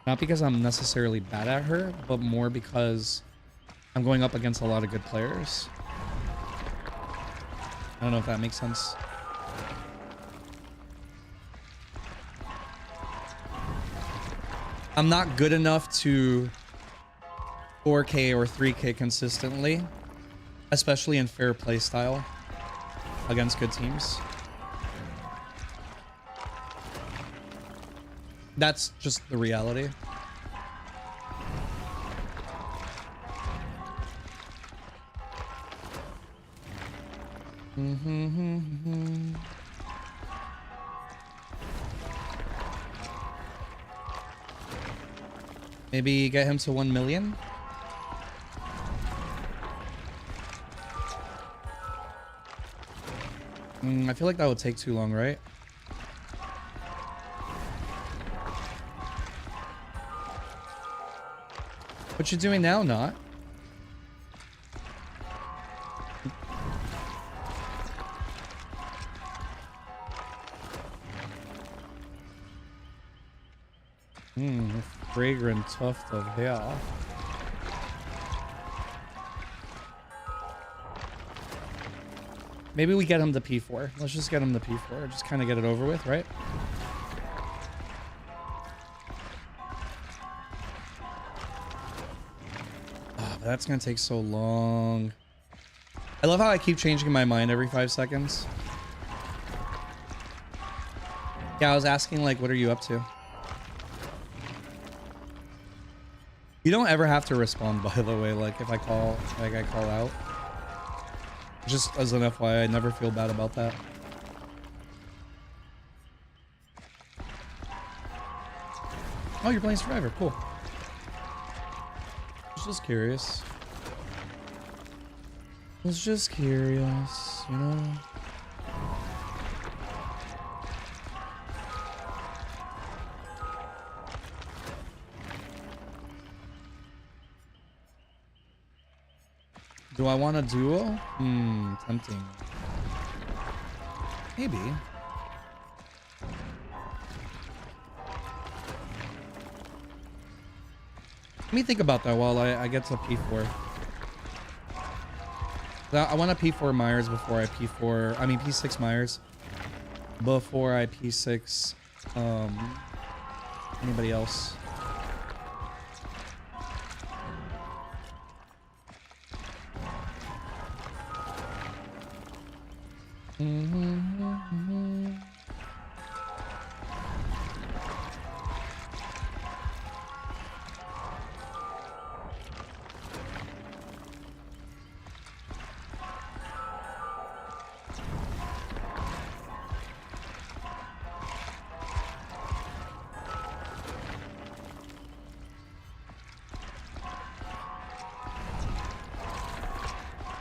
Not because I'm necessarily bad at her, but more because I'm going up against a lot of good players. I don't know if that makes sense. I'm not good enough to 4K or 3K consistently, especially in fair play style against good teams. That's just the reality. Maybe get him to 1 million. I feel like that would take too long, right? What you doing now, not? Fragrant tuft of hair. Maybe we get him to P4. Let's just get him to P4. Just kind of get it over with, right? Oh, but that's going to take so long. I love how I keep changing my mind every 5 seconds. Yeah, I was asking, like, what are you up to? You don't ever have to respond, by the way, like, if I call, like, I call out. Just as an FYI, I never feel bad about that. Oh, you're playing Survivor. Cool. I was just curious. I was just curious, you know? Do I want a duo? Tempting. Maybe. Let me think about that while I get to P4. I want to P4 Myers before I P4... I mean P6 Myers. Before I P6... anybody else.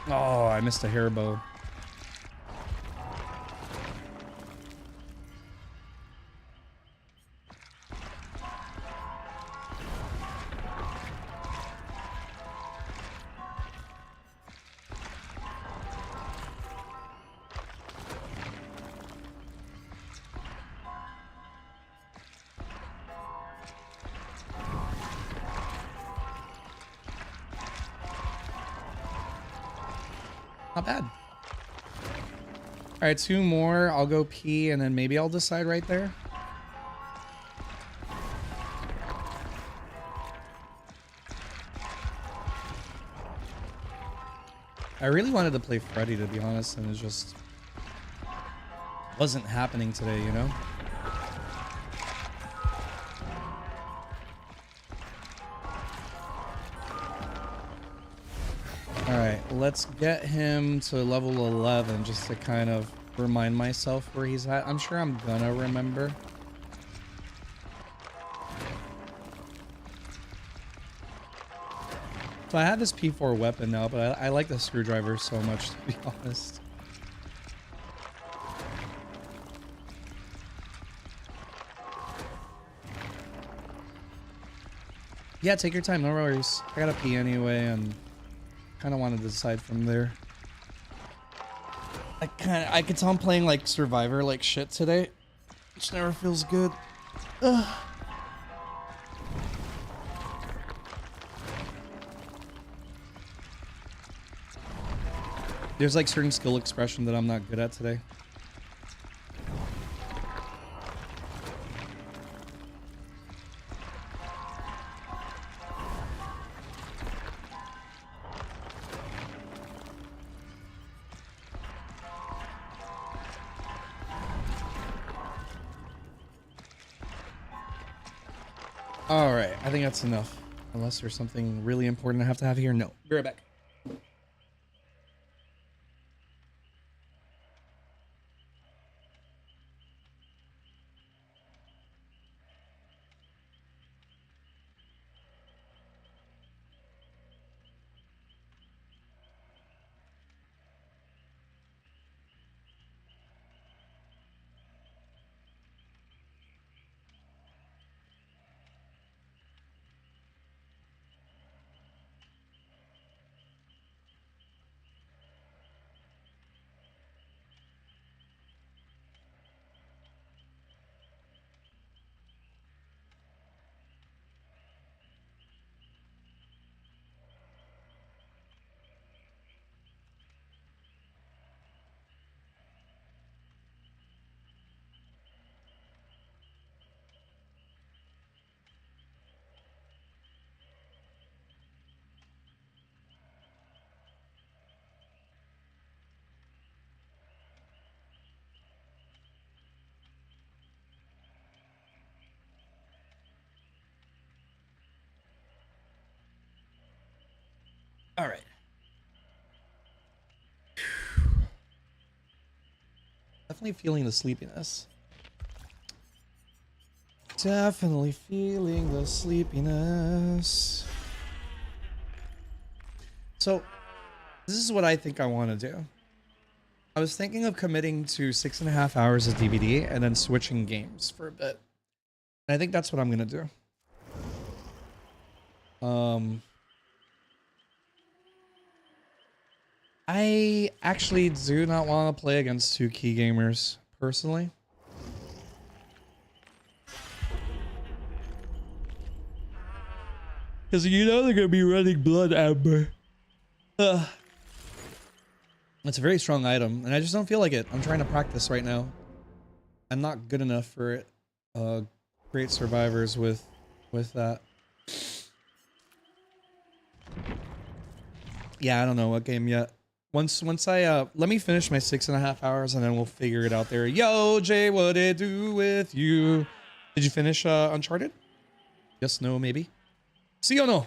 Oh, I missed a hair bow. Not bad. All right, 2 more. I'll go pee and then maybe I'll decide right there. I really wanted to play Freddy, to be honest, and it just wasn't happening today, you know? Alright, let's get him to level 11 just to kind of remind myself where he's at. I'm sure I'm gonna remember. So I have this P4 weapon now, but I like the screwdriver so much, to be honest. Yeah, take your time, no worries. I gotta pee anyway, and kind of wanted to decide from there. I could tell I'm playing like Survivor like shit today, which never feels good. Ugh. There's like certain skill expression that I'm not good at today. All right, I think that's enough. Unless there's something really important I have to have here. No. Be right back. All right. Definitely feeling the sleepiness. Definitely feeling the sleepiness. So, this is what I think I want to do. I was thinking of committing to 6.5 hours of DVD and then switching games for a bit. And I think that's what I'm going to do. I actually do not want to play against 2 key gamers, personally. Because you know they're going to be running Blood Amber. It's a very strong item, and I just don't feel like it. I'm trying to practice right now. I'm not good enough for it. Great survivors with that. Yeah, I don't know what game yet. Once I let me finish my 6.5 hours and then we'll figure it out there. Yo, Jay, what it do with you? Did you finish Uncharted? Yes, no, maybe. See or no?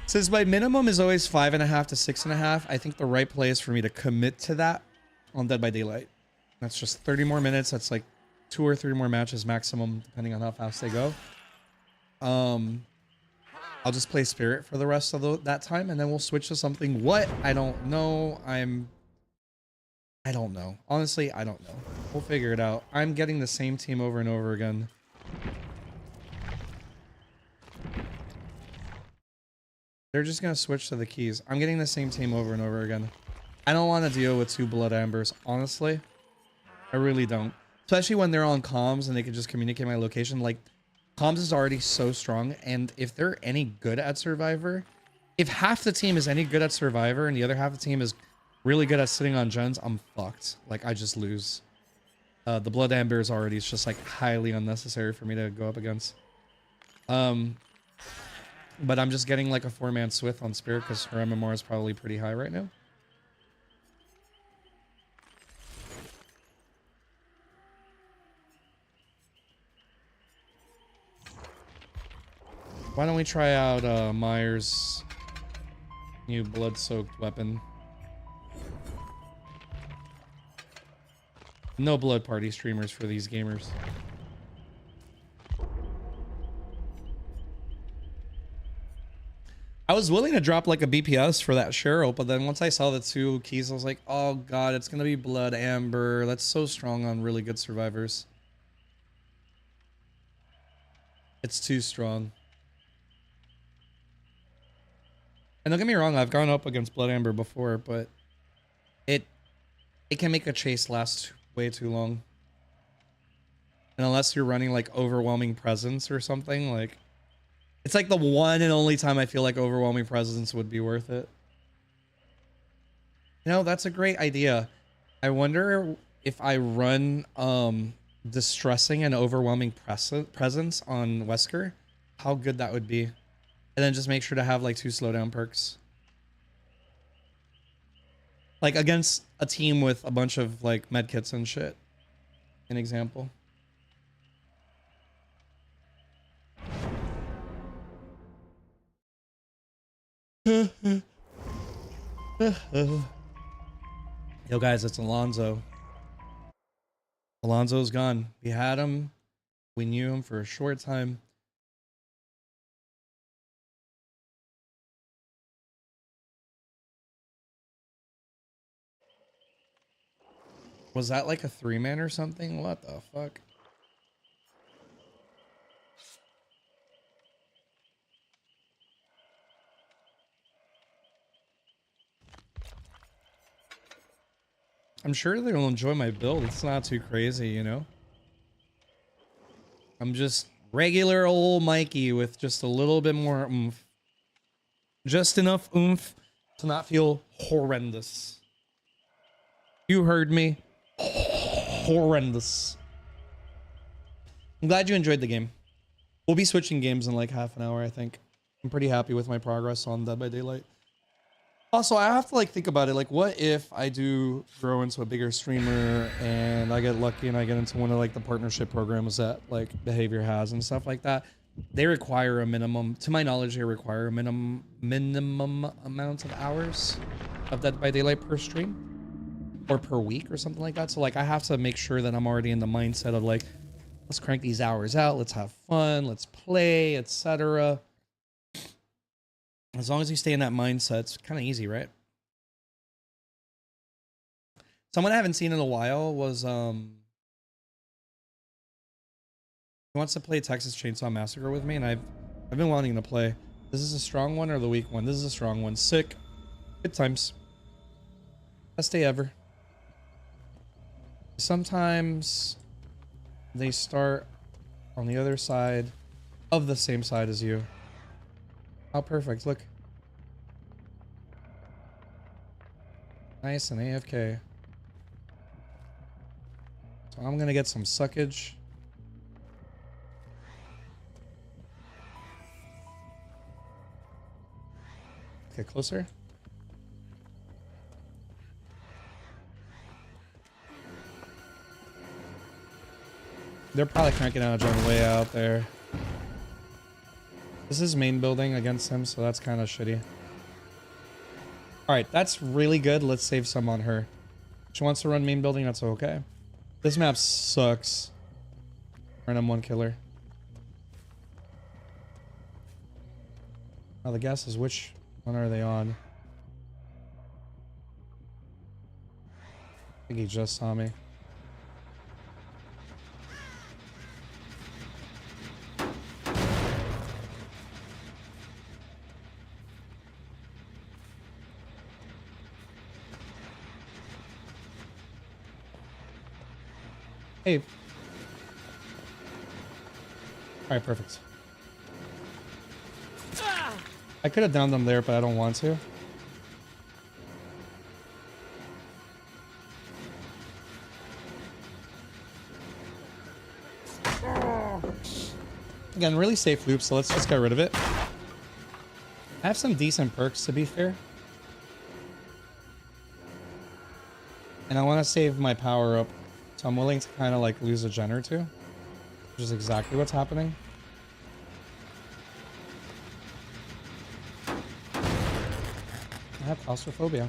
Since my minimum is always 5.5 to 6.5, I think the right play is for me to commit to that on Dead by Daylight. That's just 30 more minutes. That's like 2 or 3 more matches maximum, depending on how fast they go. I'll just play Spirit for the rest of that time, and then we'll switch to something. What? I don't know. I don't know. Honestly, I don't know. We'll figure it out. I'm getting the same team over and over again. They're just going to switch to the keys. I'm getting the same team over and over again. I don't want to deal with 2 Blood Ambers, honestly. I really don't. Especially when they're on comms and they can just communicate my location. Like, comms is already so strong, and if they're any good at Survivor, if half the team is any good at Survivor and the other half of the team is really good at sitting on gens, I'm fucked. Like, I just lose. The Blood Amber is already just like highly unnecessary for me to go up against. But I'm just getting like a 4-man Swith on Spirit because her MMR is probably pretty high right now. Why don't we try out Myers' new blood-soaked weapon? No blood party streamers for these gamers. I was willing to drop like a BPS for that Cheryl, but then once I saw the 2 keys, I was like, oh god, it's gonna be Blood Amber. That's so strong on really good survivors. It's too strong. And don't get me wrong, I've gone up against Blood Amber before, but it can make a chase last way too long. And unless you're running like Overwhelming Presence or something, like it's like the one and only time I feel like Overwhelming Presence would be worth it. You know, that's a great idea. I wonder if I run Distressing and Overwhelming Presence on Wesker, how good that would be. And then just make sure to have like 2 slowdown perks. Like against a team with a bunch of like medkits and shit. An example. Yo guys, it's Alonzo. Alonzo's gone. We had him. We knew him for a short time. Was that like a 3-man or something? What the fuck? I'm sure they'll enjoy my build. It's not too crazy, you know? I'm just regular old Mikey with just a little bit more oomph. Just enough oomph to not feel horrendous. You heard me. Horrendous. I'm glad you enjoyed the game. We'll be switching games in like half an hour, I think. I'm pretty happy with my progress on Dead by Daylight. Also, I have to like think about it. Like, what if I do grow into a bigger streamer and I get lucky and I get into one of like the partnership programs that like Behavior has and stuff like that? they require a minimum, to my knowledge, they require a minimum amount of hours of Dead by Daylight per stream or per week or something like that. So like I have to make sure that I'm already in the mindset of like, let's crank these hours out, let's have fun, let's play, etc. As long as you stay in that mindset, it's kind of easy, right? Someone I haven't seen in a while was he wants to play Texas Chainsaw Massacre with me, and I've been wanting to play. This is a strong one or the weak one? This is a strong one. Sick. Good times. Best day ever. Sometimes they start on the other side of the same side as you. How perfect. Look. Nice and AFK. So I'm gonna get some suckage. Okay, closer. They're probably cranking out a gen way out there. This is main building against him, so that's kind of shitty. Alright, that's really good. Let's save some on her. She wants to run main building, that's okay. This map sucks. Random one killer. Now the guess is which one are they on? I think he just saw me. Hey. Alright, perfect. I could have downed them there, but I don't want to. Again, really safe loop, so let's just get rid of it. I have some decent perks, to be fair. And I want to save my power up, so I'm willing to kind of like lose a gen or two, which is exactly what's happening. I have claustrophobia.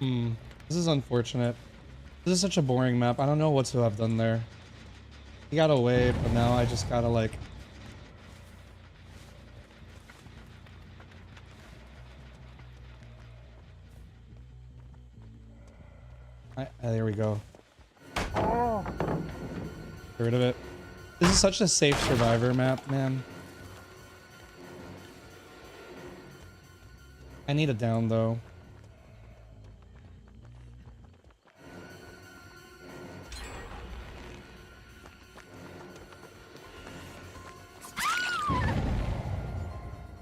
This is unfortunate. This is such a boring map. I don't know what to have done there. He got away, but now I just gotta like... there we go. Get rid of it. This is such a safe survivor map, man. I need a down, though.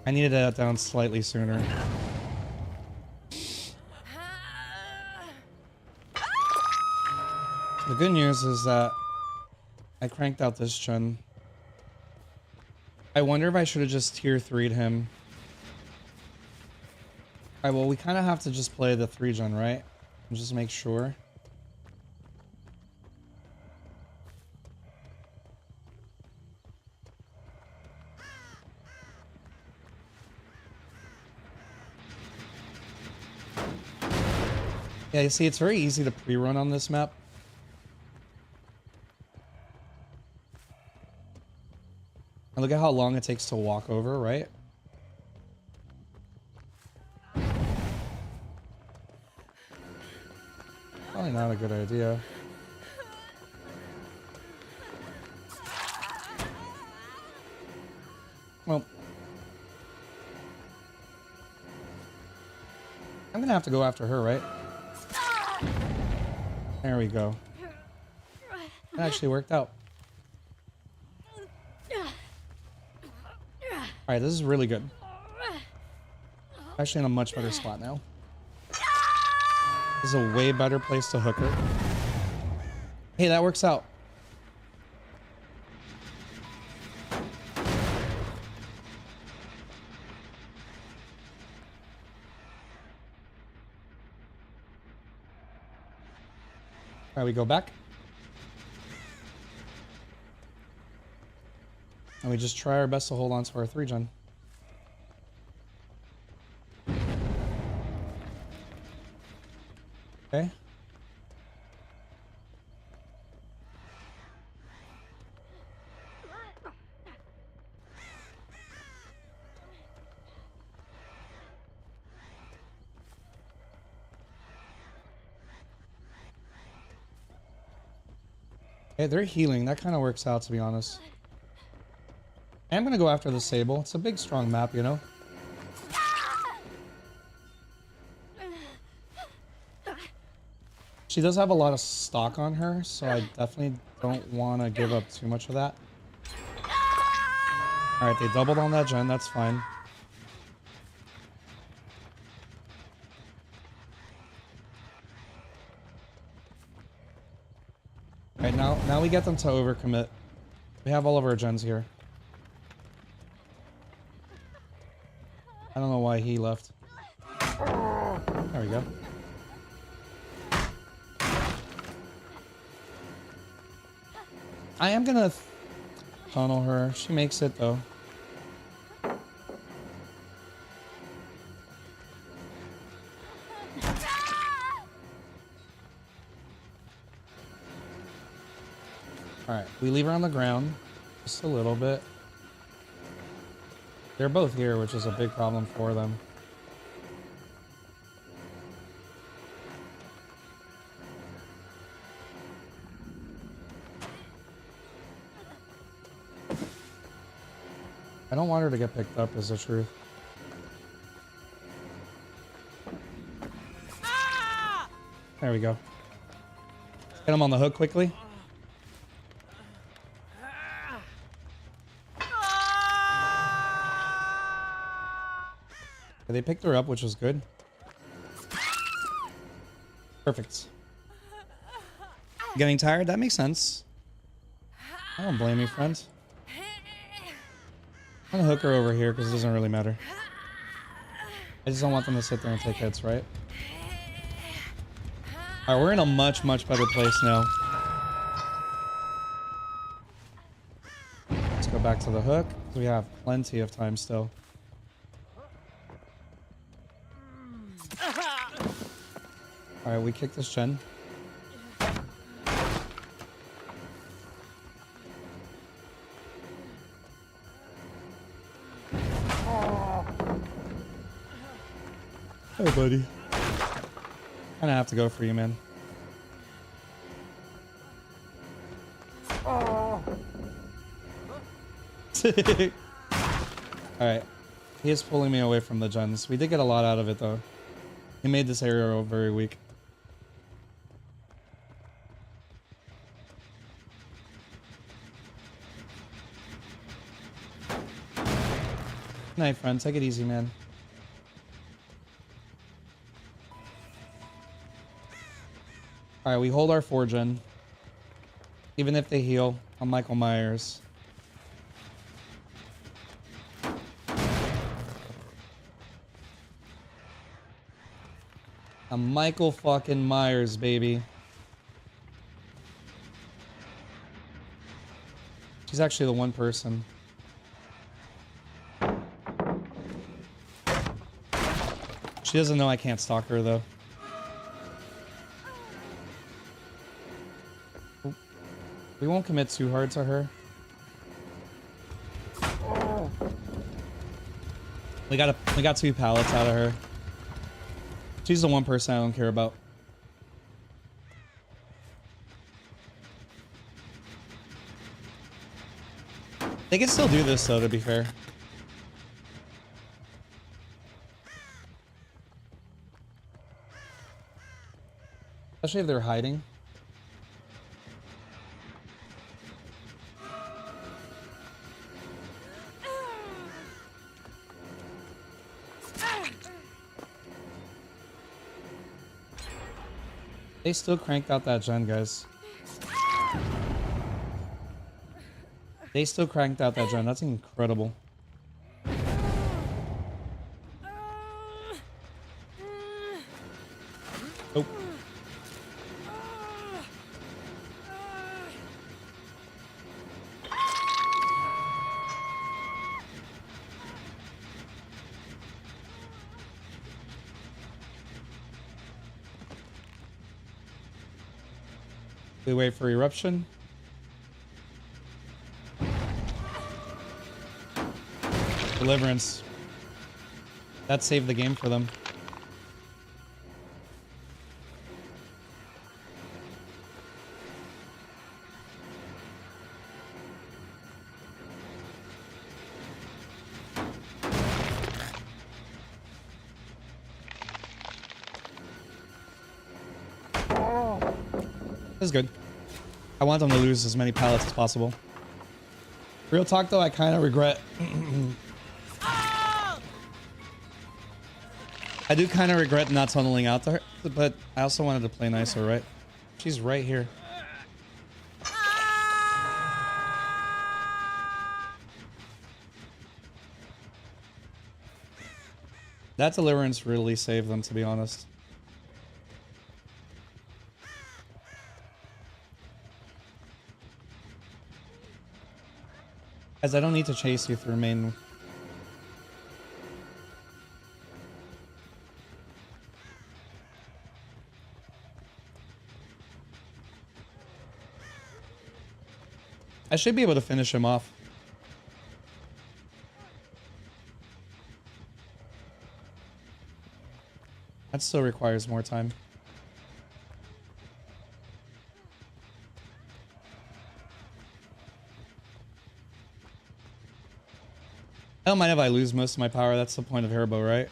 I needed that down slightly sooner. The good news is that I cranked out this gen. I wonder if I should have just tier 3'd him. Alright, well, we kind of have to just play the 3 gen, right? And just make sure. Yeah, you see, it's very easy to pre-run on this map. And look at how long it takes to walk over, right? Probably not a good idea. Well, I'm gonna have to go after her, right? There we go. It actually worked out. Alright, this is really good. Actually in a much better spot now. This is a way better place to hook her. Hey, that works out. Alright, we go back. And we just try our best to hold on to our 3-gen. Okay. Hey, they're healing. That kind of works out, to be honest. I'm going to go after the Sable. It's a big, strong map, you know? She does have a lot of stock on her, so I definitely don't want to give up too much of that. Alright, they doubled on that gen. That's fine. Alright, now we get them to overcommit. We have all of our gens here. I don't know why he left. There we go. I am gonna tunnel her. She makes it though. Alright, we leave her on the ground. Just a little bit. They're both here, which is a big problem for them. I don't want her to get picked up, is the truth. There we go. Get him on the hook quickly. They picked her up, which was good. Perfect. Getting tired? That makes sense. I don't blame you, friends. I'm gonna hook her over here because it doesn't really matter. I just don't want them to sit there and take hits, right? Alright, we're in a much, much better place now. Let's go back to the hook. We have plenty of time still. Alright, we kick this gen. Hey, buddy. Kinda have to go for you, man. Alright. He is pulling me away from the gens. We did get a lot out of it, though. He made this area very weak. Night, friend. Take it easy, man. Alright, we hold our 4-gen. Even if they heal, I'm Michael Myers. I'm Michael fucking Myers, baby. She's actually the one person. She doesn't know I can't stalk her, though. We won't commit too hard to her. We got 2 pallets out of her. She's the one person I don't care about. They can still do this, though, to be fair. Especially if they're hiding. They still cranked out that gen, guys. They still cranked out that gen. That's incredible. Oh. We wait for eruption. Deliverance. That saved the game for them. This is good. I want them to lose as many pallets as possible. Real talk though, I kind of regret. I do kind of regret not tunneling out to her, but I also wanted to play nicer, right? She's right here. That deliverance really saved them, to be honest. Guys, I don't need to chase you through main. I should be able to finish him off. That still requires more time. I don't mind if I lose most of my power. That's the point of Herbo, right?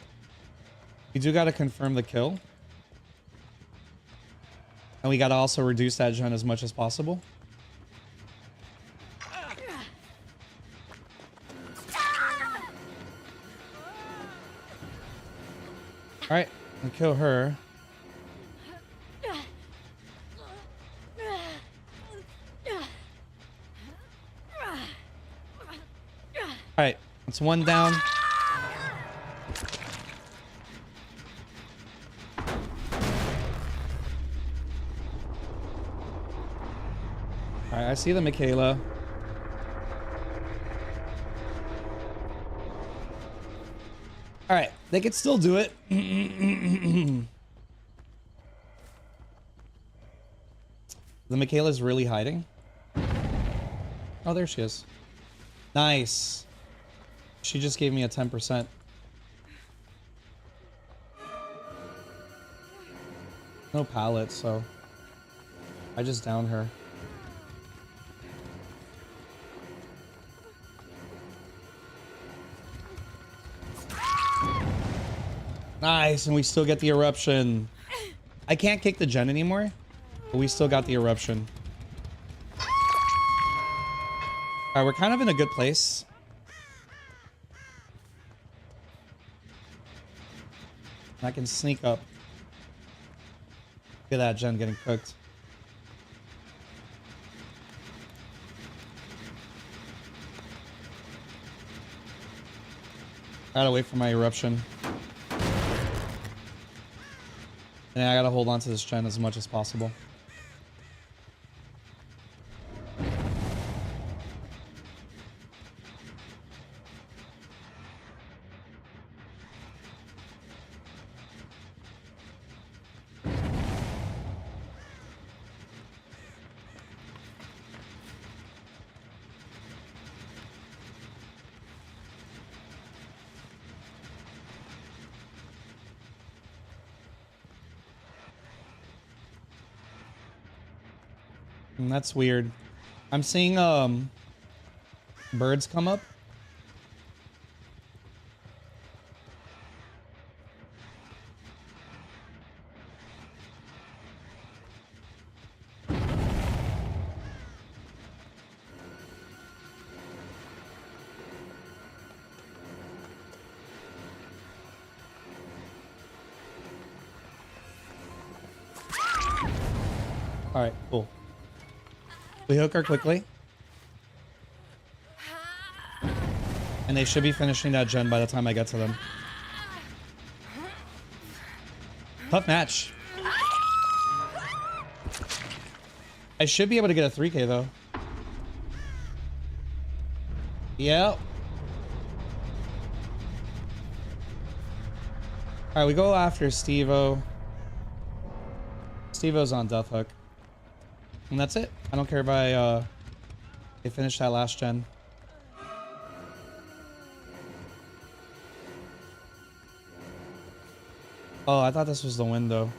You do got to confirm the kill. And we got to also reduce that gen as much as possible. Alright, and kill her. Alright, that's one down. Alright, I see the Michaela. Alright, they could still do it. The Michaela's really hiding. Oh, there she is. Nice. She just gave me a 10%. No pallet, so I just down her. Nice, and we still get the eruption. I can't kick the gen anymore, but we still got the eruption. Alright, we're kind of in a good place. I can sneak up. Look at that gen getting cooked. Gotta wait for my eruption. And I gotta hold on to this gen as much as possible. That's weird. I'm seeing birds come up. All right, cool. We hook her quickly. And they should be finishing that gen by the time I get to them. Tough match. I should be able to get a 3K though. Yep. Alright, we go after Steve-O. Steve-O's on Death Hook. And that's it. I don't care if they finish that last gen. Oh, I thought this was the window.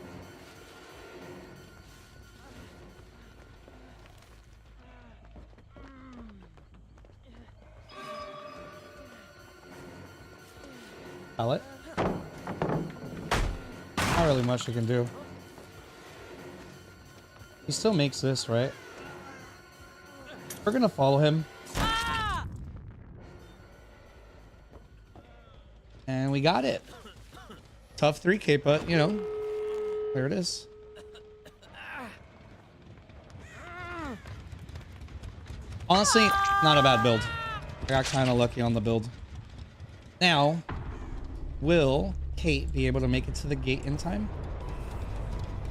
Pallet? Not really much you can do. He still makes this, right? We're gonna follow him. And we got it. Tough 3K, but you know, there it is. Honestly, not a bad build. I got kind of lucky on the build. Now, will Kate be able to make it to the gate in time?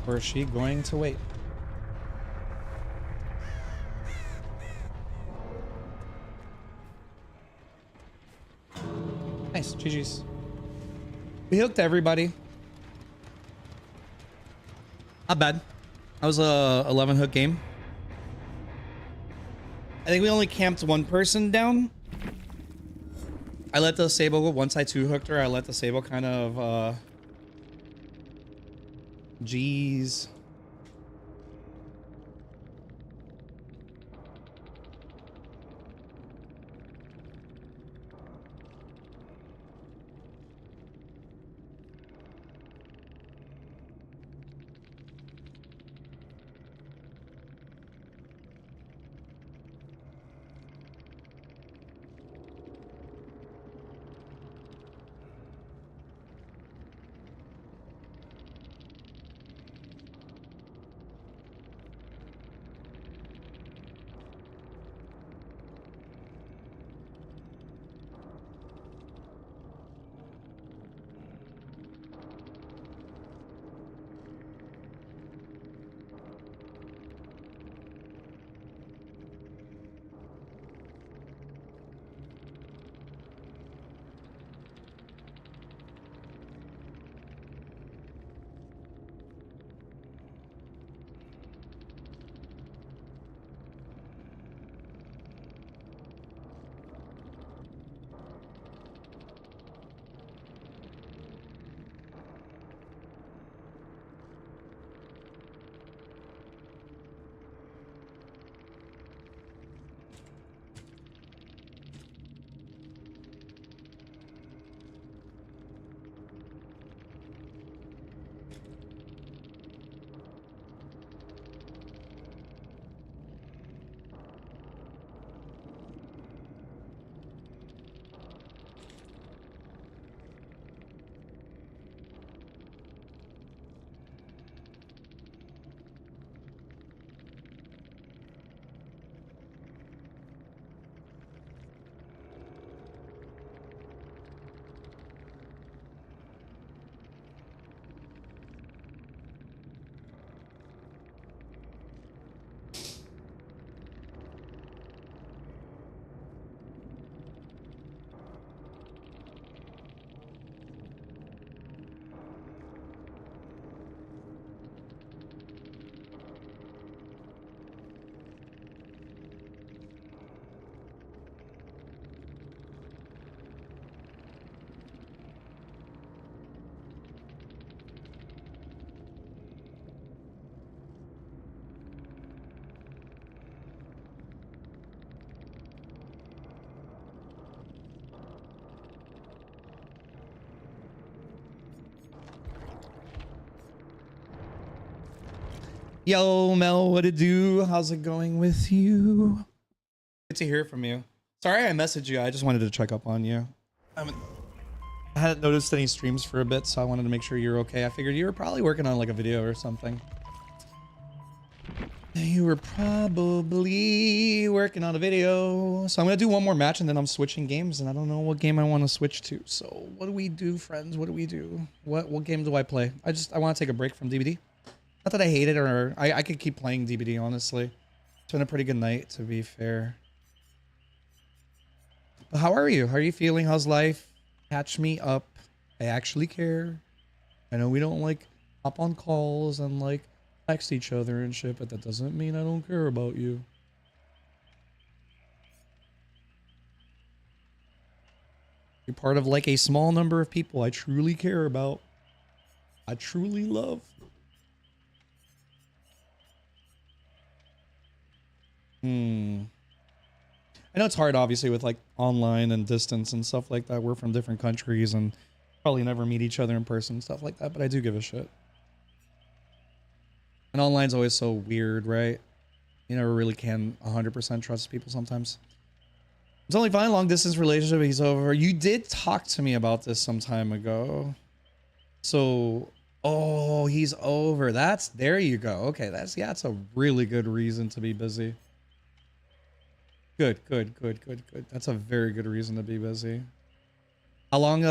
Or is she going to wait? Nice, GG's. We hooked everybody. Not bad. That was a 11 hook game. I think we only camped one person down. I let the Sable go. Once I 2-hooked her, I let the Sable kind of Jeez. Yo, Mel, what it do? How's it going with you? Good to hear from you. Sorry I messaged you. I just wanted to check up on you. I hadn't noticed any streams for a bit, so I wanted to make sure you're okay. I figured you were probably working on like a video or something. You were probably working on a video. So I'm going to do one more match and then I'm switching games and I don't know what game I want to switch to. So what do we do, friends? What do we do? What game do I play? I want to take a break from DBD. Not that I hate it or I could keep playing DBD, honestly. It's been a pretty good night, to be fair. But how are you? How are you feeling? How's life? Catch me up. I actually care. I know we don't like hop on calls and like text each other and shit, but that doesn't mean I don't care about you. You're part of like a small number of people I truly care about. I truly love. I know it's hard, obviously, with like online and distance and stuff like that. We're from different countries and probably never meet each other in person and stuff like that, but I do give a shit. And online's always so weird, right? You never really can 100% trust people sometimes. It's only fine, long distance relationship, he's over. You did talk to me about this some time ago. So, oh, he's over. There you go. Okay, that's a really good reason to be busy. Good. That's a very good reason to be busy. How long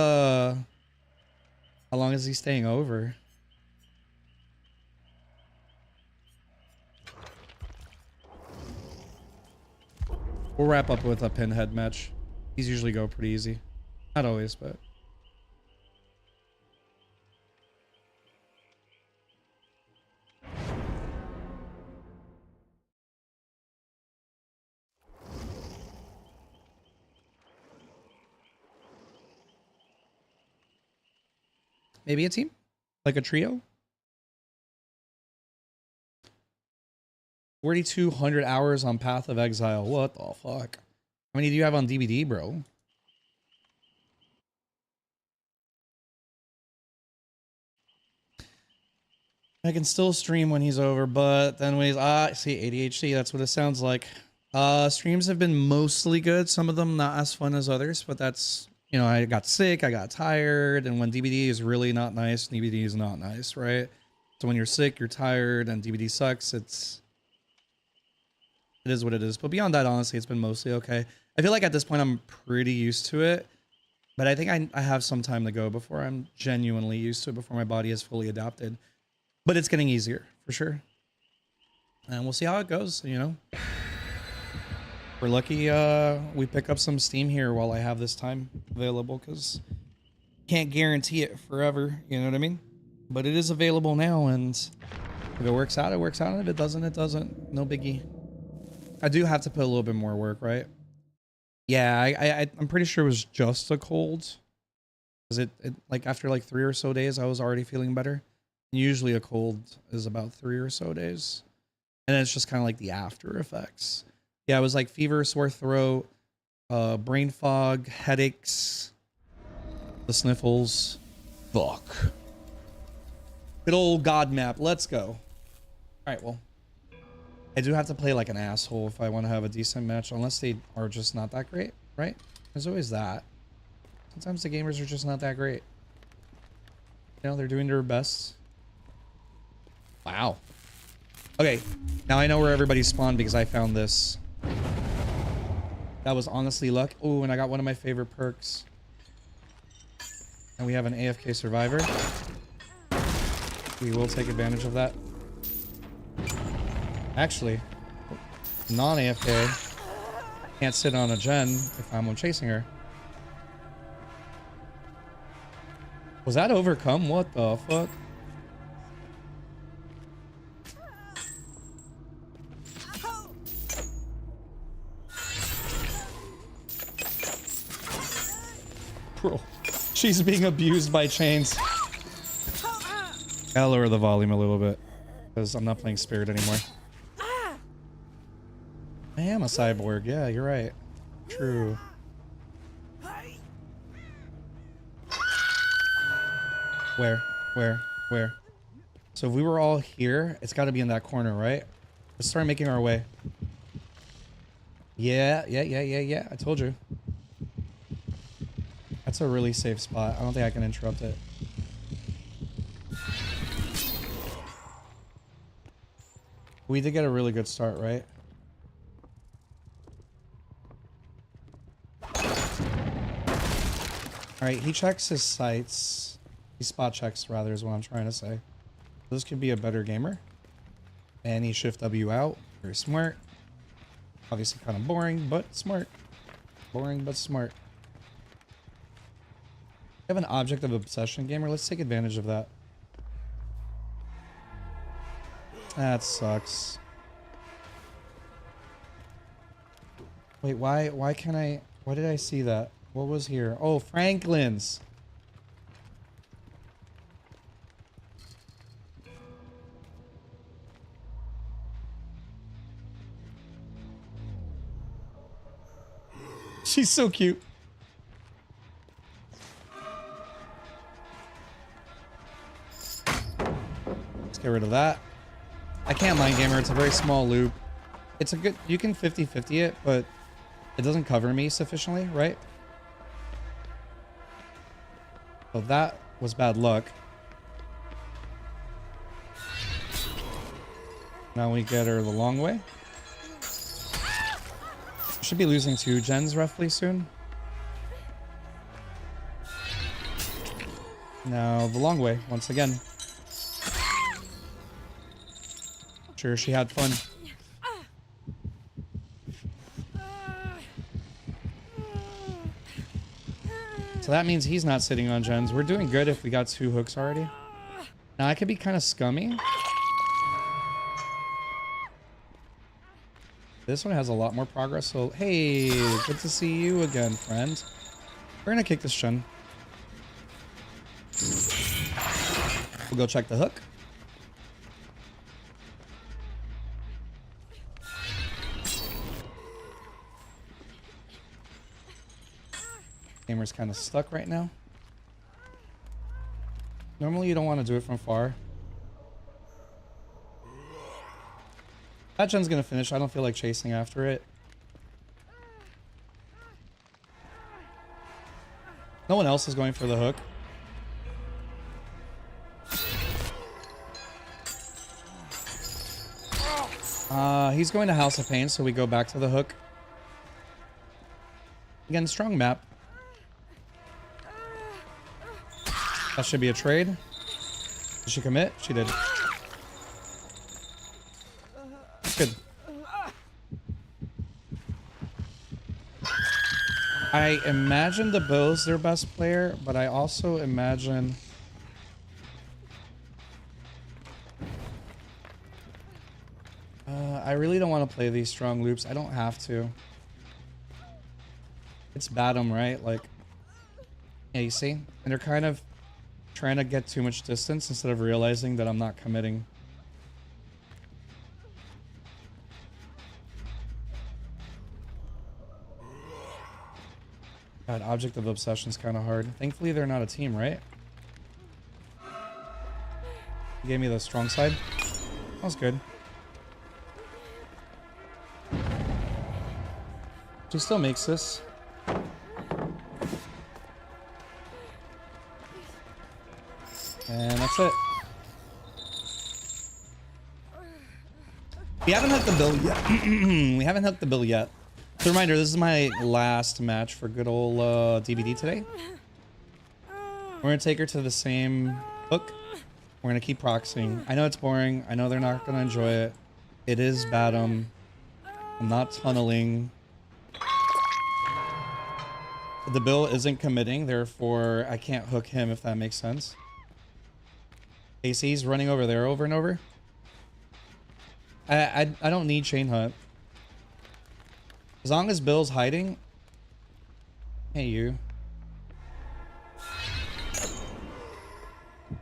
is he staying over? We'll wrap up with a pinhead match. These usually go pretty easy. Not always, but. Maybe a team? Like a trio? 4,200 hours on Path of Exile. What the fuck? How many do you have on DVD, bro? I can still stream when he's over, but then when he's see, ADHD, that's what it sounds like. Streams have been mostly good. Some of them not as fun as others, but that's, you know, I got sick, I got tired, and when DVD is really not nice, DVD is not nice, right? So when you're sick, you're tired, and DVD sucks, it is what it is. But beyond that, honestly, it's been mostly okay. I feel like at this point, I'm pretty used to it, but I think I have some time to go before I'm genuinely used to it, before my body is fully adapted. But it's getting easier, for sure. And we'll see how it goes, you know? We're lucky we pick up some Steam here while I have this time available, because can't guarantee it forever, you know what I mean? But it is available now, and if it works out, it works out. And if it doesn't, it doesn't. No biggie. I do have to put a little bit more work, right? Yeah, I'm pretty sure it was just a cold. Because it like after like 3 or so days, I was already feeling better. Usually a cold is about 3 or so days. And it's just kind of like the after effects. Yeah, it was like fever, sore throat, brain fog, headaches, the sniffles. Fuck. Good old God map. Let's go. All right, well. I do have to play like an asshole if I want to have a decent match, unless they are just not that great, right? There's always that. Sometimes the gamers are just not that great. You know, they're doing their best. Wow. Okay, now I know where everybody spawned because I found this. That was honestly luck. Oh, and I got one of my favorite perks. And we have an AFK survivor. We will take advantage of that. Actually, non-AFK can't sit on a gen if I'm chasing her. Was that overcome? What the fuck? Bro, she's being abused by chains. I'll lower the volume a little bit because I'm not playing Spirit anymore. I am a cyborg. Yeah, you're right. True. Where? So if we were all here, it's got to be in that corner, right? Let's start making our way. Yeah. I told you. That's a really safe spot. I don't think I can interrupt it. We did get a really good start, right? Alright, he checks his sights. He spot checks, rather, is what I'm trying to say. This could be a better gamer. And he shift W out. Very smart. Obviously kind of boring, but smart. Boring, but smart. We have an object of obsession gamer. Let's take advantage of that. That sucks. Wait, why can't I... Why did I see that? What was here? Oh, Franklin's. She's so cute. Let's get rid of that. I can't mind gamer. It's a very small loop. It's a good... You can 50-50 it, but it doesn't cover me sufficiently, right? So that was bad luck. Now we get her the long way. Should be losing 2 gens roughly soon. Now the long way once again. Sure, she had fun. So that means he's not sitting on gens. We're doing good if we got 2 hooks already. Now I could be kind of scummy. This one has a lot more progress, so hey, good to see you again, friend. We're gonna kick this Chun. We'll go check the hook. Gamer's kind of stuck right now. Normally you don't want to do it from far. That gen's gonna finish. I don't feel like chasing after it. No one else is going for the hook. He's going to House of Pain, so we go back to the hook. Again, strong map. That should be a trade. Did she commit? She did. Good. I imagine the Bill's their best player, but I also imagine... I really don't want to play these strong loops. I don't have to. It's Batum, right? Like, yeah, you see? And they're kind of trying to get too much distance instead of realizing that I'm not committing. God, Object of Obsession is kind of hard. Thankfully, they're not a team, right? You gave me the strong side. That was good. She still makes this. And that's it. We haven't hooked the bill yet. We haven't hooked the bill yet. So reminder, this is my last match for good old DVD today. We're going to take her to the same hook. We're going to keep proxying. I know it's boring. I know they're not going to enjoy it. It is Batum. I'm not tunneling. The bill isn't committing, therefore I can't hook him, if that makes sense. AC's running over there over and over. I don't need chain hunt. As long as Bill's hiding. Hey, you.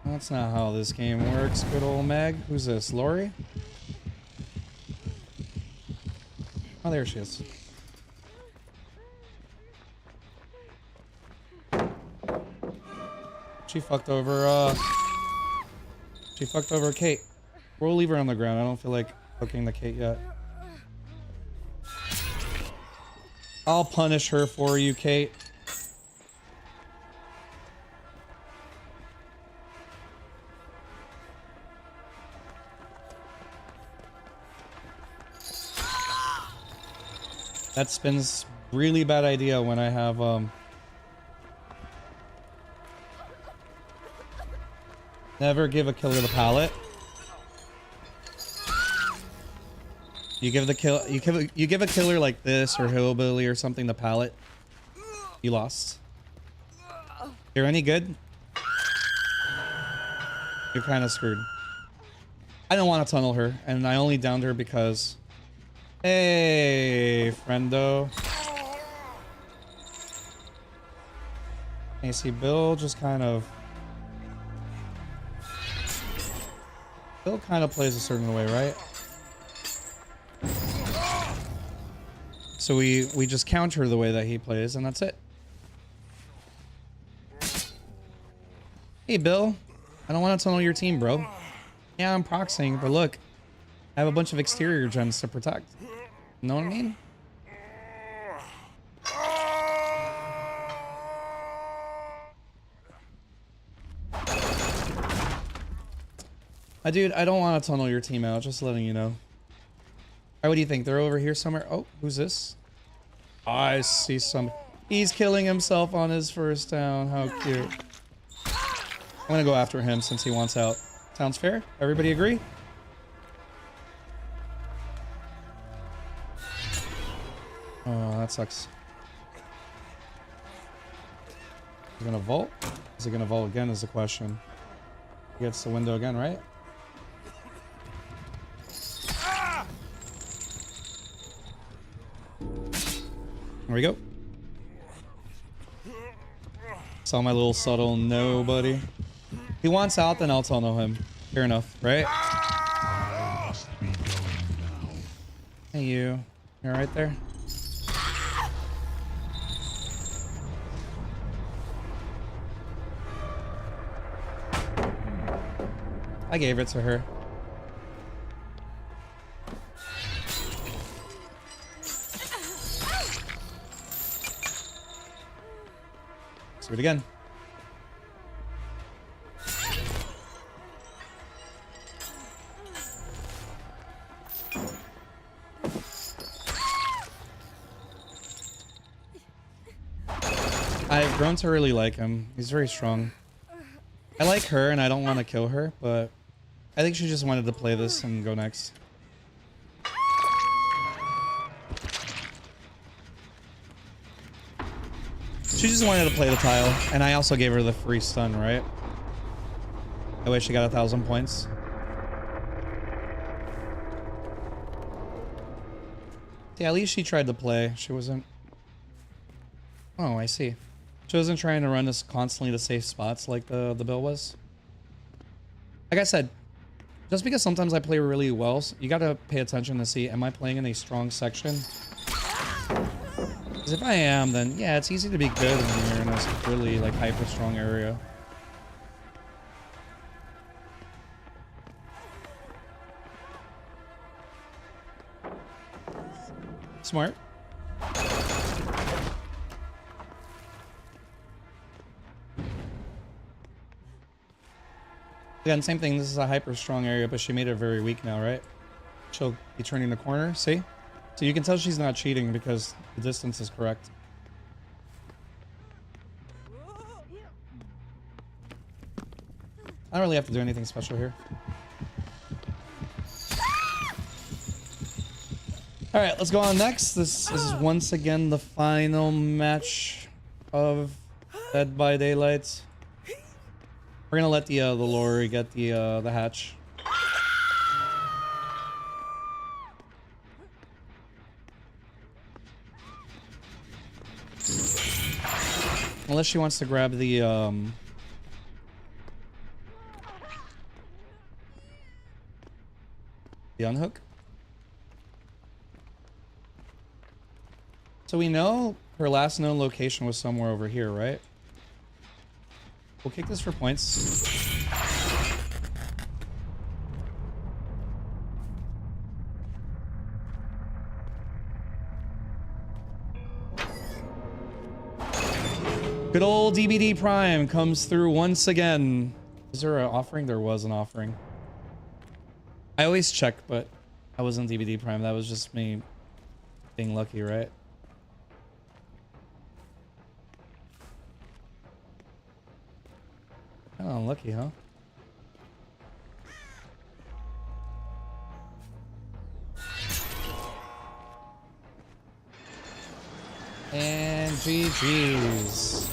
That's not how this game works, good old Meg. Who's this, Lori? Oh, there she is. She fucked over Kate. We'll leave her on the ground. I don't feel like hooking the Kate yet. I'll punish her for you, Kate. That spins really bad idea when I have never give a killer the pallet. You give a killer like this or Hillbilly or something the pallet. You lost. You're any good? You're kind of screwed. I don't want to tunnel her, and I only downed her because... Hey, friendo. You see, Bill just kind of... Bill kind of plays a certain way, right? So we just counter the way that he plays, and that's it. Hey, Bill. I don't want to tunnel your team, bro. Yeah, I'm proxying, but look. I have a bunch of exterior gens to protect. You know what I mean? Dude, I don't want to tunnel your team out, just letting you know. Alright, what do you think? They're over here somewhere? Oh, who's this? I see some... He's killing himself on his first down. How cute. I'm gonna go after him since he wants out. Sounds fair? Everybody agree? Oh, that sucks. Is he gonna vault? Is he gonna vault again is the question. He gets the window again, right? There we go. Saw my little subtle no, buddy. He wants out, then I'll tunnel him. Fair enough, right? I must be going now. Hey, you. You're right there. I gave it to her. Let's do it again. I've grown to really like him. He's very strong. I like her and I don't want to kill her, but I think she just wanted to play this and go next. She just wanted to play the tile, and I also gave her the free stun, right? That way she got 1,000 points. Yeah, at least she tried to play. She wasn't... Oh, I see. She wasn't trying to run us constantly to safe spots like the Bill was. Like I said, just because sometimes I play really well, you gotta pay attention to see, am I playing in a strong section? Because if I am, then yeah, it's easy to be good when you're in a really like hyper strong area. Smart. Again, same thing. This is a hyper strong area, but she made it very weak now, right? She'll be turning the corner. See? So you can tell she's not cheating because the distance is correct. I don't really have to do anything special here. All right, let's go on next. This is once again the final match of Dead by Daylight. We're gonna let the lorry get the hatch. Unless she wants to grab the unhook. So we know her last known location was somewhere over here, right? We'll kick this for points. Good old DBD Prime comes through once again. Is there an offering? There was an offering. I always check, but I wasn't DBD Prime. That was just me being lucky, right? Kind of unlucky, huh? And GG's.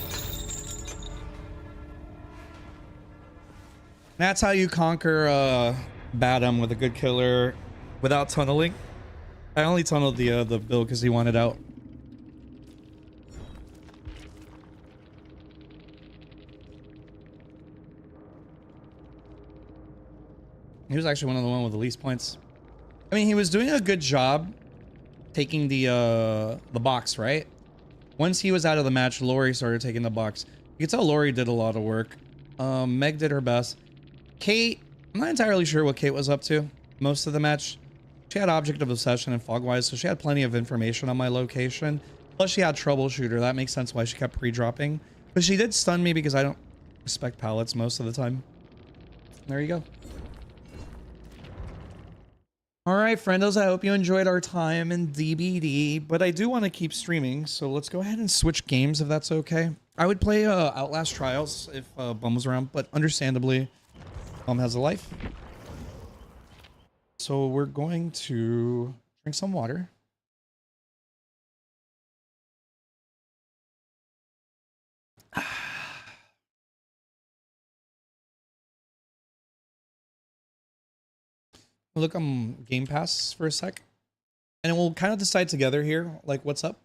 That's how you conquer bat him with a good killer without tunneling. I only tunneled the Bill because he wanted out. He was actually one of the one with the least points. I mean, he was doing a good job taking the box, right? Once he was out of the match, Lori started taking the box. You can tell Lori did a lot of work. Meg did her best. Kate, I'm not entirely sure what Kate was up to most of the match. She had Object of Obsession and Fogwise, so she had plenty of information on my location. Plus, she had Troubleshooter. That makes sense why she kept pre-dropping. But she did stun me because I don't respect pallets most of the time. There you go. All right, friendos, I hope you enjoyed our time in DBD, but I do want to keep streaming, so let's go ahead and switch games if that's okay. I would play Outlast Trials if Bum was around, but understandably, Bum has a life. So we're going to drink some water. Look on Game Pass for a sec, and we'll kind of decide together here, like what's up.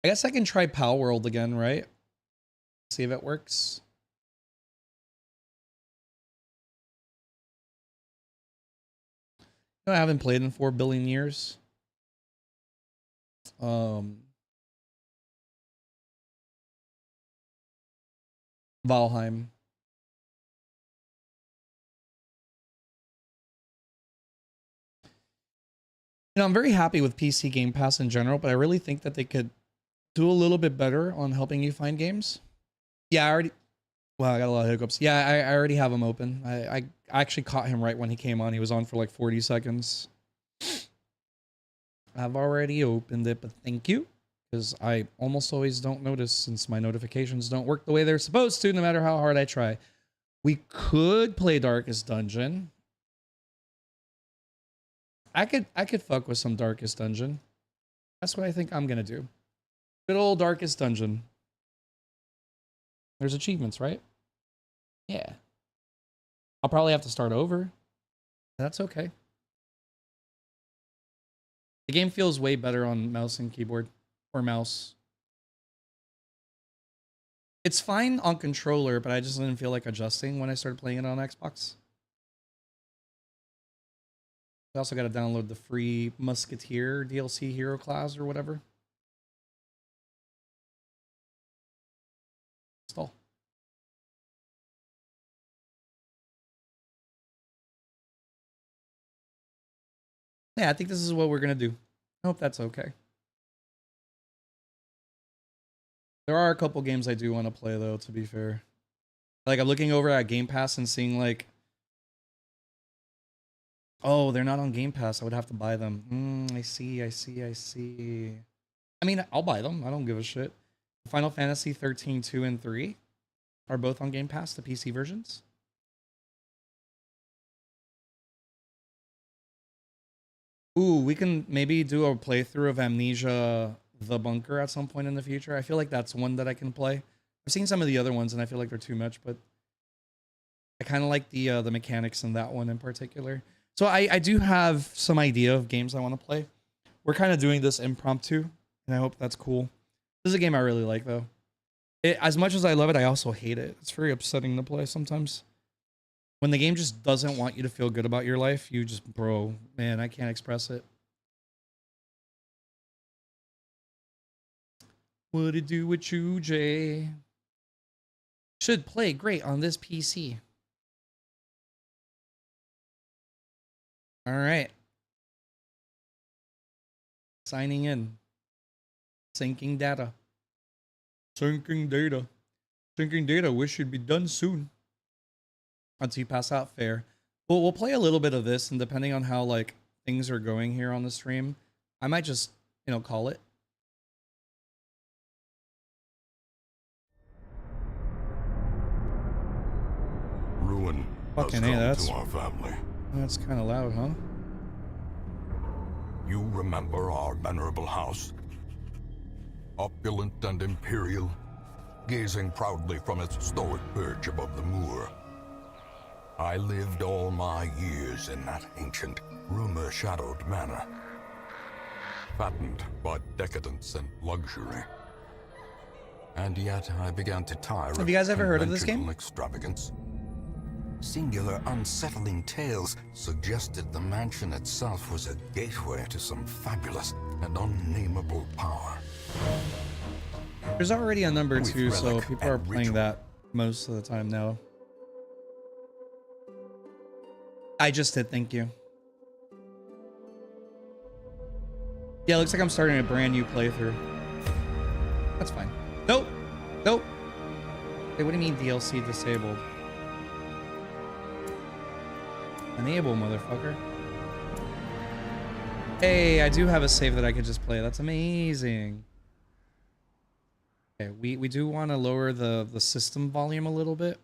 I guess I can try Pal World again, right? See if it works. I haven't played in 4 billion years. Valheim. You know, I'm very happy with PC Game Pass in general, but I really think that they could do a little bit better on helping you find games. Yeah, I already... Well, I got a lot of hiccups. Yeah, I already have him open. I actually caught him right when he came on. He was on for like 40 seconds. I've already opened it, but thank you. Because I almost always don't notice since my notifications don't work the way they're supposed to, no matter how hard I try. We could play Darkest Dungeon. I could fuck with some Darkest Dungeon. That's what I think I'm gonna do. Good old Darkest Dungeon. There's achievements, right? Yeah. I'll probably have to start over. That's okay. The game feels way better on mouse and keyboard. Or mouse. It's fine on controller, but I just didn't feel like adjusting when I started playing it on Xbox. I also got to download the free Musketeer DLC hero class or whatever. Install. Yeah, I think this is what we're going to do. I hope that's okay. There are a couple games I do want to play, though, to be fair. Like, I'm looking over at Game Pass and seeing, like... Oh, they're not on Game Pass. I would have to buy them. I see. I mean, I'll buy them. I don't give a shit. Final Fantasy 13, 2, and 3 are both on Game Pass, the PC versions. Ooh, we can maybe do a playthrough of Amnesia The Bunker at some point in the future. I feel like that's one that I can play. I've seen some of the other ones and I feel like they're too much, but I kind of like the mechanics in that one in particular. So I do have some idea of games I want to play. We're kind of doing this impromptu, and I hope that's cool. This is a game I really like, though. As much as I love it, I also hate it. It's very upsetting to play sometimes. When the game just doesn't want you to feel good about your life, you just, bro, man, I can't express it. What it do with you, Jay? Should play great on this PC. All right. Signing in. Syncing data. Syncing data. Syncing data, which should be done soon. Until you pass out, fair. But we'll play a little bit of this, and depending on how like things are going here on the stream, I might just, you know, call it. Ruin Fucking has A, come that's- to our family. That's kind of loud, huh? You remember our venerable house? opulent and imperial, gazing proudly from its stoic perch above the moor. I lived all my years in that ancient, rumor-shadowed manor, fattened by decadence and luxury. And yet I began to tire Have you guys ever heard of this game? conventional extravagance. Singular, unsettling tales suggested the mansion itself was a gateway to some fabulous and unnameable power. There's already a number With 2, so relic people are and playing ritual. that most of the time now. I just did, thank you. Yeah, looks like I'm starting a brand new playthrough. That's fine. Nope. Nope. Hey, what do you mean DLC disabled? Enable, motherfucker. Hey, I do have a save that I could just play. That's amazing. Okay, we do want to lower the system volume a little bit.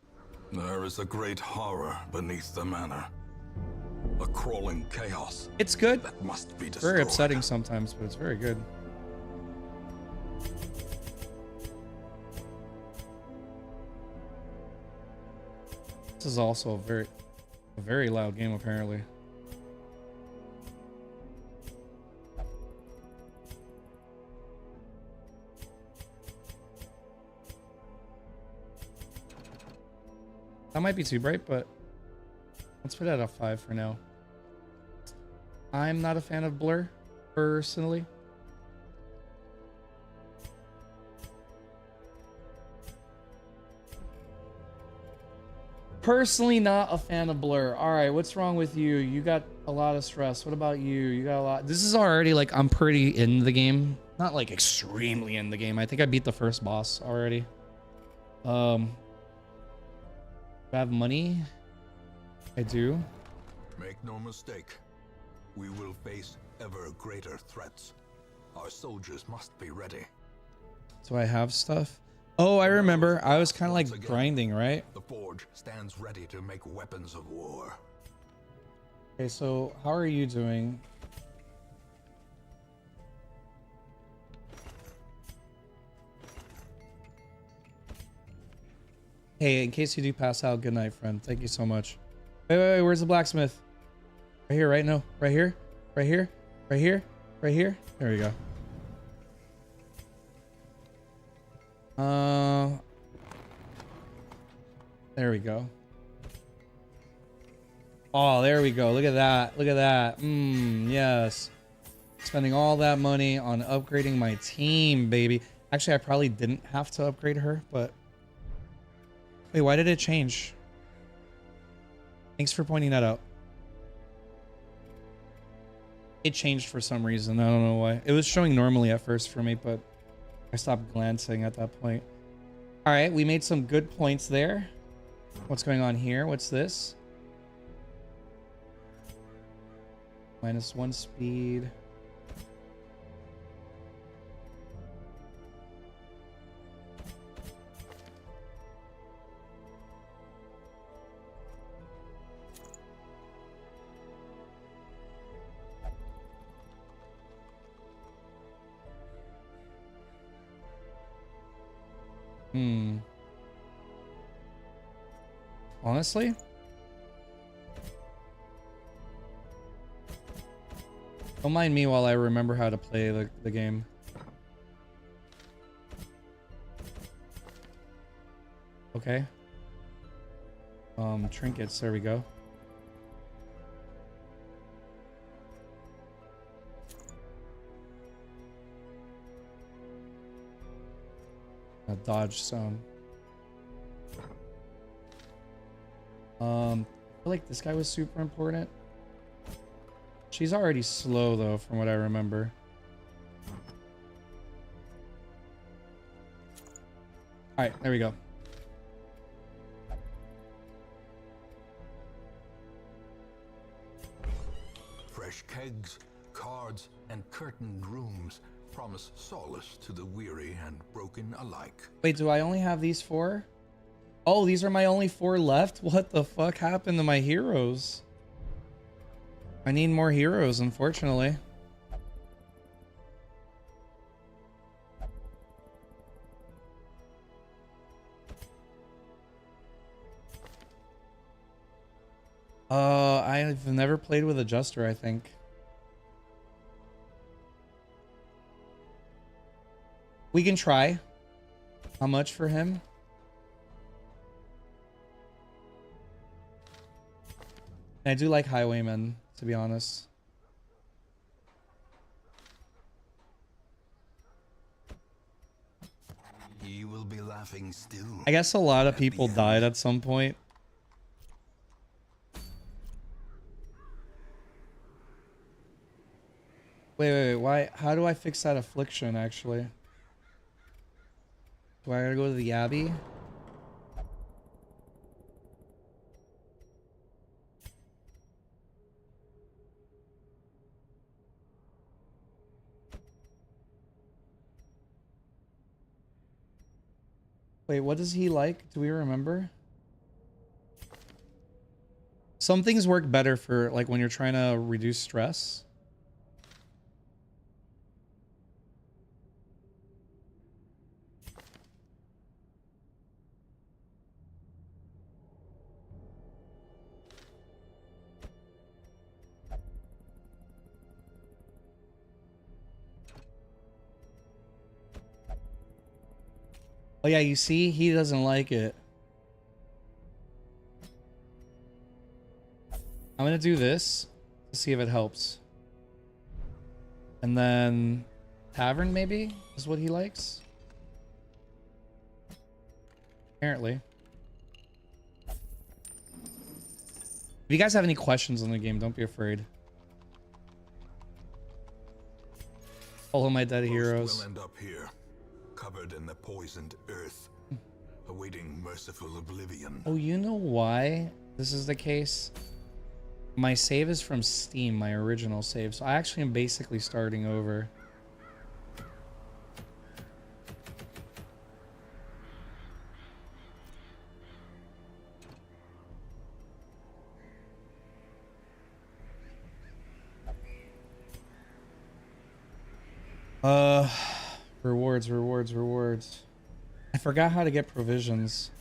There is a great horror beneath the manor. A crawling chaos It's good. that must be destroyed. Very upsetting sometimes, but it's very good. This is also a very loud game, apparently. That might be too bright, but let's put it at a 5 for now. I'm not a fan of Blur, personally. Personally, not a fan of Blur. All right, what's wrong with you? You got a lot of stress. What about you? You got a lot. This is already like I'm pretty in the game. Not like extremely in the game. I think I beat the first boss already. Do I have money? I do. Make no mistake, we will face ever greater threats. Our soldiers must be ready. Do I have stuff? Oh, I remember. I was kind of Once like again, grinding, right? The forge stands ready to make weapons of war. Okay, so how are you doing? Hey, in case you do pass out, good night, friend. Thank you so much. Wait, where's the blacksmith? Right here, right? No, right here, right here, right here, right here. There we go. There we go. Oh, there we go. Look at that. Look at that. Yes. Spending all that money on upgrading my team, baby. Actually, I probably didn't have to upgrade her, but... Wait, why did it change? Thanks for pointing that out. It changed for some reason. I don't know why. It was showing normally at first for me, but I stopped glancing at that point. All right, we made some good points there. What's going on here? What's this? -1 speed. Honestly? Don't mind me while I remember how to play the game. Okay. Trinkets, there we go. A dodge zone. I feel like this guy was super important. She's already slow though, from what I remember. All right, there we go. Fresh kegs, cards, and curtained rooms promise solace to the weary and broken alike. Wait, do I only have these 4? Oh, these are my only 4 left? What the fuck happened to my heroes? I need more heroes, unfortunately. I've never played with Adjuster, I think. We can try. How much for him? I do like Highwayman, to be honest. He will be laughing still. I guess a lot of people died at some point. Wait, why? How do I fix that affliction, actually? Do I gotta go to the Abbey? Wait, what does he like? Do we remember? Some things work better for, like, when you're trying to reduce stress. Oh yeah, you see, he doesn't like it. I'm gonna do this to see if it helps. And then Tavern maybe is what he likes. Apparently. If you guys have any questions on the game, don't be afraid. Follow my dead heroes. Will end up here, covered in the poisoned earth, awaiting merciful oblivion. Oh, you know why this is the case? My save is from Steam, my original save, so I actually am basically starting over. Rewards. I forgot how to get provisions.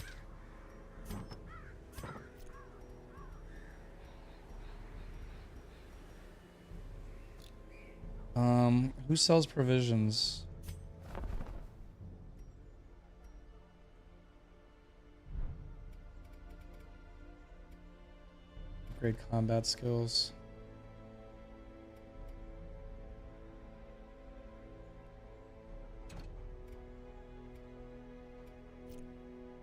Who sells provisions? Great combat skills.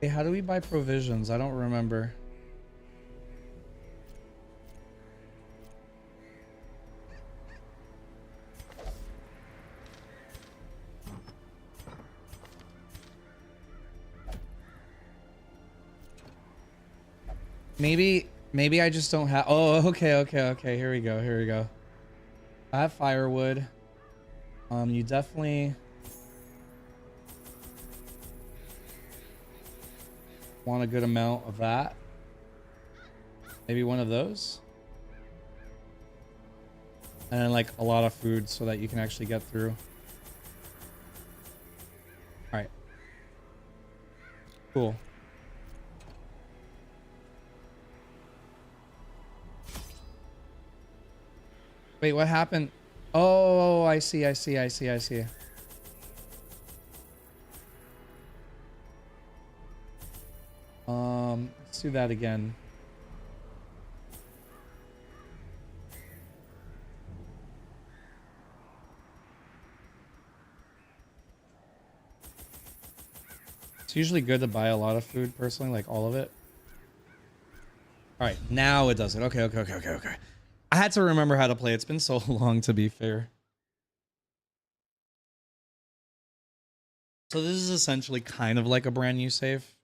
Hey, how do we buy provisions? I don't remember. Maybe I just don't have. Oh, okay. Here we go. I have firewood. You definitely want a good amount of that. Maybe one of those. And then like a lot of food so that you can actually get through. All right. Cool. Wait, what happened? Oh, I see. Let's do that again. It's usually good to buy a lot of food, personally, like all of it. All right, now it does it. Okay. I had to remember how to play. It's been so long, to be fair. So this is essentially kind of like a brand new save.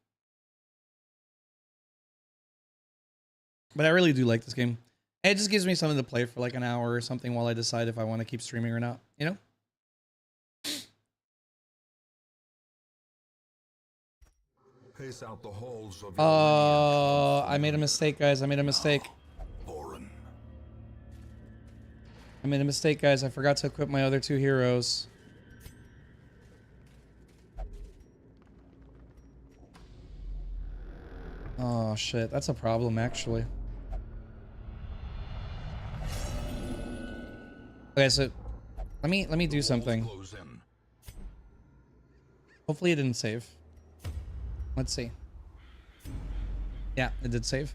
But I really do like this game. It just gives me something to play for like an hour or something while I decide if I want to keep streaming or not, you know? Pace out the halls of I made a mistake, guys. I made a mistake, guys. I forgot to equip my other two heroes. Oh, shit. That's a problem, actually. Okay, so let me do something. Close in. Hopefully it didn't save. Let's see. Yeah, it did save.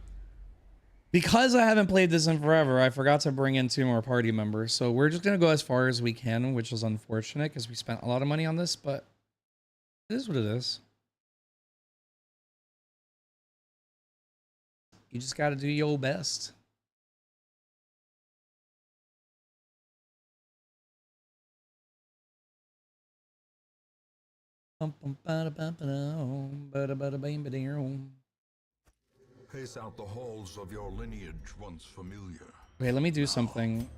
Because I haven't played this in forever, I forgot to bring in 2 more party members. So we're just going to go as far as we can, which is unfortunate because we spent a lot of money on this, but it is what it is. You just got to do your best. Pace out the halls of your lineage once familiar. Okay, let me do something.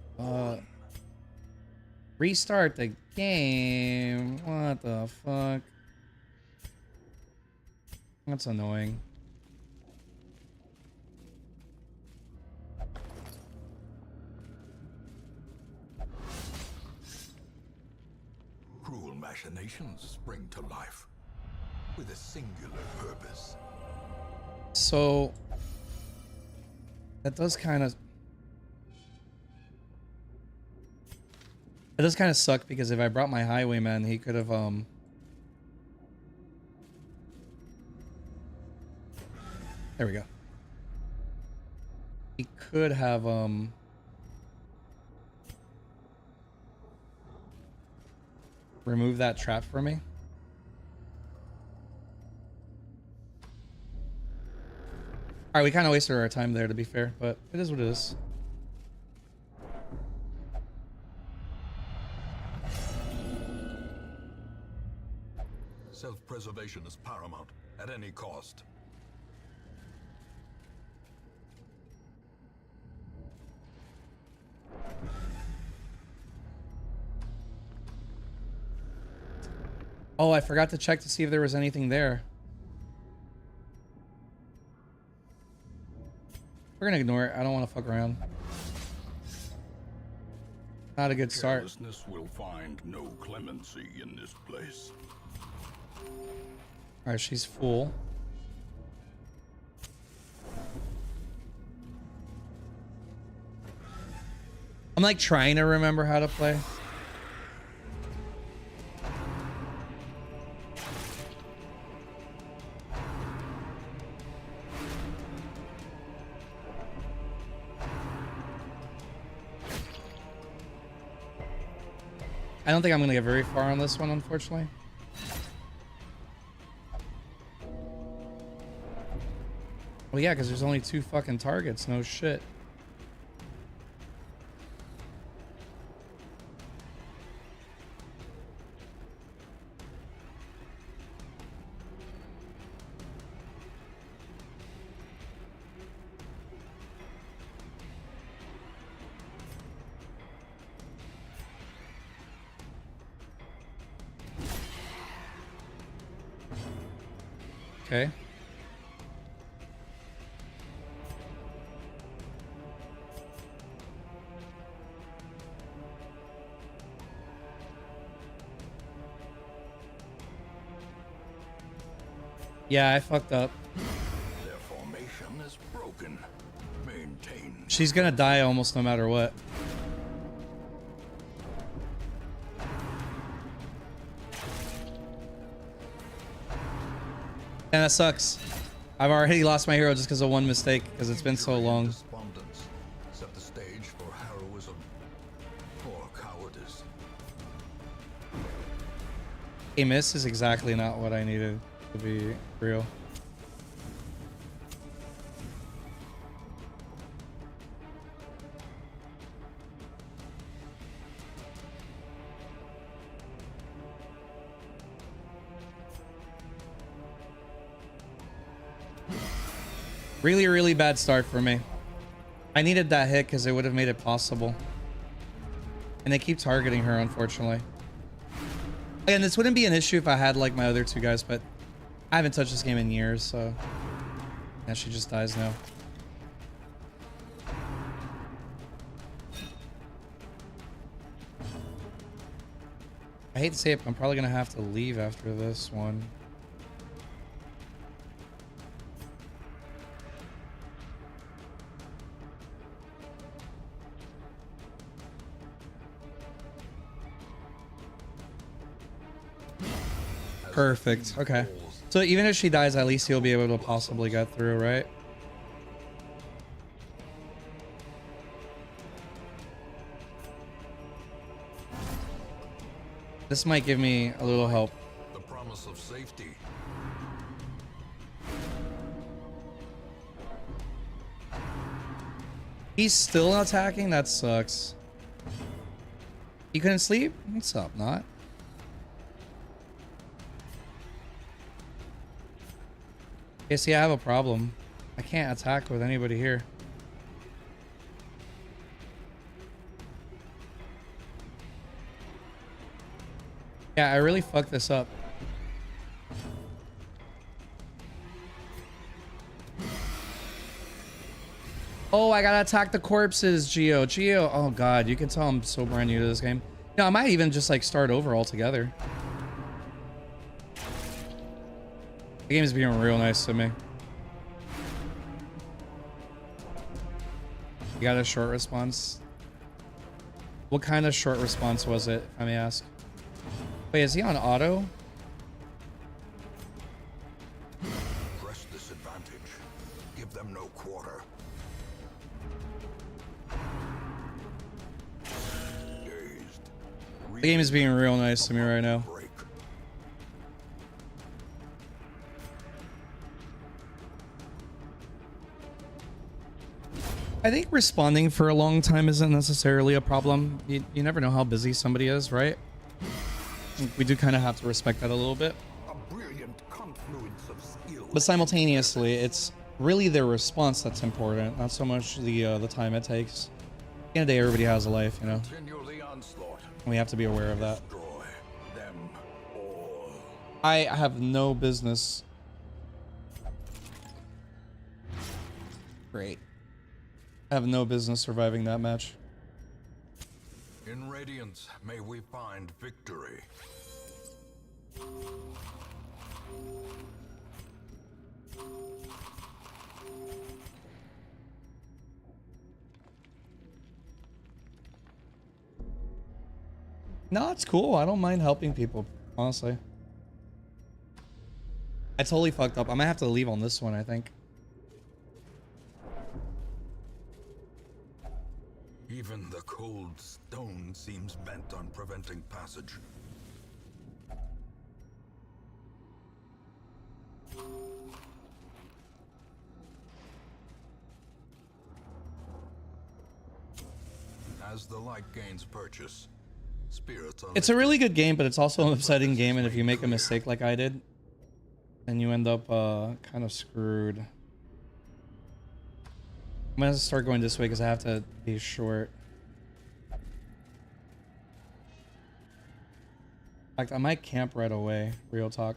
Restart the game. What the fuck? That's annoying. Cruel machinations spring to life with a singular purpose. So that does kind of suck because if I brought my highwayman, he could have there we go. He could have removed that trap for me. All right, we kind of wasted our time there, to be fair, but it is what it is. Self-preservation is paramount at any cost. Oh, I forgot to check to see if there was anything there. We're gonna ignore it. I don't want to fuck around. Not a good start. Carelessness will find no clemency in this place. All right, she's full. I'm like trying to remember how to play. I don't think I'm gonna get very far on this one, unfortunately. Well, yeah, because there's only 2 fucking targets. No shit. Okay. Yeah, I fucked up. Their formation is broken. Maintain. She's gonna die almost no matter what. And that sucks. I've already lost my hero just because of one mistake, because it's been so long. Despondence set the stage for heroism or cowardice. A miss is exactly not what I needed to be real. Really, really bad start for me. I needed that hit because it would have made it possible. And they keep targeting her, unfortunately. And this wouldn't be an issue if I had like my other 2 guys, but I haven't touched this game in years, so yeah, she just dies now. I hate to say it, but I'm probably gonna have to leave after this one. Perfect. Okay. So even if she dies, at least he'll be able to possibly get through, right? This might give me a little help. The promise of safety. He's still attacking? That sucks. You couldn't sleep? What's up, not? Okay, see, I have a problem. I can't attack with anybody here. Yeah, I really fucked this up. Oh, I gotta attack the corpses, Geo. Geo, oh god, you can tell I'm so brand new to this game. No, I might even just like start over altogether. The game's being real nice to me. You got a short response? What kind of short response was it, I may ask? Wait, is he on auto? Press this advantage. Give them no quarter. Dazed. The game is being real nice to me right now. Break. I think responding for a long time isn't necessarily a problem. You never know how busy somebody is, right? We do kind of have to respect that a little bit. A brilliant confluence of skill. But simultaneously, it's really their response that's important, not so much the time it takes. At the end of the day, everybody has a life, you know? Continue the onslaught. We have to be aware of that. Destroy them all. I have no business. Great. I have no business surviving that match. In Radiance, may we find victory. No, it's cool. I don't mind helping people, honestly. I totally fucked up. I might have to leave on this one, I think. Even the cold stone seems bent on preventing passage. As the light gains purchase, spirits are It's a really good game, but it's also an upsetting game, and if you make a mistake like I did, then you end up kind of screwed. I'm gonna start going this way because I have to be short. In fact, I might camp right away. Real talk.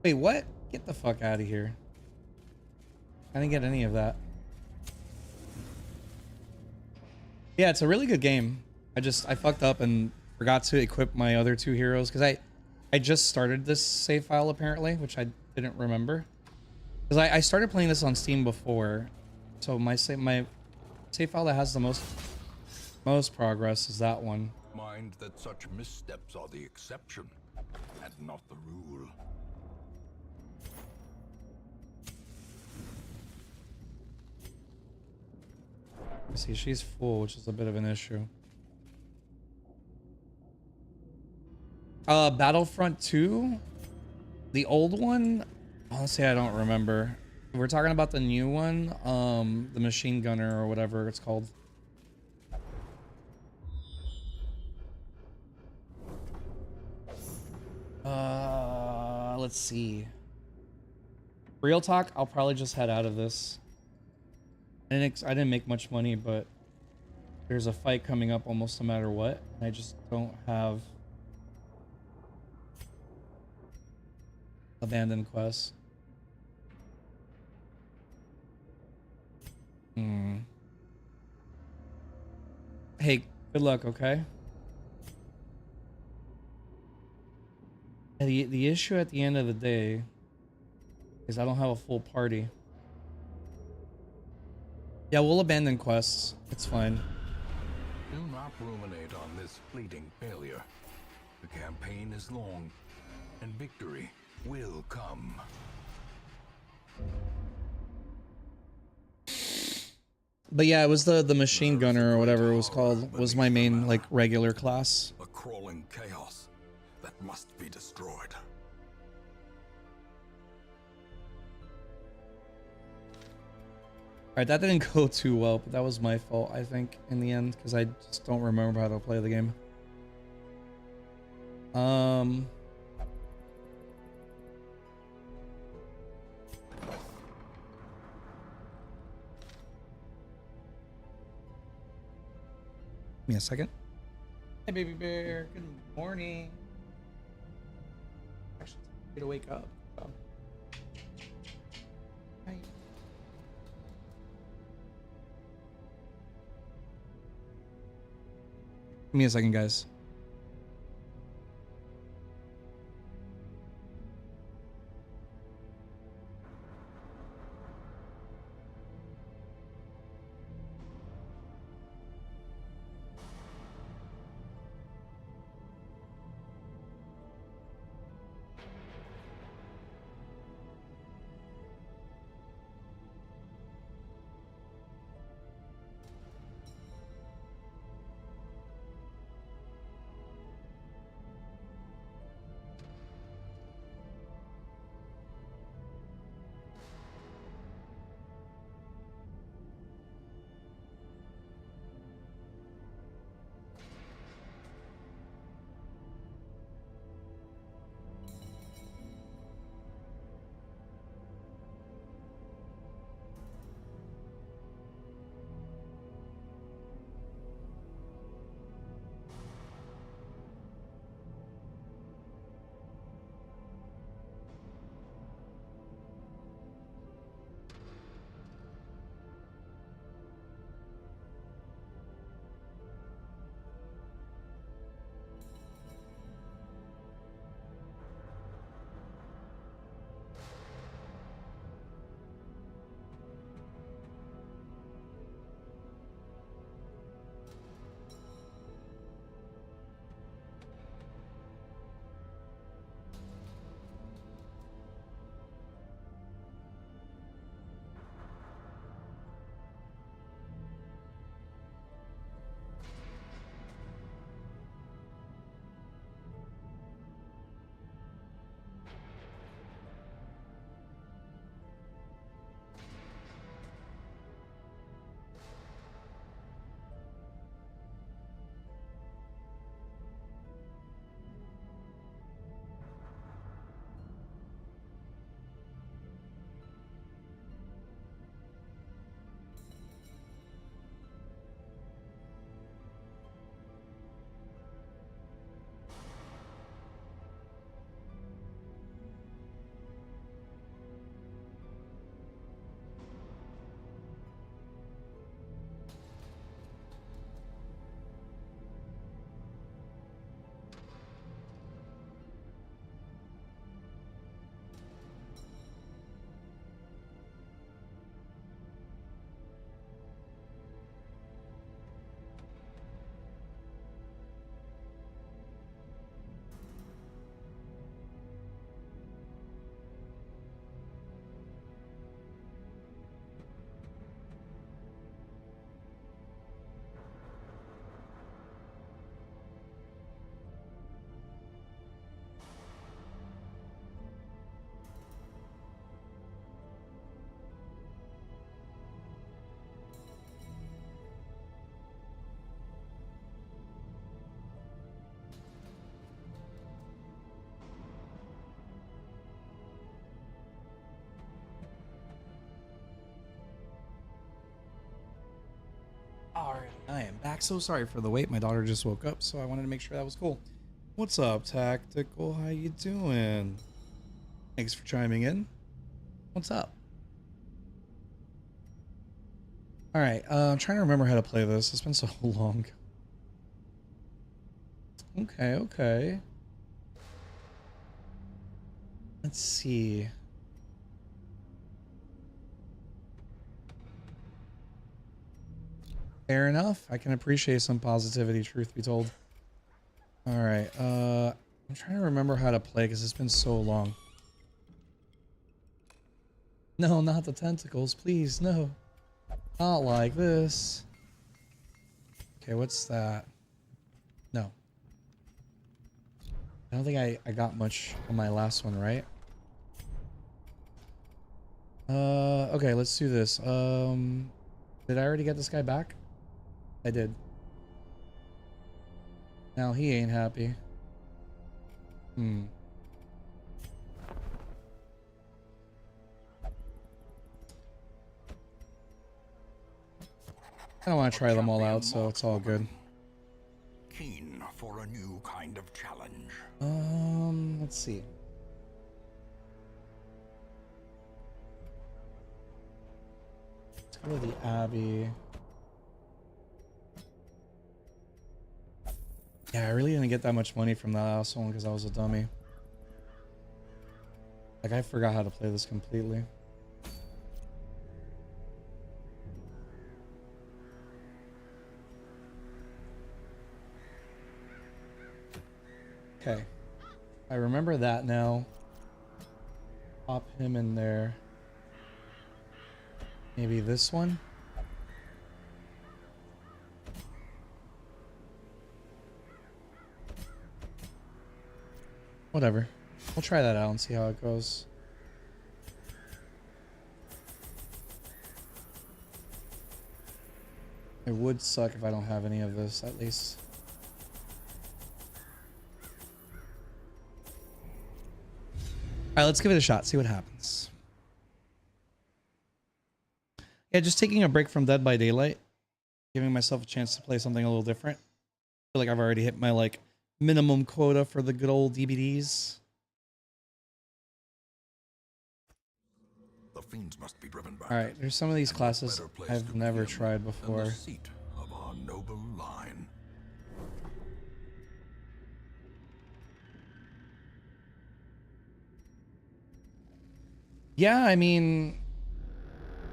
Wait, what? Get the fuck out of here. I didn't get any of that. Yeah, it's a really good game. I fucked up and forgot to equip my other two heroes because I just started this save file apparently, which I didn't remember. Because I started playing this on Steam before, so my save file that has the most progress is that one. mind that such missteps are the exception and not the rule. See, she's full, which is a bit of an issue. Battlefront 2? The old one? Honestly, I don't remember. We're talking about the new one, the machine gunner or whatever it's called. Let's see. Real talk, I'll probably just head out of this. I didn't make much money, but there's a fight coming up almost no matter what. And I just don't have abandoned quests. Hey, good luck, okay? And the issue at the end of the day is I don't have a full party. Yeah, we'll abandon quests. It's fine. Do not ruminate on this fleeting failure. The campaign is long, and victory will come. But yeah, it was the machine gunner or whatever it was called was my main like regular class. A crawling chaos that must be destroyed. Alright, that didn't go too well, but that was my fault, I think, in the end, because I just don't remember how to play the game. Give me a second. Hey, baby bear. Good morning. Actually, it's to wake up. So. Hi. Give me a second, guys. Alright, I am back. So sorry for the wait. My daughter just woke up, so I wanted to make sure that was cool. What's up, Tactical? How you doing? Thanks for chiming in. What's up? Alright, I'm trying to remember how to play this. It's been so long. Okay, okay. Let's see. Fair enough. I can appreciate some positivity, truth be told. All right. I'm trying to remember how to play because it's been so long. No, not the tentacles, please. No. Not like this. Okay, what's that? No. I don't think I got much on my last one, right? Okay, let's do this. Did I already get this guy back? I did. Now he ain't happy. I don't want to try them all out, so it's all good. Keen for a new kind of challenge. Let's see. Let's go to the Abbey. Yeah, I really didn't get that much money from that last one because I was a dummy. Like, I forgot how to play this completely. Okay. I remember that now. Pop him in there. Maybe this one? Whatever. We'll try that out and see how it goes. It would suck if I don't have any of this, at least. Alright, let's give it a shot, see what happens. Yeah, just taking a break from Dead by Daylight. Giving myself a chance to play something a little different. I feel like I've already hit my, like, minimum quota for the good old DVDs. The fiends must be driven back. Alright, there's some of these And what classes better place I've to never begin tried than before. the seat of our noble line. Yeah, I mean,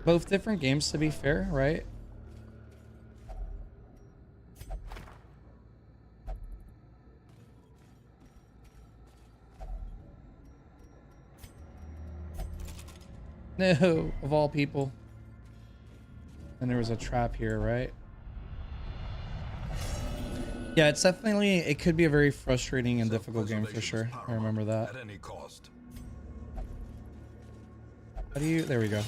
both different games to be fair, right? No, of all people. And there was a trap here, right? Yeah, it's definitely, it could be a very frustrating and difficult game for Self-preservation is sure. I remember paramount that. At any cost. How do you, there we go.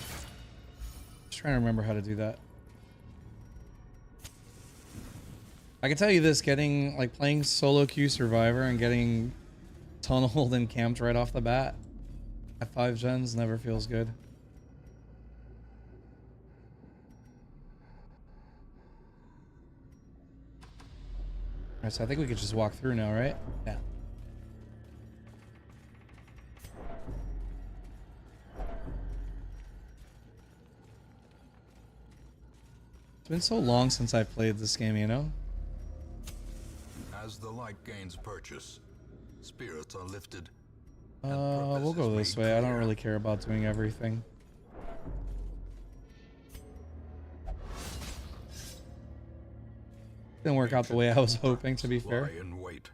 Just trying to remember how to do that. I can tell you this, getting, like, playing solo queue Survivor and getting tunneled and camped right off the bat at 5 gens never feels good. Alright, so I think we could just walk through now, right? Yeah. It's been so long since I've played this game, you know? As the light gains purchase, spirits are lifted. We'll go this way. I don't really care about doing everything. Didn't work out the way I was hoping, to be fair. Lie in wait,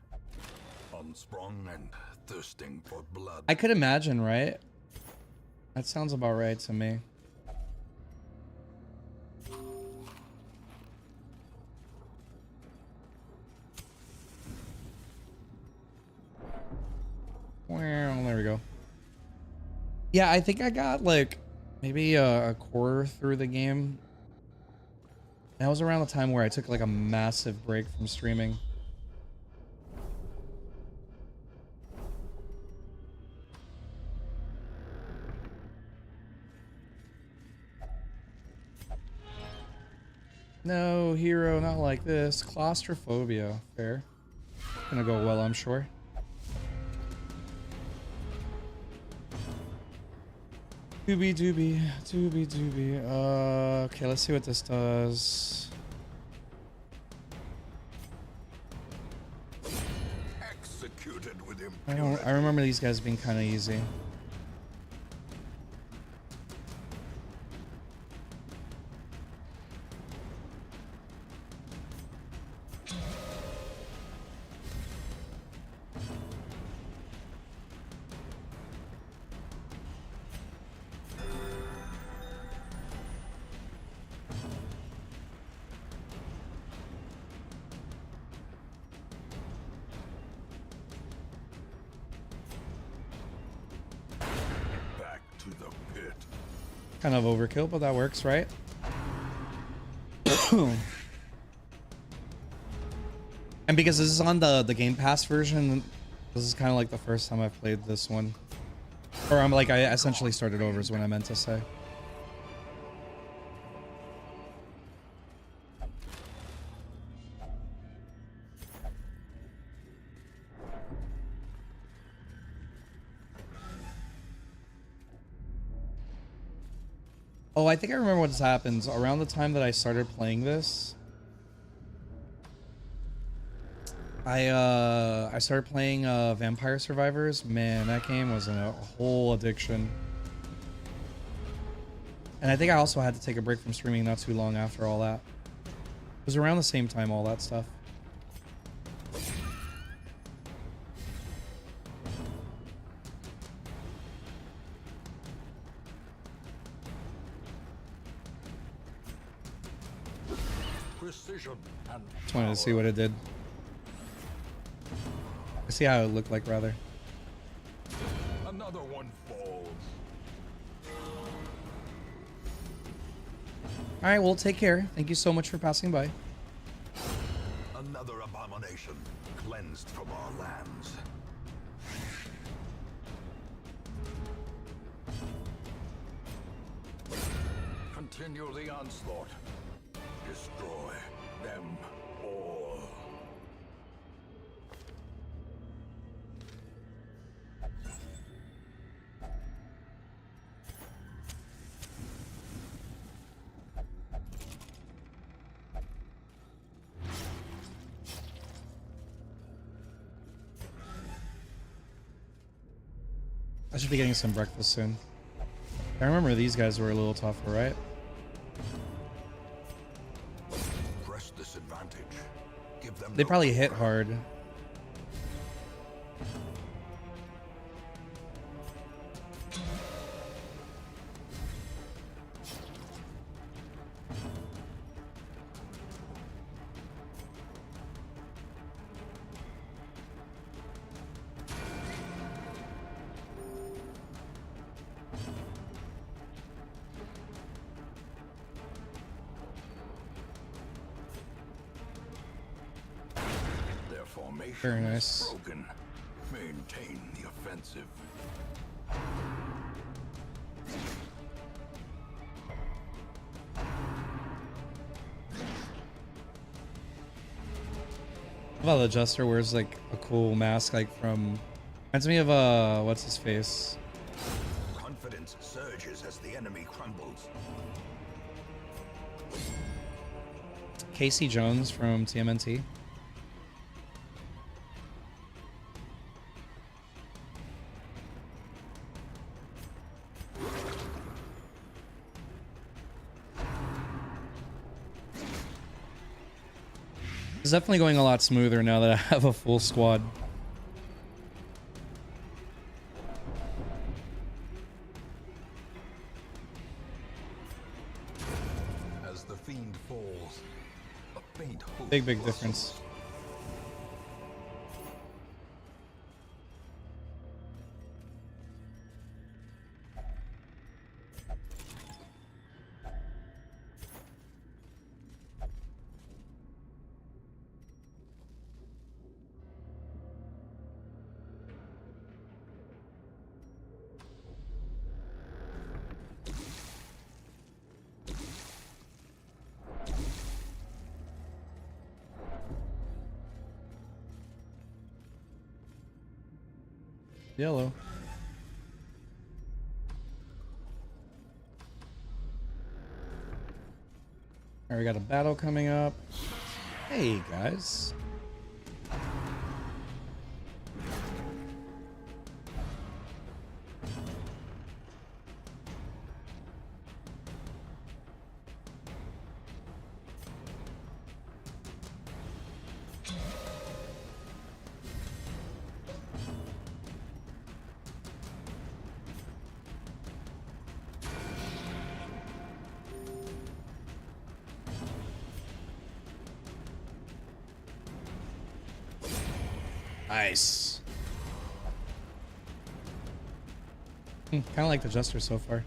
unsprung and thirsting for blood. I could imagine, right? That sounds about right to me. Well, there we go. Yeah, I think I got like maybe a quarter through the game. That was around the time where I took like a massive break from streaming. No, hero, not like this. Claustrophobia. Fair. Gonna go well, I'm sure. Doobie doobie, doobie doobie. Okay, let's see what this does. Executed with I remember these guys being kind of easy. to the pit. Kind of overkill, but that works, right? And because this is on the Game Pass version, this is kind of like the first time I've played this one. Or I'm like, I essentially started over is what I meant to say. Oh, I think I remember what's happened. Around the time that I started playing this, I started playing Vampire Survivors. Man, that game was a whole addiction. And I think I also had to take a break from streaming not too long after all that. It was around the same time, all that stuff. Precision and Just wanted to see what it did. See how it looked like, rather. another one falls. All right, well, take care. Thank you so much for passing by. Another abomination cleansed from our lands. Continue the onslaught. Destroy them all. I should be getting some breakfast soon. I remember these guys were a little tougher, right? Press this advantage. Give them They no probably hit cover. hard. Their formation Very is nice. broken. Maintain the offensive. How about the Jester wears like a cool mask, like from. Reminds me of what's his face? Confidence surges as the enemy crumbles. Casey Jones from TMNT. It's definitely going a lot smoother now that I have a full squad. As the fiend falls, a faint hope Big blossoms. difference. Yellow. Alright, we got a battle coming up. Hey, guys. Nice. Kind of like the Jester so far.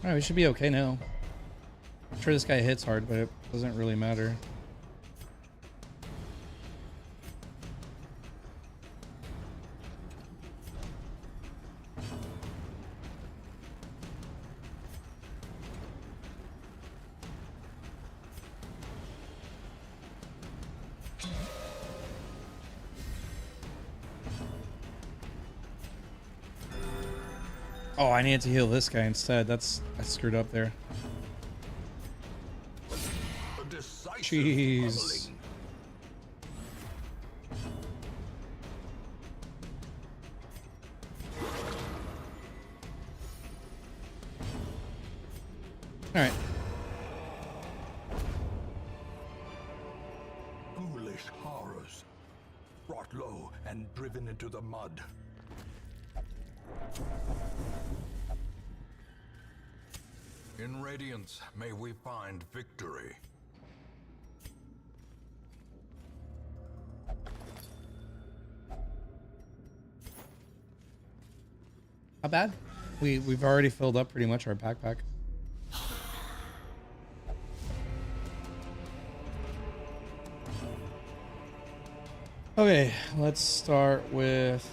Alright, we should be okay now. I'm sure this guy hits hard, but it doesn't really matter. Oh, I needed to heal this guy instead. I screwed up there. A decisive Jeez. pummeling. Alright. Ghoulish horrors. Brought low and driven into the mud. In Radiance, may we find victory. Not bad. We've already filled up pretty much our backpack. Okay, let's start with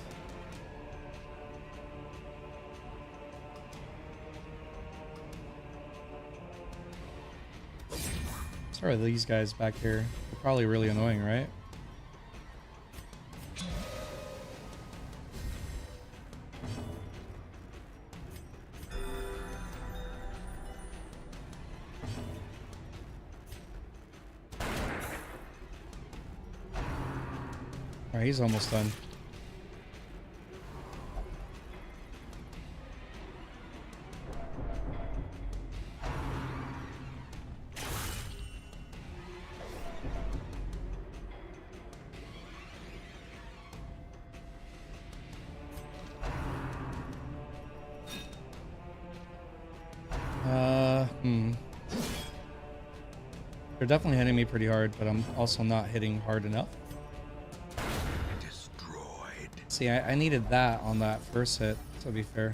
these guys back here. They're probably really annoying, right? Alright, he's almost done. They're definitely hitting me pretty hard, but I'm also not hitting hard enough. Destroyed. See, I needed that on that first hit, to be fair.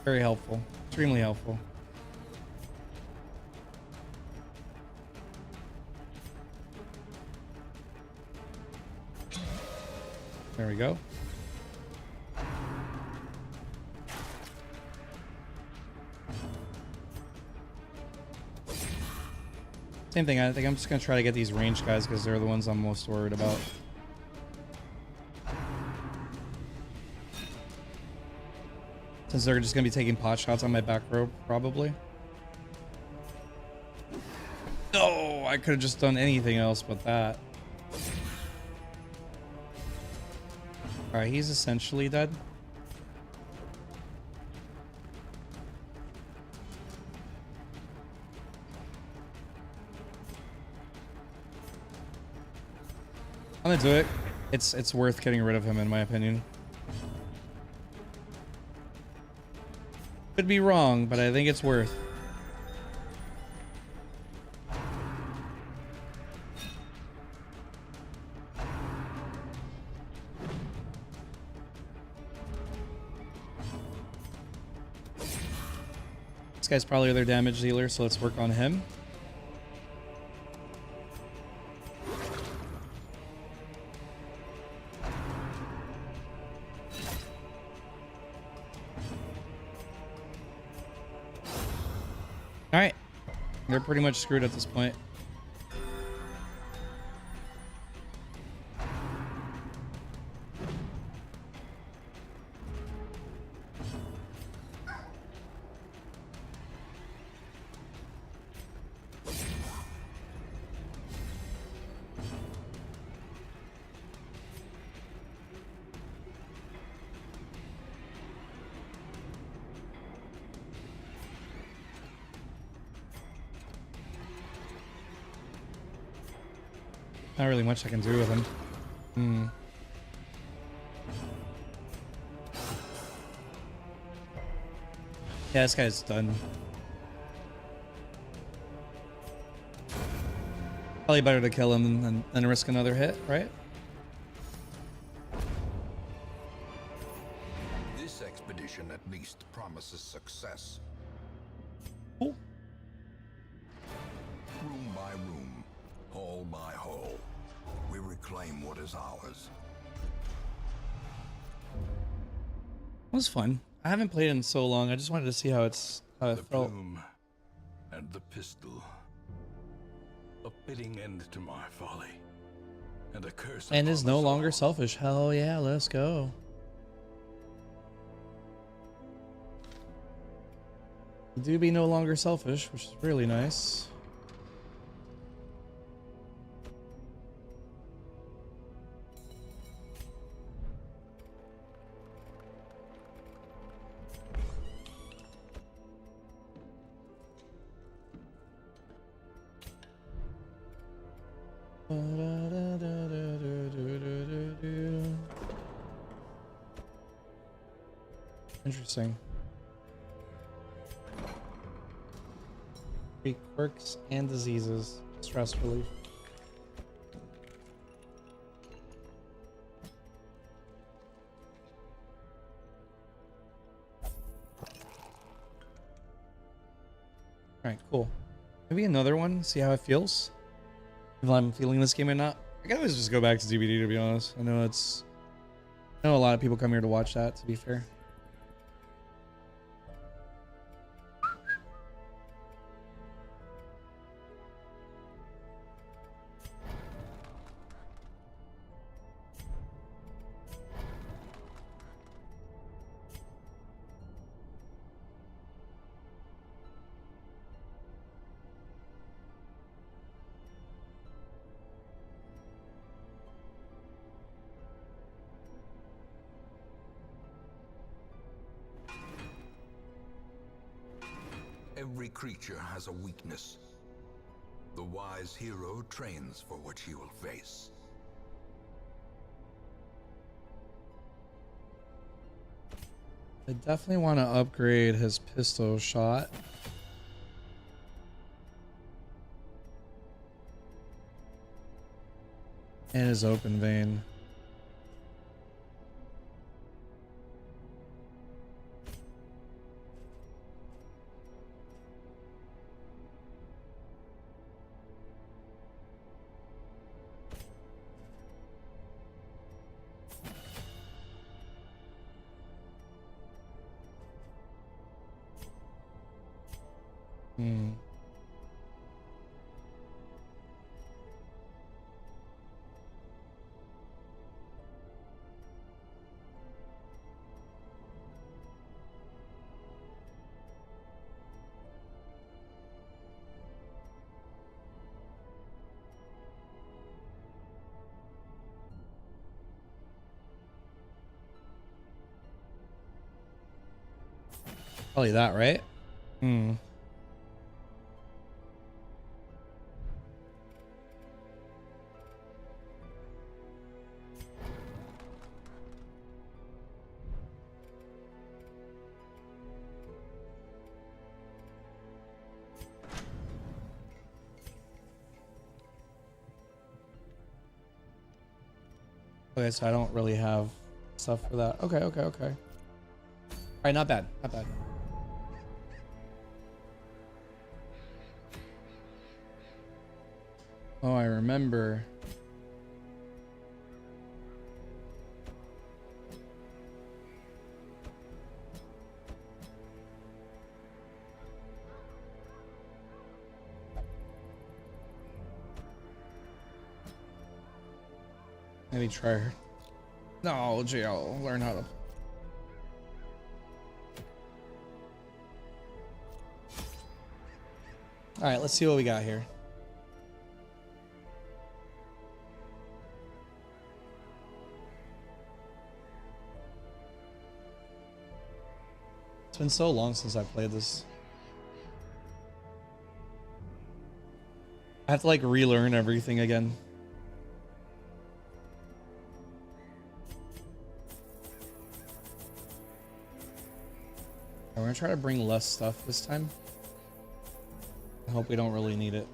Very helpful. Extremely helpful. There we go. Same thing, I think I'm just going to try to get these ranged guys because they're the ones I'm most worried about. Since they're just going to be taking pot shots on my back row, probably. No, I could have just done anything else but that. Alright, he's essentially dead. I'm gonna do it. It's worth getting rid of him, in my opinion. Could be wrong, but I think it's worth. This guy's probably their damage dealer, so let's work on him. Alright. They're pretty much screwed at this point. Not really much I can do with him. Hmm. Yeah, this guy's done. Probably better to kill him than risk another hit, right? This expedition at least promises success. Cool. Room by room, hall by hall, we reclaim what is ours. It was fun. I haven't played in so long. I just wanted to see how it The felt. plume and the pistol. A fitting end to my folly. And a curse. And is upon no us longer all. selfish. Hell yeah, let's go. Do be no longer selfish, which is really nice. Interesting. Three quirks and diseases. Stress relief. Alright, cool. Maybe another one, see how it feels. If I'm feeling this game or not. I can always just go back to DVD, to be honest. I know a lot of people come here to watch that, to be fair. Every creature has a weakness. The wise hero trains for what he will face. I definitely want to upgrade his pistol shot. And his open vein. Hmm. Probably that, right? Hmm. Okay, so I don't really have stuff for that. Okay, okay, okay. All right, not bad, not bad. Oh, I remember. Maybe try her. No, Jill, learn how to. All right, let's see what we got here. It's been so long since I played this. I have to like relearn everything again. gonna try to bring less stuff this time. I hope we don't really need it.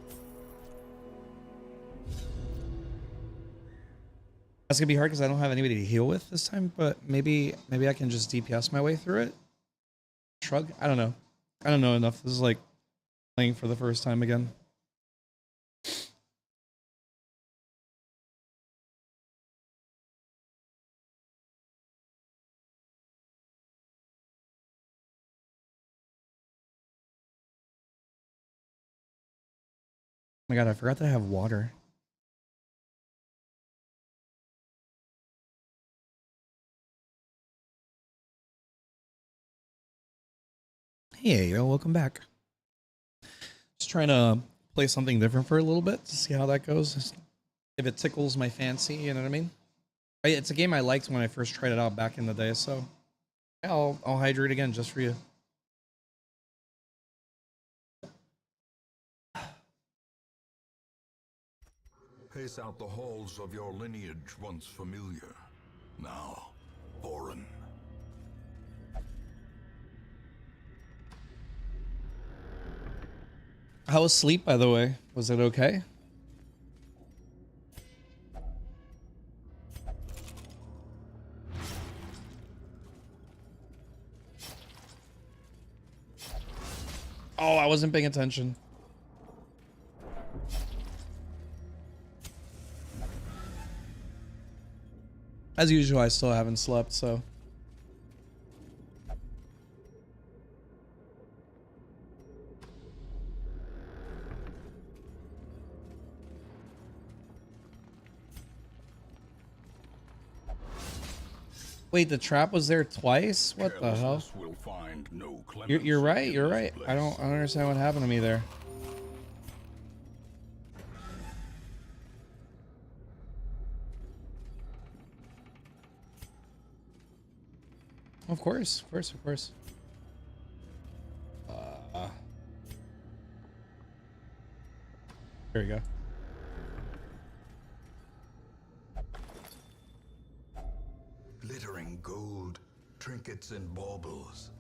That's gonna be hard because I don't have anybody to heal with this time, but maybe I can just DPS my way through it. Shrug? I don't know. I don't know enough. This is like playing for the first time again. Oh my god, I forgot that I have water. Hey, yo, welcome back. Just trying to play something different for a little bit to see how that goes. If it tickles my fancy, you know what I mean? It's a game I liked when I first tried it out back in the day, so yeah, I'll hydrate again just for you. Pace out the halls of your lineage once familiar, now foreign. How was sleep, by the way? Was it okay? Oh, I wasn't paying attention. As usual, I still haven't slept, so. Wait, the trap was there twice? What the hell? Will find no You're right, clemency you're in this right. I place. don't understand what happened to me there. Of course, of course, of course. There we go. Glittering gold, trinkets and baubles,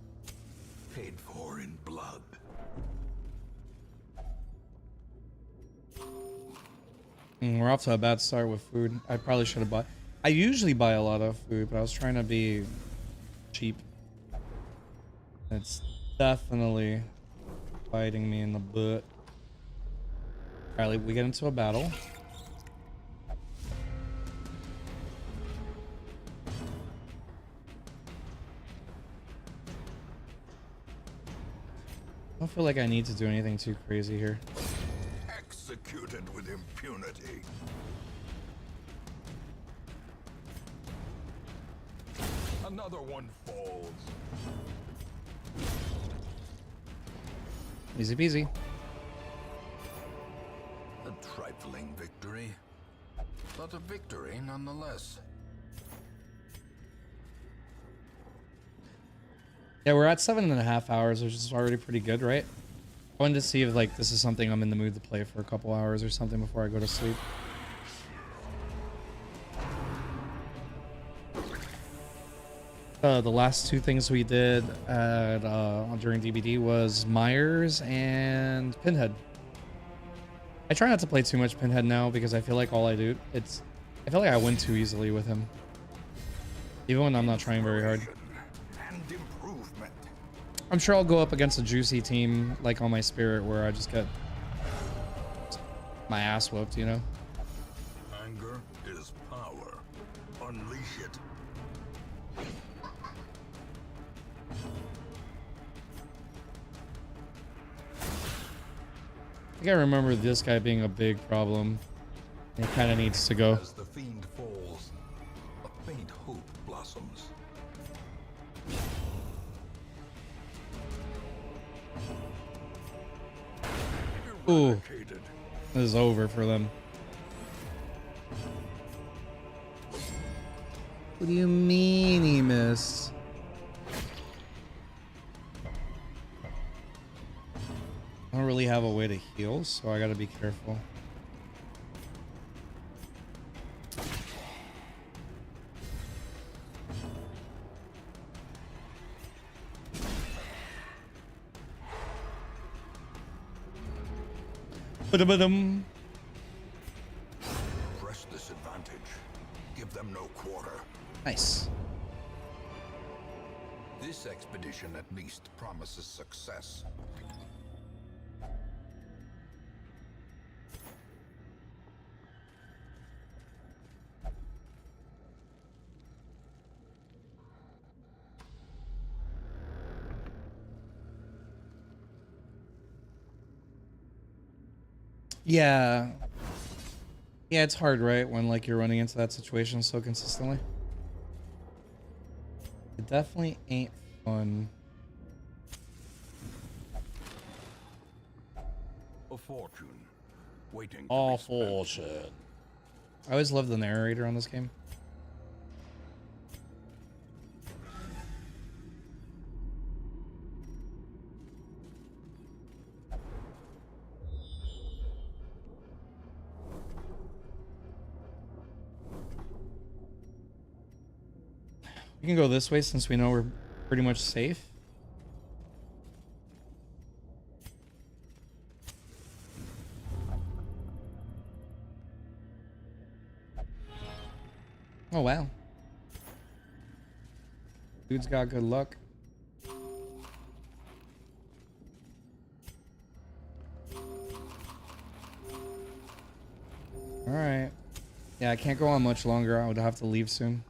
paid for in blood. We're off to a bad start with food. I probably should have bought. I usually buy a lot of food, but I was trying to be cheap. It's definitely biting me in the butt. Alright, we get into a battle. I don't feel like I need to do anything too crazy here. Executed with impunity. Another one falls. Easy peasy. A trifling victory, but a victory nonetheless. Yeah, we're at 7.5 hours, which is already pretty good, right? I wanted to see if like this is something I'm in the mood to play for a couple hours or something before I go to sleep. The last two things we did at, during DBD was Myers and Pinhead. I try not to play too much Pinhead now because I feel like all I do, I feel like I win too easily with him. Even when I'm not trying very hard. And improvement. I'm sure I'll go up against a juicy team like on my spirit where I just get my ass whooped, you know? Anger is power. Unleash it. I think I remember this guy being a big problem. He kind of needs to go. As the fiend falls, a faint hope blossoms. Ooh, Eradicated. this is over for them. What do you mean he missed? I don't really have a way to heal, so I gotta be careful. Ba-da-ba-dum. Press this advantage. Give them no quarter. Nice. This expedition at least promises success. Yeah. Yeah, it's hard, right? When like you're running into that situation so consistently. It definitely ain't fun. A fortune waiting. All fortune. I always love the narrator on this game. We can go this way since we know we're pretty much safe. Oh, wow. Dude's got good luck. Alright. Yeah, I can't go on much longer. I would have to leave soon.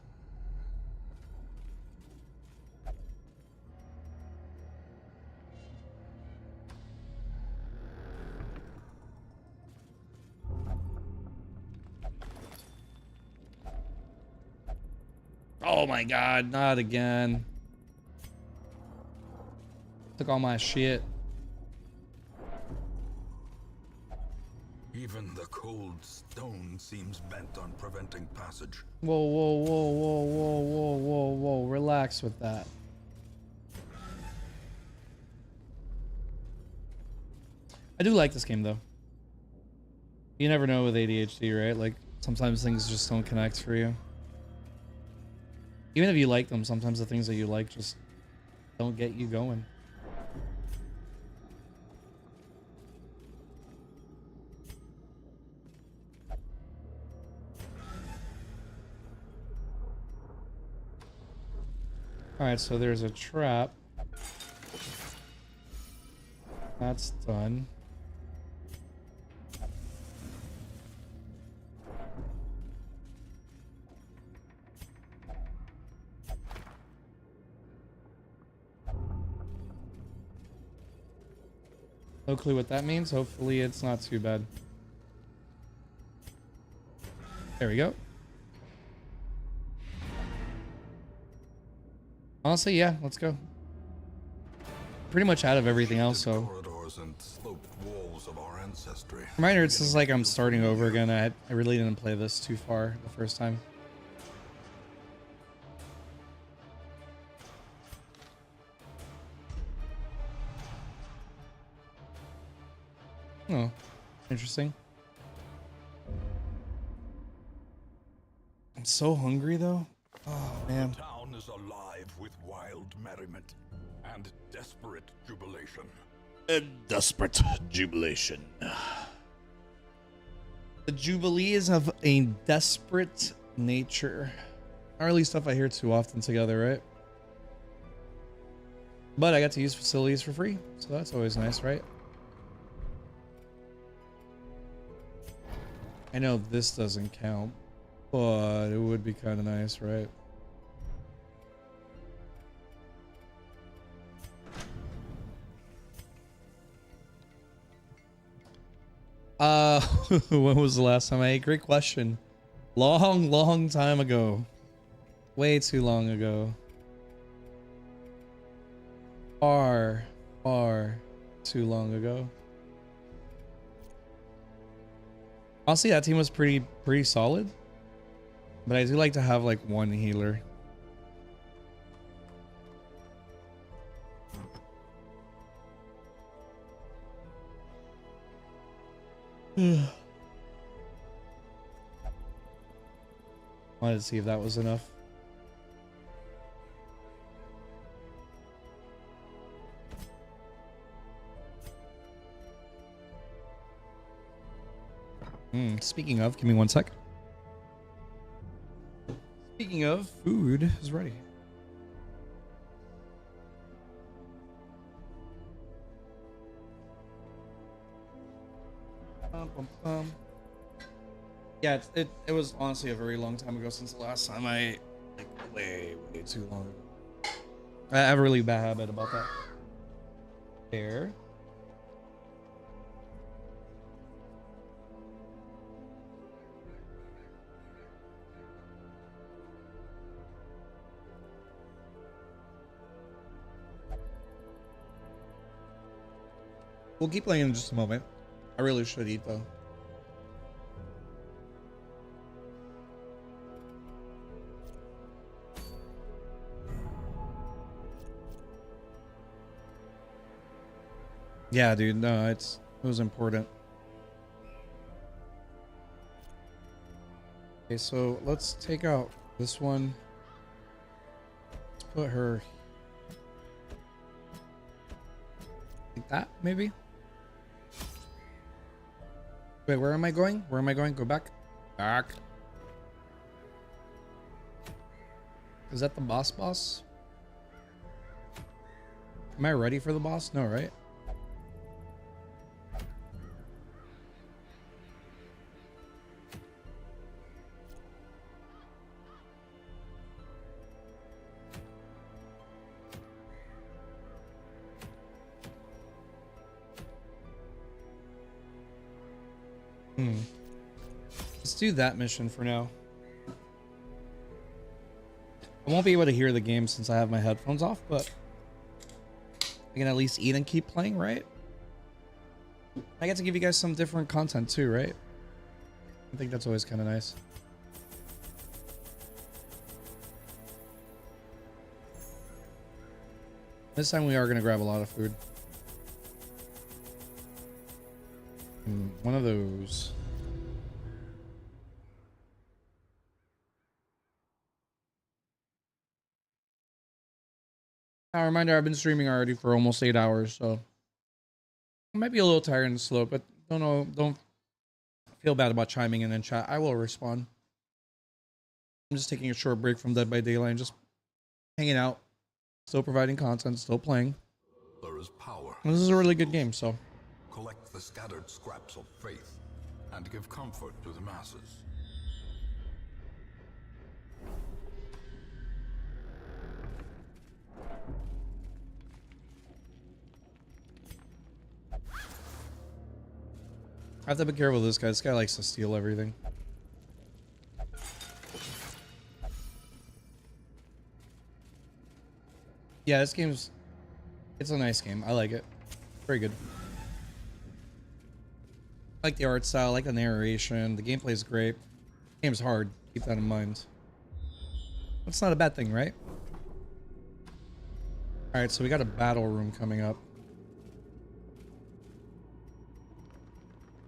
Oh my god, not again. Took all my shit. Even the cold stone seems bent on preventing passage. Whoa, whoa, whoa, whoa, whoa, whoa, whoa, whoa. Relax with that. I do like this game though. You never know with ADHD, right? Like sometimes things just don't connect for you. Even if you like them, sometimes the things that you like just don't get you going. Alright, so there's a trap. That's done. No clue what that means. Hopefully it's not too bad. There we go. Honestly, yeah, let's go. Pretty much out of everything else, so. Corridors and sloped walls of our ancestry. Reminder, it's just like I'm starting over again. I really didn't play this too far the first time. Oh, interesting. I'm so hungry though. Oh man. The town is alive with wild merriment and desperate jubilation. Desperate jubilation. The Jubilee is of a desperate nature. Not really stuff I hear too often together, right? But I got to use facilities for free, so that's always nice, right? I know this doesn't count, but it would be kind of nice, right? When was the last time I ate? Great question. Long time ago. Way too long ago. Far too long ago. Honestly, that team was pretty solid. But I do like to have like one healer. Wanted to see if that was enough. Speaking of, give me one sec. Speaking of, food is ready. Yeah, it was honestly a very long time ago since the last time I ate. Like way too long ago. I have a really bad habit about that. There. We'll keep playing in just a moment. I really should eat though. Yeah, dude, no, it was important. Okay, so let's take out this one. Let's put her like that, maybe. Wait, where am I going? Where am I going? Go back. Back. Is that the boss? Am I ready for the boss? No, right? Let's do that mission for now. I won't be able to hear the game since I have my headphones off, but I can at least eat and keep playing, right? I get to give you guys some different content too, right? I think that's always kind of nice. This time we are going to grab a lot of food. One of those. A reminder, I've been streaming already for almost 8 hours, so I might be a little tired and slow, but don't feel bad about chiming in chat. I will respond. I'm just taking a short break from Dead by Daylight and just hanging out, still providing content, still playing. There is power. And this is a really good game, so Collect the scattered scraps of faith and give comfort to the masses. I have to be careful with this guy. This guy likes to steal everything. Yeah, this game's... It's a nice game. I like it. Very good. I like the art style, I like the narration. The gameplay is great. The game's hard. Keep that in mind. That's not a bad thing, right? Alright, so we got a battle room coming up.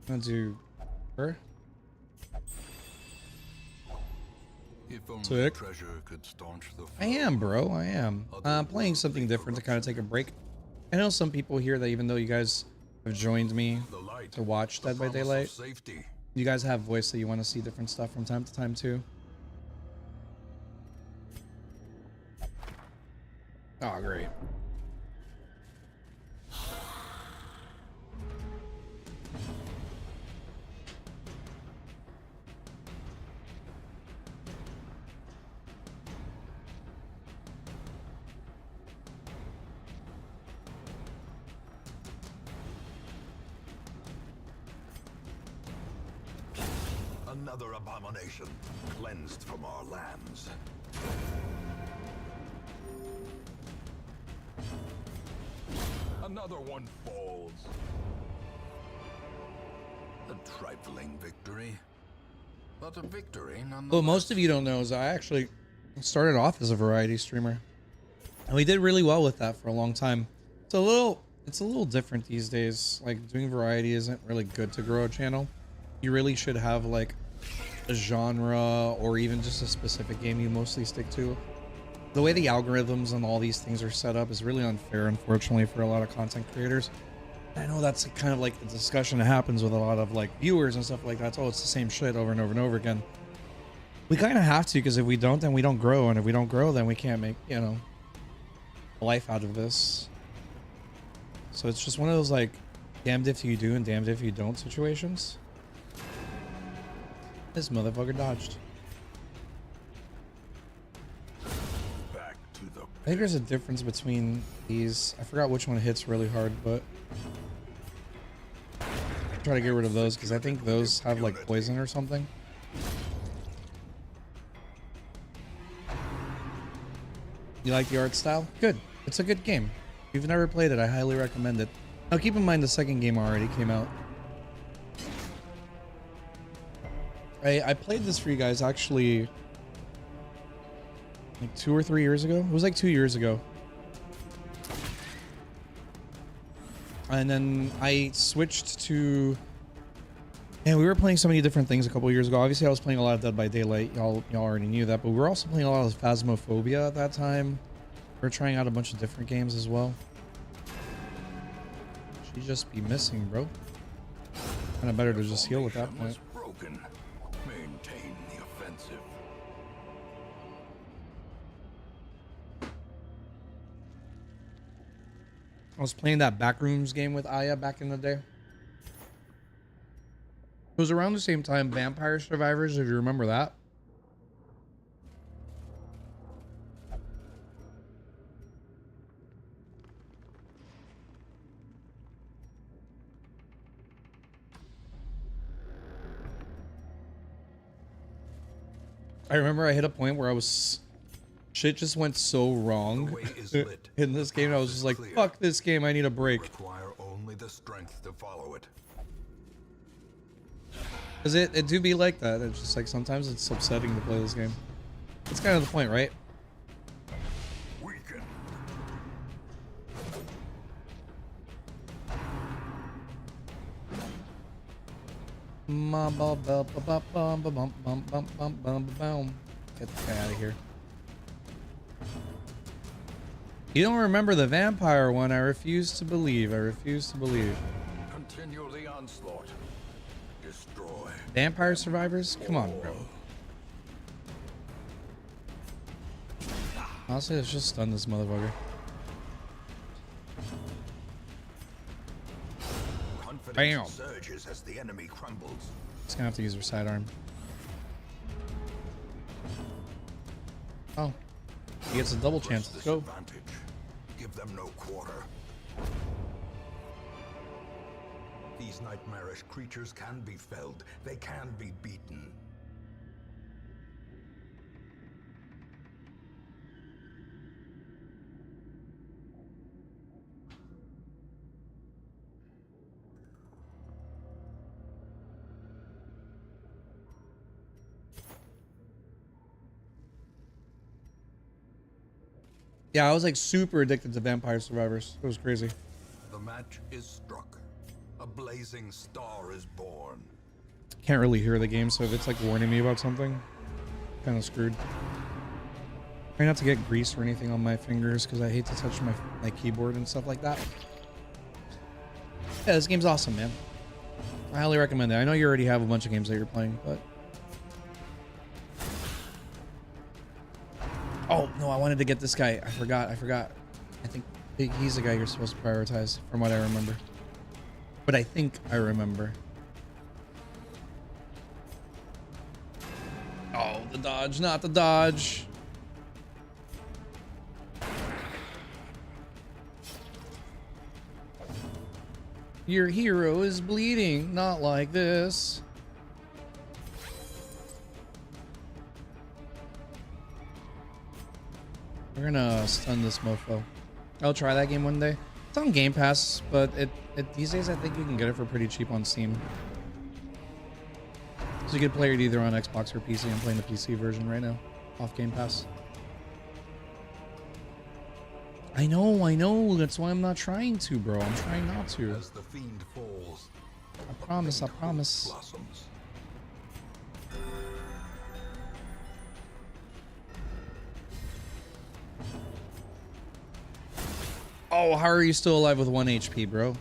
I'm gonna do her. If only Sick. treasure could staunch the I am, bro. I am. I'm playing something different to kind of take a break. I know some people here that even though you guys have joined me to watch Dead by Daylight, safety. you guys have voice that you want to see different stuff from time to time too. Oh, great. Another abomination cleansed from our lands. Another one falls. A trifling victory, but a victory nonetheless. What most of you don't know is I actually started off as a variety streamer, and we did really well with that for a long time. It's a little different these days. Like, doing variety isn't really good to grow a channel. You really should have like a genre or even just a specific game you mostly stick to. The way the algorithms and all these things are set up is really unfair, unfortunately, for a lot of content creators. I know that's kind of like the discussion that happens with a lot of like viewers and stuff like that. Oh, it's the same shit over and over and over again. We kind of have to, because if we don't, then we don't grow, and if we don't grow, then we can't make, you know, life out of this. So it's just one of those like damned if you do and damned if you don't situations. This motherfucker dodged. Back to the I think there's a difference between these. I forgot which one hits really hard, but try to get rid of those because I think those have like poison or something. You like the art style? Good. It's a good game. If you've never played it, I highly recommend it. Now keep in mind the second game already came out. I played this for you guys actually like 2 or 3 years ago. It was like 2 years ago. And then I switched to... And we were playing so many different things a couple years ago. Obviously, I was playing a lot of Dead by Daylight. Y'all already knew that. But we were also playing a lot of Phasmophobia at that time. We were trying out a bunch of different games as well. She'd just be missing, bro. Kind of better to just heal at that point. broken. Maintain the offensive. I was playing that Backrooms game with Aya back in the day. It was around the same time Vampire Survivors, if you remember that. I remember I hit a point where I was... Shit just went so wrong in this game. I was just like, fuck this game, I need a break. Require only the strength to follow it. Because it do be like that. It's just like sometimes it's upsetting to play this game. That's kind of the point, right? Weaken. Get the guy out of here. You don't remember the vampire one? I refuse to believe. I refuse to believe. Continue the onslaught. Destroy. Vampire Survivors? Come on, bro. Honestly, let's just stun this motherfucker. Bam. Surges as the enemy crumbles. Just gonna have to use her sidearm. Oh. He gets a double chance. Let's go. Advantage. Give them no quarter. These nightmarish creatures can be felled. They can be beaten. Yeah, I was like super addicted to Vampire Survivors. It was crazy. The match is struck. A blazing star is born. Can't really hear the game, so if it's like warning me about something, kind of screwed. Try not to get grease or anything on my fingers because I hate to touch my keyboard and stuff like that. Yeah, this game's awesome, man. I highly recommend it. I know you already have a bunch of games that you're playing, but... Oh, no, I wanted to get this guy. I forgot. I think he's the guy you're supposed to prioritize, from what I remember. But I think I remember. Oh, the dodge, not the dodge. Your hero is bleeding, not like this. We're gonna stun this mofo. I'll try that game one day. It's on Game Pass, but these days I think you can get it for pretty cheap on Steam. So you could play it either on Xbox or PC. I'm playing the PC version right now, off Game Pass. I know. That's why I'm not trying to, bro. I'm trying not to. As the fiend falls, I promise. blossoms. Oh, how are you still alive with 1 HP, bro?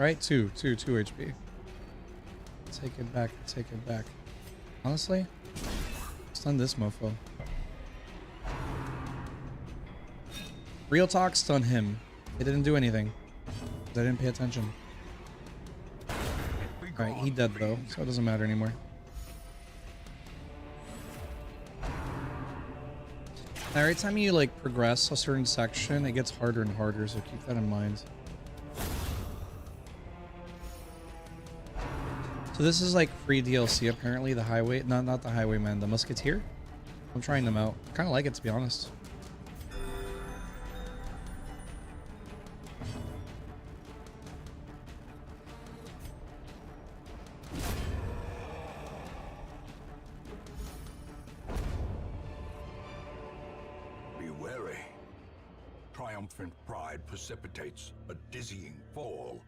right? 2 HP. Take it back, take it back. Honestly, stun this mofo. Real talk, stun him. It didn't do anything. I didn't pay attention. Alright, he dead though, so it doesn't matter anymore. Every time you like progress a certain section, it gets harder and harder, so keep that in mind. So this is like free DLC apparently, the highway, not the highwayman, the musketeer. I'm trying them out. Kind of like it, to be honest. Be wary. Triumphant pride precipitates a dizzying fall.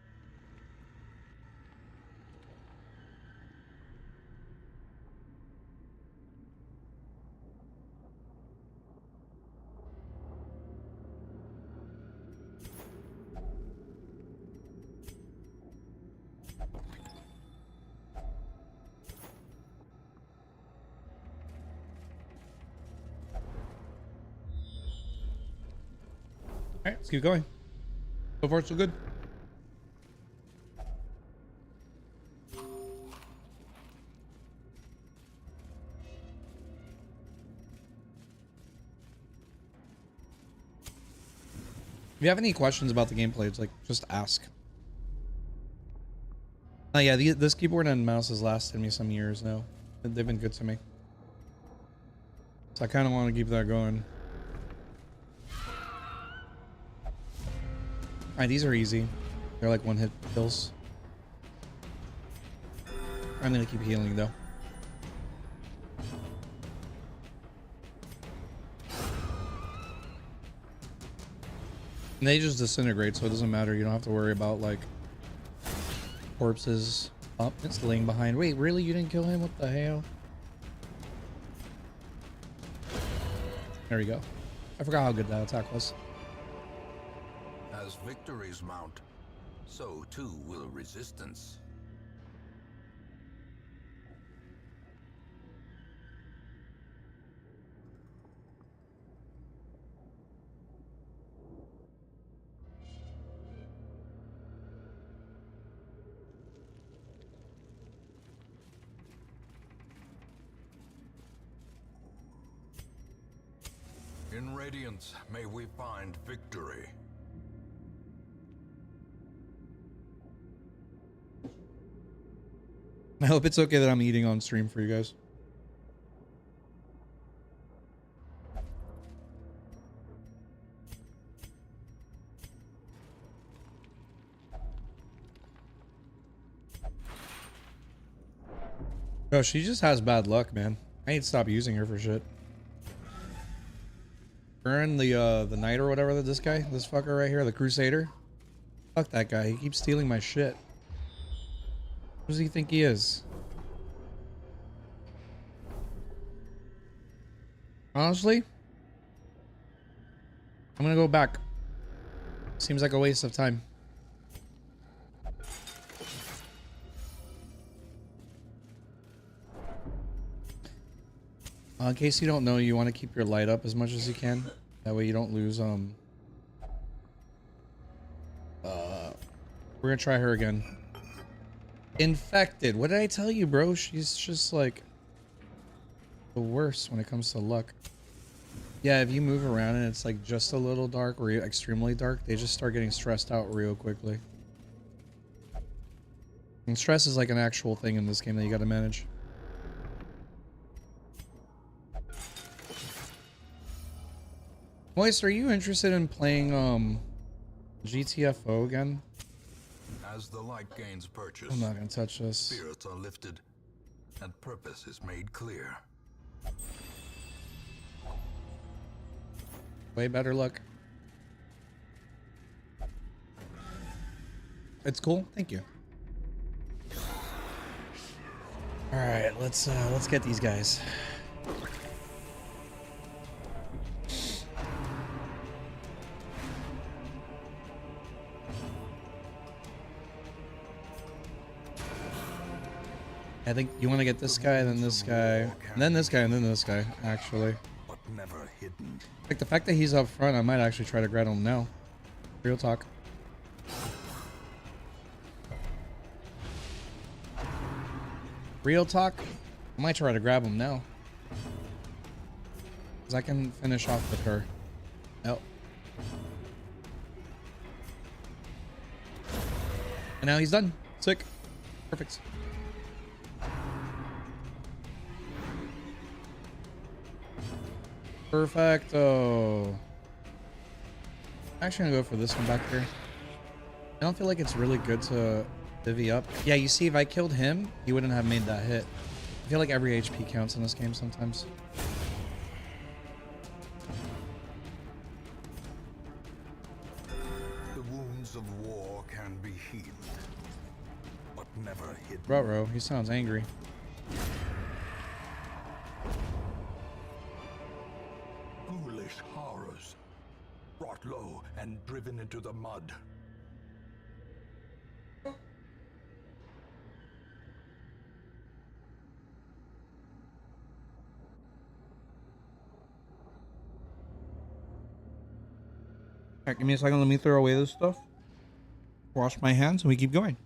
Alright, let's keep going. So far, so good. If you have any questions about the gameplay, it's like, just ask. Oh yeah, this keyboard and mouse has lasted me some years now. They've been good to me. So I kind of want to keep that going. Alright, these are easy. They're like one-hit kills. I'm gonna keep healing though. And they just disintegrate, so it doesn't matter. You don't have to worry about like corpses. Oh, it's laying behind. Wait, really? You didn't kill him? What the hell? There we go. I forgot how good that attack was. As victories mount, so too will resistance. In Radiance, may we find victory. I hope it's okay that I'm eating on stream for you guys. Oh, she just has bad luck, man. I need to stop using her for shit. Her and the knight or whatever that this fucker right here, the crusader. Fuck that guy. He keeps stealing my shit. Who does he think he is? Honestly, I'm gonna go back. Seems like a waste of time. In case you don't know, you want to keep your light up as much as you can. That way you don't lose, we're gonna try her again. Infected. What did I tell you, bro? She's just like the worst when it comes to luck. Yeah, if you move around and it's like just a little dark or extremely dark, they just start getting stressed out real quickly. And stress is like an actual thing in this game that you gotta manage. Moist, are you interested in playing GTFO again? As the light gains purchase, I'm not gonna touch this. spirits are lifted, and purpose is made clear. Way better luck. It's cool. Thank you. All right, let's get these guys. I think you want to get this guy, then this guy, and then this guy, and then this guy, actually. But never hidden. Like, the fact that he's up front, I might actually try to grab him now. Real talk. Real talk, I might try to grab him now. Because I can finish off with her. Oh. And now he's done. Sick. Perfect. Perfecto. Actually, I'm gonna go for this one back here. I don't feel like it's really good to divvy up. Yeah, you see, if I killed him, he wouldn't have made that hit. I feel like every HP counts in this game sometimes. The wounds of war can be healed, but never hidden. Ruh-roh, he sounds angry. Ghoulish horrors, brought low and driven into the mud. Alright, give me a second. Let me throw away this stuff. Wash my hands and we keep going.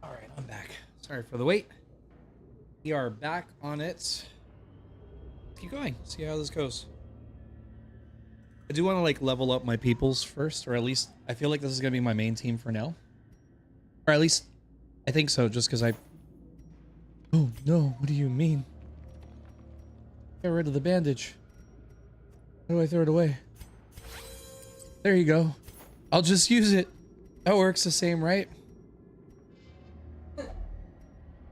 All right, I'm back. Sorry for the wait. We are back on it. Let's keep going. See how this goes. I do want to like level up my peoples first, or at least I feel like this is gonna be my main team for now, or at least I think so. Just because I. Oh no! What do you mean? Get rid of the bandage. How do I throw it away? There you go. I'll just use it. That works the same, right?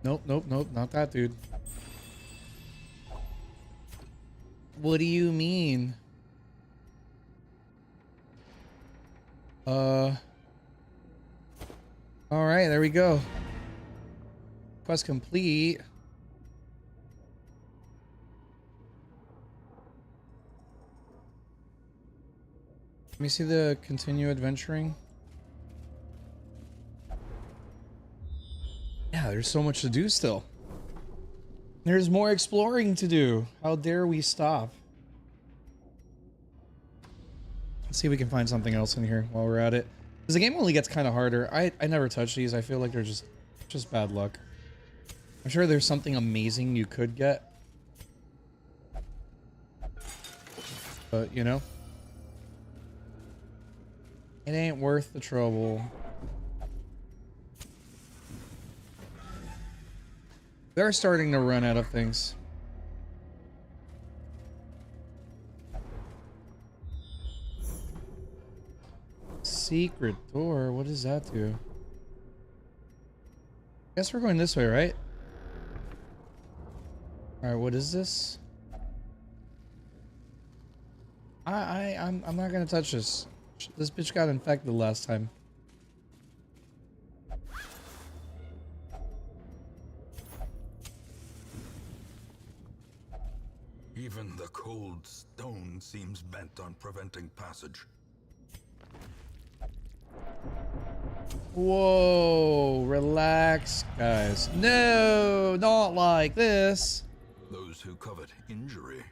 Nope, nope, nope, not that dude. What do you mean? All right, there we go. Quest complete. Let me see the continue adventuring. Yeah, there's so much to do still. There's more exploring to do. How dare we stop? Let's see if we can find something else in here while we're at it. Because the game only gets kind of harder. I never touch these. I feel like they're just bad luck. I'm sure there's something amazing you could get. But, you know. It ain't worth the trouble. They're starting to run out of things. Secret door? What does that do? Guess we're going this way, right? Alright, what is this? I'm not gonna touch this. This bitch got infected last time. Even the cold stone seems bent on preventing passage. Whoa, relax, guys. No, not like this. Those who covet injury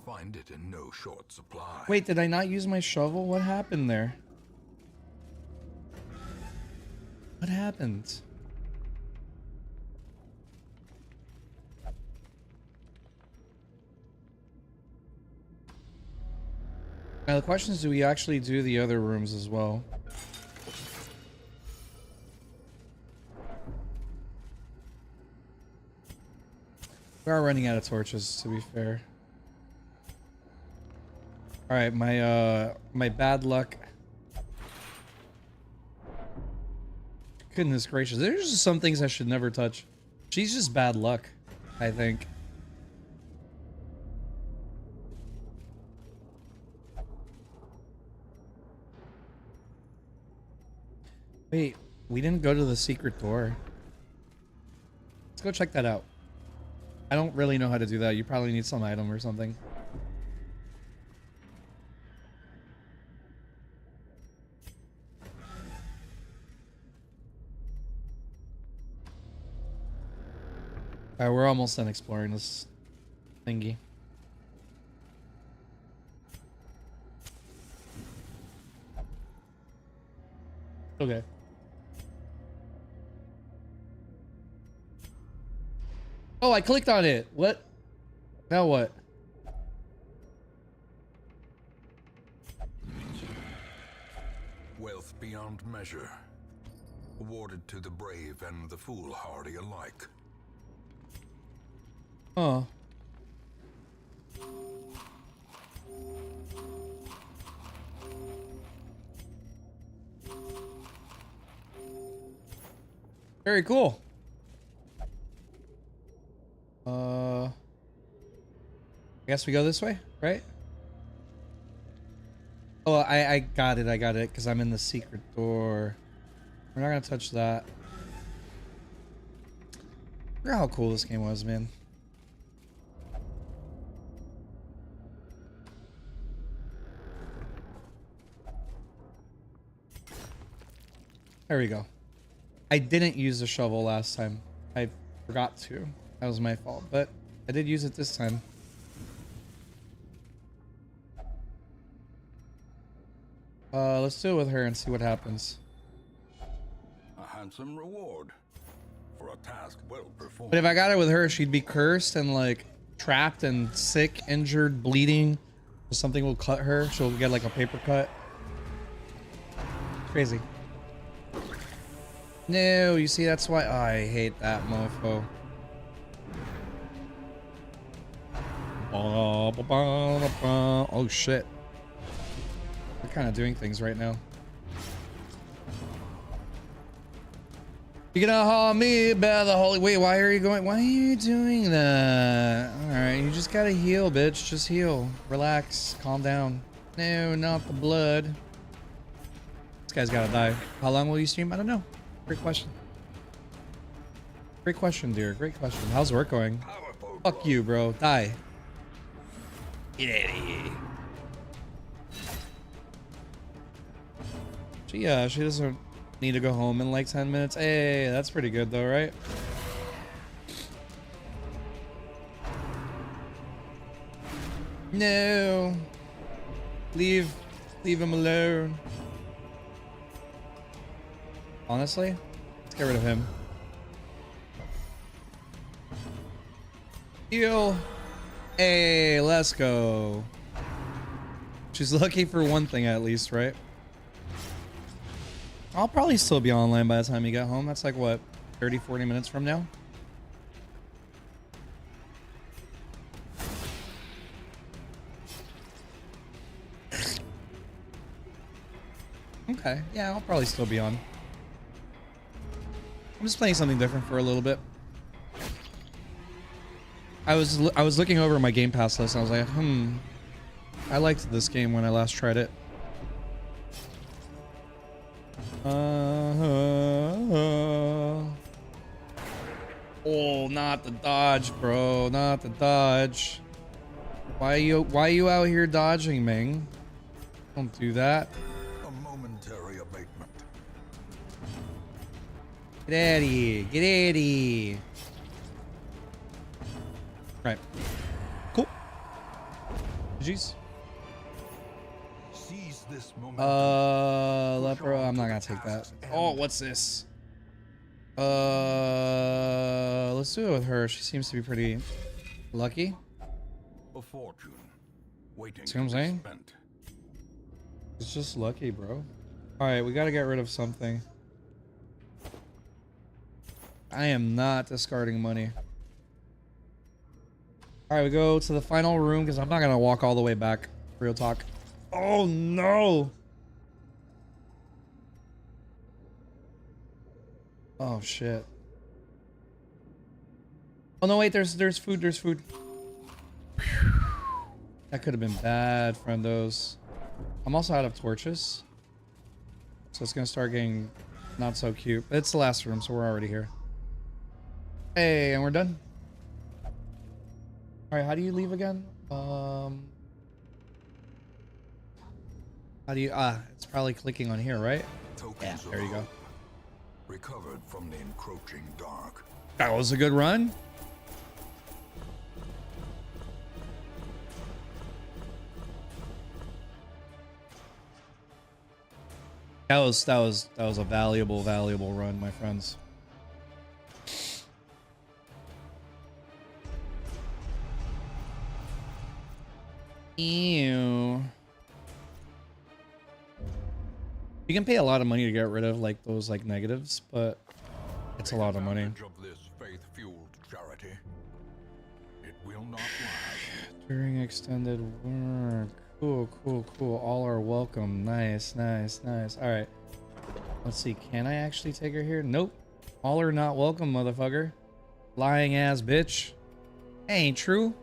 find it in no short supply. Wait, did I not use my shovel? What happened there? What happened? Now the question is, do we actually do the other rooms as well? We are running out of torches, to be fair. All right, my bad luck. Goodness gracious, there's just some things I should never touch. She's just bad luck, I think. Wait, we didn't go to the secret door. Let's go check that out. I don't really know how to do that. You probably need some item or something. Alright, we're almost done exploring this thingy. Okay. Oh, I clicked on it. What? Now what? Wealth beyond measure, awarded to the brave and the foolhardy alike. Oh. Very cool. I guess we go this way, right? Oh, I got it, because I'm in the secret door. We're not gonna touch that. Look how cool this game was, man. There we go. I didn't use the shovel last time. I forgot to. That was my fault, but I did use it this time. Let's do it with her and see what happens. A handsome reward for a task well performed. But if I got it with her, she'd be cursed and like trapped and sick, injured, bleeding. Something will cut her. She'll get like a paper cut. Crazy. No, you see, that's why I hate that mofo. Oh shit. We're kind of doing things right now. You're gonna haul me by the holy. Wait, why are you going? Why are you doing that? Alright, you just gotta heal, bitch. Just heal. Relax. Calm down. No, not the blood. This guy's gotta die. How long will you stream? I don't know. Great question. Great question, dear. Great question. How's work going? Powerful Fuck you, bro. Die. Get out of here. She doesn't need to go home in like 10 minutes. Hey, that's pretty good though, right? No. Leave him alone. Honestly, let's get rid of him. Heal. Hey, let's go. She's lucky for one thing at least, right? I'll probably still be online by the time you get home. That's like what, 30, 40 minutes from now? Okay, yeah, I'll probably still be on. I'm just playing something different for a little bit. I was looking over my Game Pass list and I was like, I liked this game when I last tried it. Oh, not the dodge, bro. Not the dodge. Why are you out here dodging, Ming? Don't do that. a momentary abatement. Get out of here. Get out of here. Right. Cool. Jeez. Seize this moment. Lepro, I'm not gonna take that. Oh, what's this? Let's do it with her. She seems to be pretty lucky. A fortune waiting See what I'm to be saying? spent. It's just lucky, bro. Alright, we gotta get rid of something. I am not discarding money. Alright, we go to the final room because I'm not gonna walk all the way back. Real talk. Oh no! Oh shit. Oh no, wait, there's food, there's food. That could have been bad, friendos. I'm also out of torches. So it's gonna start getting not so cute. It's the last room, so we're already here. Hey, and we're done. Alright, how do you leave again? How do you it's probably clicking on here, right? Tokens there you of go. hope, recovered from the encroaching dark. That was a good run. That was a valuable run, my friends. Ew. You can pay a lot of money to get rid of like those like negatives, but it's a lot of money. Advantage of this faith-fueled charity. It will not last. During extended work. Cool, cool, cool. All are welcome. Nice, nice, nice. All right. Let's see. Can I actually take her here? Nope. All are not welcome, motherfucker. Lying ass bitch. Ain't true.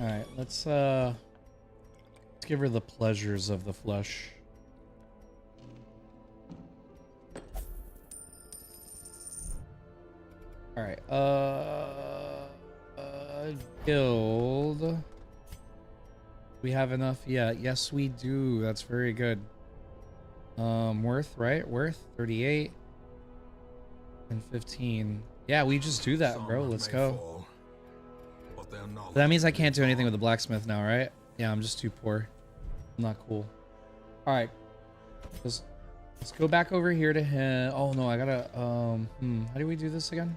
All right. Let's give her the pleasures of the flesh. All right. Guild. We have enough yet? Yes, we do. That's very good. Worth, right? Worth 38 and 15. Yeah, we just do that, bro. Some Let's may go. fall, but their knowledge That means I can't do anything with the blacksmith now, right? Yeah, I'm just too poor. I'm not cool. All right. Let's go back over here to him. Oh no, I gotta how do we do this again?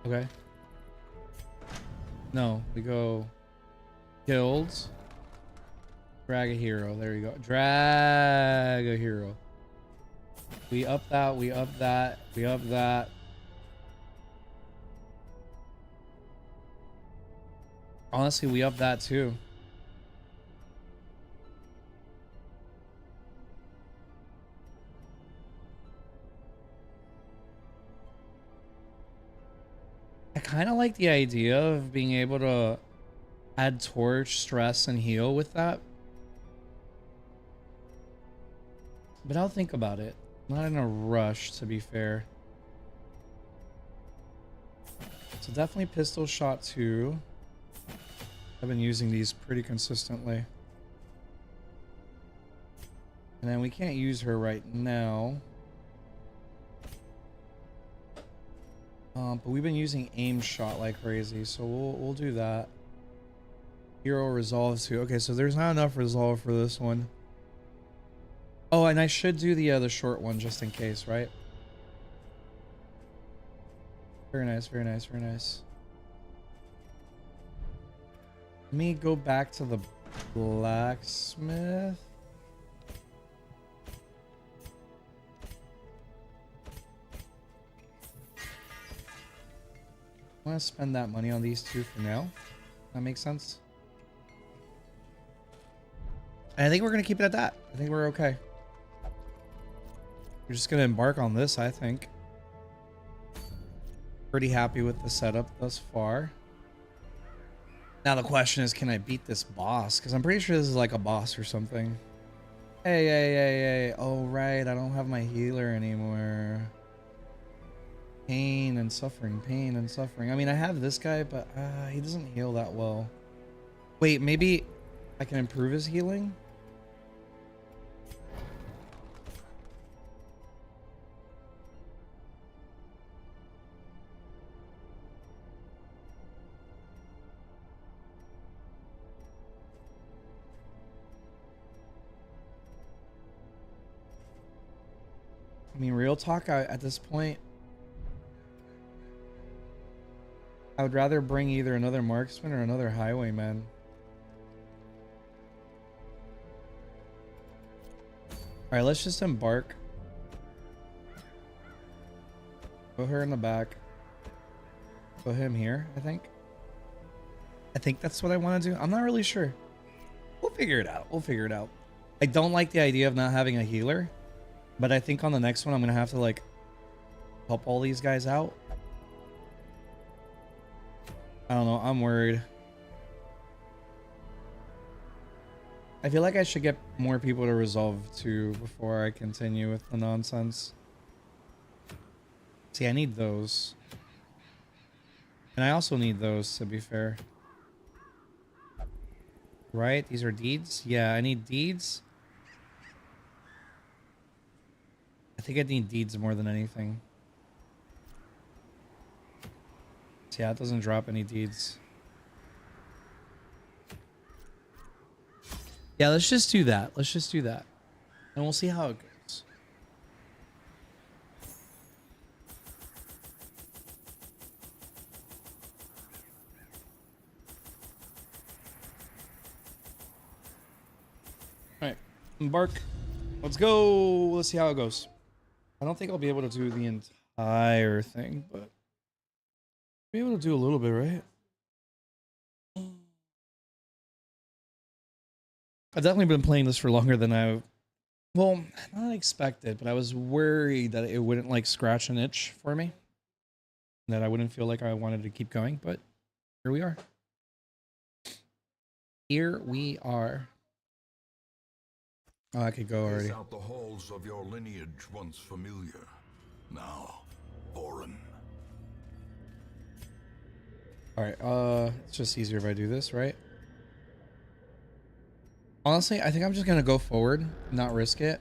Okay. No, we go guilds. Drag a hero. There you go. Drag a hero. We up that, we up that, we up that. Honestly, we up that too. I kind of like the idea of being able to add torch, stress, and heal with that. But I'll think about it. Not in a rush, to be fair. So definitely pistol shot 2. I've been using these pretty consistently. And then we can't use her right now. But we've been using aim shot like crazy, so we'll do that. Hero resolve 2. Okay, so there's not enough resolve for this one. Oh, and I should do the short one just in case, right? Very nice, very nice, very nice. Let me go back to the blacksmith. I want to spend that money on these 2 for now. That makes sense. And I think we're going to keep it at that. I think we're okay. We're just going to embark on this, I think. Pretty happy with the setup thus far. Now the question is, can I beat this boss? Because I'm pretty sure this is like a boss or something. Hey, hey, hey, hey. Oh, right. I don't have my healer anymore. Pain and suffering, pain and suffering. I mean, I have this guy, but he doesn't heal that well. Wait, maybe I can improve his healing? I mean, real talk, at this point, I would rather bring either another marksman or another highwayman. Alright, let's just embark. Put her in the back. Put him here, I think. I think that's what I want to do. I'm not really sure. We'll figure it out. We'll figure it out. I don't like the idea of not having a healer. But I think on the next one, I'm going to have to, like, help all these guys out. I don't know. I'm worried. I feel like I should get more people to resolve 2 before I continue with the nonsense. See, I need those. And I also need those, to be fair. Right? These are deeds? Yeah, I need deeds. I think I need deeds more than anything. So yeah, it doesn't drop any deeds. Yeah, let's just do that. Let's just do that. And we'll see how it goes. Alright, embark. Let's go. Let's see how it goes. I don't think I'll be able to do the entire thing, but I'll be able to do a little bit, right? I've definitely been playing this for longer than well, not expected, but I was worried that it wouldn't like scratch an itch for me. That I wouldn't feel like I wanted to keep going, but here we are. Here we are. Oh, I could go already. Pace out the halls of your lineage once familiar, now foreign. Alright, it's just easier if I do this, right? Honestly, I think I'm just gonna go forward, not risk it.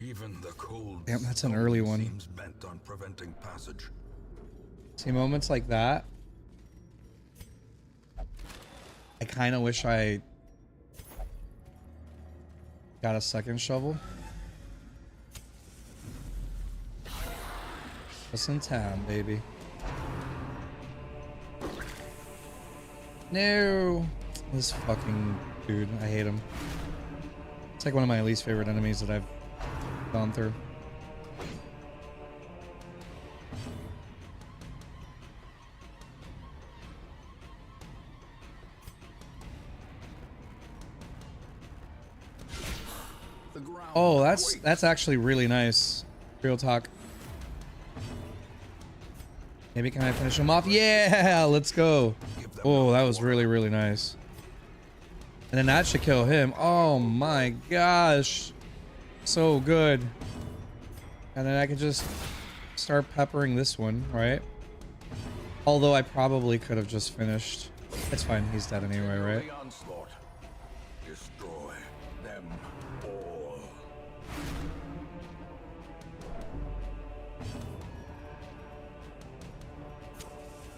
Even the cold. Damn, that's an early one. Seems bent on preventing passage. See, moments like that, I kind of wish I got a second shovel. Just in town, baby. No! This fucking dude, I hate him. It's like one of my least favorite enemies that I've gone through. Oh, that's actually really nice. Real talk. Maybe can I finish him off? Yeah, let's go. Oh, that was really, really nice. And then that should kill him. Oh my gosh. So good. And then I could just start peppering this one, right? Although I probably could have just finished. It's fine, he's dead anyway, right? The onslaught. Destroy them all.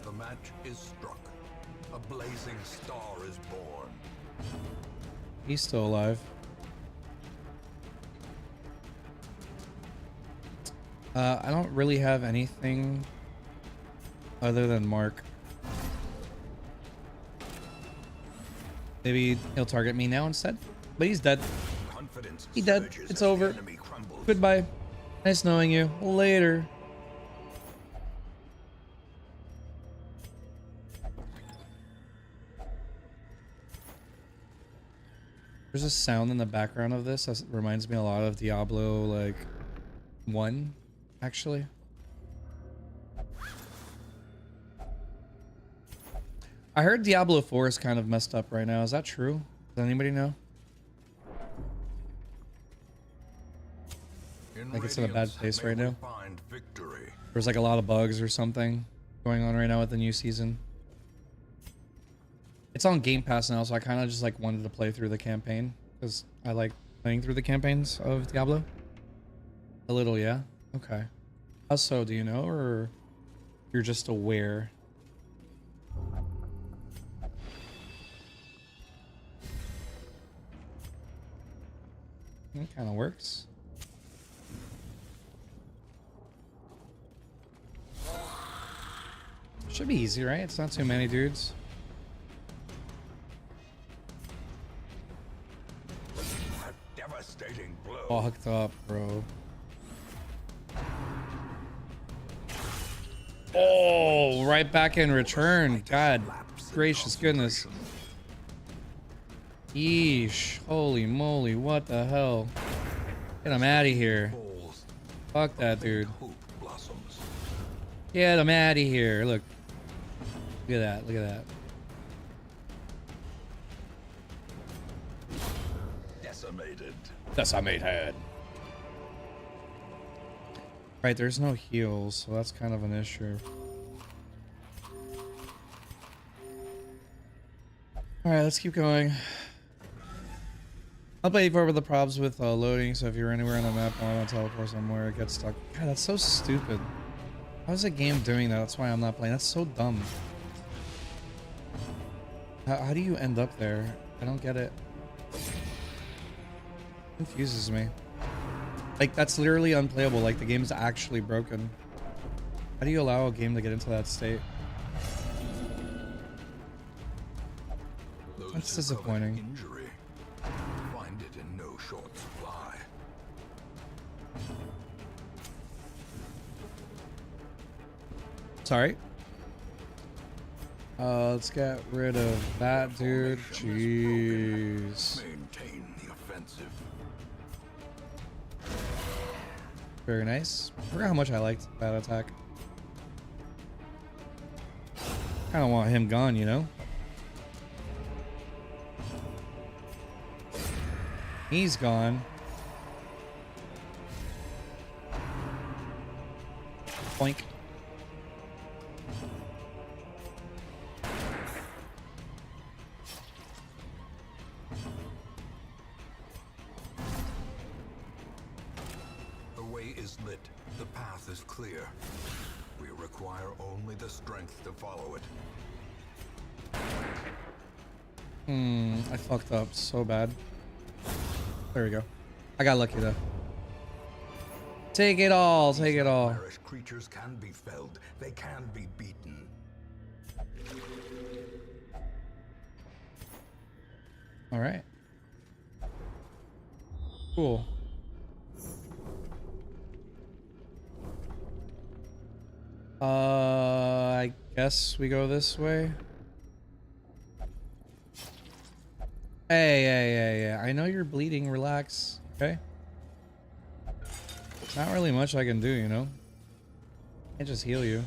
The match is struck. A blazing star is born. He's still alive. I don't really have anything other than Mark. Maybe he'll target me now instead. But he's dead. Confidence He dead. surges It's as the over. enemy crumbles. Goodbye. Nice knowing you. Later. There's a sound in the background of this that reminds me a lot of Diablo, like, 1, actually. I heard Diablo 4 is kind of messed up right now. Is that true? Does anybody know? Like it's in a bad Radiance, place may right we now? find victory. There's like a lot of bugs or something going on right now with the new season. It's on Game Pass now, so I kind of just like wanted to play through the campaign because I like playing through the campaigns of Diablo. A little, yeah. Okay. How so? Do you know, or you're just aware? It kind of works. Should be easy, right? It's not too many dudes. A devastating blow. Fucked up, bro. Oh, right back in return. God gracious goodness. Yeesh. Holy moly, what the hell? Get him out of here. Falls, Fuck that dude. hope blossoms. Get him out of here. Look. Look at that. Look at that. Decimated. Decimated. Right, there's no heals, so that's kind of an issue. Alright, let's keep going. I'll play for the probs with loading, so if you're anywhere on the map and I want to teleport somewhere, it gets stuck. God, that's so stupid. How's the game doing that? That's why I'm not playing. That's so dumb. How do you end up there? I don't get it. Confuses me. Like, that's literally unplayable. Like, the game's actually broken. How do you allow a game to get into that state? Those That's who disappointing. covet Injury find it in no short supply. Sorry. Let's get rid of that dude. Jeez. Maintain the offensive. Very nice. I forgot how much I liked that attack. I don't want him gone, you know? He's gone. Boink. The way is lit. The path is clear. We require only the strength to follow it. I fucked up so bad. There we go. I got lucky though. Take it all, take it all. Nightmarish creatures can be felled. They can be beaten. All right. Cool. I guess we go this way. Hey. I know you're bleeding. Relax. Okay. Not really much I can do, you know? Can't just heal you.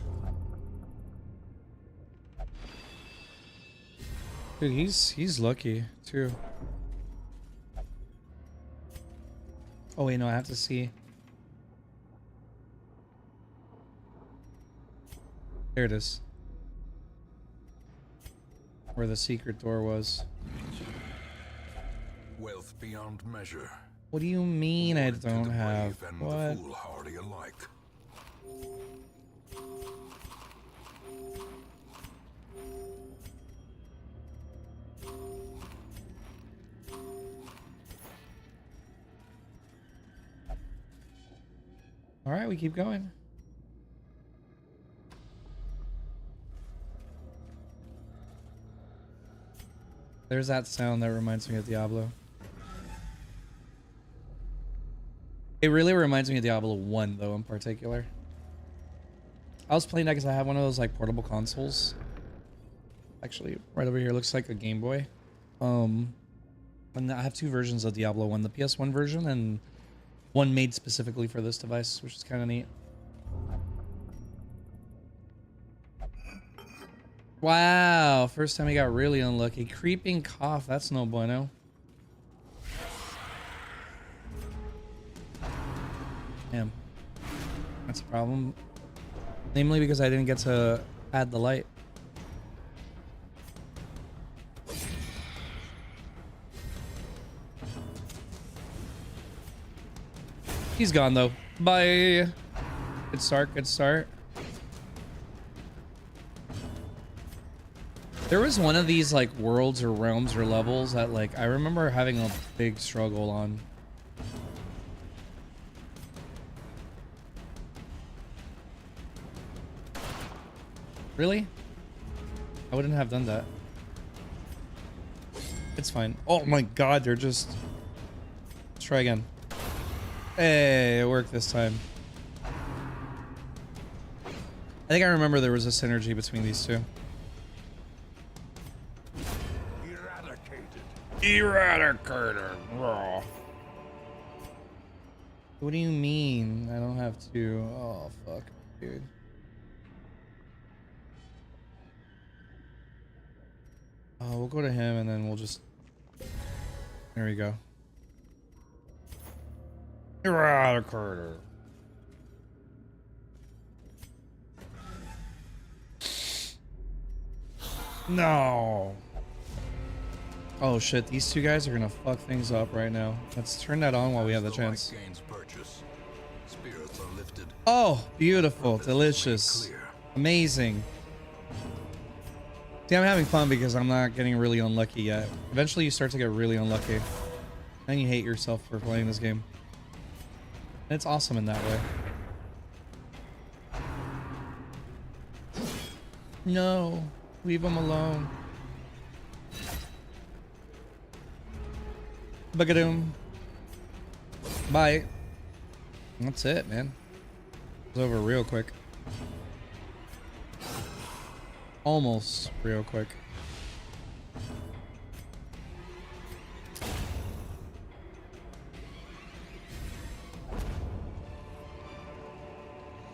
Dude, he's lucky too. Oh wait, no, I have to see. There it is. Where the secret door was. Wealth beyond measure. What do you mean I Reward to don't the have? brave and What? the foolhardy alike. All right, we keep going. There's that sound that reminds me of Diablo. It really reminds me of Diablo 1 though, in particular. I was playing that because I have one of those like portable consoles. Actually, right over here looks like a Game Boy. And I have two versions of Diablo 1, the PS1 version and one made specifically for this device, which is kind of neat. Wow, first time he got really unlucky. Creeping cough, that's no bueno. Damn. That's a problem. Namely because I didn't get to add the light. He's gone though. Bye. Good start, good start. There was one of these like worlds or realms or levels that like I remember having a big struggle on. Really? I wouldn't have done that. It's fine. Oh my god, they're just... Let's try again. Hey, it worked this time. I think I remember there was a synergy between these two. Eradicated. Raw. What do you mean? I don't have to. Oh, fuck, dude. We'll go to him and then we'll just... There we go. Eradicated. No. Oh shit, these two guys are gonna fuck things up right now. Let's turn that on while we have the chance. Spirits are lifted. Oh, beautiful, delicious, amazing. See, I'm having fun because I'm not getting really unlucky yet. Eventually you start to get really unlucky. And you hate yourself for playing this game. And it's awesome in that way. No, leave him alone. Bagadoom. Bye. That's it, man. It's over real quick. Almost real quick.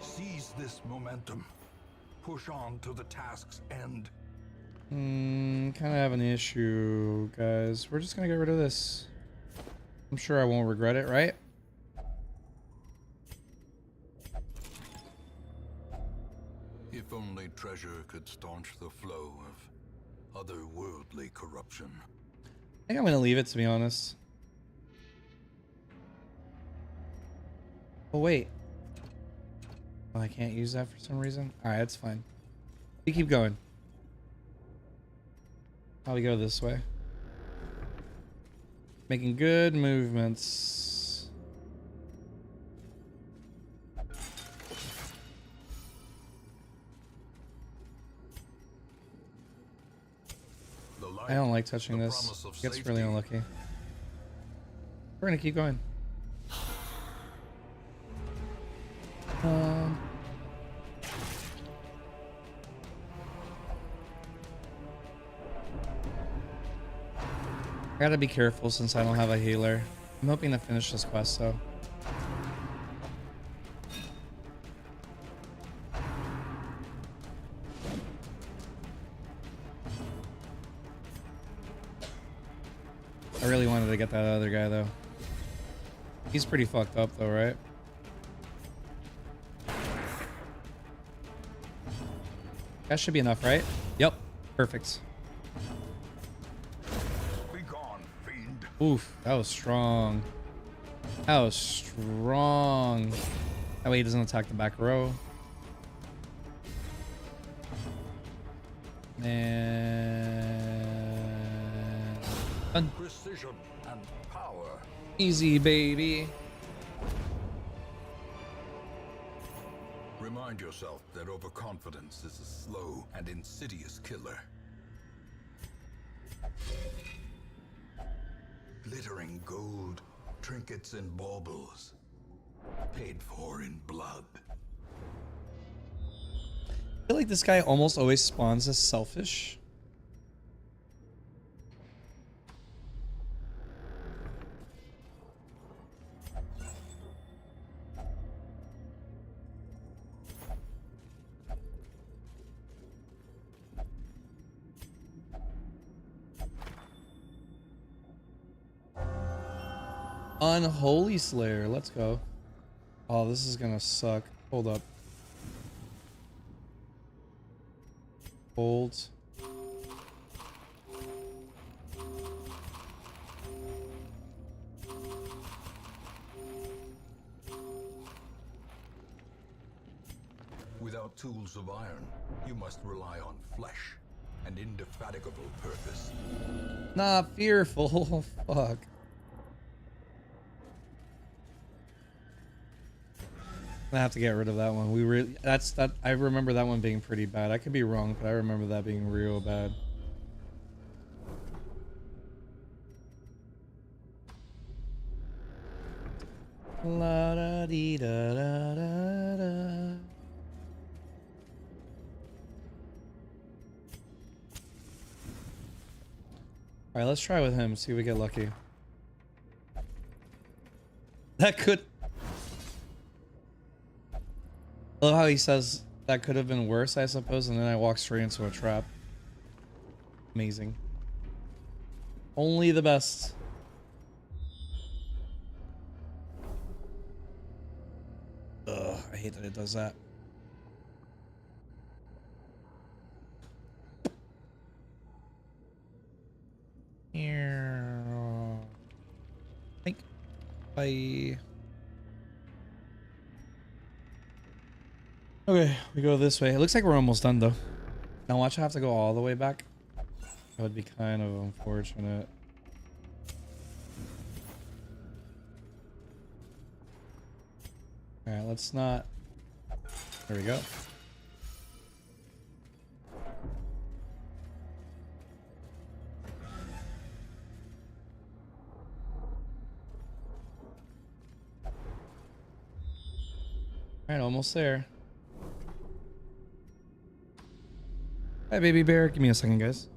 Seize this momentum. Push on to the task's end. Kind of have an issue, guys. We're just gonna get rid of this. I'm sure I won't regret it, right? If only treasure could staunch the flow of otherworldly corruption. I think I'm gonna leave it, to be honest. Oh wait. Oh, I can't use that for some reason. All right, that's fine. We keep going. Probably go this way. Making good movements. I don't like touching this. It gets really unlucky. We're gonna keep going. I gotta be careful since I don't have a healer. I'm hoping to finish this quest though. I really wanted to get that other guy though. He's pretty fucked up though, right? That should be enough, right? Yep. Perfect. Be gone, fiend. Oof, that was strong. That was strong. That way he doesn't attack the back row. And done. Precision and power. Easy, baby. Remind yourself that overconfidence is a slow and insidious killer. Glittering gold, trinkets and baubles, paid for in blood. I feel like this guy almost always spawns as selfish. Unholy Slayer, let's go. Oh, this is gonna suck. Hold up. Hold. Without tools of iron, you must rely on flesh and indefatigable purpose. Not fearful. Fuck. I have to get rid of that one. We really that I remember that one being pretty bad. I could be wrong, but I remember that being real bad. La da dee da da da da. All right, let's try with him. See if we get lucky. That could. I love how he says that could have been worse, I suppose, and then I walk straight into a trap. Amazing. Only the best. Ugh, I hate that it does that. Here. Think. Bye. Okay, we go this way. It looks like we're almost done though. Now watch, I have to go all the way back. That would be kind of unfortunate. Alright, let's not. There we go. Alright, almost there. Hi, baby bear. Give me a second, guys.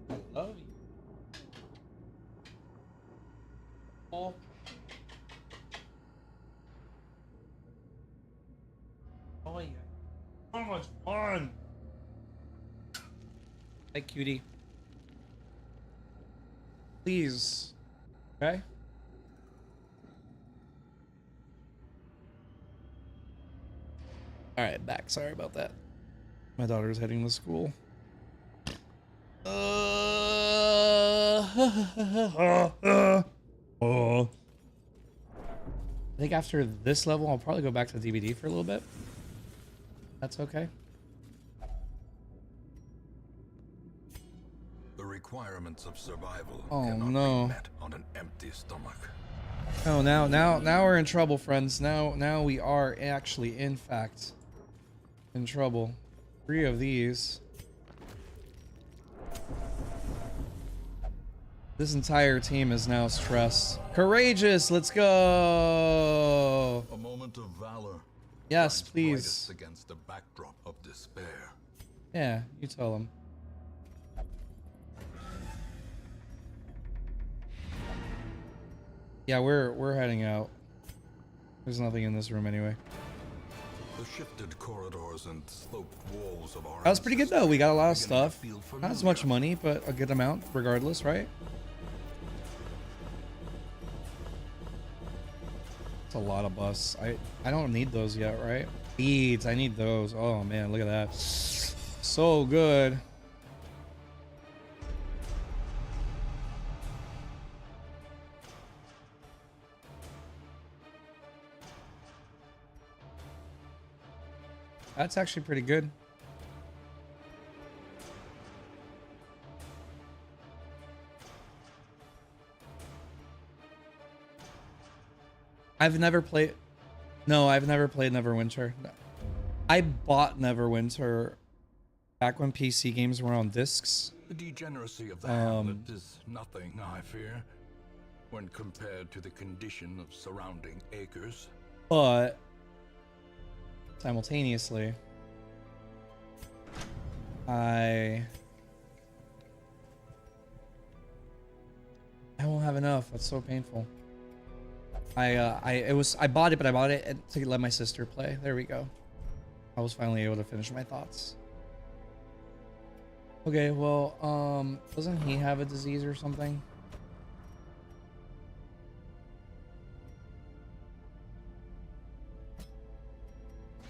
I love you. Oh. Oh, yeah. So much fun. Hi, cutie. Please. Okay. All right, back. Sorry about that. My daughter's heading to school. I think after this level, I'll probably go back to DBD for a little bit. That's okay. The requirements of survival Oh, cannot no. be met on an empty stomach. Oh, now we're in trouble, friends. Now we are actually, in fact, in trouble. 3 of these. This entire team is now stressed. Courageous, let's go. A moment of valor. Yes, shines please. brightest against a backdrop of despair. Yeah, you tell them. Yeah, we're heading out. There's nothing in this room anyway. The shifted corridors and sloped walls of our That was pretty good though. We got a lot of beginning to stuff. feel Not as familiar. much money, but a good amount regardless, right? It's a lot of busts. I don't need those yet, right? Beads, I need those. Oh man, look at that. So good. That's actually pretty good. I've never played. No, I've never played Neverwinter. No. I bought Neverwinter back when PC games were on discs. The degeneracy of the hamlet is nothing, I fear, when compared to the condition of surrounding acres. But simultaneously, I won't have enough. That's so painful. I bought it, but I bought it to let my sister play. There we go. I was finally able to finish my thoughts. Okay, well, doesn't he have a disease or something?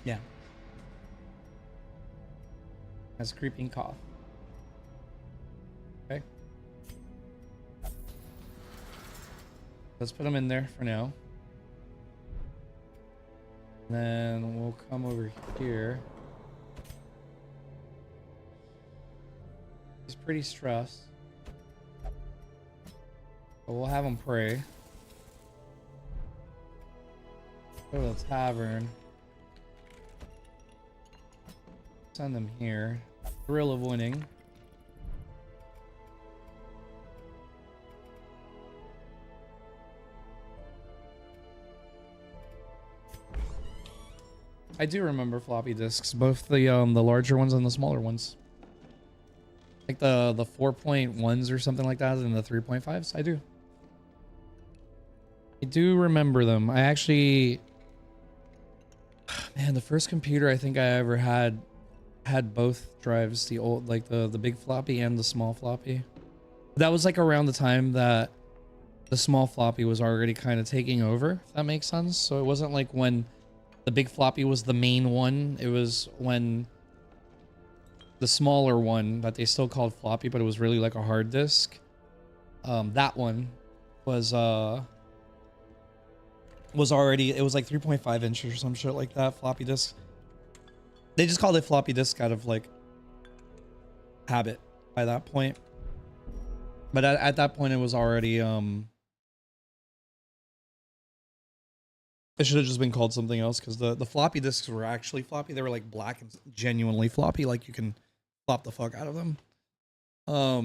Yeah. Has a creeping cough. Okay. Let's put him in there for now. Then we'll come over here. He's pretty stressed. But we'll have him pray. Go to the tavern. Send him here. Thrill of winning. I do remember floppy disks, both the larger ones and the smaller ones. Like the 4.1s or something like that and the 3.5s. I do remember them. I actually, man, the first computer I think I ever had both drives, the old, like the big floppy and the small floppy. That was like around the time that the small floppy was already kind of taking over, if that makes sense. So it wasn't like when the big floppy was the main one. It was when the smaller one that they still called floppy, but it was really like a hard disk. That one was already, it was like 3.5 inches or some shit like that, floppy disk. They just called it floppy disk out of like habit by that point. But at that point it was already it should have just been called something else, because the floppy disks were actually floppy. They were like black and genuinely floppy, like you can flop the fuck out of them. So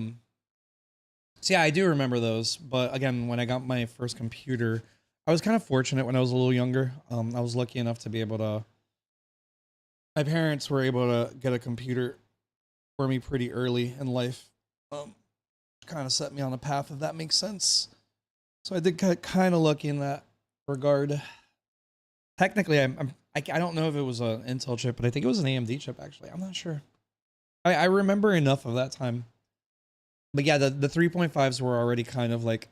yeah, I do remember those. But again, when I got my first computer, I was kind of fortunate when I was a little younger. I was lucky enough to be able to, my parents were able to get a computer for me pretty early in life. Kind of set me on a path, if that makes sense. So I did get kind of lucky in that regard. Technically, I don't know if it was an Intel chip, but I think it was an AMD chip, actually. I'm not sure. I remember enough of that time. But yeah, the 3.5s were already kind of like,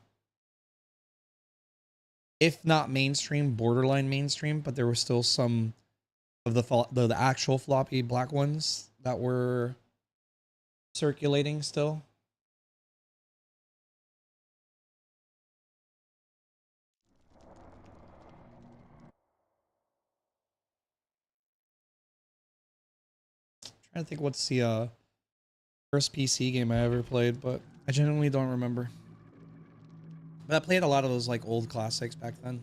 if not mainstream, borderline mainstream, but there were still some of the actual floppy black ones that were circulating still. Trying to think what's the first PC game I ever played, but I genuinely don't remember. But I played a lot of those like old classics back then.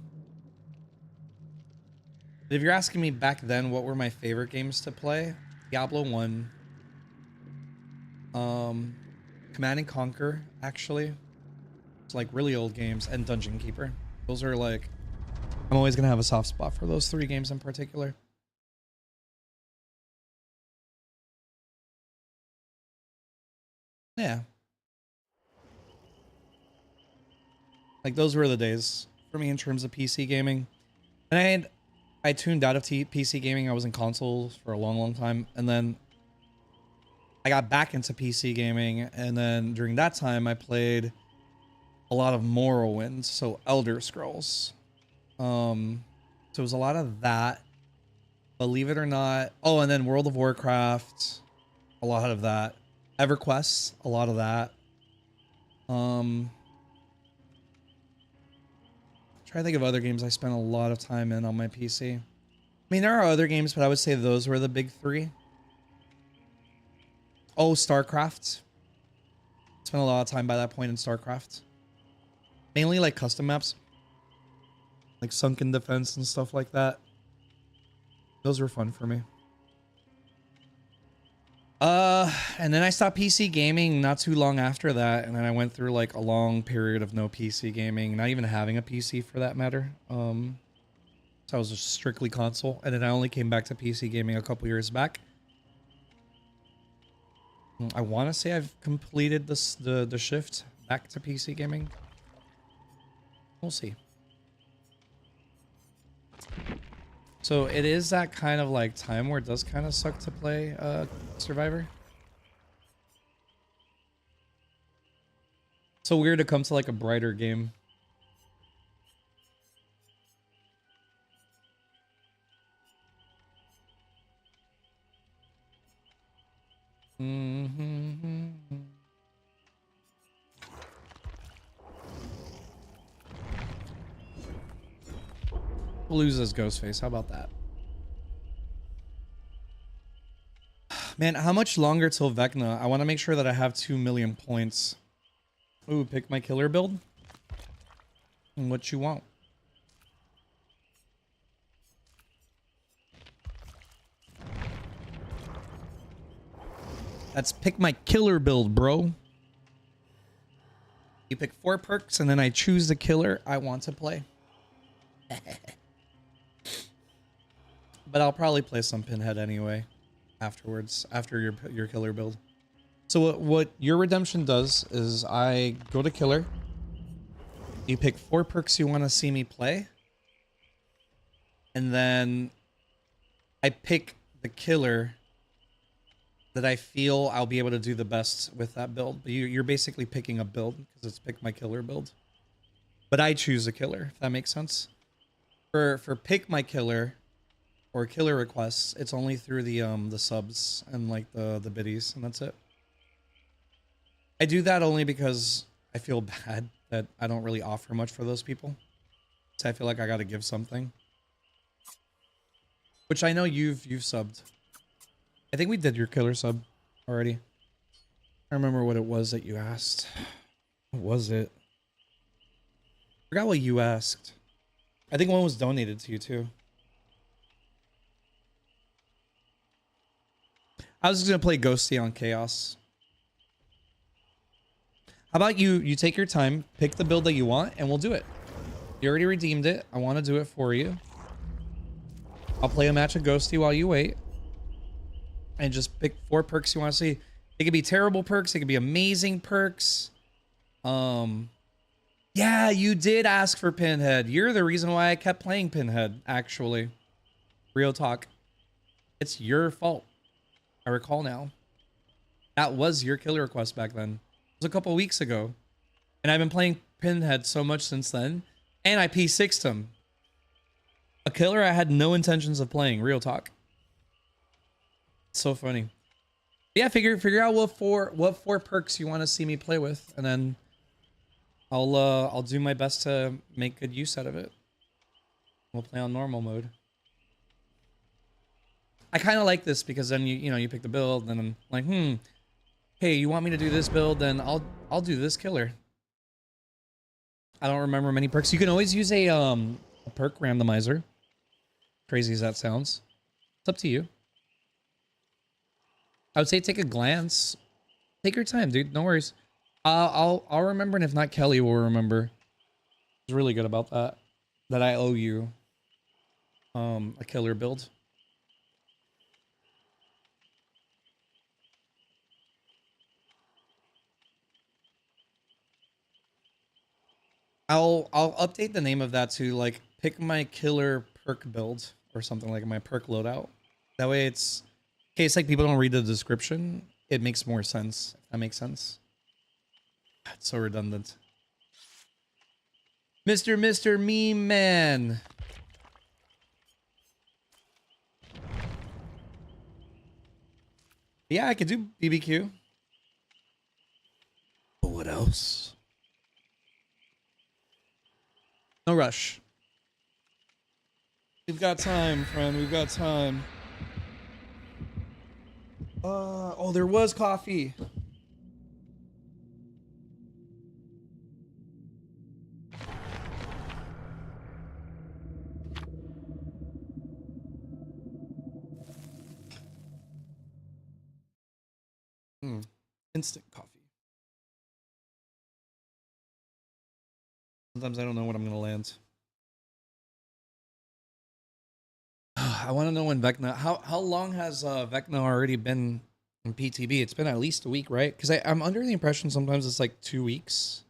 But if you're asking me back then what were my favorite games to play, Diablo 1, Command and Conquer, actually. It's like really old games, and Dungeon Keeper. Those are like, I'm always gonna have a soft spot for those three games in particular. Yeah. Like those were the days for me in terms of PC gaming. And I tuned out of PC gaming. I was in consoles for a long time. And then I got back into PC gaming. And then during that time, I played a lot of Morrowind. So Elder Scrolls. So it was a lot of that. Believe it or not. Oh, and then World of Warcraft. A lot of that. EverQuest. A lot of that. Try to think of other games I spent a lot of time in on my PC. I mean, there are other games, but I would say those were the big three. Oh, StarCraft. Spent a lot of time by that point in StarCraft. Mainly like custom maps. Like Sunken Defense and stuff like that. Those were fun for me. And then I stopped PC gaming not too long after that, and then I went through like a long period of no PC gaming, not even having a PC for that matter. So I was just strictly console, and then I only came back to PC gaming a couple years back. I want to say I've completed this the shift back to PC gaming. We'll see. So it is that kind of like time where it does kind of suck to play Survivor. So weird to come to like a brighter game. Loses Ghostface. How about that? Man, how much longer till Vecna? I want to make sure that I have 2 million points. Ooh, pick my killer build. And what you want? That's pick my killer build, bro. You pick 4 perks and then I choose the killer I want to play. But I'll probably play some Pinhead anyway afterwards, after your killer build. So what your redemption does is I go to killer. You pick 4 perks you want to see me play. And then I pick the killer that I feel I'll be able to do the best with that build. But you're basically picking a build because it's pick my killer build. But I choose a killer, if that makes sense. For pick my killer or killer requests, it's only through the subs and like the biddies, and that's it. I do that only because I feel bad that I don't really offer much for those people. So I feel like I gotta give something. Which I know you've subbed. I think we did your killer sub already. I remember what it was that you asked. What was it? I forgot what you asked. I think one was donated to you too. I was just gonna play Ghosty on Chaos. How about you take your time, pick the build that you want, and we'll do it. You already redeemed it. I want to do it for you. I'll play a match of Ghosty while you wait. And just pick 4 perks you want to see. It could be terrible perks. It could be amazing perks. Yeah, you did ask for Pinhead. You're the reason why I kept playing Pinhead, actually. Real talk. It's your fault. I recall now. That was your killer request back then. It was a couple weeks ago. And I've been playing Pinhead so much since then. And I P6'd him. A killer I had no intentions of playing. Real talk. It's so funny. Yeah, figure out what four perks you want to see me play with, and then I'll do my best to make good use out of it. We'll play on normal mode. I kind of like this because then you pick the build, and I'm like, hey, you want me to do this build? Then I'll do this killer. I don't remember many perks. You can always use a perk randomizer. Crazy as that sounds, it's up to you. I would say take a glance. Take your time, dude. No worries. I'll remember, and if not, Kelly will remember. He's really good about that. That I owe you a killer build. I'll update the name of that to like pick my killer perk build or something, like my perk loadout. That way it's in case like people don't read the description, it makes more sense. If that makes sense. It's so redundant. Mr. Meme Man. Yeah, I could do BBQ. But what else? No rush. We've got time, friend. We've got time. Oh, there was coffee. Instant coffee. Sometimes I don't know what I'm gonna land. I want to know when Vecna. How long has Vecna already been in PTB? It's been at least a week, right? Because I'm under the impression sometimes it's like 2 weeks,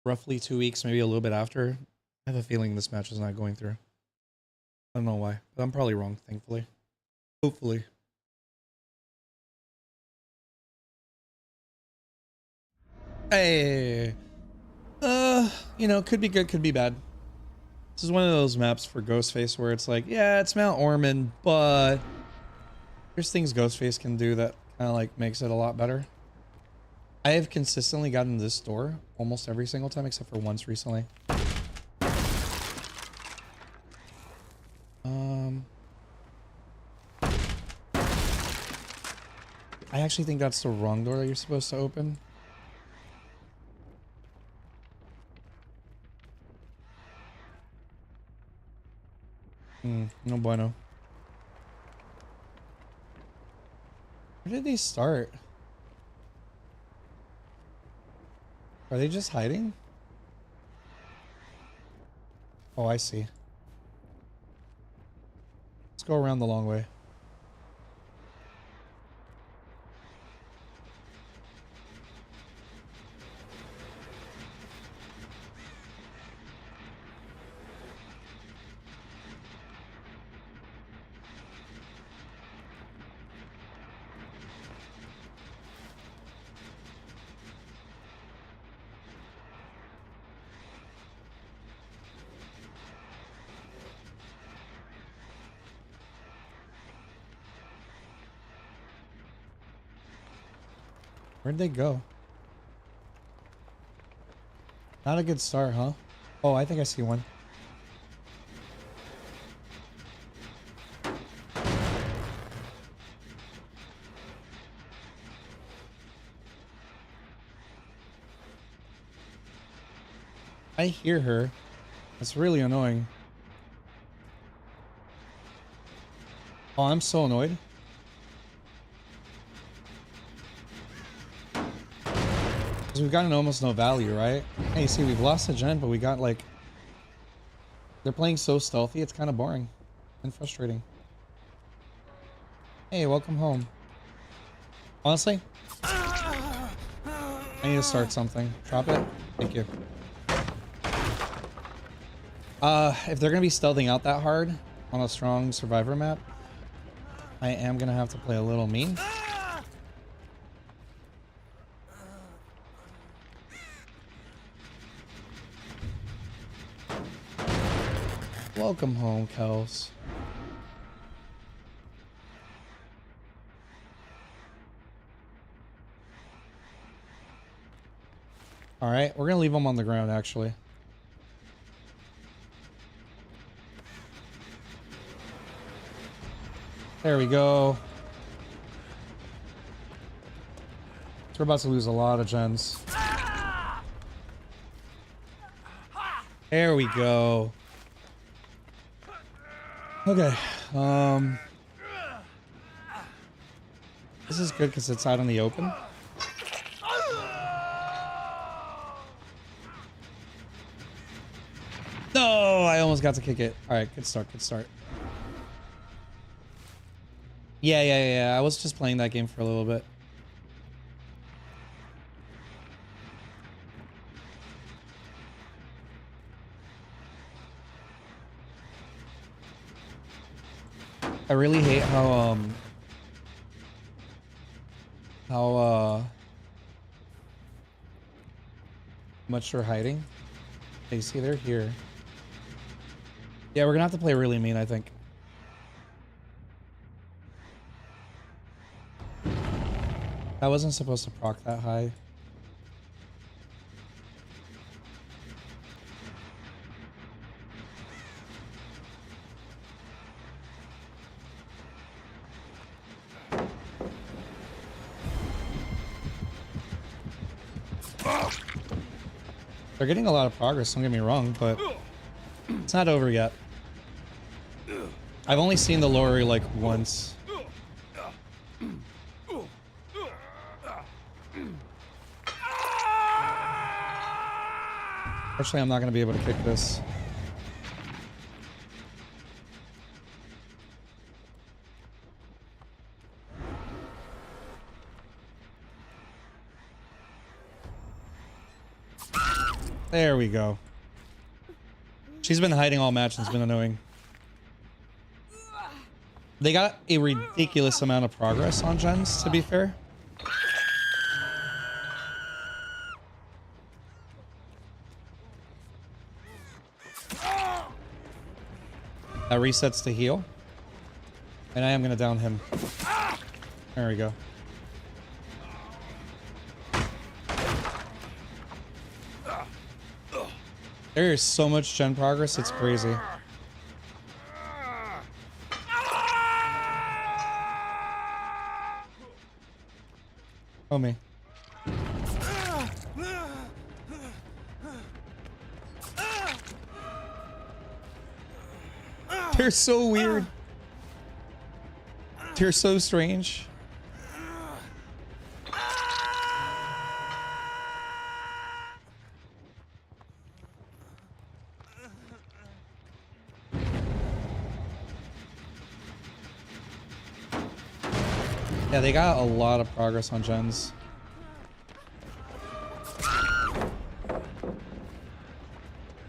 roughly 2 weeks, maybe a little bit after. I have a feeling this match is not going through. I don't know why, but I'm probably wrong. Thankfully, hopefully. Hey, you know, could be good, could be bad. This is one of those maps for Ghostface where it's like, yeah, it's Mount Ormond, but there's things Ghostface can do that kind of like makes it a lot better. I have consistently gotten this door almost every single time except for once recently. I actually think that's the wrong door that you're supposed to open. No bueno. Where did they start? Are they just hiding? Oh, I see. Let's go around the long way. Where'd they go? Not a good start, huh? Oh, I think I see one. I hear her. That's really annoying. Oh, I'm so annoyed. Because we've gotten almost no value, right? Hey, see, we've lost a gen, but we got like... They're playing so stealthy, it's kind of boring and frustrating. Hey, welcome home. Honestly, I need to start something. Drop it. Thank you. If they're gonna be stealthing out that hard on a strong survivor map, I am gonna have to play a little mean. Welcome home, Kels. Alright, we're gonna leave them on the ground, actually. There we go. So we're about to lose a lot of gens. There we go. Okay. This is good because it's out in the open. No, I almost got to kick it. All right, good start, good start. Yeah. I was just playing that game for a little bit. I really hate how much they're hiding. Hey, see, they're here. Yeah, we're gonna have to play really mean, I think. That wasn't supposed to proc that high. They're getting a lot of progress, don't get me wrong, but it's not over yet. I've only seen the lorry like once. Unfortunately, I'm not going to be able to kick this. There we go. She's been hiding all match and it's been annoying. They got a ridiculous amount of progress on gens, to be fair. That resets to heal. And I am going to down him. There we go. There is so much gen progress, it's crazy. Oh me. They're so weird. They're so strange. Yeah, they got a lot of progress on gens.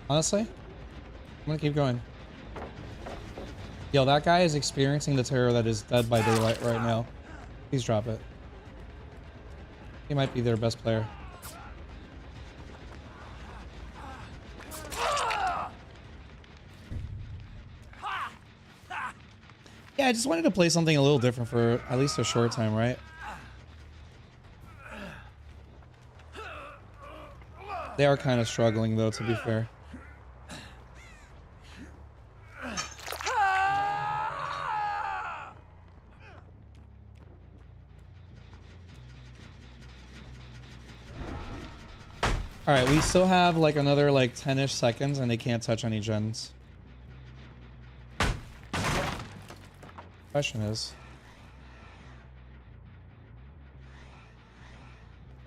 Honestly, I'm gonna keep going. Yo, that guy is experiencing the terror that is Dead by Daylight right now. Please drop it. He might be their best player. Yeah, I just wanted to play something a little different for at least a short time, right? They are kind of struggling though, to be fair. Alright, we still have like another like 10-ish seconds and they can't touch any gens. Question is,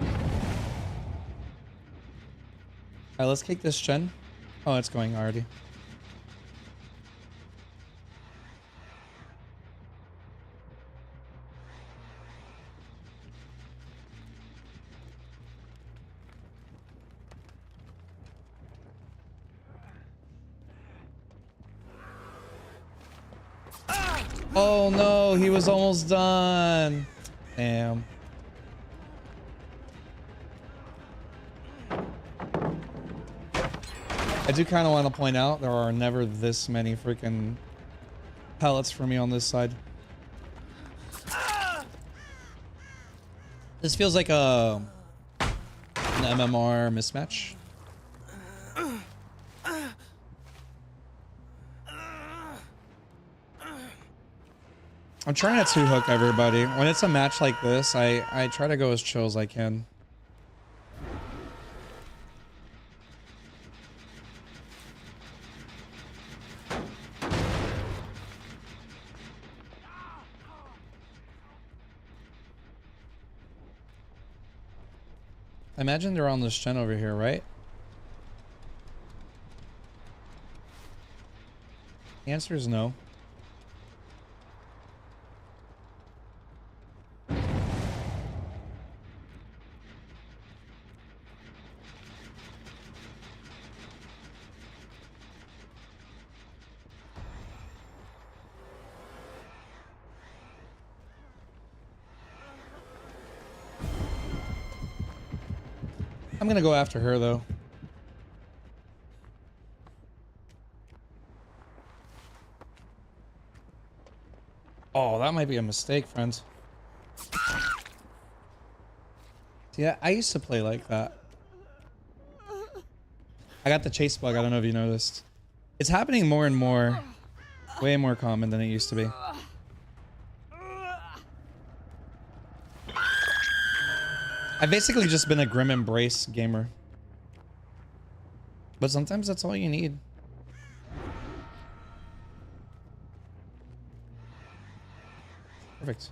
alright, let's kick this gen. Oh, it's going already. Oh no, he was almost done. Damn. I do kind of want to point out there are never this many freaking pellets for me on this side. This feels like an MMR mismatch. I'm trying to two-hook everybody. When it's a match like this, I try to go as chill as I can. I imagine they're on this gen over here, right? The answer is no. I'm gonna go after her though. Oh, that might be a mistake, friends. Yeah, I used to play like that. I got the chase bug. I don't know if you noticed. It's happening more and more. Way more common than it used to be. I've basically just been a Grim Embrace gamer. But sometimes that's all you need. Perfect.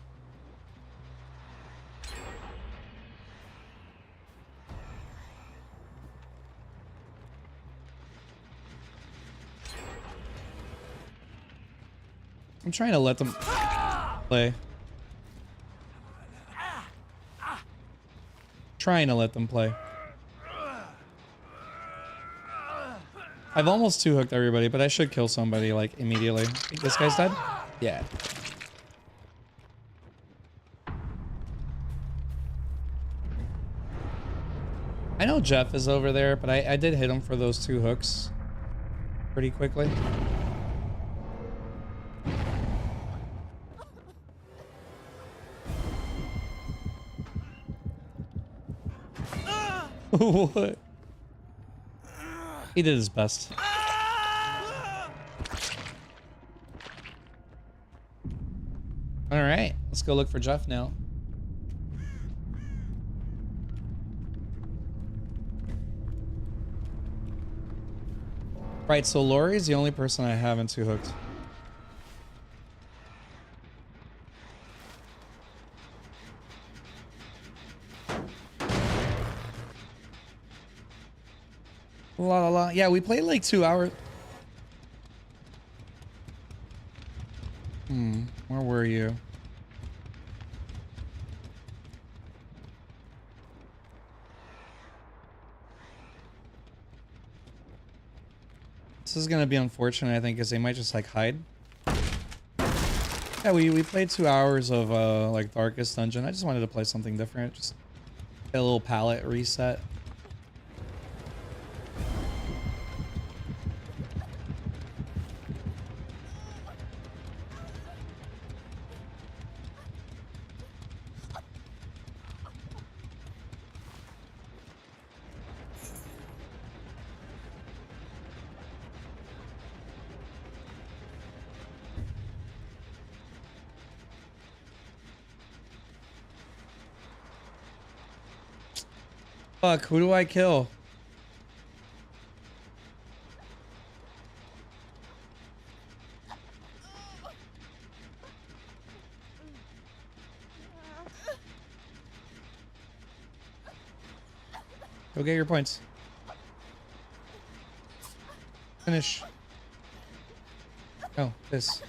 I'm trying to let them play. Trying to let them play. I've almost two-hooked everybody, but I should kill somebody, like, immediately. Think this guy's dead? Yeah. I know Jeff is over there, but I did hit him for those 2 hooks pretty quickly. What? He did his best. All right, let's go look for Jeff now. Right, so Lori's the only person I haven't two-hooked. La la la. Yeah, we played like 2 hours. Where were you? This is gonna be unfortunate, I think, because they might just like hide. Yeah, we played 2 hours of like Darkest Dungeon. I just wanted to play something different, just get a little palette reset. Fuck, who do I kill? Go get your points. Finish. No, this.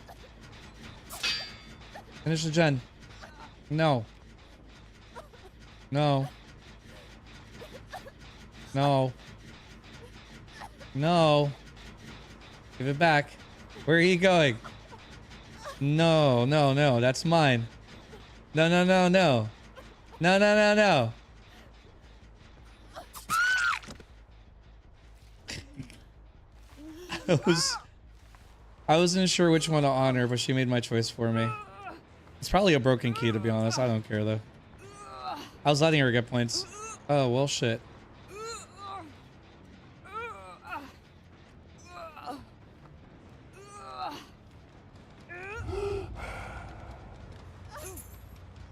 Finish the gen. No. No. No. No. Give it back. Where are you going? No, no, no. That's mine. No, no, no, no. No, no, no, no. I wasn't sure which one to honor, but she made my choice for me. It's probably a broken key, to be honest. I don't care, though. I was letting her get points. Oh, well, shit.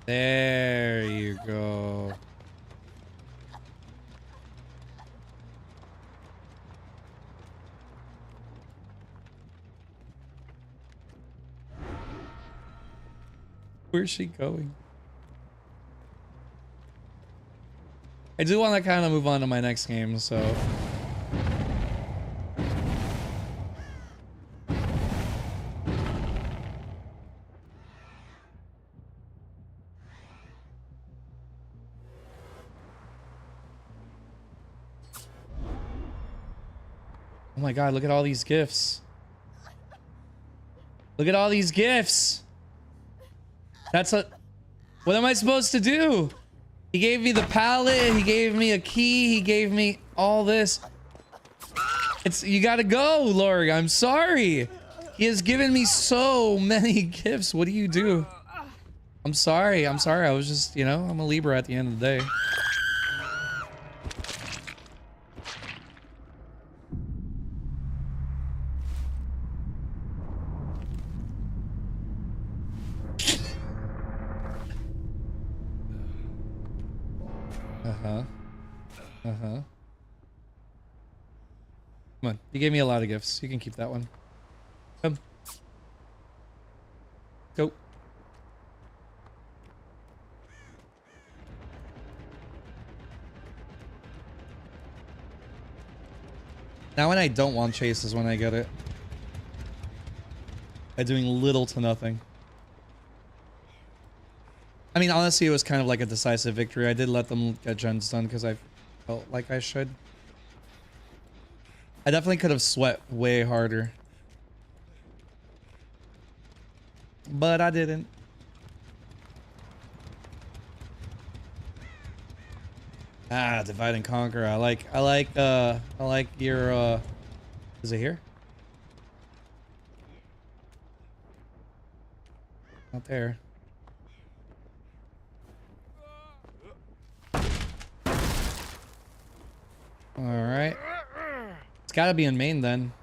There you go. Where's she going? I do want to kind of move on to my next game, so... Oh my god, look at all these gifts. Look at all these gifts. That's a... What am I supposed to do? He gave me the pallet, he gave me a key, he gave me all this. It's... You gotta go, Lorg. I'm sorry. He has given me so many gifts. What do you do? I'm sorry. I'm sorry. I was just, you know, I'm a Libra at the end of the day. Uh-huh. Uh-huh. Come on. You gave me a lot of gifts. You can keep that one. Come. Go. Now when I don't want chase is when I get it. By doing little to nothing. I mean, honestly, it was kind of like a decisive victory. I did let them get gens done because I felt like I should. I definitely could have sweat way harder. But I didn't. Ah, divide and conquer. I like your is it here? Not there. All right. It's got to be in main then.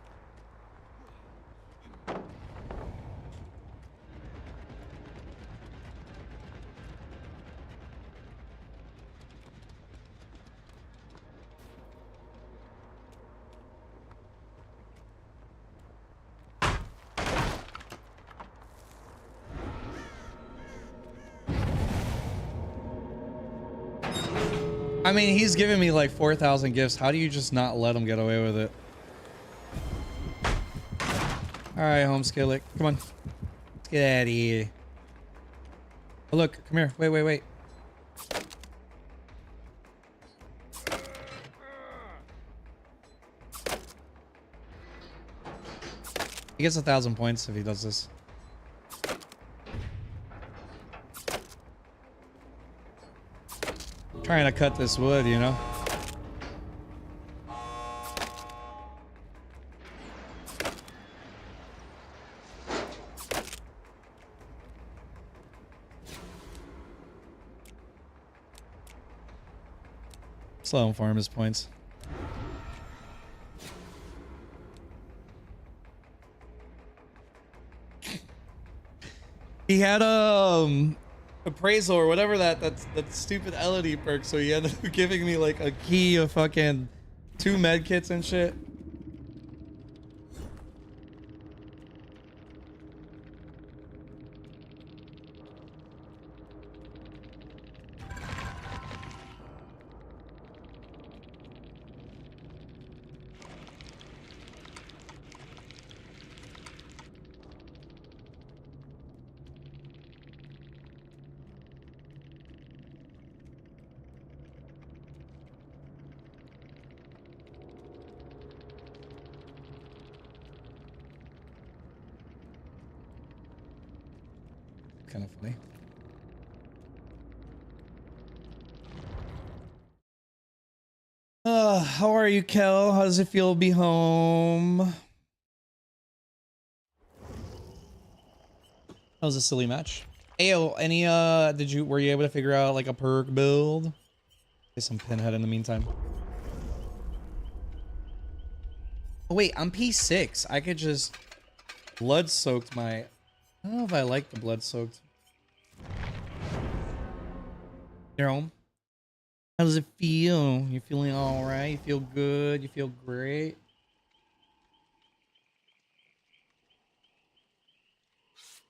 I mean, he's giving me like 4,000 gifts. How do you just not let him get away with it? All right, home skillet. Come on. Let's get out of here. Oh, look. Come here. Wait, wait, wait. He gets 1,000 points if he does this. Trying to cut this wood, you know? Slow him farm his points. He had appraisal or whatever that stupid Elodie perk, so he ended up giving me like a key of fucking 2 med kits and shit. Kind of funny. How are you, Kel? How does it feel to be home? That was a silly match. Ayo, any were you able to figure out like a perk build? Get some pinhead in the meantime. Oh wait, I'm P6. I could just blood soaked my. I don't know if I like the blood soaked. You're home. How does it feel? You feeling all right? You feel good? You feel great?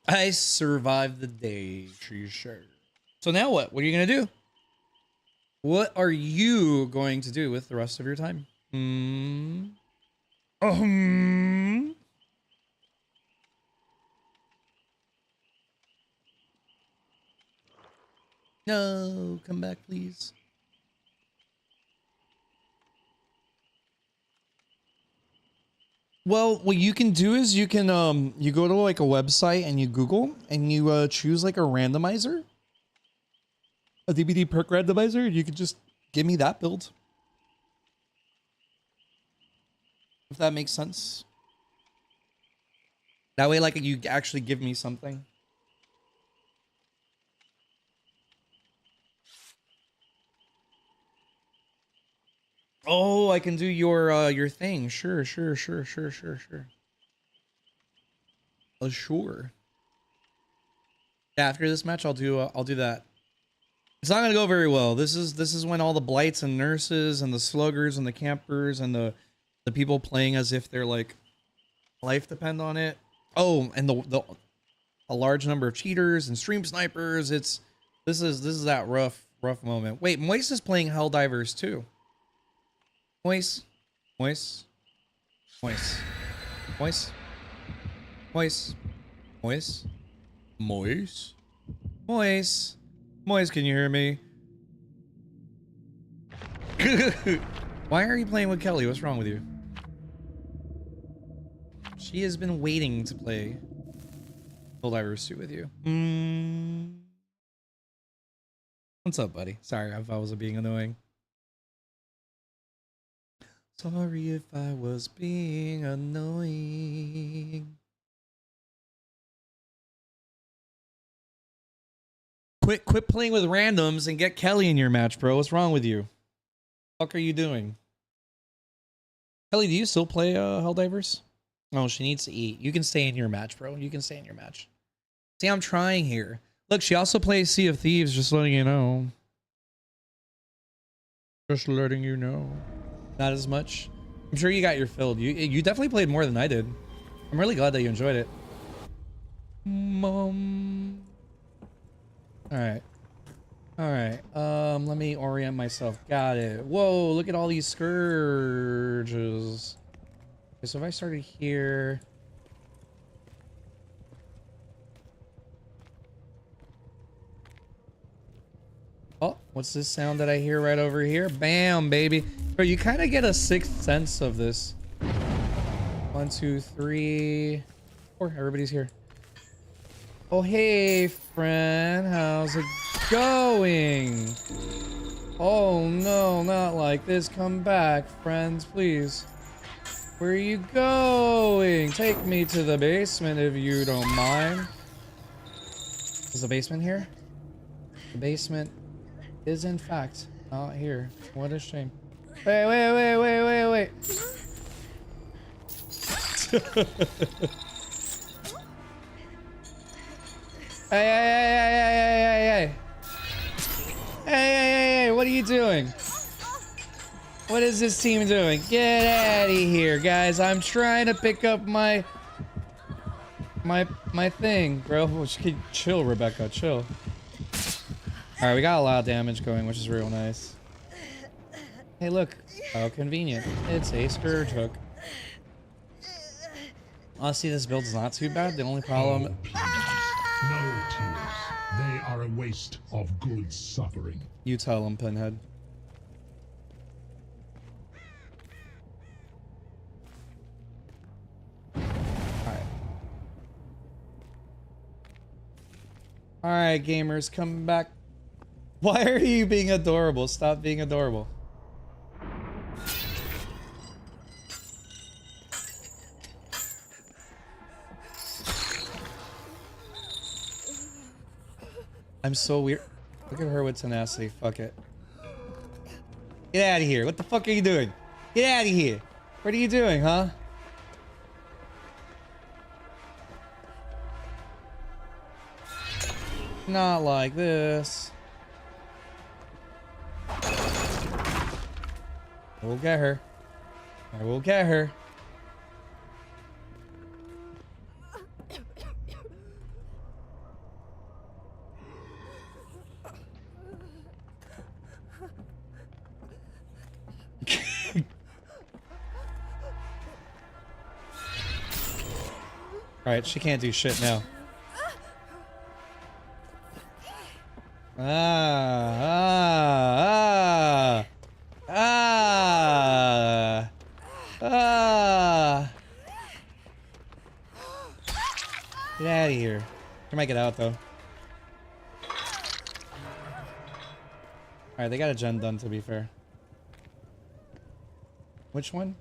I survived the day, she shared. So now what? What are you gonna do? What are you going to do with the rest of your time? No, come back, please. Well, what you can do is you can you go to like a website and you Google and you choose like a randomizer, a DBD perk randomizer, and you can just give me that build. If that makes sense. That way, like, you actually give me something. Oh, I can do your thing. Sure. Oh, sure. Yeah, after this match, I'll do that. It's not gonna go very well. This is when all the blights and nurses and the sluggers and the campers and the people playing as if their like life depend on it. Oh, and a large number of cheaters and stream snipers. This is that rough moment. Wait, Moist is playing Helldivers too. Moist. Moist. Moist. Moist. Moist. Moist. Moist. Moist. Moist, can you hear me? Why are you playing with Kelly? What's wrong with you? She has been waiting to play Helldivers 2 with you. What's up, buddy? Sorry if I was being annoying. Sorry if I was being annoying. Quit playing with randoms and get Kelly in your match, bro. What's wrong with you? What the fuck are you doing? Kelly, do you still play Helldivers? Oh, she needs to eat. You can stay in your match, bro. You can stay in your match. See, I'm trying here. Look, she also plays Sea of Thieves, just letting you know. Just letting you know. Not as much. I'm sure you got your filled. You definitely played more than I did. I'm really glad that you enjoyed it. Mom. Alright. Alright. Let me orient myself. Got it. Whoa, look at all these scourges. Okay, so if I started here. Oh, what's this sound that I hear right over here? Bam, baby. Bro, you kind of get a sixth sense of this. 1, 2, 3, 4. Everybody's here. Oh, hey, friend. How's it going? Oh, no, not like this. Come back, friends, please. Where are you going? Take me to the basement if you don't mind. Is the basement here? The basement is, in fact, not here. What a shame. Wait. Hey, what are you doing? What is this team doing? Get out of here, guys. I'm trying to pick up my thing, bro. Chill, Rebecca, chill. All right, we got a lot of damage going, which is real nice. Hey, look. How convenient. It's a Scourge Hook. Honestly, this build's not too bad. The only problem... No tears. They are a waste of good suffering. You tell him, Pinhead. Alright, gamers, come back. Why are you being adorable? Stop being adorable. I'm so weird. Look at her with tenacity. Fuck it. Get out of here. What the fuck are you doing? Get out of here. What are you doing, huh? Not like this. I will get her. I will get her. Alright, she can't do shit now. Get out of here. I might get out though. Alright, they got a gen done to be fair. Which one?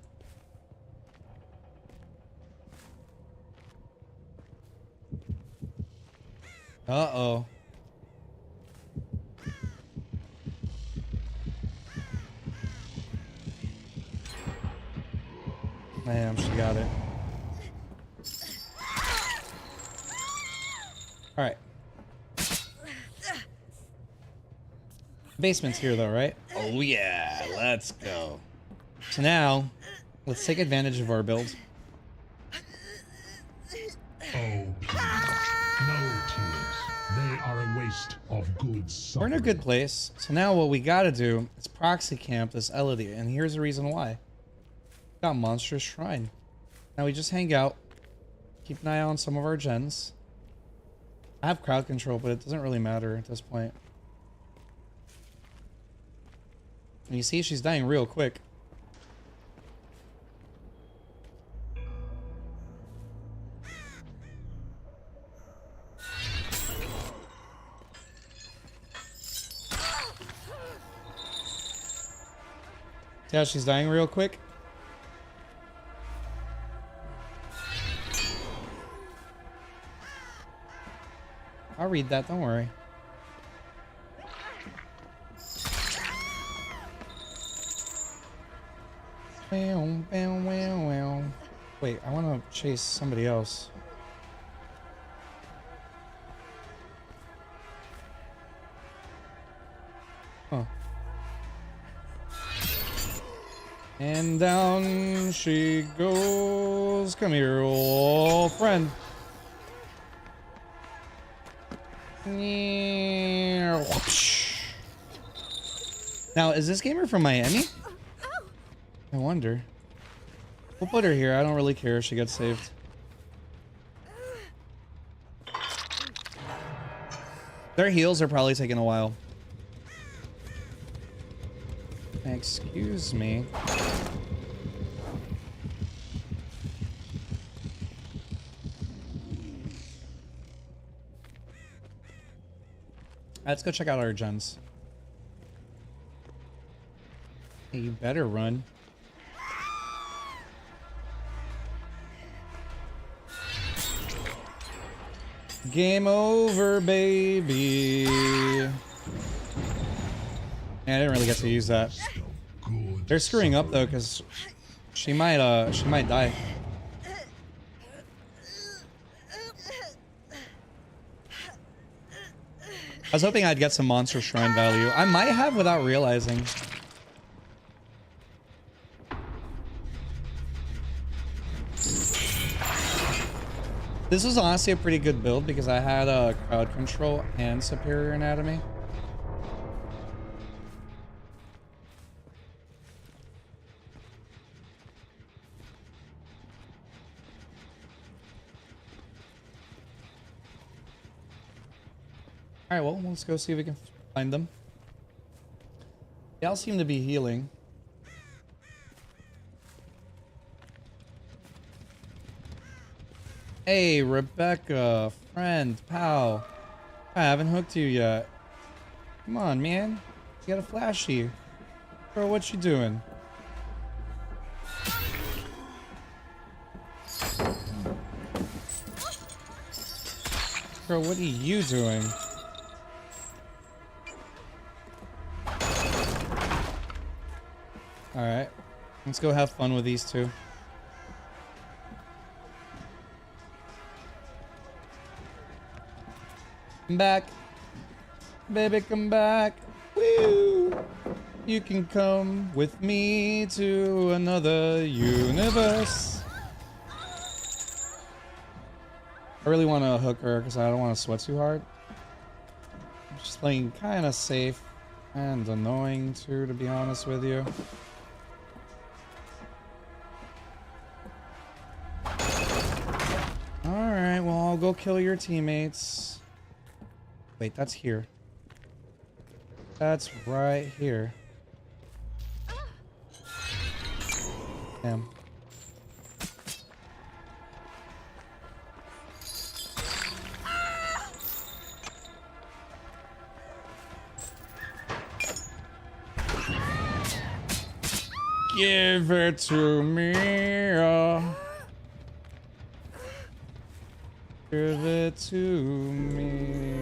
Uh-oh. Damn, she got it. Alright. Basement's here though, right? Oh yeah, let's go. So now, let's take advantage of our build. Oh, please. No tears. They are a waste of good We're in a suffering. good place. So now what we gotta do is proxy camp this Elodie, and here's the reason why. Got Monstrous Shrine. Now we just hang out, keep an eye on some of our gens. I have crowd control, but it doesn't really matter at this point. And you see she's dying real quick. See how she's dying real quick? I'll read that, don't worry. Wait, I want to chase somebody else. Huh. And down she goes. Come here, old friend. Now, is this gamer from Miami? I wonder. We'll put her here. I don't really care if she gets saved. Their heals are probably taking a while. Excuse me. Let's go check out our gens. Hey, you better run. Game over, baby. Yeah, I didn't really get to use that. Good They're screwing up though, because she might die. I was hoping I'd get some Monster Shrine value. I might have without realizing. This was honestly a pretty good build because I had crowd control and superior anatomy. Alright, well, let's go see if we can find them. They all seem to be healing. Hey, Rebecca, friend, pal. I haven't hooked you yet. Come on, man. You got a flashy. Bro, what you doing? Bro, what are you doing? Alright. Let's go have fun with these two. Come back. Baby, come back. Woo! You can come with me to another universe. I really want to hook her because I don't want to sweat too hard. I'm just playing kind of safe and annoying too, to be honest with you. Alright, well, I'll go kill your teammates. Wait, that's here. That's right here. Damn. Give it to me. Give it to me.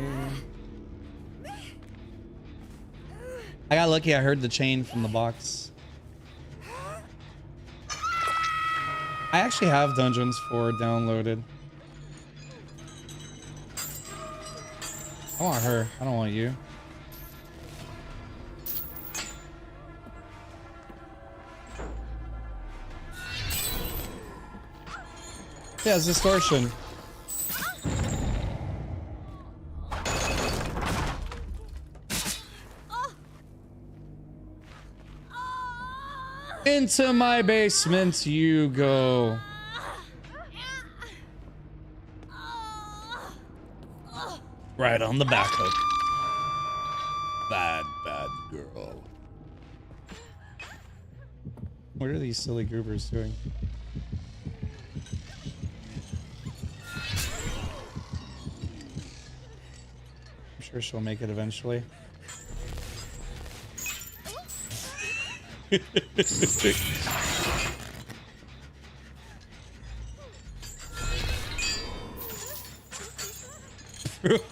I got lucky. I heard the chain from the box. I actually have Dungeons 4 downloaded. I want her. I don't want you. Yeah, it's distortion. Into my basement you go. Right on the back hook. Bad, bad girl. What are these silly goobers doing? I'm sure she'll make it eventually. What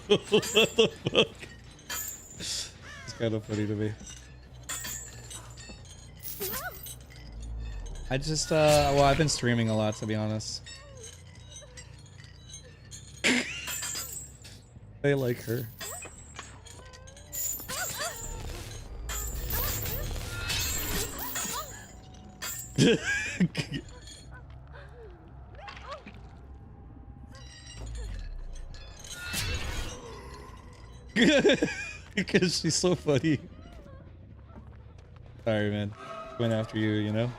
the fuck? It's kind of funny to me. I just, well, I've been streaming a lot, to be honest. I like her. Because she's so funny. Sorry, man. Went after you, you know?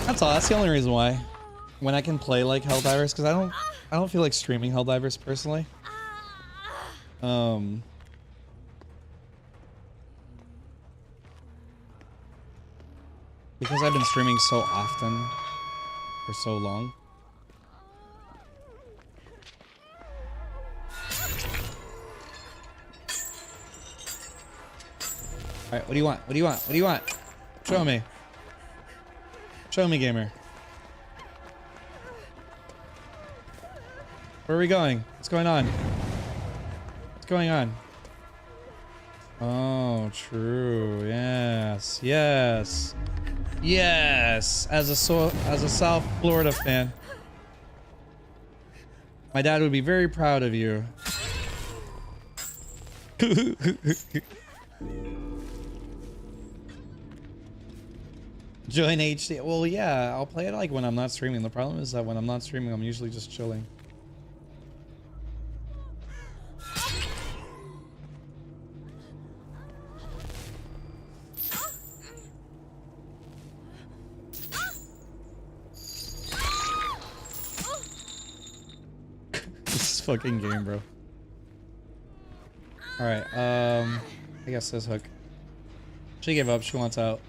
That's all. That's the only reason why. When I can play like Helldivers, because I don't feel like streaming Helldivers personally. Because I've been streaming so often for so long. Alright, what do you want? What do you want? What do you want? Show me. Show me, gamer. Where are we going? What's going on? What's going on? Oh, true. Yes. Yes. Yes. As a South Florida fan, my dad would be very proud of you. Join HD. Well, yeah, I'll play it like when I'm not streaming. The problem is that when I'm not streaming, I'm usually just chilling. This is fucking game, bro. All right. I guess this hook. She gave up. She wants out.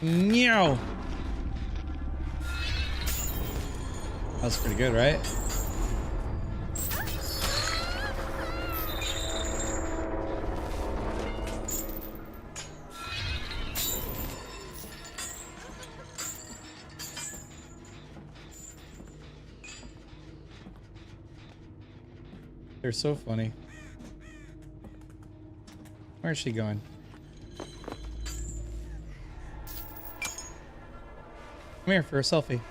Meow. That's pretty good, right? They're so funny. Where's she going? Come here for a selfie.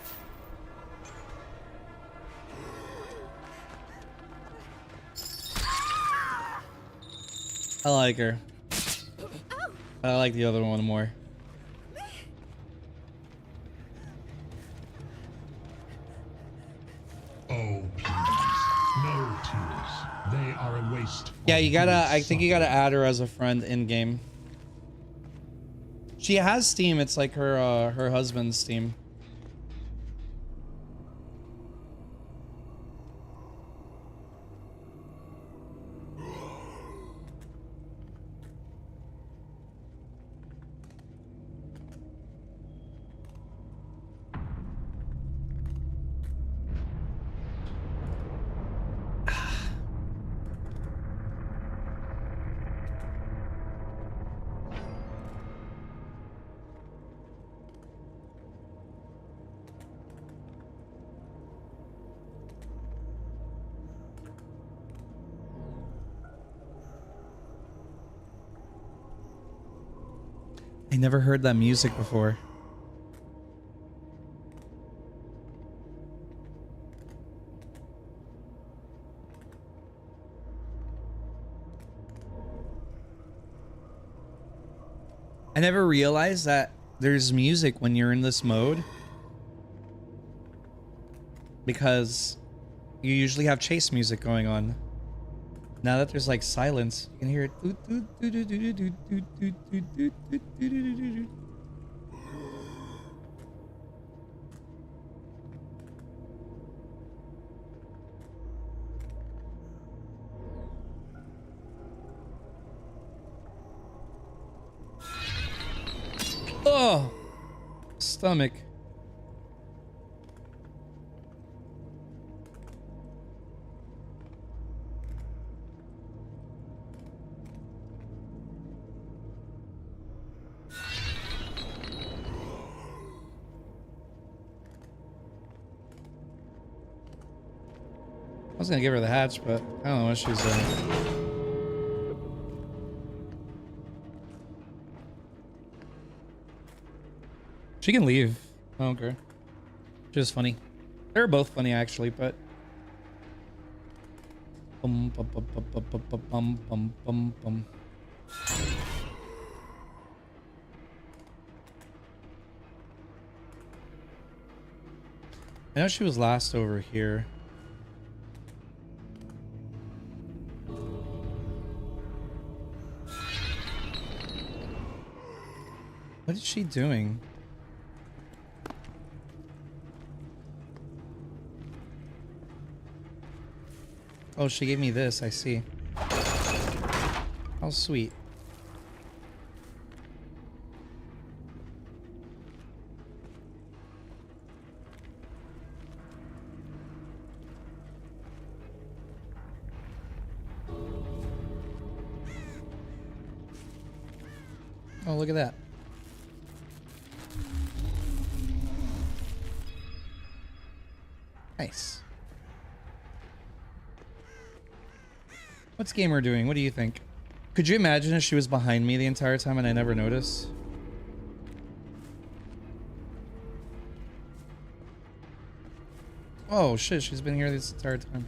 I like her. I like the other one more. Oh, please. No tears. They are a waste. Yeah, of you gotta, good I think you gotta suffering. add her as a friend in game. She has Steam. It's like her husband's Steam. I never heard that music before. I never realized that there's music when you're in this mode, because you usually have chase music going on. Now that there's like silence, you can hear it. Oh, stomach. I was gonna give her the hatch, but I don't know what she's doing. She can leave. I don't care. She's funny. They're both funny actually, but bum bum bum bum bum bum bum bum bum bum. I know she was last over here. What is she doing? Oh, she gave me this, I see. How sweet. Oh, look at that. Nice. What's Gamer doing? What do you think? Could you imagine if she was behind me the entire time and I never noticed? Oh shit, she's been here this entire time.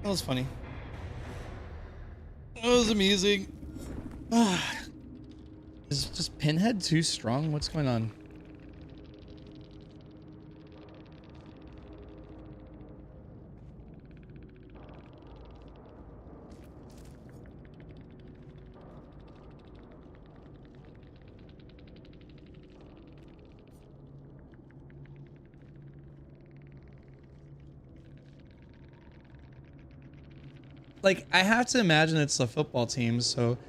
That was funny. That was amusing. Is just Pinhead too strong? What's going on? Like, I have to imagine it's a football team, so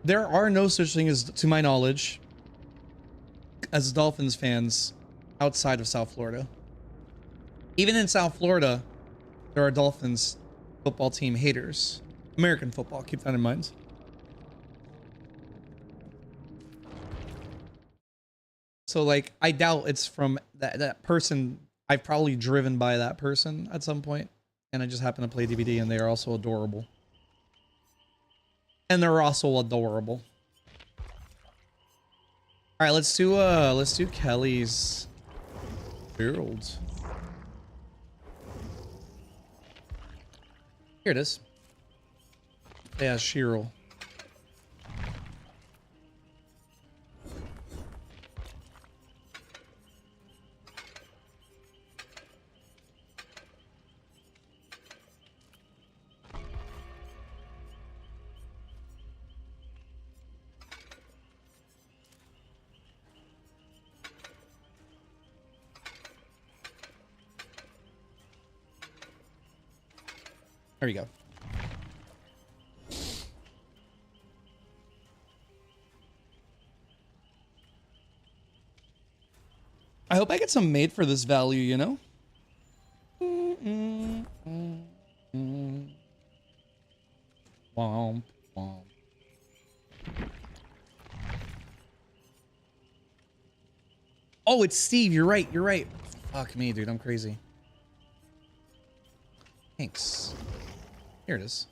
there are no such thing as, to my knowledge, as Dolphins fans outside of South Florida. Even in South Florida, there are Dolphins football team haters. American football, keep that in mind. So, like, I doubt it's from that person. I've probably driven by that person at some point. And I just happen to play DVD, and they are also adorable. And they're also adorable. All right, let's do Kelly's build. Here it is. Yeah, Sheryl. There we go. I hope I get some made for this value, you know? it's Steve. You're right. You're right. Fuck me, dude. I'm crazy. Thanks. Here it is.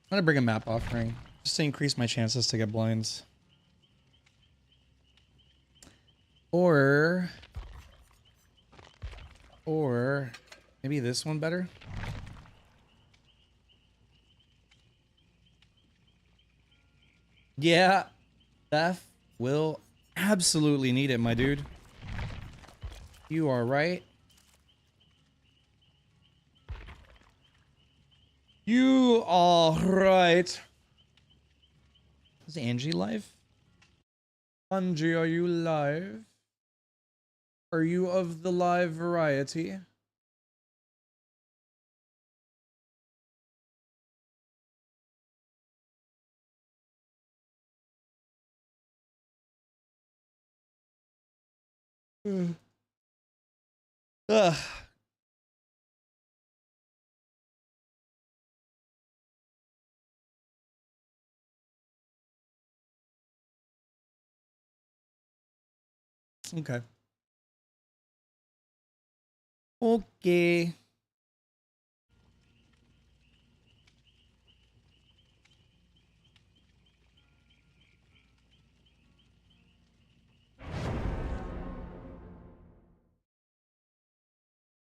I'm gonna bring a map offering just to increase my chances to get blinds. Or maybe this one better. Yeah, Beth will absolutely need it, my dude. You are right. You are right. Is Angie live? Angie, are you live? Are you of the live variety? Ugh. Okay. Okay.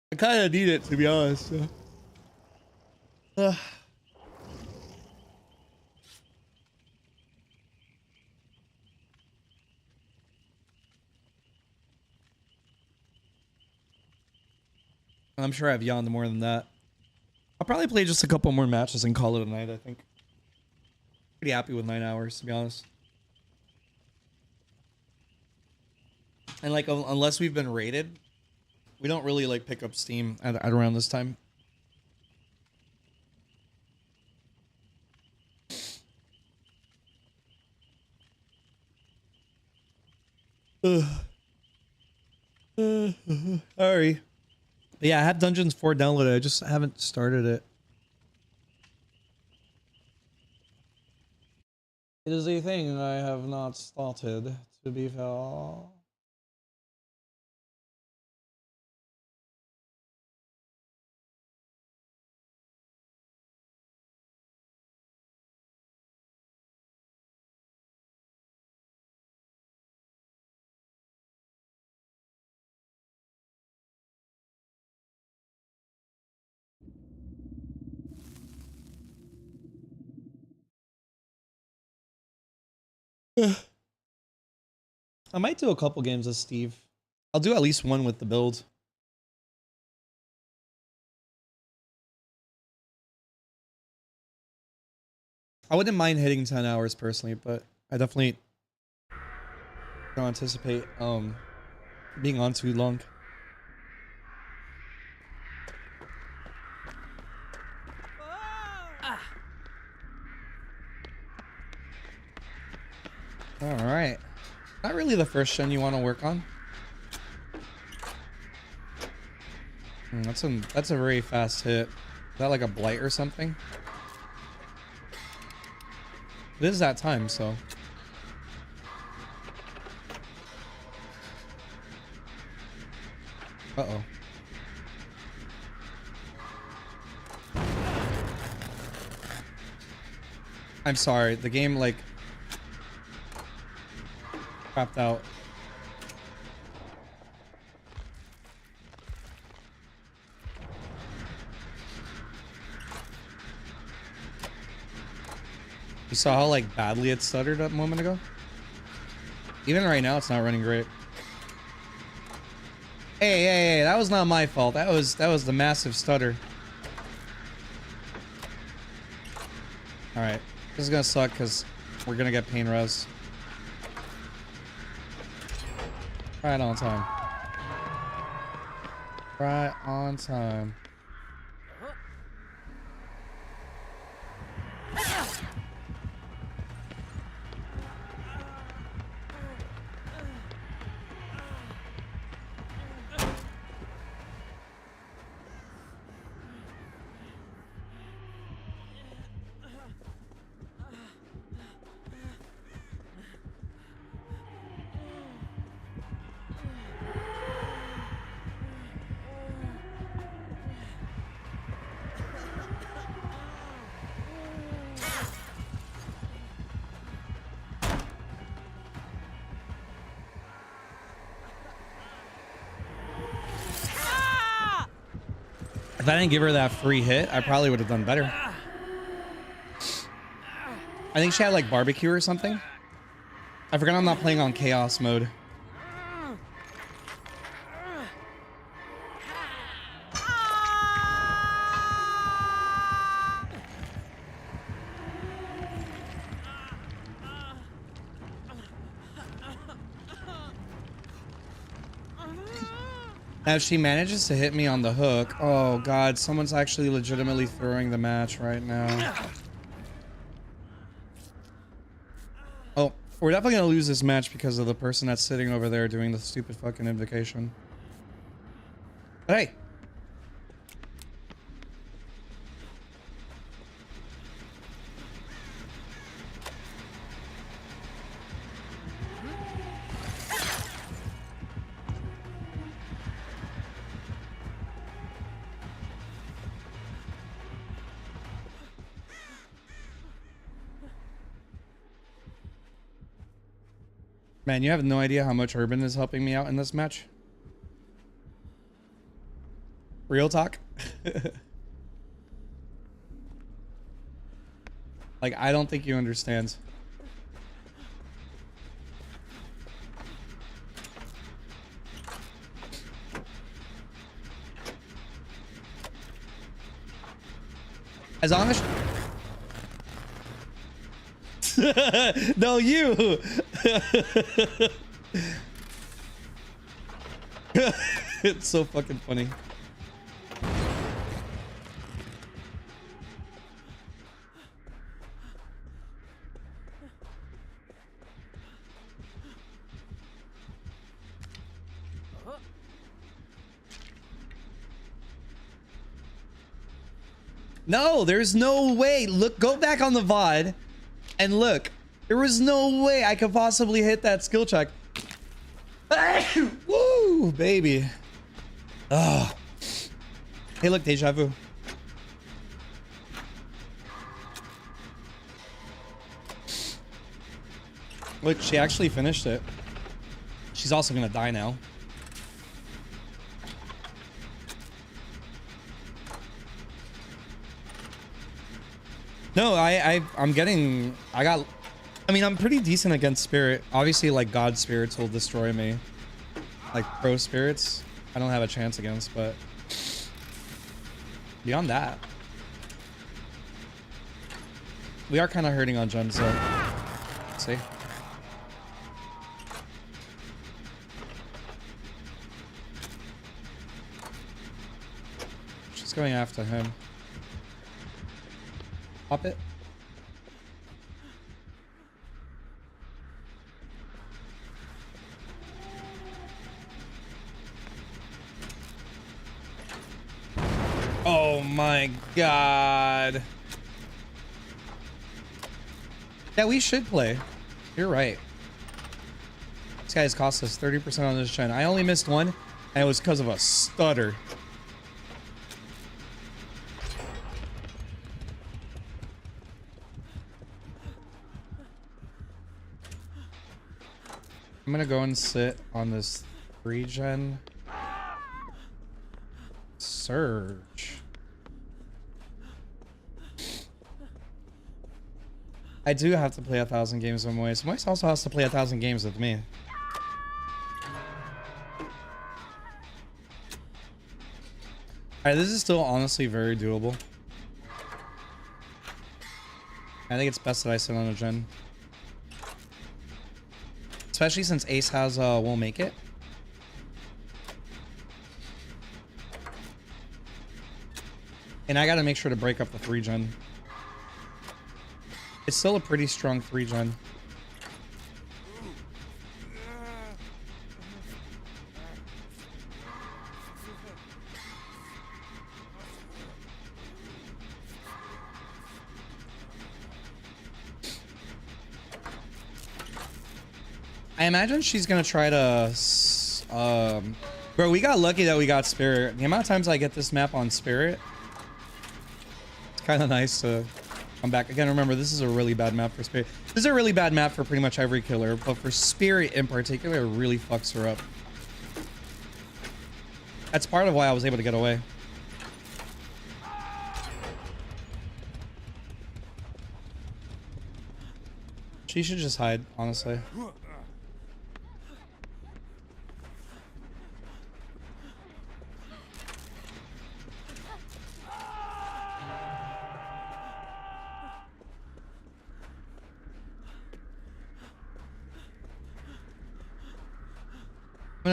I kind of need it, to be honest. I'm sure I've yawned more than that. I'll probably play just a couple more matches and call it a night, I think. Pretty happy with 9 hours, to be honest. And like, unless we've been raided, we don't really like pick up Steam at around this time. Sorry. But yeah, I have Dungeons 4 downloaded. I just haven't started it. It is a thing I have not started, to be fair. I might do a couple games with Steve. I'll do at least one with the build. I wouldn't mind hitting 10 hours personally, but I definitely don't anticipate being on too long. All right. Not really the first gen you want to work on. That's a very fast hit. Is that like a blight or something? It is that time, so. Uh-oh. I'm sorry, the game like crapped out. You saw how like badly it stuttered a moment ago? Even right now it's not running great. Hey, that was not my fault. That was the massive stutter. Alright. This is gonna suck because we're gonna get pain res. Right on time. Right on time. If I didn't give her that free hit, I probably would have done better. I think she had like barbecue or something. I forgot I'm not playing on chaos mode. Now, if she manages to hit me on the hook, oh god, someone's actually legitimately throwing the match right now. Oh, we're definitely gonna lose this match because of the person that's sitting over there doing the stupid fucking invocation. But hey. Man, you have no idea how much Urban is helping me out in this match. Real talk. Like, I don't think you understand. As long as... No, you. It's so fucking funny. No, there's no way. Look, go back on the VOD. And look, there was no way I could possibly hit that skill check. Woo, baby. Oh. Hey, look, deja vu. Look, she actually finished it. She's also gonna die now. No, I'm getting, I mean, I'm pretty decent against spirit. Obviously, like, god spirits will destroy me. Like, pro spirits, I don't have a chance against, but beyond that, we are kind of hurting on Jen, so let's see. She's going after him. Pop it. Oh my god. Yeah, we should play. You're right. This guy's cost us 30% on this gen. I only missed one, and it was because of a stutter. I'm gonna go and sit on this regen. Surge. I do have to play 1,000 games with Moise. Moise also has to play 1,000 games with me. Alright, this is still honestly very doable. I think it's best that I sit on a gen. Especially since Ace has We'll Make It. And I gotta make sure to break up the 3-gen. It's still a pretty strong 3-gen. I imagine she's gonna try to bro, we got lucky that we got Spirit. The amount of times I get this map on Spirit, it's kind of nice to come back. Again, remember, this is a really bad map for Spirit. This is a really bad map for pretty much every killer, but for Spirit in particular, it really fucks her up. That's part of why I was able to get away. She should just hide, honestly. I'm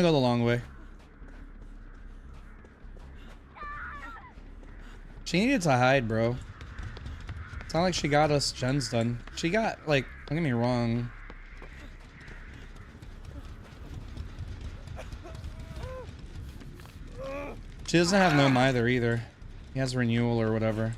gonna go the long way. She needed to hide, bro. It's not like she got us gens done. She got, like, don't get me wrong. She doesn't have Gnome either. He has renewal or whatever.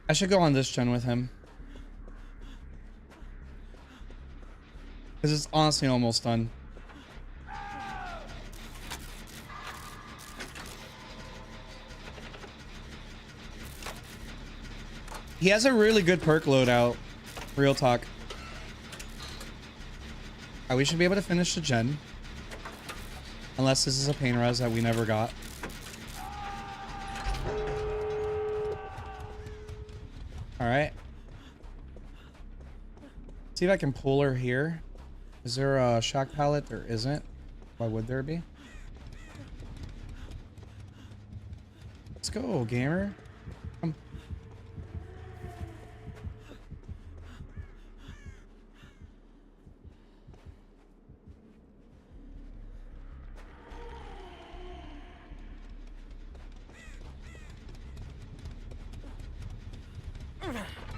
I should go on this gen with him. Because it's honestly almost done. He has a really good perk loadout. Real talk. We should be able to finish the gen. Unless this is a pain res that we never got. Alright. See if I can pull her here. Is there a shock pallet? There isn't. Why would there be? Let's go, gamer. Come.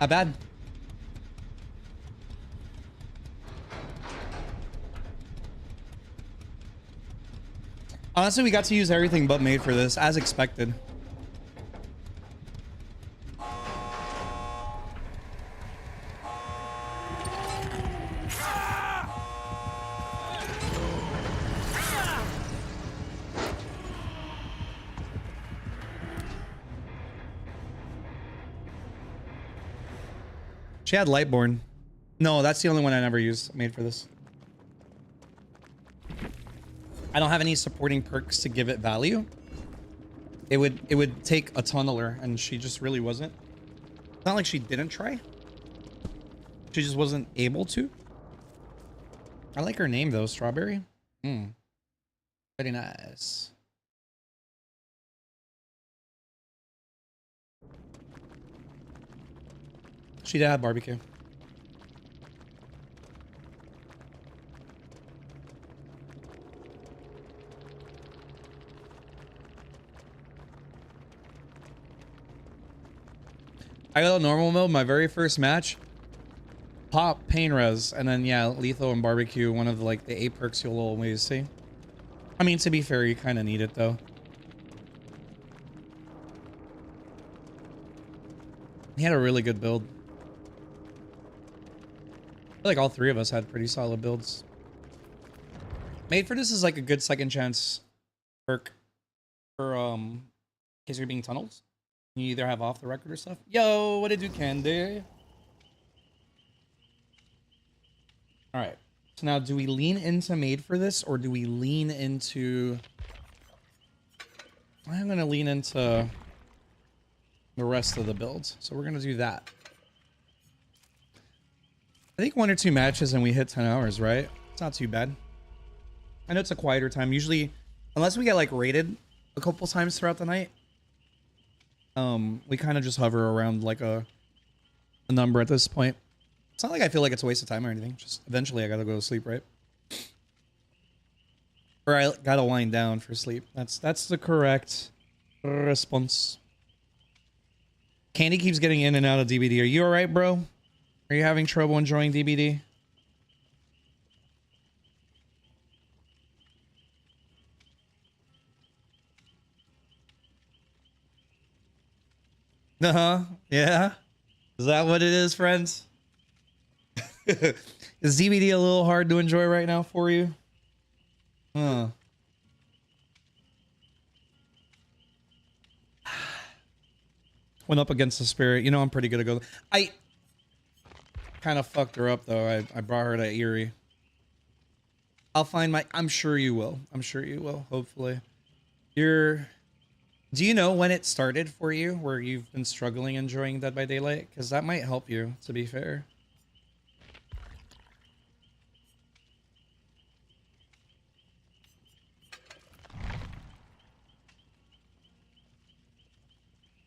Not bad. Honestly, we got to use everything but made for this, as expected. She had Lightborn. No, that's the only one I never used. Made for this. I don't have any supporting perks to give it value. It would take a tunneler, and she just really wasn't. It's not like she didn't try. She just wasn't able to. I like her name though, Strawberry. Very nice. She did have barbecue. I got a normal mode, my very first match. Pop, pain res, and then yeah, lethal and barbecue, one of the, like the 8 perks you'll always see. I mean, to be fair, you kind of need it though. He had a really good build. I feel like all 3 of us had pretty solid builds. Made for this is like a good second chance perk for in case you're being tunneled. You either have off the record or stuff. Yo, what did you Candy? All right. So now, do we lean into made for this, or do we lean into? I'm gonna lean into the rest of the builds. So we're gonna do that. I think 1 or 2 matches and we hit 10 hours, right? It's not too bad. I know it's a quieter time. Usually, unless we get like raided a couple times throughout the night, we kind of just hover around like a number at this point. It's not like I feel like it's a waste of time or anything. Just eventually I gotta go to sleep, right? Or I gotta wind down for sleep. That's the correct response. Candy keeps getting in and out of DBD. Are you alright, bro? Are you having trouble enjoying DBD? Uh-huh. Yeah. Is that what it is, friends? Is DVD a little hard to enjoy right now for you? Huh. Went up against the spirit. You know I'm pretty good at go. I kind of fucked her up though. I brought her to Erie. I'll find my. I'm sure you will. I'm sure you will. Hopefully. Do you know when it started for you, where you've been struggling enjoying Dead by Daylight? Because that might help you, to be fair.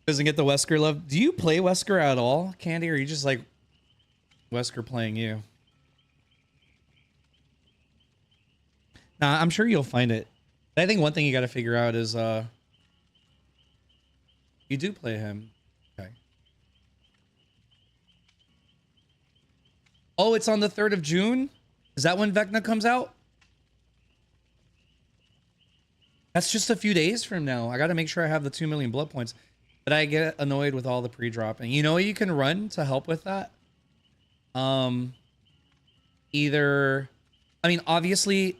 Doesn't get the Wesker love. Do you play Wesker at all, Candy, or are you just like Wesker playing you? Nah, I'm sure you'll find it. I think one thing you got to figure out is you do play him. Okay. Oh, it's on the 3rd of June? Is that when Vecna comes out? That's just a few days from now. I got to make sure I have the 2 million blood points. But I get annoyed with all the pre-dropping. You know what you can run to help with that? Either... I mean, obviously,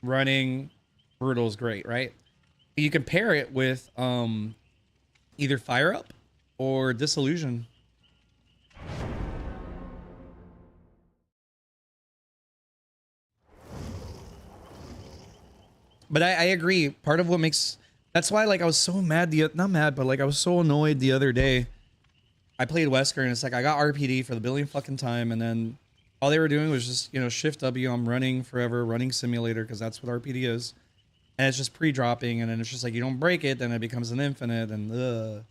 running Brutal is great, right? You can pair it with either Fire Up or Disillusion. But I agree. Part of what makes... That's why, like, I was so mad not mad, but like I was so annoyed the other day. I played Wesker and it's like I got RPD for the billionth fucking time, and then all they were doing was just, you know, Shift W. I'm running forever, running simulator, because that's what RPD is. And it's just pre-dropping, and then it's just like you don't break it, then it becomes an infinite, and ugh.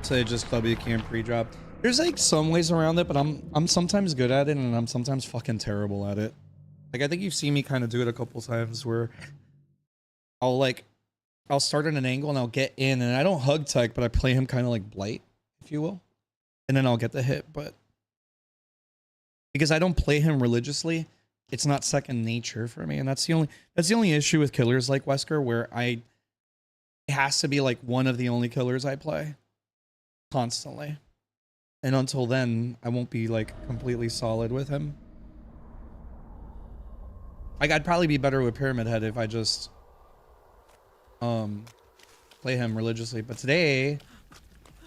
So it just W can't pre-drop. There's like some ways around it, but I'm sometimes good at it and I'm sometimes fucking terrible at it. Like I think you've seen me kind of do it a couple times where I'll start at an angle and I'll get in, and I don't hug tech, but I play him kind of like Blight, if you will. And then I'll get the hit, but because I don't play him religiously, it's not second nature for me. And that's the only issue with killers like Wesker, where it has to be like one of the only killers I play constantly. And until then, I won't be like completely solid with him. Like I'd probably be better with Pyramid Head if I just play him religiously. But today,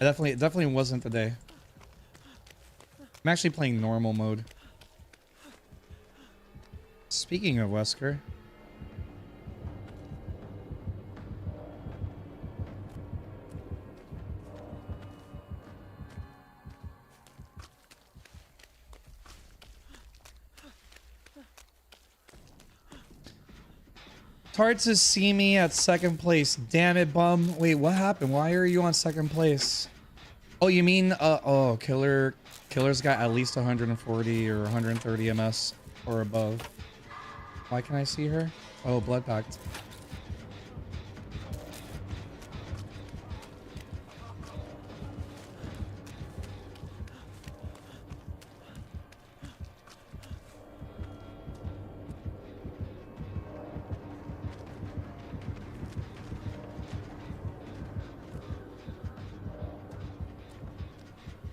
it definitely wasn't the day. I'm actually playing normal mode. Speaking of Wesker, Tart says, see me at second place. Damn it, bum. Wait, what happened? Why are you on second place? Oh, you mean, oh, Killer's got at least 140 or 130 MS or above. Why can I see her? Oh, Blood Pact.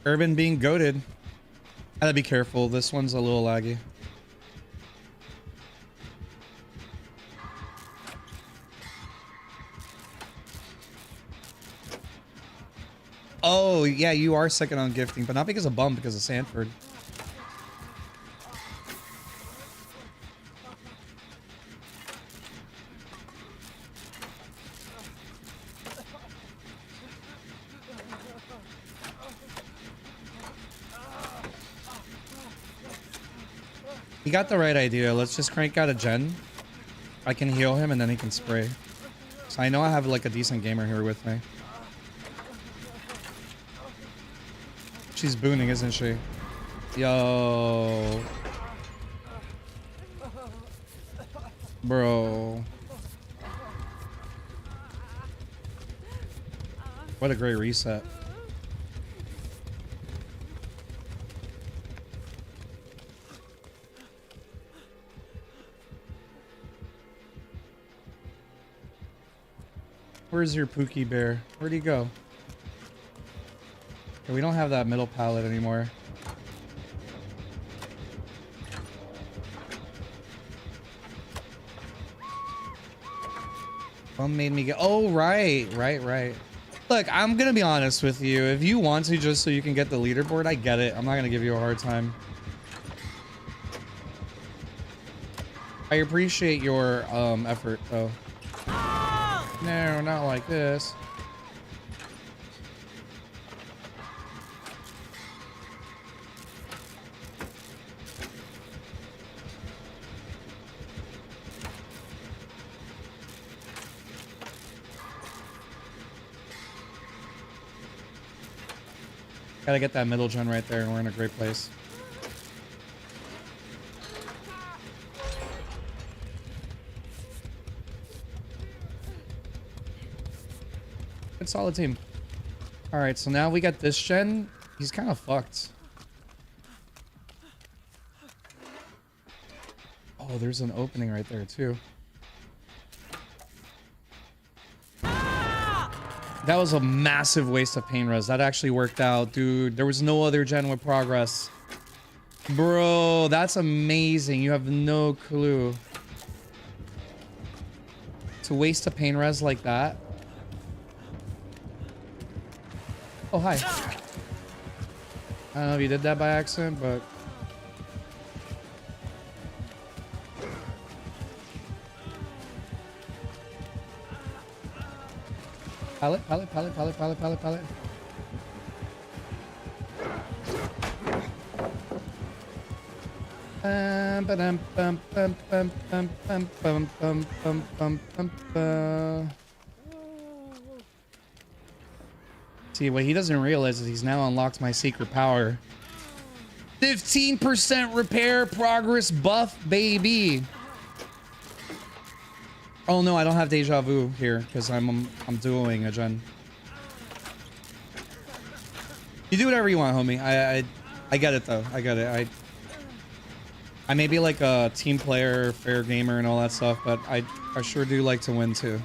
Urban being goated. Gotta be careful. This one's a little laggy. Oh, yeah, you are second on gifting, but not because of Bum, because of Sanford. He got the right idea. Let's just crank out a gen. I can heal him and then he can spray. So I know I have like a decent gamer here with me. She's booning, isn't she? Yo. Bro. What a great reset. Where's your Pookie Bear? Where'd he go? Okay, we don't have that middle pallet anymore. Bum made me get. Oh, right. Look, I'm gonna be honest with you. If you want to just so you can get the leaderboard, I get it. I'm not gonna give you a hard time. I appreciate your effort though. No, not like this. Gotta get that middle gen right there, and we're in a great place. Good solid team. All right, so now we got this gen. He's kind of fucked. Oh, there's an opening right there too. That was a massive waste of pain res. That actually worked out, dude. There was no other gen with progress. Bro, that's amazing. You have no clue. To waste a pain res like that. Oh, hi. I don't know if you did that by accident, but... Pallet. See, what he doesn't realize is he's now unlocked my secret power. 15% repair progress buff, baby. Oh no, I don't have deja vu here because I'm duoing a gen. You do whatever you want, homie. I get it though. I get it. I may be like a team player, fair gamer, and all that stuff, but I sure do like to win too.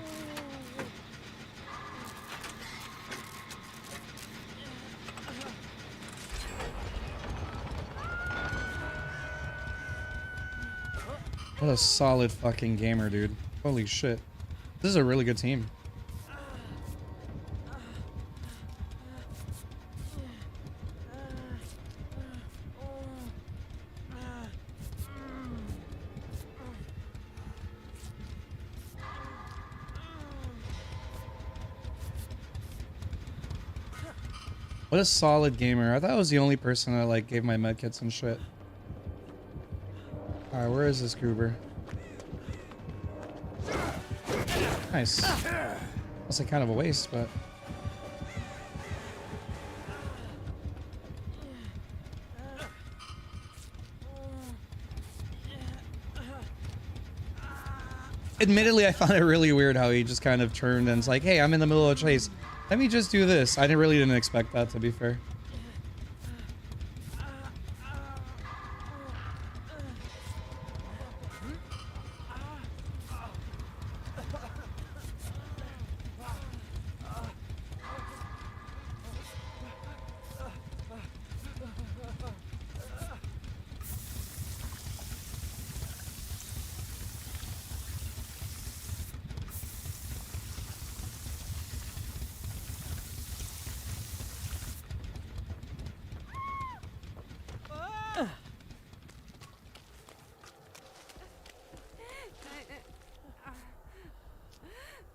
What a solid fucking gamer, dude. Holy shit. This is a really good team. What a solid gamer. I thought I was the only person that like gave my medkits and shit. Alright, where is this goober? Nice. That's like kind of a waste, but... Admittedly, I found it really weird how he just kind of turned and it's like, hey, I'm in the middle of a chase. Let me just do this. I really didn't expect that, to be fair.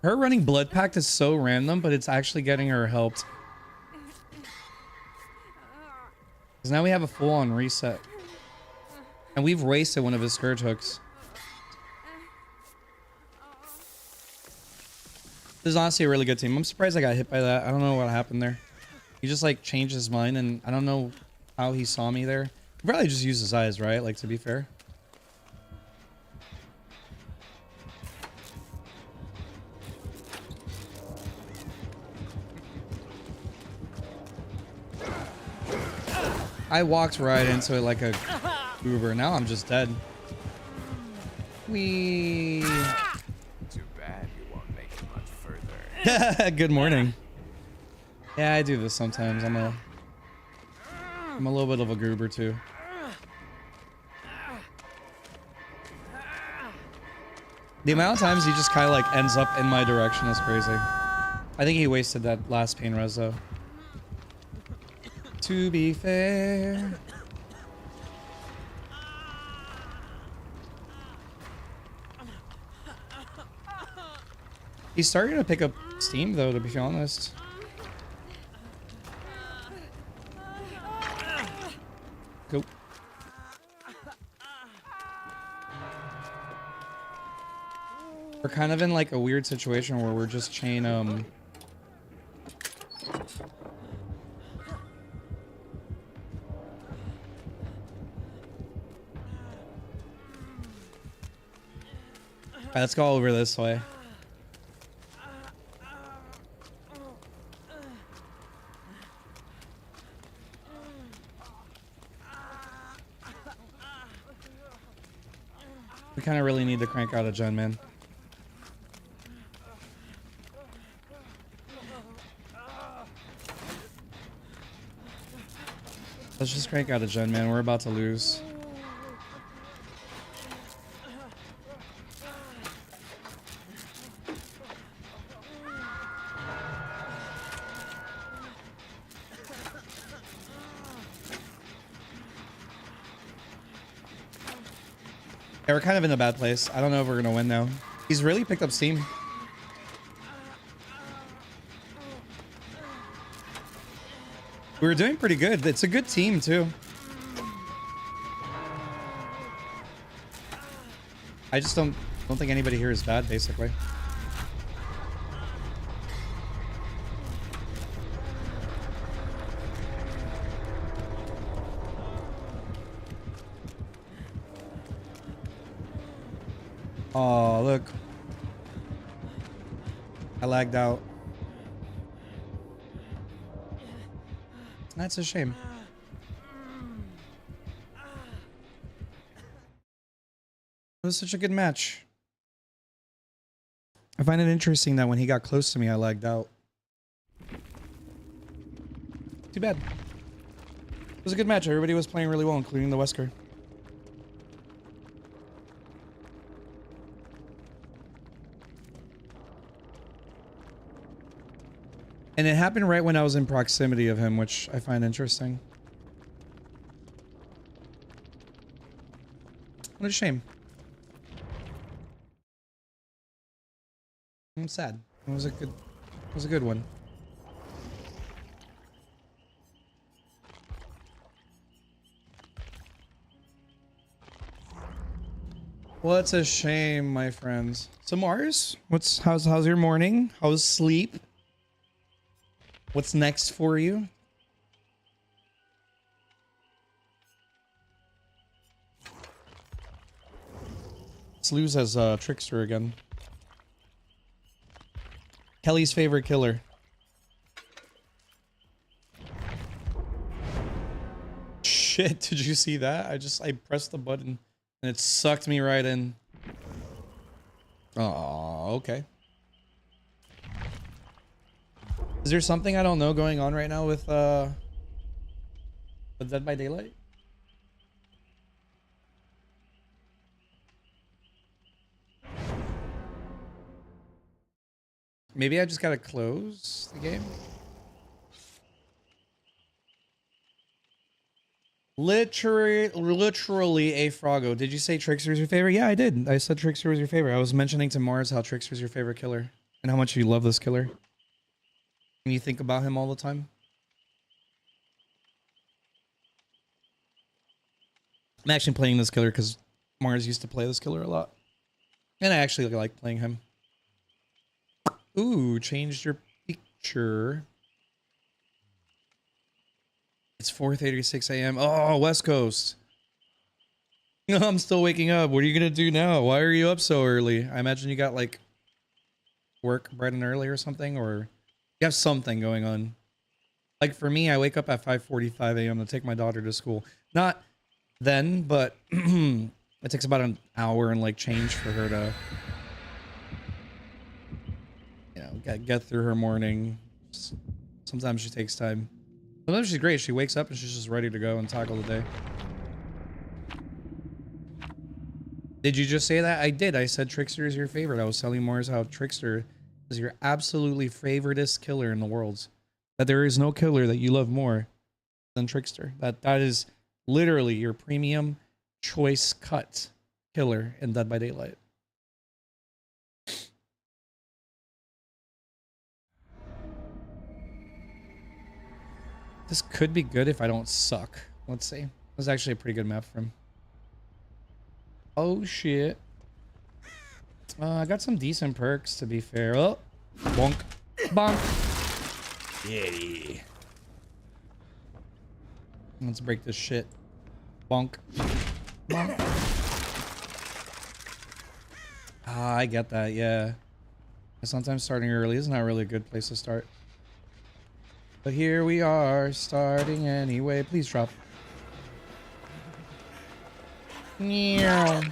Her running Blood Pact is so random, but it's actually getting her helped. Because now we have a full-on reset. And we've wasted one of his Scourge hooks. This is honestly a really good team. I'm surprised I got hit by that. I don't know what happened there. He just like changed his mind and I don't know how he saw me there. He probably just used his eyes, right? Like, to be fair. I walked right into it like a goober. Now I'm just dead. Wee. Too bad you won't make it much further. Good morning. Yeah, I do this sometimes. I'm a little bit of a goober too. The amount of times he just kind of like ends up in my direction is crazy. I think he wasted that last pain res though. To be fair. He's starting to pick up steam though, to be honest. Go. We're kind of in like a weird situation where we're just chain Alright, let's go over this way. We kind of really need to crank out a gen, man. Let's just crank out a gen, man. We're about to lose. Yeah, we're kind of in a bad place. I don't know if we're gonna win now. He's really picked up steam. We were doing pretty good. It's a good team too. I just don't think anybody here is bad, basically. Oh, look. I lagged out. That's a shame. It was such a good match. I find it interesting that when he got close to me, I lagged out. Too bad. It was a good match. Everybody was playing really well, including the Wesker. And it happened right when I was in proximity of him, which I find interesting. What a shame. I'm sad. It was a good one. What's a shame, my friends. So Mars, how's your morning? How's sleep? What's next for you? Let's lose as Trickster again. Kelly's favorite killer. Shit, did you see that? I pressed the button and it sucked me right in. Oh, okay. Is there something I don't know going on right now with Dead by Daylight? Maybe I just gotta close the game. Literally a Froggo. Did you say Trickster is your favorite? Yeah, I did. I said Trickster was your favorite. I was mentioning to Mars how Trickster is your favorite killer and how much you love this killer. And you think about him all the time. I'm actually playing this killer because Mars used to play this killer a lot. And I actually like playing him. Ooh, changed your picture. It's 4:36 a.m. Oh, West Coast. I'm still waking up. What are you gonna do now? Why are you up so early? I imagine you got like work bright and early or something, or you have something going on. Like for me, I wake up at 5:45 a.m. to take my daughter to school. Not then, but it takes about an hour and like change for her to, you know, get through her morning. Sometimes she takes time. Sometimes she's great. She wakes up and she's just ready to go and tackle the day. Did you just say that? I did. I said Trickster is your favorite. I was telling Morris how Trickster is your absolutely favoriteest killer in the world. That there is no killer that you love more than Trickster. That is literally your premium choice cut killer in Dead by Daylight. This could be good if I don't suck. Let's see. This is actually a pretty good map for him. Oh shit. I got some decent perks to be fair. Oh, bonk, bonk. Yeah. Let's break this shit. Bonk, bonk. Ah, I get that. Yeah. Sometimes starting early is not really a good place to start. But here we are, starting anyway. Please drop. Meow.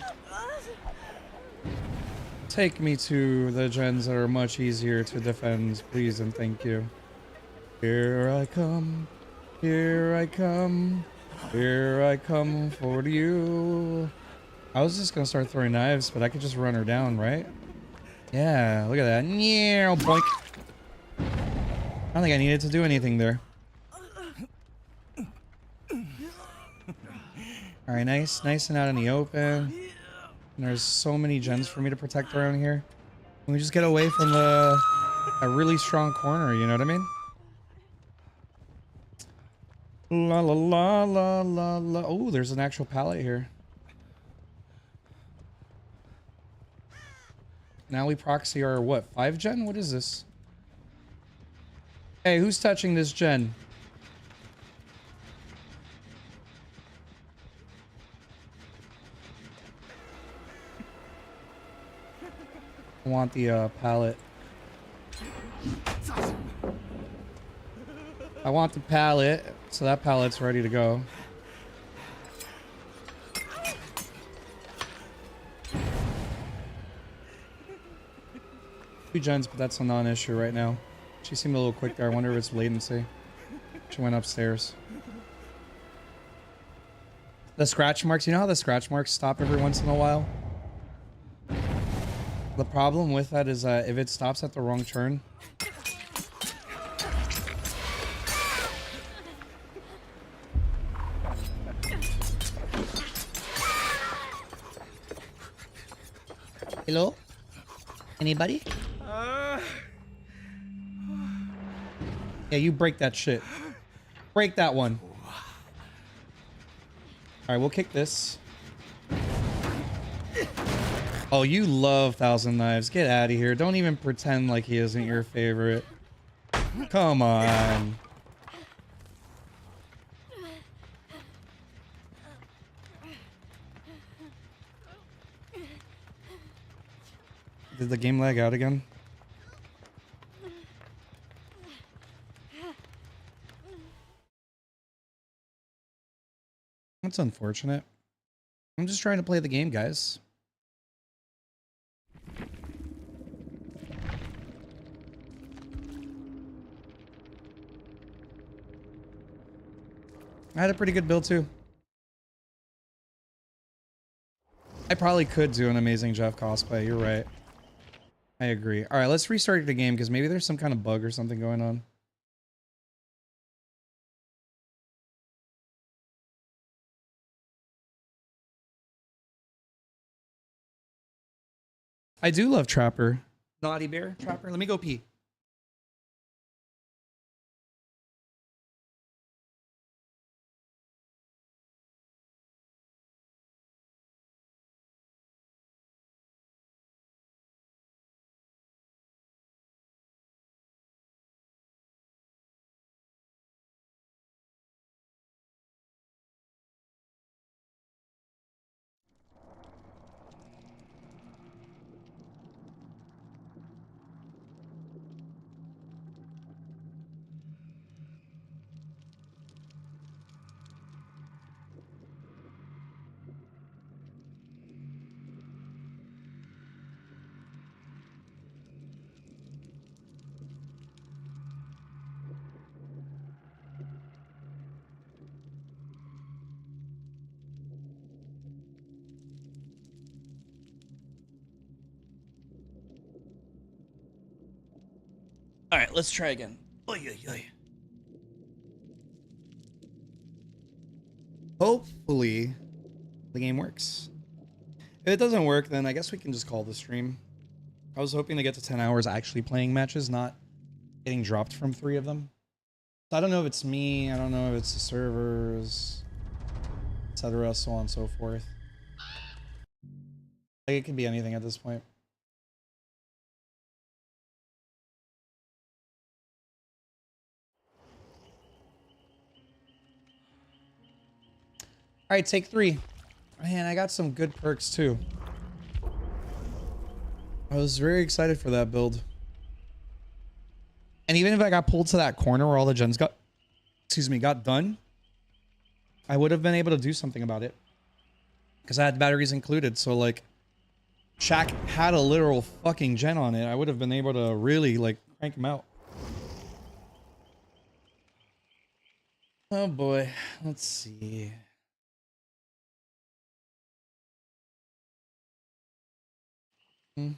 Take me to the gens that are much easier to defend, please and thank you. Here I come, here I come, here I come for you. I was just gonna start throwing knives, but I could just run her down, right? Yeah, look at that. Meow, boink. I don't think I needed to do anything there. Alright, nice and out in the open. And there's so many gens for me to protect around here. Can we just get away from a really strong corner, you know what I mean? La la la la la la. Oh, there's an actual pallet here. Now we proxy our what, 5 gen? What is this? Hey, who's touching this gen? I want the pallet. I want the pallet, so that pallet's ready to go. Two gens, but that's a non-issue right now. She seemed a little quick there. I wonder if it's latency. She went upstairs. The scratch marks, you know how the scratch marks stop every once in a while? The problem with that is that if it stops at the wrong turn, hello? Anybody? Yeah, you break that shit. Break that one. Alright, we'll kick this. Oh, you love Thousand Knives. Get out of here. Don't even pretend like he isn't your favorite. Come on. Did the game lag out again? That's unfortunate. I'm just trying to play the game, guys. I had a pretty good build too. I probably could do an amazing Jeff cosplay. You're right. I agree. All right, let's restart the game because maybe there's some kind of bug or something going on. I do love Trapper. Naughty Bear, Trapper. Let me go pee. All right, let's try again. Oy, oy, oy. Hopefully, the game works. If it doesn't work, then I guess we can just call the stream. I was hoping to get to 10 hours actually playing matches, not getting dropped from 3 of them. So I don't know if it's me, I don't know if it's the servers, etc., so on and so forth. Like, it could be anything at this point. All right, take 3. Man, I got some good perks too. I was very excited for that build. And even if I got pulled to that corner where all the gens got, got done, I would have been able to do something about it. Because I had batteries included, so like, Shaq had a literal fucking gen on it. I would have been able to really like crank him out. Oh boy, let's see. The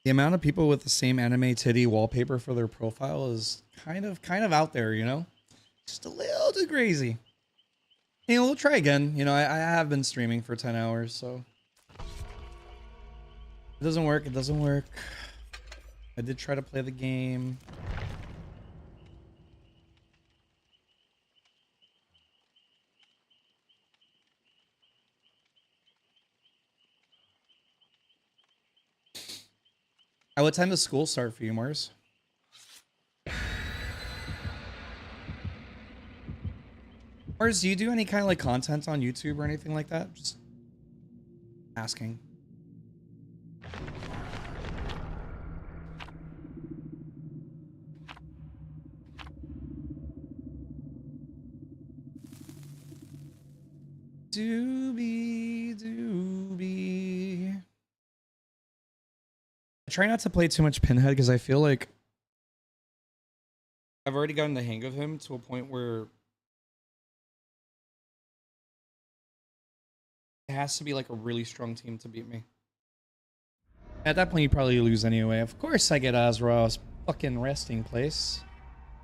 amount of people with the same anime titty wallpaper for their profile is kind of out there, you know? Just a little too crazy. You know, we'll try again. You know, I have been streaming for 10 hours, so. It doesn't work, it doesn't work. I did try to play the game. What time does school start for you, Mars? Mars, do you do any kind of like content on YouTube or anything like that? Just asking. Doobie. I try not to play too much Pinhead because I feel like I've already gotten the hang of him to a point where it has to be like a really strong team to beat me. At that point, you probably lose anyway. Of course I get Azrov's fucking resting place.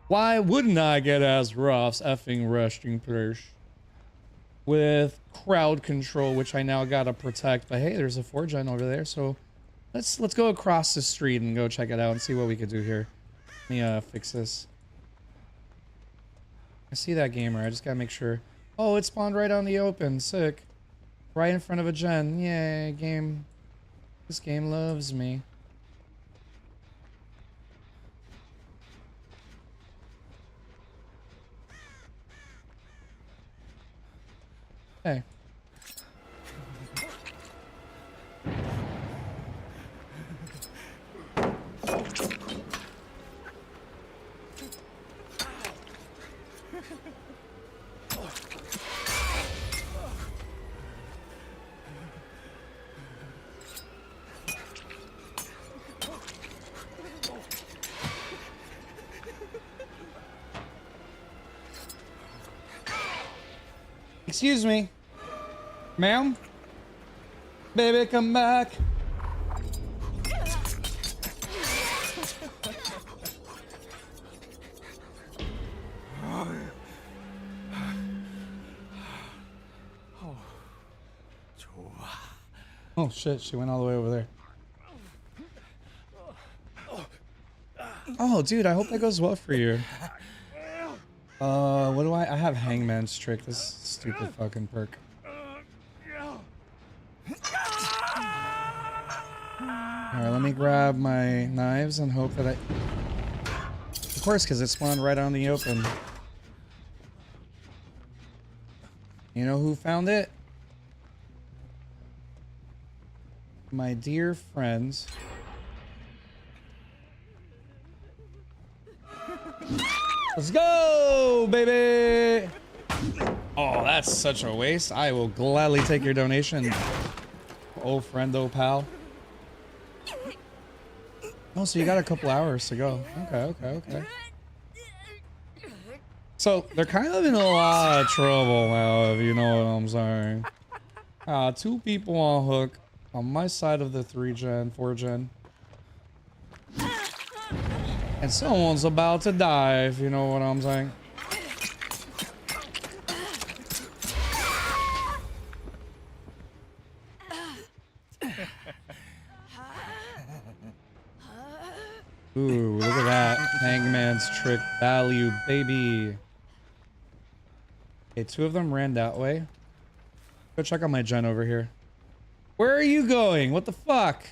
Why wouldn't I get Azrov's effing resting place? With crowd control, which I now gotta protect. But hey, there's a 4gen over there, so let's go across the street and go check it out and see what we could do here. Let me fix this. I see that gamer. I just gotta make sure. Oh, it spawned right on the open. Sick. Right in front of a gen. Yay, game. This game loves me. Hey. Excuse me. Ma'am? Baby, come back. Oh shit, she went all the way over there. Oh dude, I hope that goes well for you. What do I have Hangman's Trick, this stupid fucking perk. Alright, let me grab my knives and hope that of course, because it spawned right on the open. You know who found it? My dear friends. Let's go, baby! Oh, that's such a waste. I will gladly take your donation. Oh, friendo pal. Oh, so you got a couple hours to go. Okay. So they're kind of in a lot of trouble now, if you know what I'm saying. 2 people on hook on my side of the 3-gen, 4-gen. And someone's about to die, if you know what I'm saying. Ooh, look at that. Hangman's trick value, baby. Okay, 2 of them ran that way. Go check out my gen over here. Where are you going? What the fuck?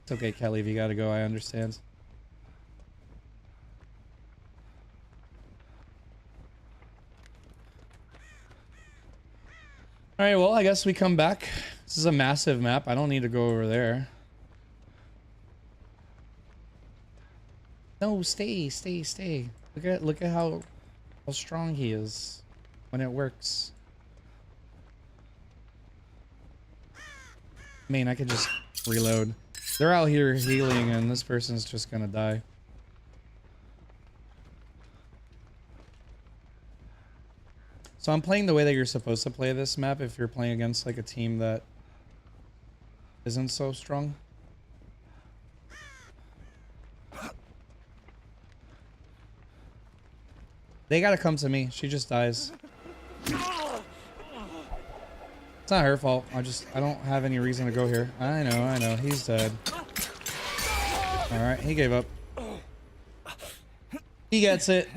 It's okay, Kelly, if you gotta go, I understand. Alright, well, I guess we come back. This is a massive map. I don't need to go over there. No, stay. Look at how strong he is when it works. I mean, I could just reload. They're out here healing and this person's just gonna die. So I'm playing the way that you're supposed to play this map if you're playing against like a team that isn't so strong. They gotta come to me. She just dies. It's not her fault. I don't have any reason to go here. I know. He's dead. Alright, he gave up. He gets it.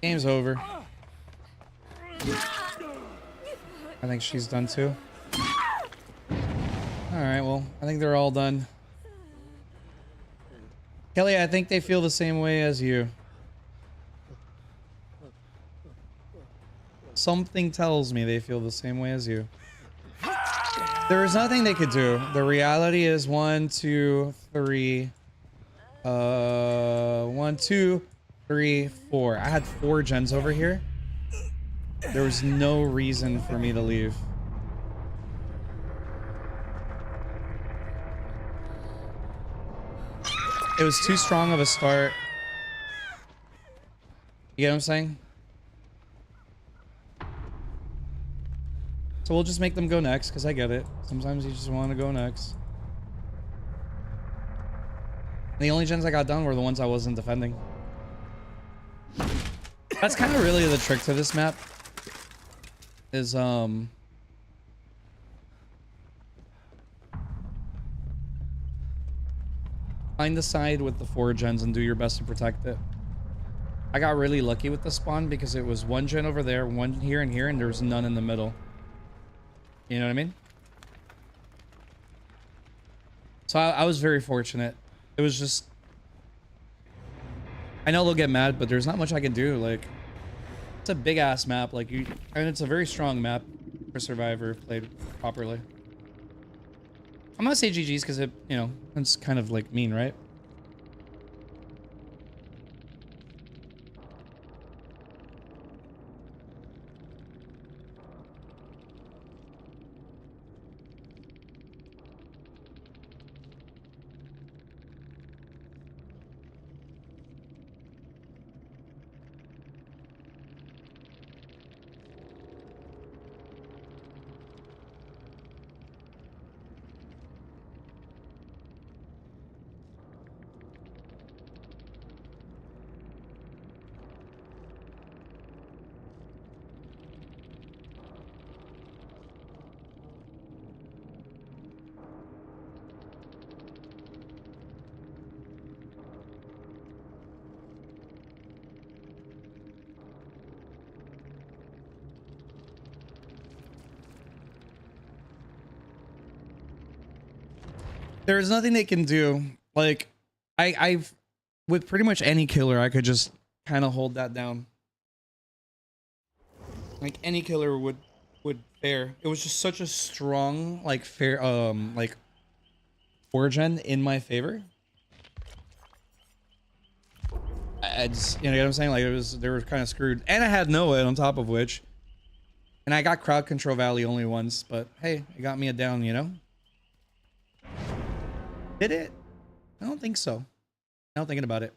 Game's over. I think she's done too. Alright, well, I think they're all done. Kelly, I think they feel the same way as you. Something tells me they feel the same way as you. There is nothing they could do. The reality is 1, 2, 3. 1, 2, 3, 4. I had 4 gens over here. There was no reason for me to leave. It was too strong of a start. You get what I'm saying? So we'll just make them go next, because I get it. Sometimes you just want to go next. And the only gens I got done were the ones I wasn't defending. That's kind of really the trick to this map. Is, find the side with the 4 gens and do your best to protect it. I got really lucky with the spawn because it was 1 gen over there, 1 here and here, and there was none in the middle. You know what I mean? So I was very fortunate. It was just... I know they'll get mad, but there's not much I can do. Like, it's a big-ass map. Like, and it's a very strong map for Survivor if played properly. I'm gonna say GG's because it, you know, it's kind of like mean, right? There's nothing they can do. Like, I've with pretty much any killer, I could just kind of hold that down. Like any killer would fare. It was just such a strong like fair like 4-gen in my favor. I just, you know what I'm saying? Like they were kind of screwed, and I had Noah on top of which, and I got crowd control Valley only once, but hey, it got me a down, you know. Did it? I don't think so. Now thinking about it.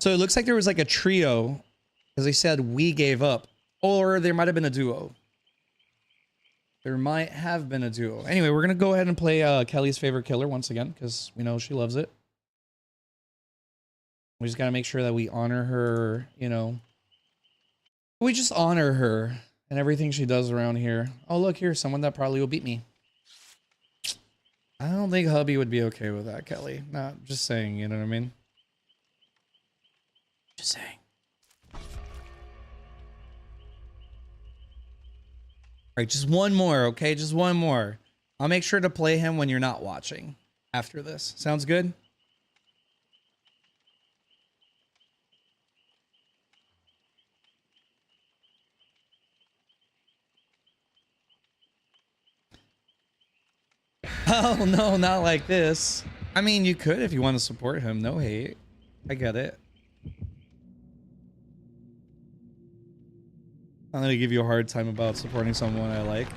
So it looks like there was like a trio, because they said we gave up, or there might have been a duo. There might have been a duo. Anyway, we're gonna go ahead and play Kelly's favorite killer once again, because we know she loves it. We just gotta make sure that we honor her, you know. We just honor her and everything she does around here. Oh, look here, someone that probably will beat me. I don't think hubby would be okay with that, Kelly. Not just saying, you know what I mean? Just saying. All right, just one more, okay? Just one more. I'll make sure to play him when you're not watching after this. Sounds good? Oh, no, not like this. I mean, you could if you want to support him. No hate. I get it. I'm going to give you a hard time about supporting someone I like.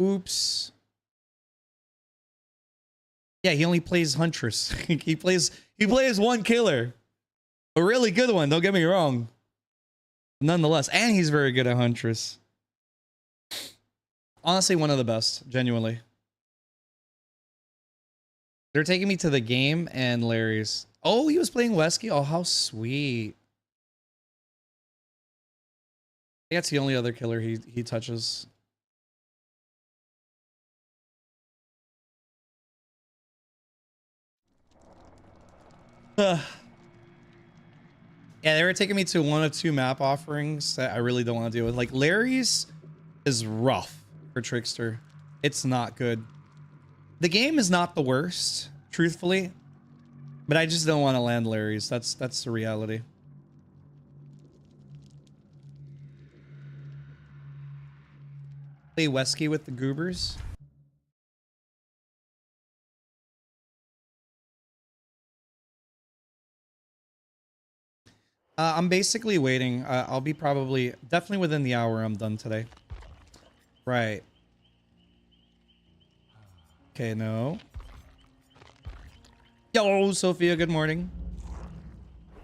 Oops. Yeah, he only plays Huntress. he plays one killer. A really good one, don't get me wrong. Nonetheless, and he's very good at Huntress. Honestly, one of the best, genuinely. They're taking me to the game and Larry's. Oh, he was playing Wesky? Oh, how sweet. That's the only other killer he touches. Yeah, they were taking me to one of two map offerings that I really don't want to deal with. Like, Larry's is rough for Trickster. It's not good. The game is not the worst, truthfully, but I just don't want to land Larry's. That's the reality. Play Wesky with the goobers. I'm basically waiting. I'll be definitely within the hour. I'm done today. Right. Okay, no. Yo, Sophia, good morning.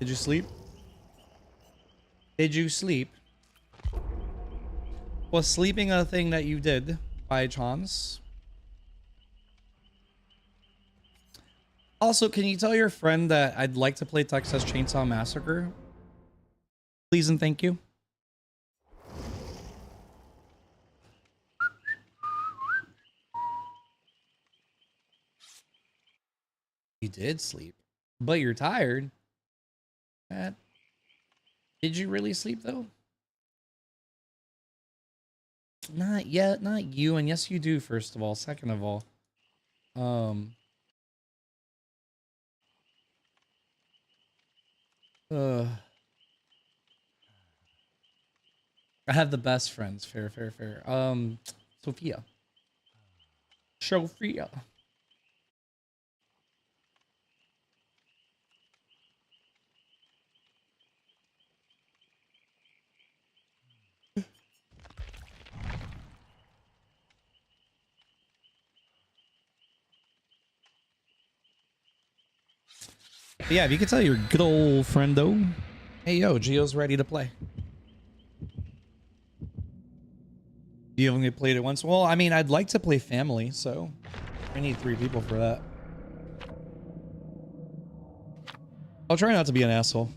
Did you sleep? Did you sleep? Was sleeping a thing that you did by chance? Also, can you tell your friend that I'd like to play Texas Chainsaw Massacre? Please and thank you. You did sleep, but you're tired. Did you really sleep though? Not yet, not you. And yes, you do. First of all, second of all, I have the best friends. Fair. Sophia. Sophia. But yeah, if you could tell your good old friend though. Hey yo, Gio's ready to play. You only played it once? Well, I mean, I'd like to play family, so I need 3 people for that. I'll try not to be an asshole.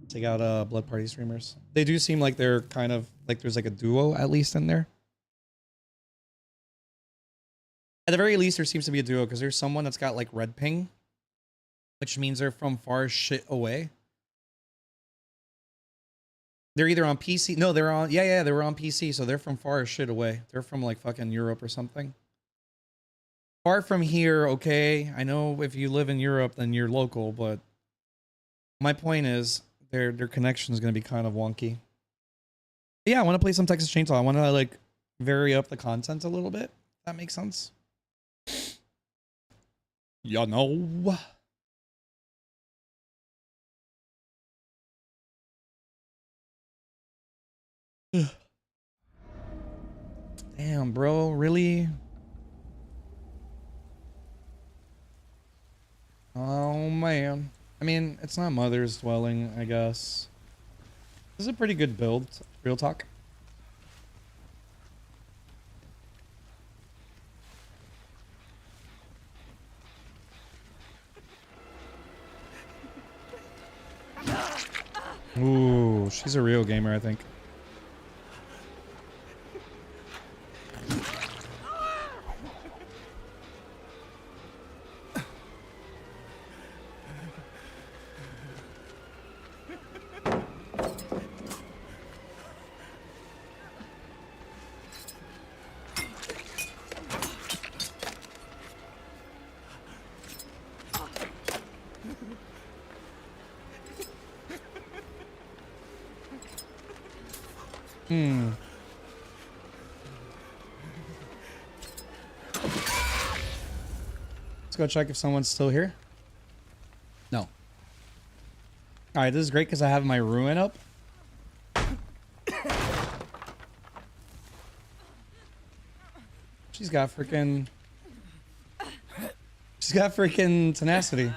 Take out Blood Party streamers. They do seem like they're kind of like there's like a duo at least in there. At the very least, there seems to be a duo because there's someone that's got like red ping, which means they're from far shit away. They're either on PC. No, they're on. Yeah, they were on PC. So they're from far as shit away. They're from like fucking Europe or something. Far from here, okay. I know if you live in Europe, then you're local. But my point is, their connection is going to be kind of wonky. But yeah, I want to play some Texas Chainsaw. I want to like vary up the content a little bit. That makes sense. You know. Damn, bro, really? Oh man. I mean, it's not Mother's Dwelling, I guess. This is a pretty good build, real talk. Ooh, she's a real gamer, I think. Let's go check if someone's still here. No. All right, this is great because I have my ruin up. She's got freaking tenacity.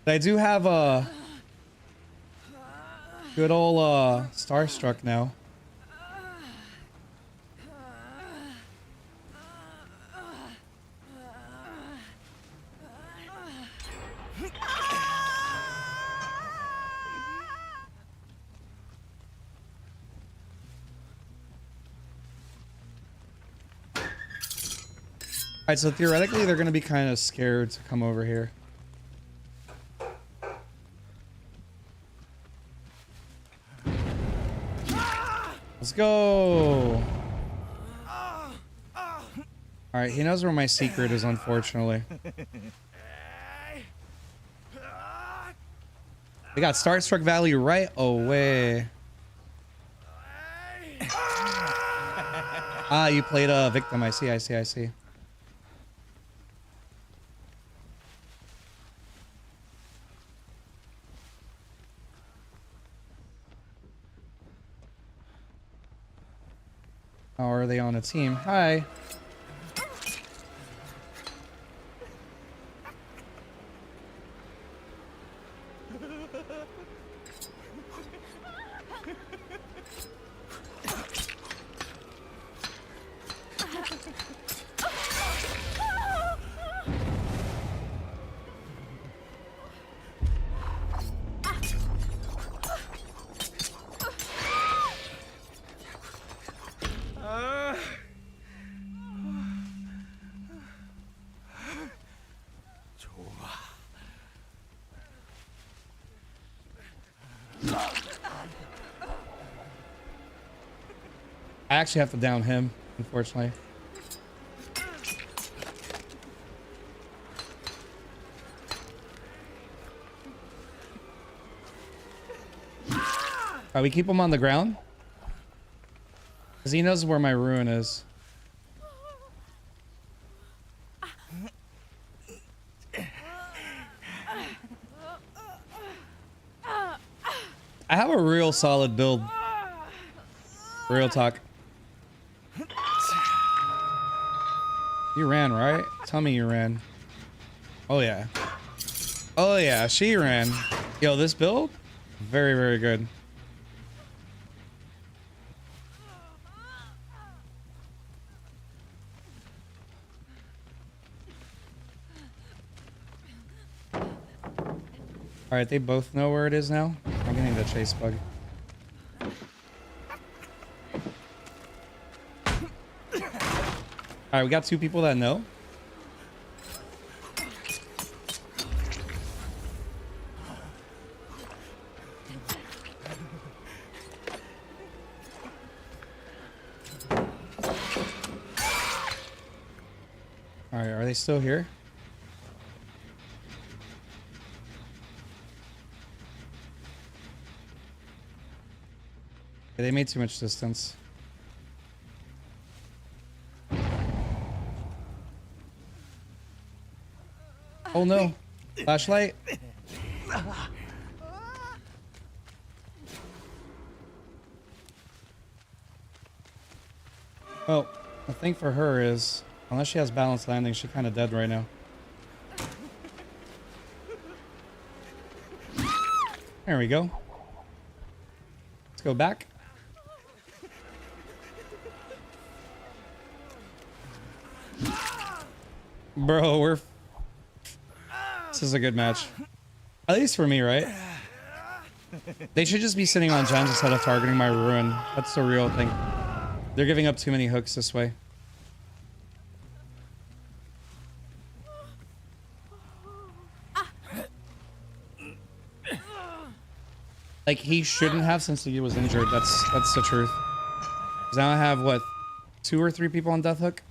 But I do have a good old Starstruck now. Alright, so theoretically they're gonna be kind of scared to come over here. Let's go! Alright, he knows where my secret is, unfortunately. We got Starstruck Valley right away. Ah, you played a victim. I see, I see, I see. How are they on a team? Hi. I actually have to down him, unfortunately. Alright, we keep him on the ground. Because he knows where my ruin is. I have a real solid build. Real talk. You ran, right? Tell me you ran. Oh yeah. Oh yeah, she ran. Yo, this build? Very, very good. Alright, they both know where it is now. I'm getting the chase bug. Alright, we got two people that know. Alright, are they still here? They made too much distance. Oh no. Flashlight. Oh, The thing for her is, unless she has balanced landing, she's kind of dead right now. There we go. Let's go back. Bro, this is a good match. At least for me, right? They should just be sitting on gems instead of targeting my ruin. That's the real thing. They're giving up too many hooks this way. Like, he shouldn't have since he was injured. That's the truth. 'Cause now I have, what, 2 or 3 people on death hook?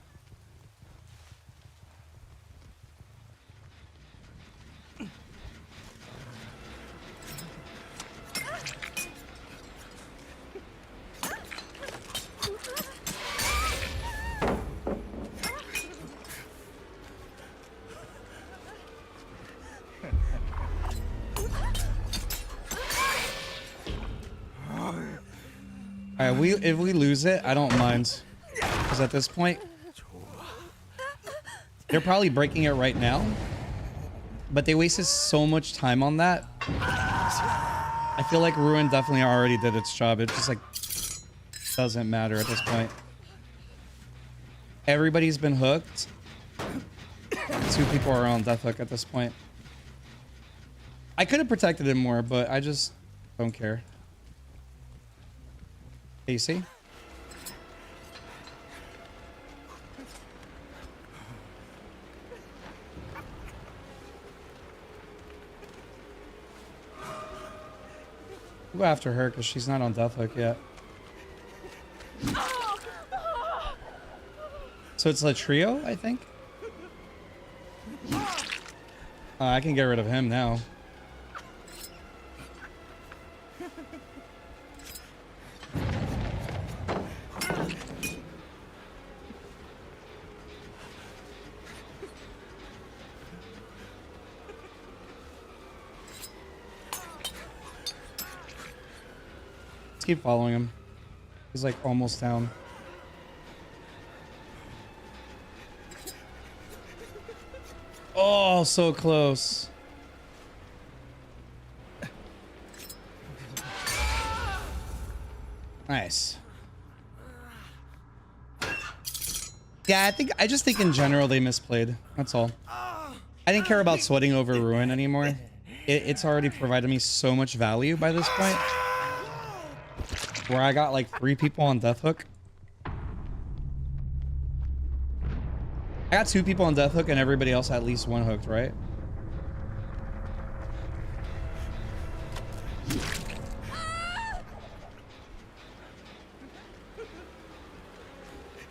Alright, if we lose it, I don't mind. Because at this point, they're probably breaking it right now. But they wasted so much time on that. I feel like Ruin definitely already did its job. It just like doesn't matter at this point. Everybody's been hooked. 2 people are on death hook at this point. I could have protected him more, but I just don't care. AC. Go after her because she's not on death hook yet. So it's a trio, I think. I can get rid of him now. Let's keep following him. He's like almost down. Oh, so close. Nice. Yeah, I just think in general they misplayed. That's all. I didn't care about sweating over Ruin anymore. It's already provided me so much value by this point. Where I got like 3 people on death hook. I got 2 people on death hook and everybody else at least 1 hooked, right? Is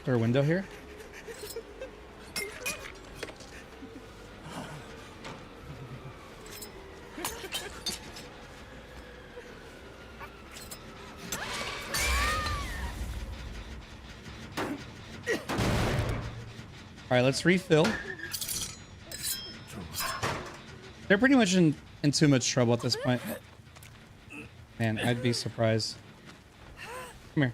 there a window here? All right, let's refill. They're pretty much in too much trouble at this point. Man, I'd be surprised. Come here.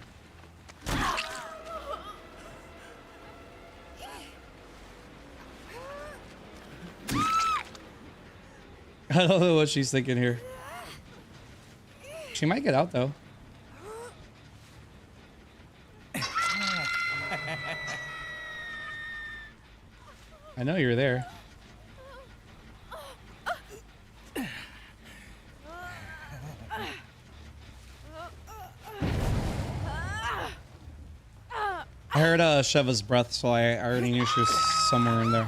I don't know what she's thinking here. She might get out though. I know you're there. I heard Sheva's breath, so I already knew she was somewhere in there.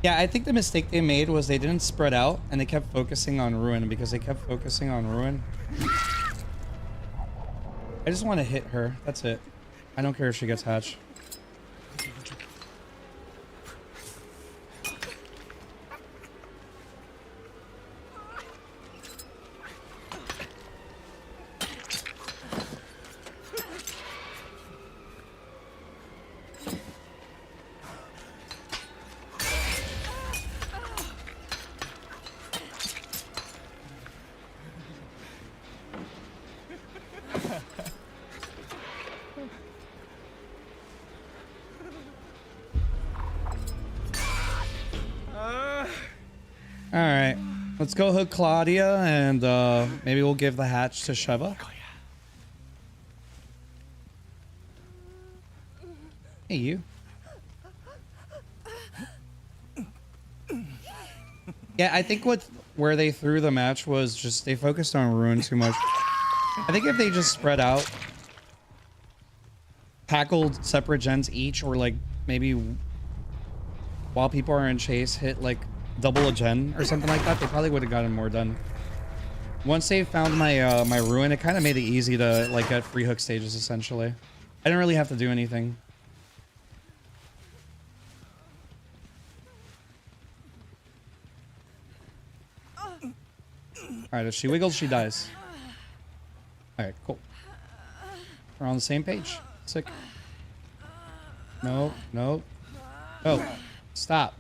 Yeah, I think the mistake they made was they didn't spread out and they kept focusing on Ruin, and because they kept focusing on Ruin, I just want to hit her. That's it. I don't care if she gets hatched. Let's go hook Claudia, and maybe we'll give the hatch to Sheva. Hey, you. Yeah, I think where they threw the match was just they focused on Ruin too much. I think if they just spread out, tackled separate gens each, or like maybe while people are in chase, hit like double a gen or something like that, they probably would have gotten more done. Once they found my my Ruin, it kind of made it easy to like get free hook stages essentially. I didn't really have to do anything. Alright, if she wiggles, she dies. Alright, cool. We're on the same page. Sick. No, no. Oh, stop.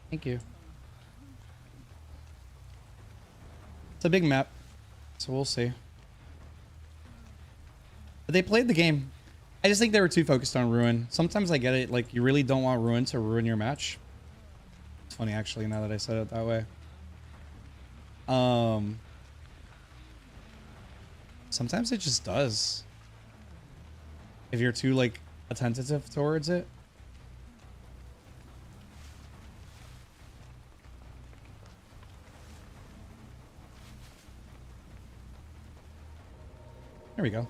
Thank you. It's a big map, so we'll see. But they played the game. I just think they were too focused on Ruin. Sometimes I get it, like you really don't want Ruin to ruin your match. It's funny actually now that I said it that way. Sometimes it just does. If you're too like attentive towards it. There we go.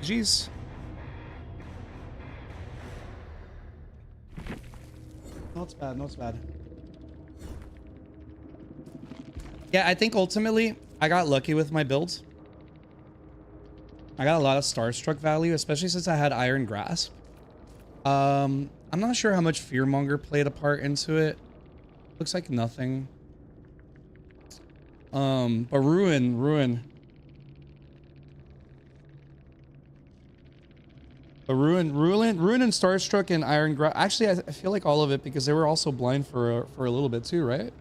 Jeez. No, it's bad. No, it's bad. Yeah, I think ultimately I got lucky with my build. I got a lot of Starstruck value, especially since I had Iron Grasp. I'm not sure how much Fearmonger played a part into it. Looks like nothing. But Ruin. But Ruin and Starstruck and Iron Grasp. Actually, I feel like all of it because they were also blind for a little bit too, right?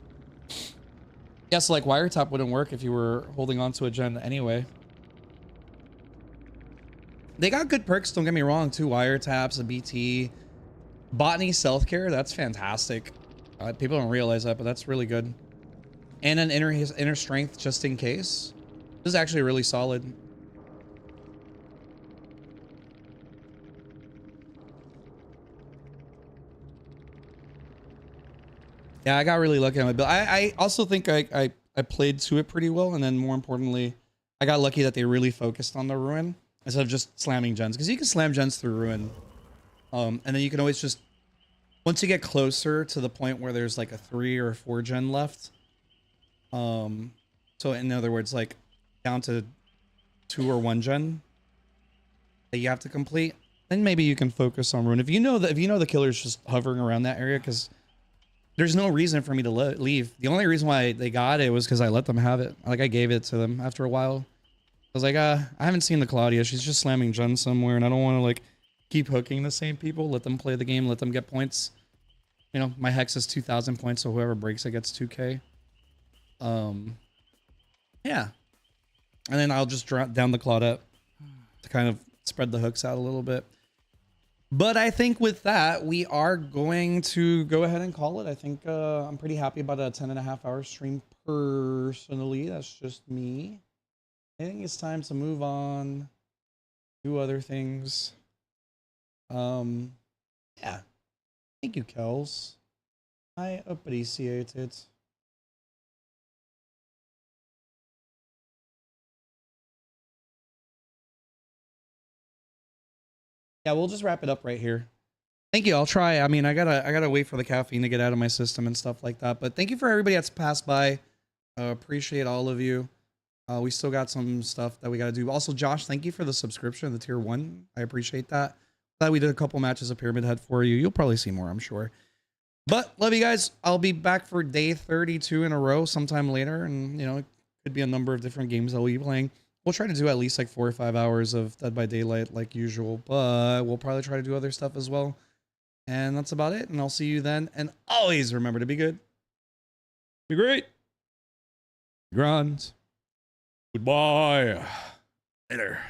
Yeah, so like Wiretap wouldn't work if you were holding on to a gen anyway. They got good perks, don't get me wrong, too. Wiretaps, a BT. Botany Self-Care, that's fantastic. People don't realize that, but that's really good. And an inner strength just in case. This is actually really solid. Yeah, I got really lucky on my build. I also think I played to it pretty well, and then more importantly, I got lucky that they really focused on the Ruin instead of just slamming gens, because you can slam gens through Ruin, and then you can always just, once you get closer to the point where there's like a 3 or 4 gen left, so in other words, like down to 2 or 1 gen that you have to complete, then maybe you can focus on Ruin. If you know the killer's just hovering around that area, because there's no reason for me to leave. The only reason why they got it was because I let them have it. Like I gave it to them after a while. I was like, I haven't seen the Claudia. She's just slamming gen somewhere, and I don't want to like keep hooking the same people. Let them play the game. Let them get points. You know, my hex is 2,000 points, so whoever breaks it gets 2K. Yeah. And then I'll just drop down the Claudette to kind of spread the hooks out a little bit. But I think with that, we are going to go ahead and call it. I think I'm pretty happy about a 10.5-hour stream personally. That's just me. I think it's time to move on, do other things. Yeah. Thank you, Kels. I appreciate it. Yeah, we'll just wrap it up right here. Thank you. I'll try. I mean, I gotta wait for the caffeine to get out of my system and stuff like that. But thank you for everybody that's passed by. Appreciate all of you. We still got some stuff that we gotta do. Also, Josh, thank you for the subscription, the tier 1. I appreciate that. Glad we did a couple matches of Pyramid Head for you. You'll probably see more, I'm sure. But love you guys. I'll be back for day 32 in a row sometime later, and you know, it could be a number of different games that we'll be playing. We'll try to do at least like 4 or 5 hours of Dead by Daylight like usual, but we'll probably try to do other stuff as well. And that's about it. And I'll see you then. And always remember to be good. Be great. Grand. Goodbye. Later.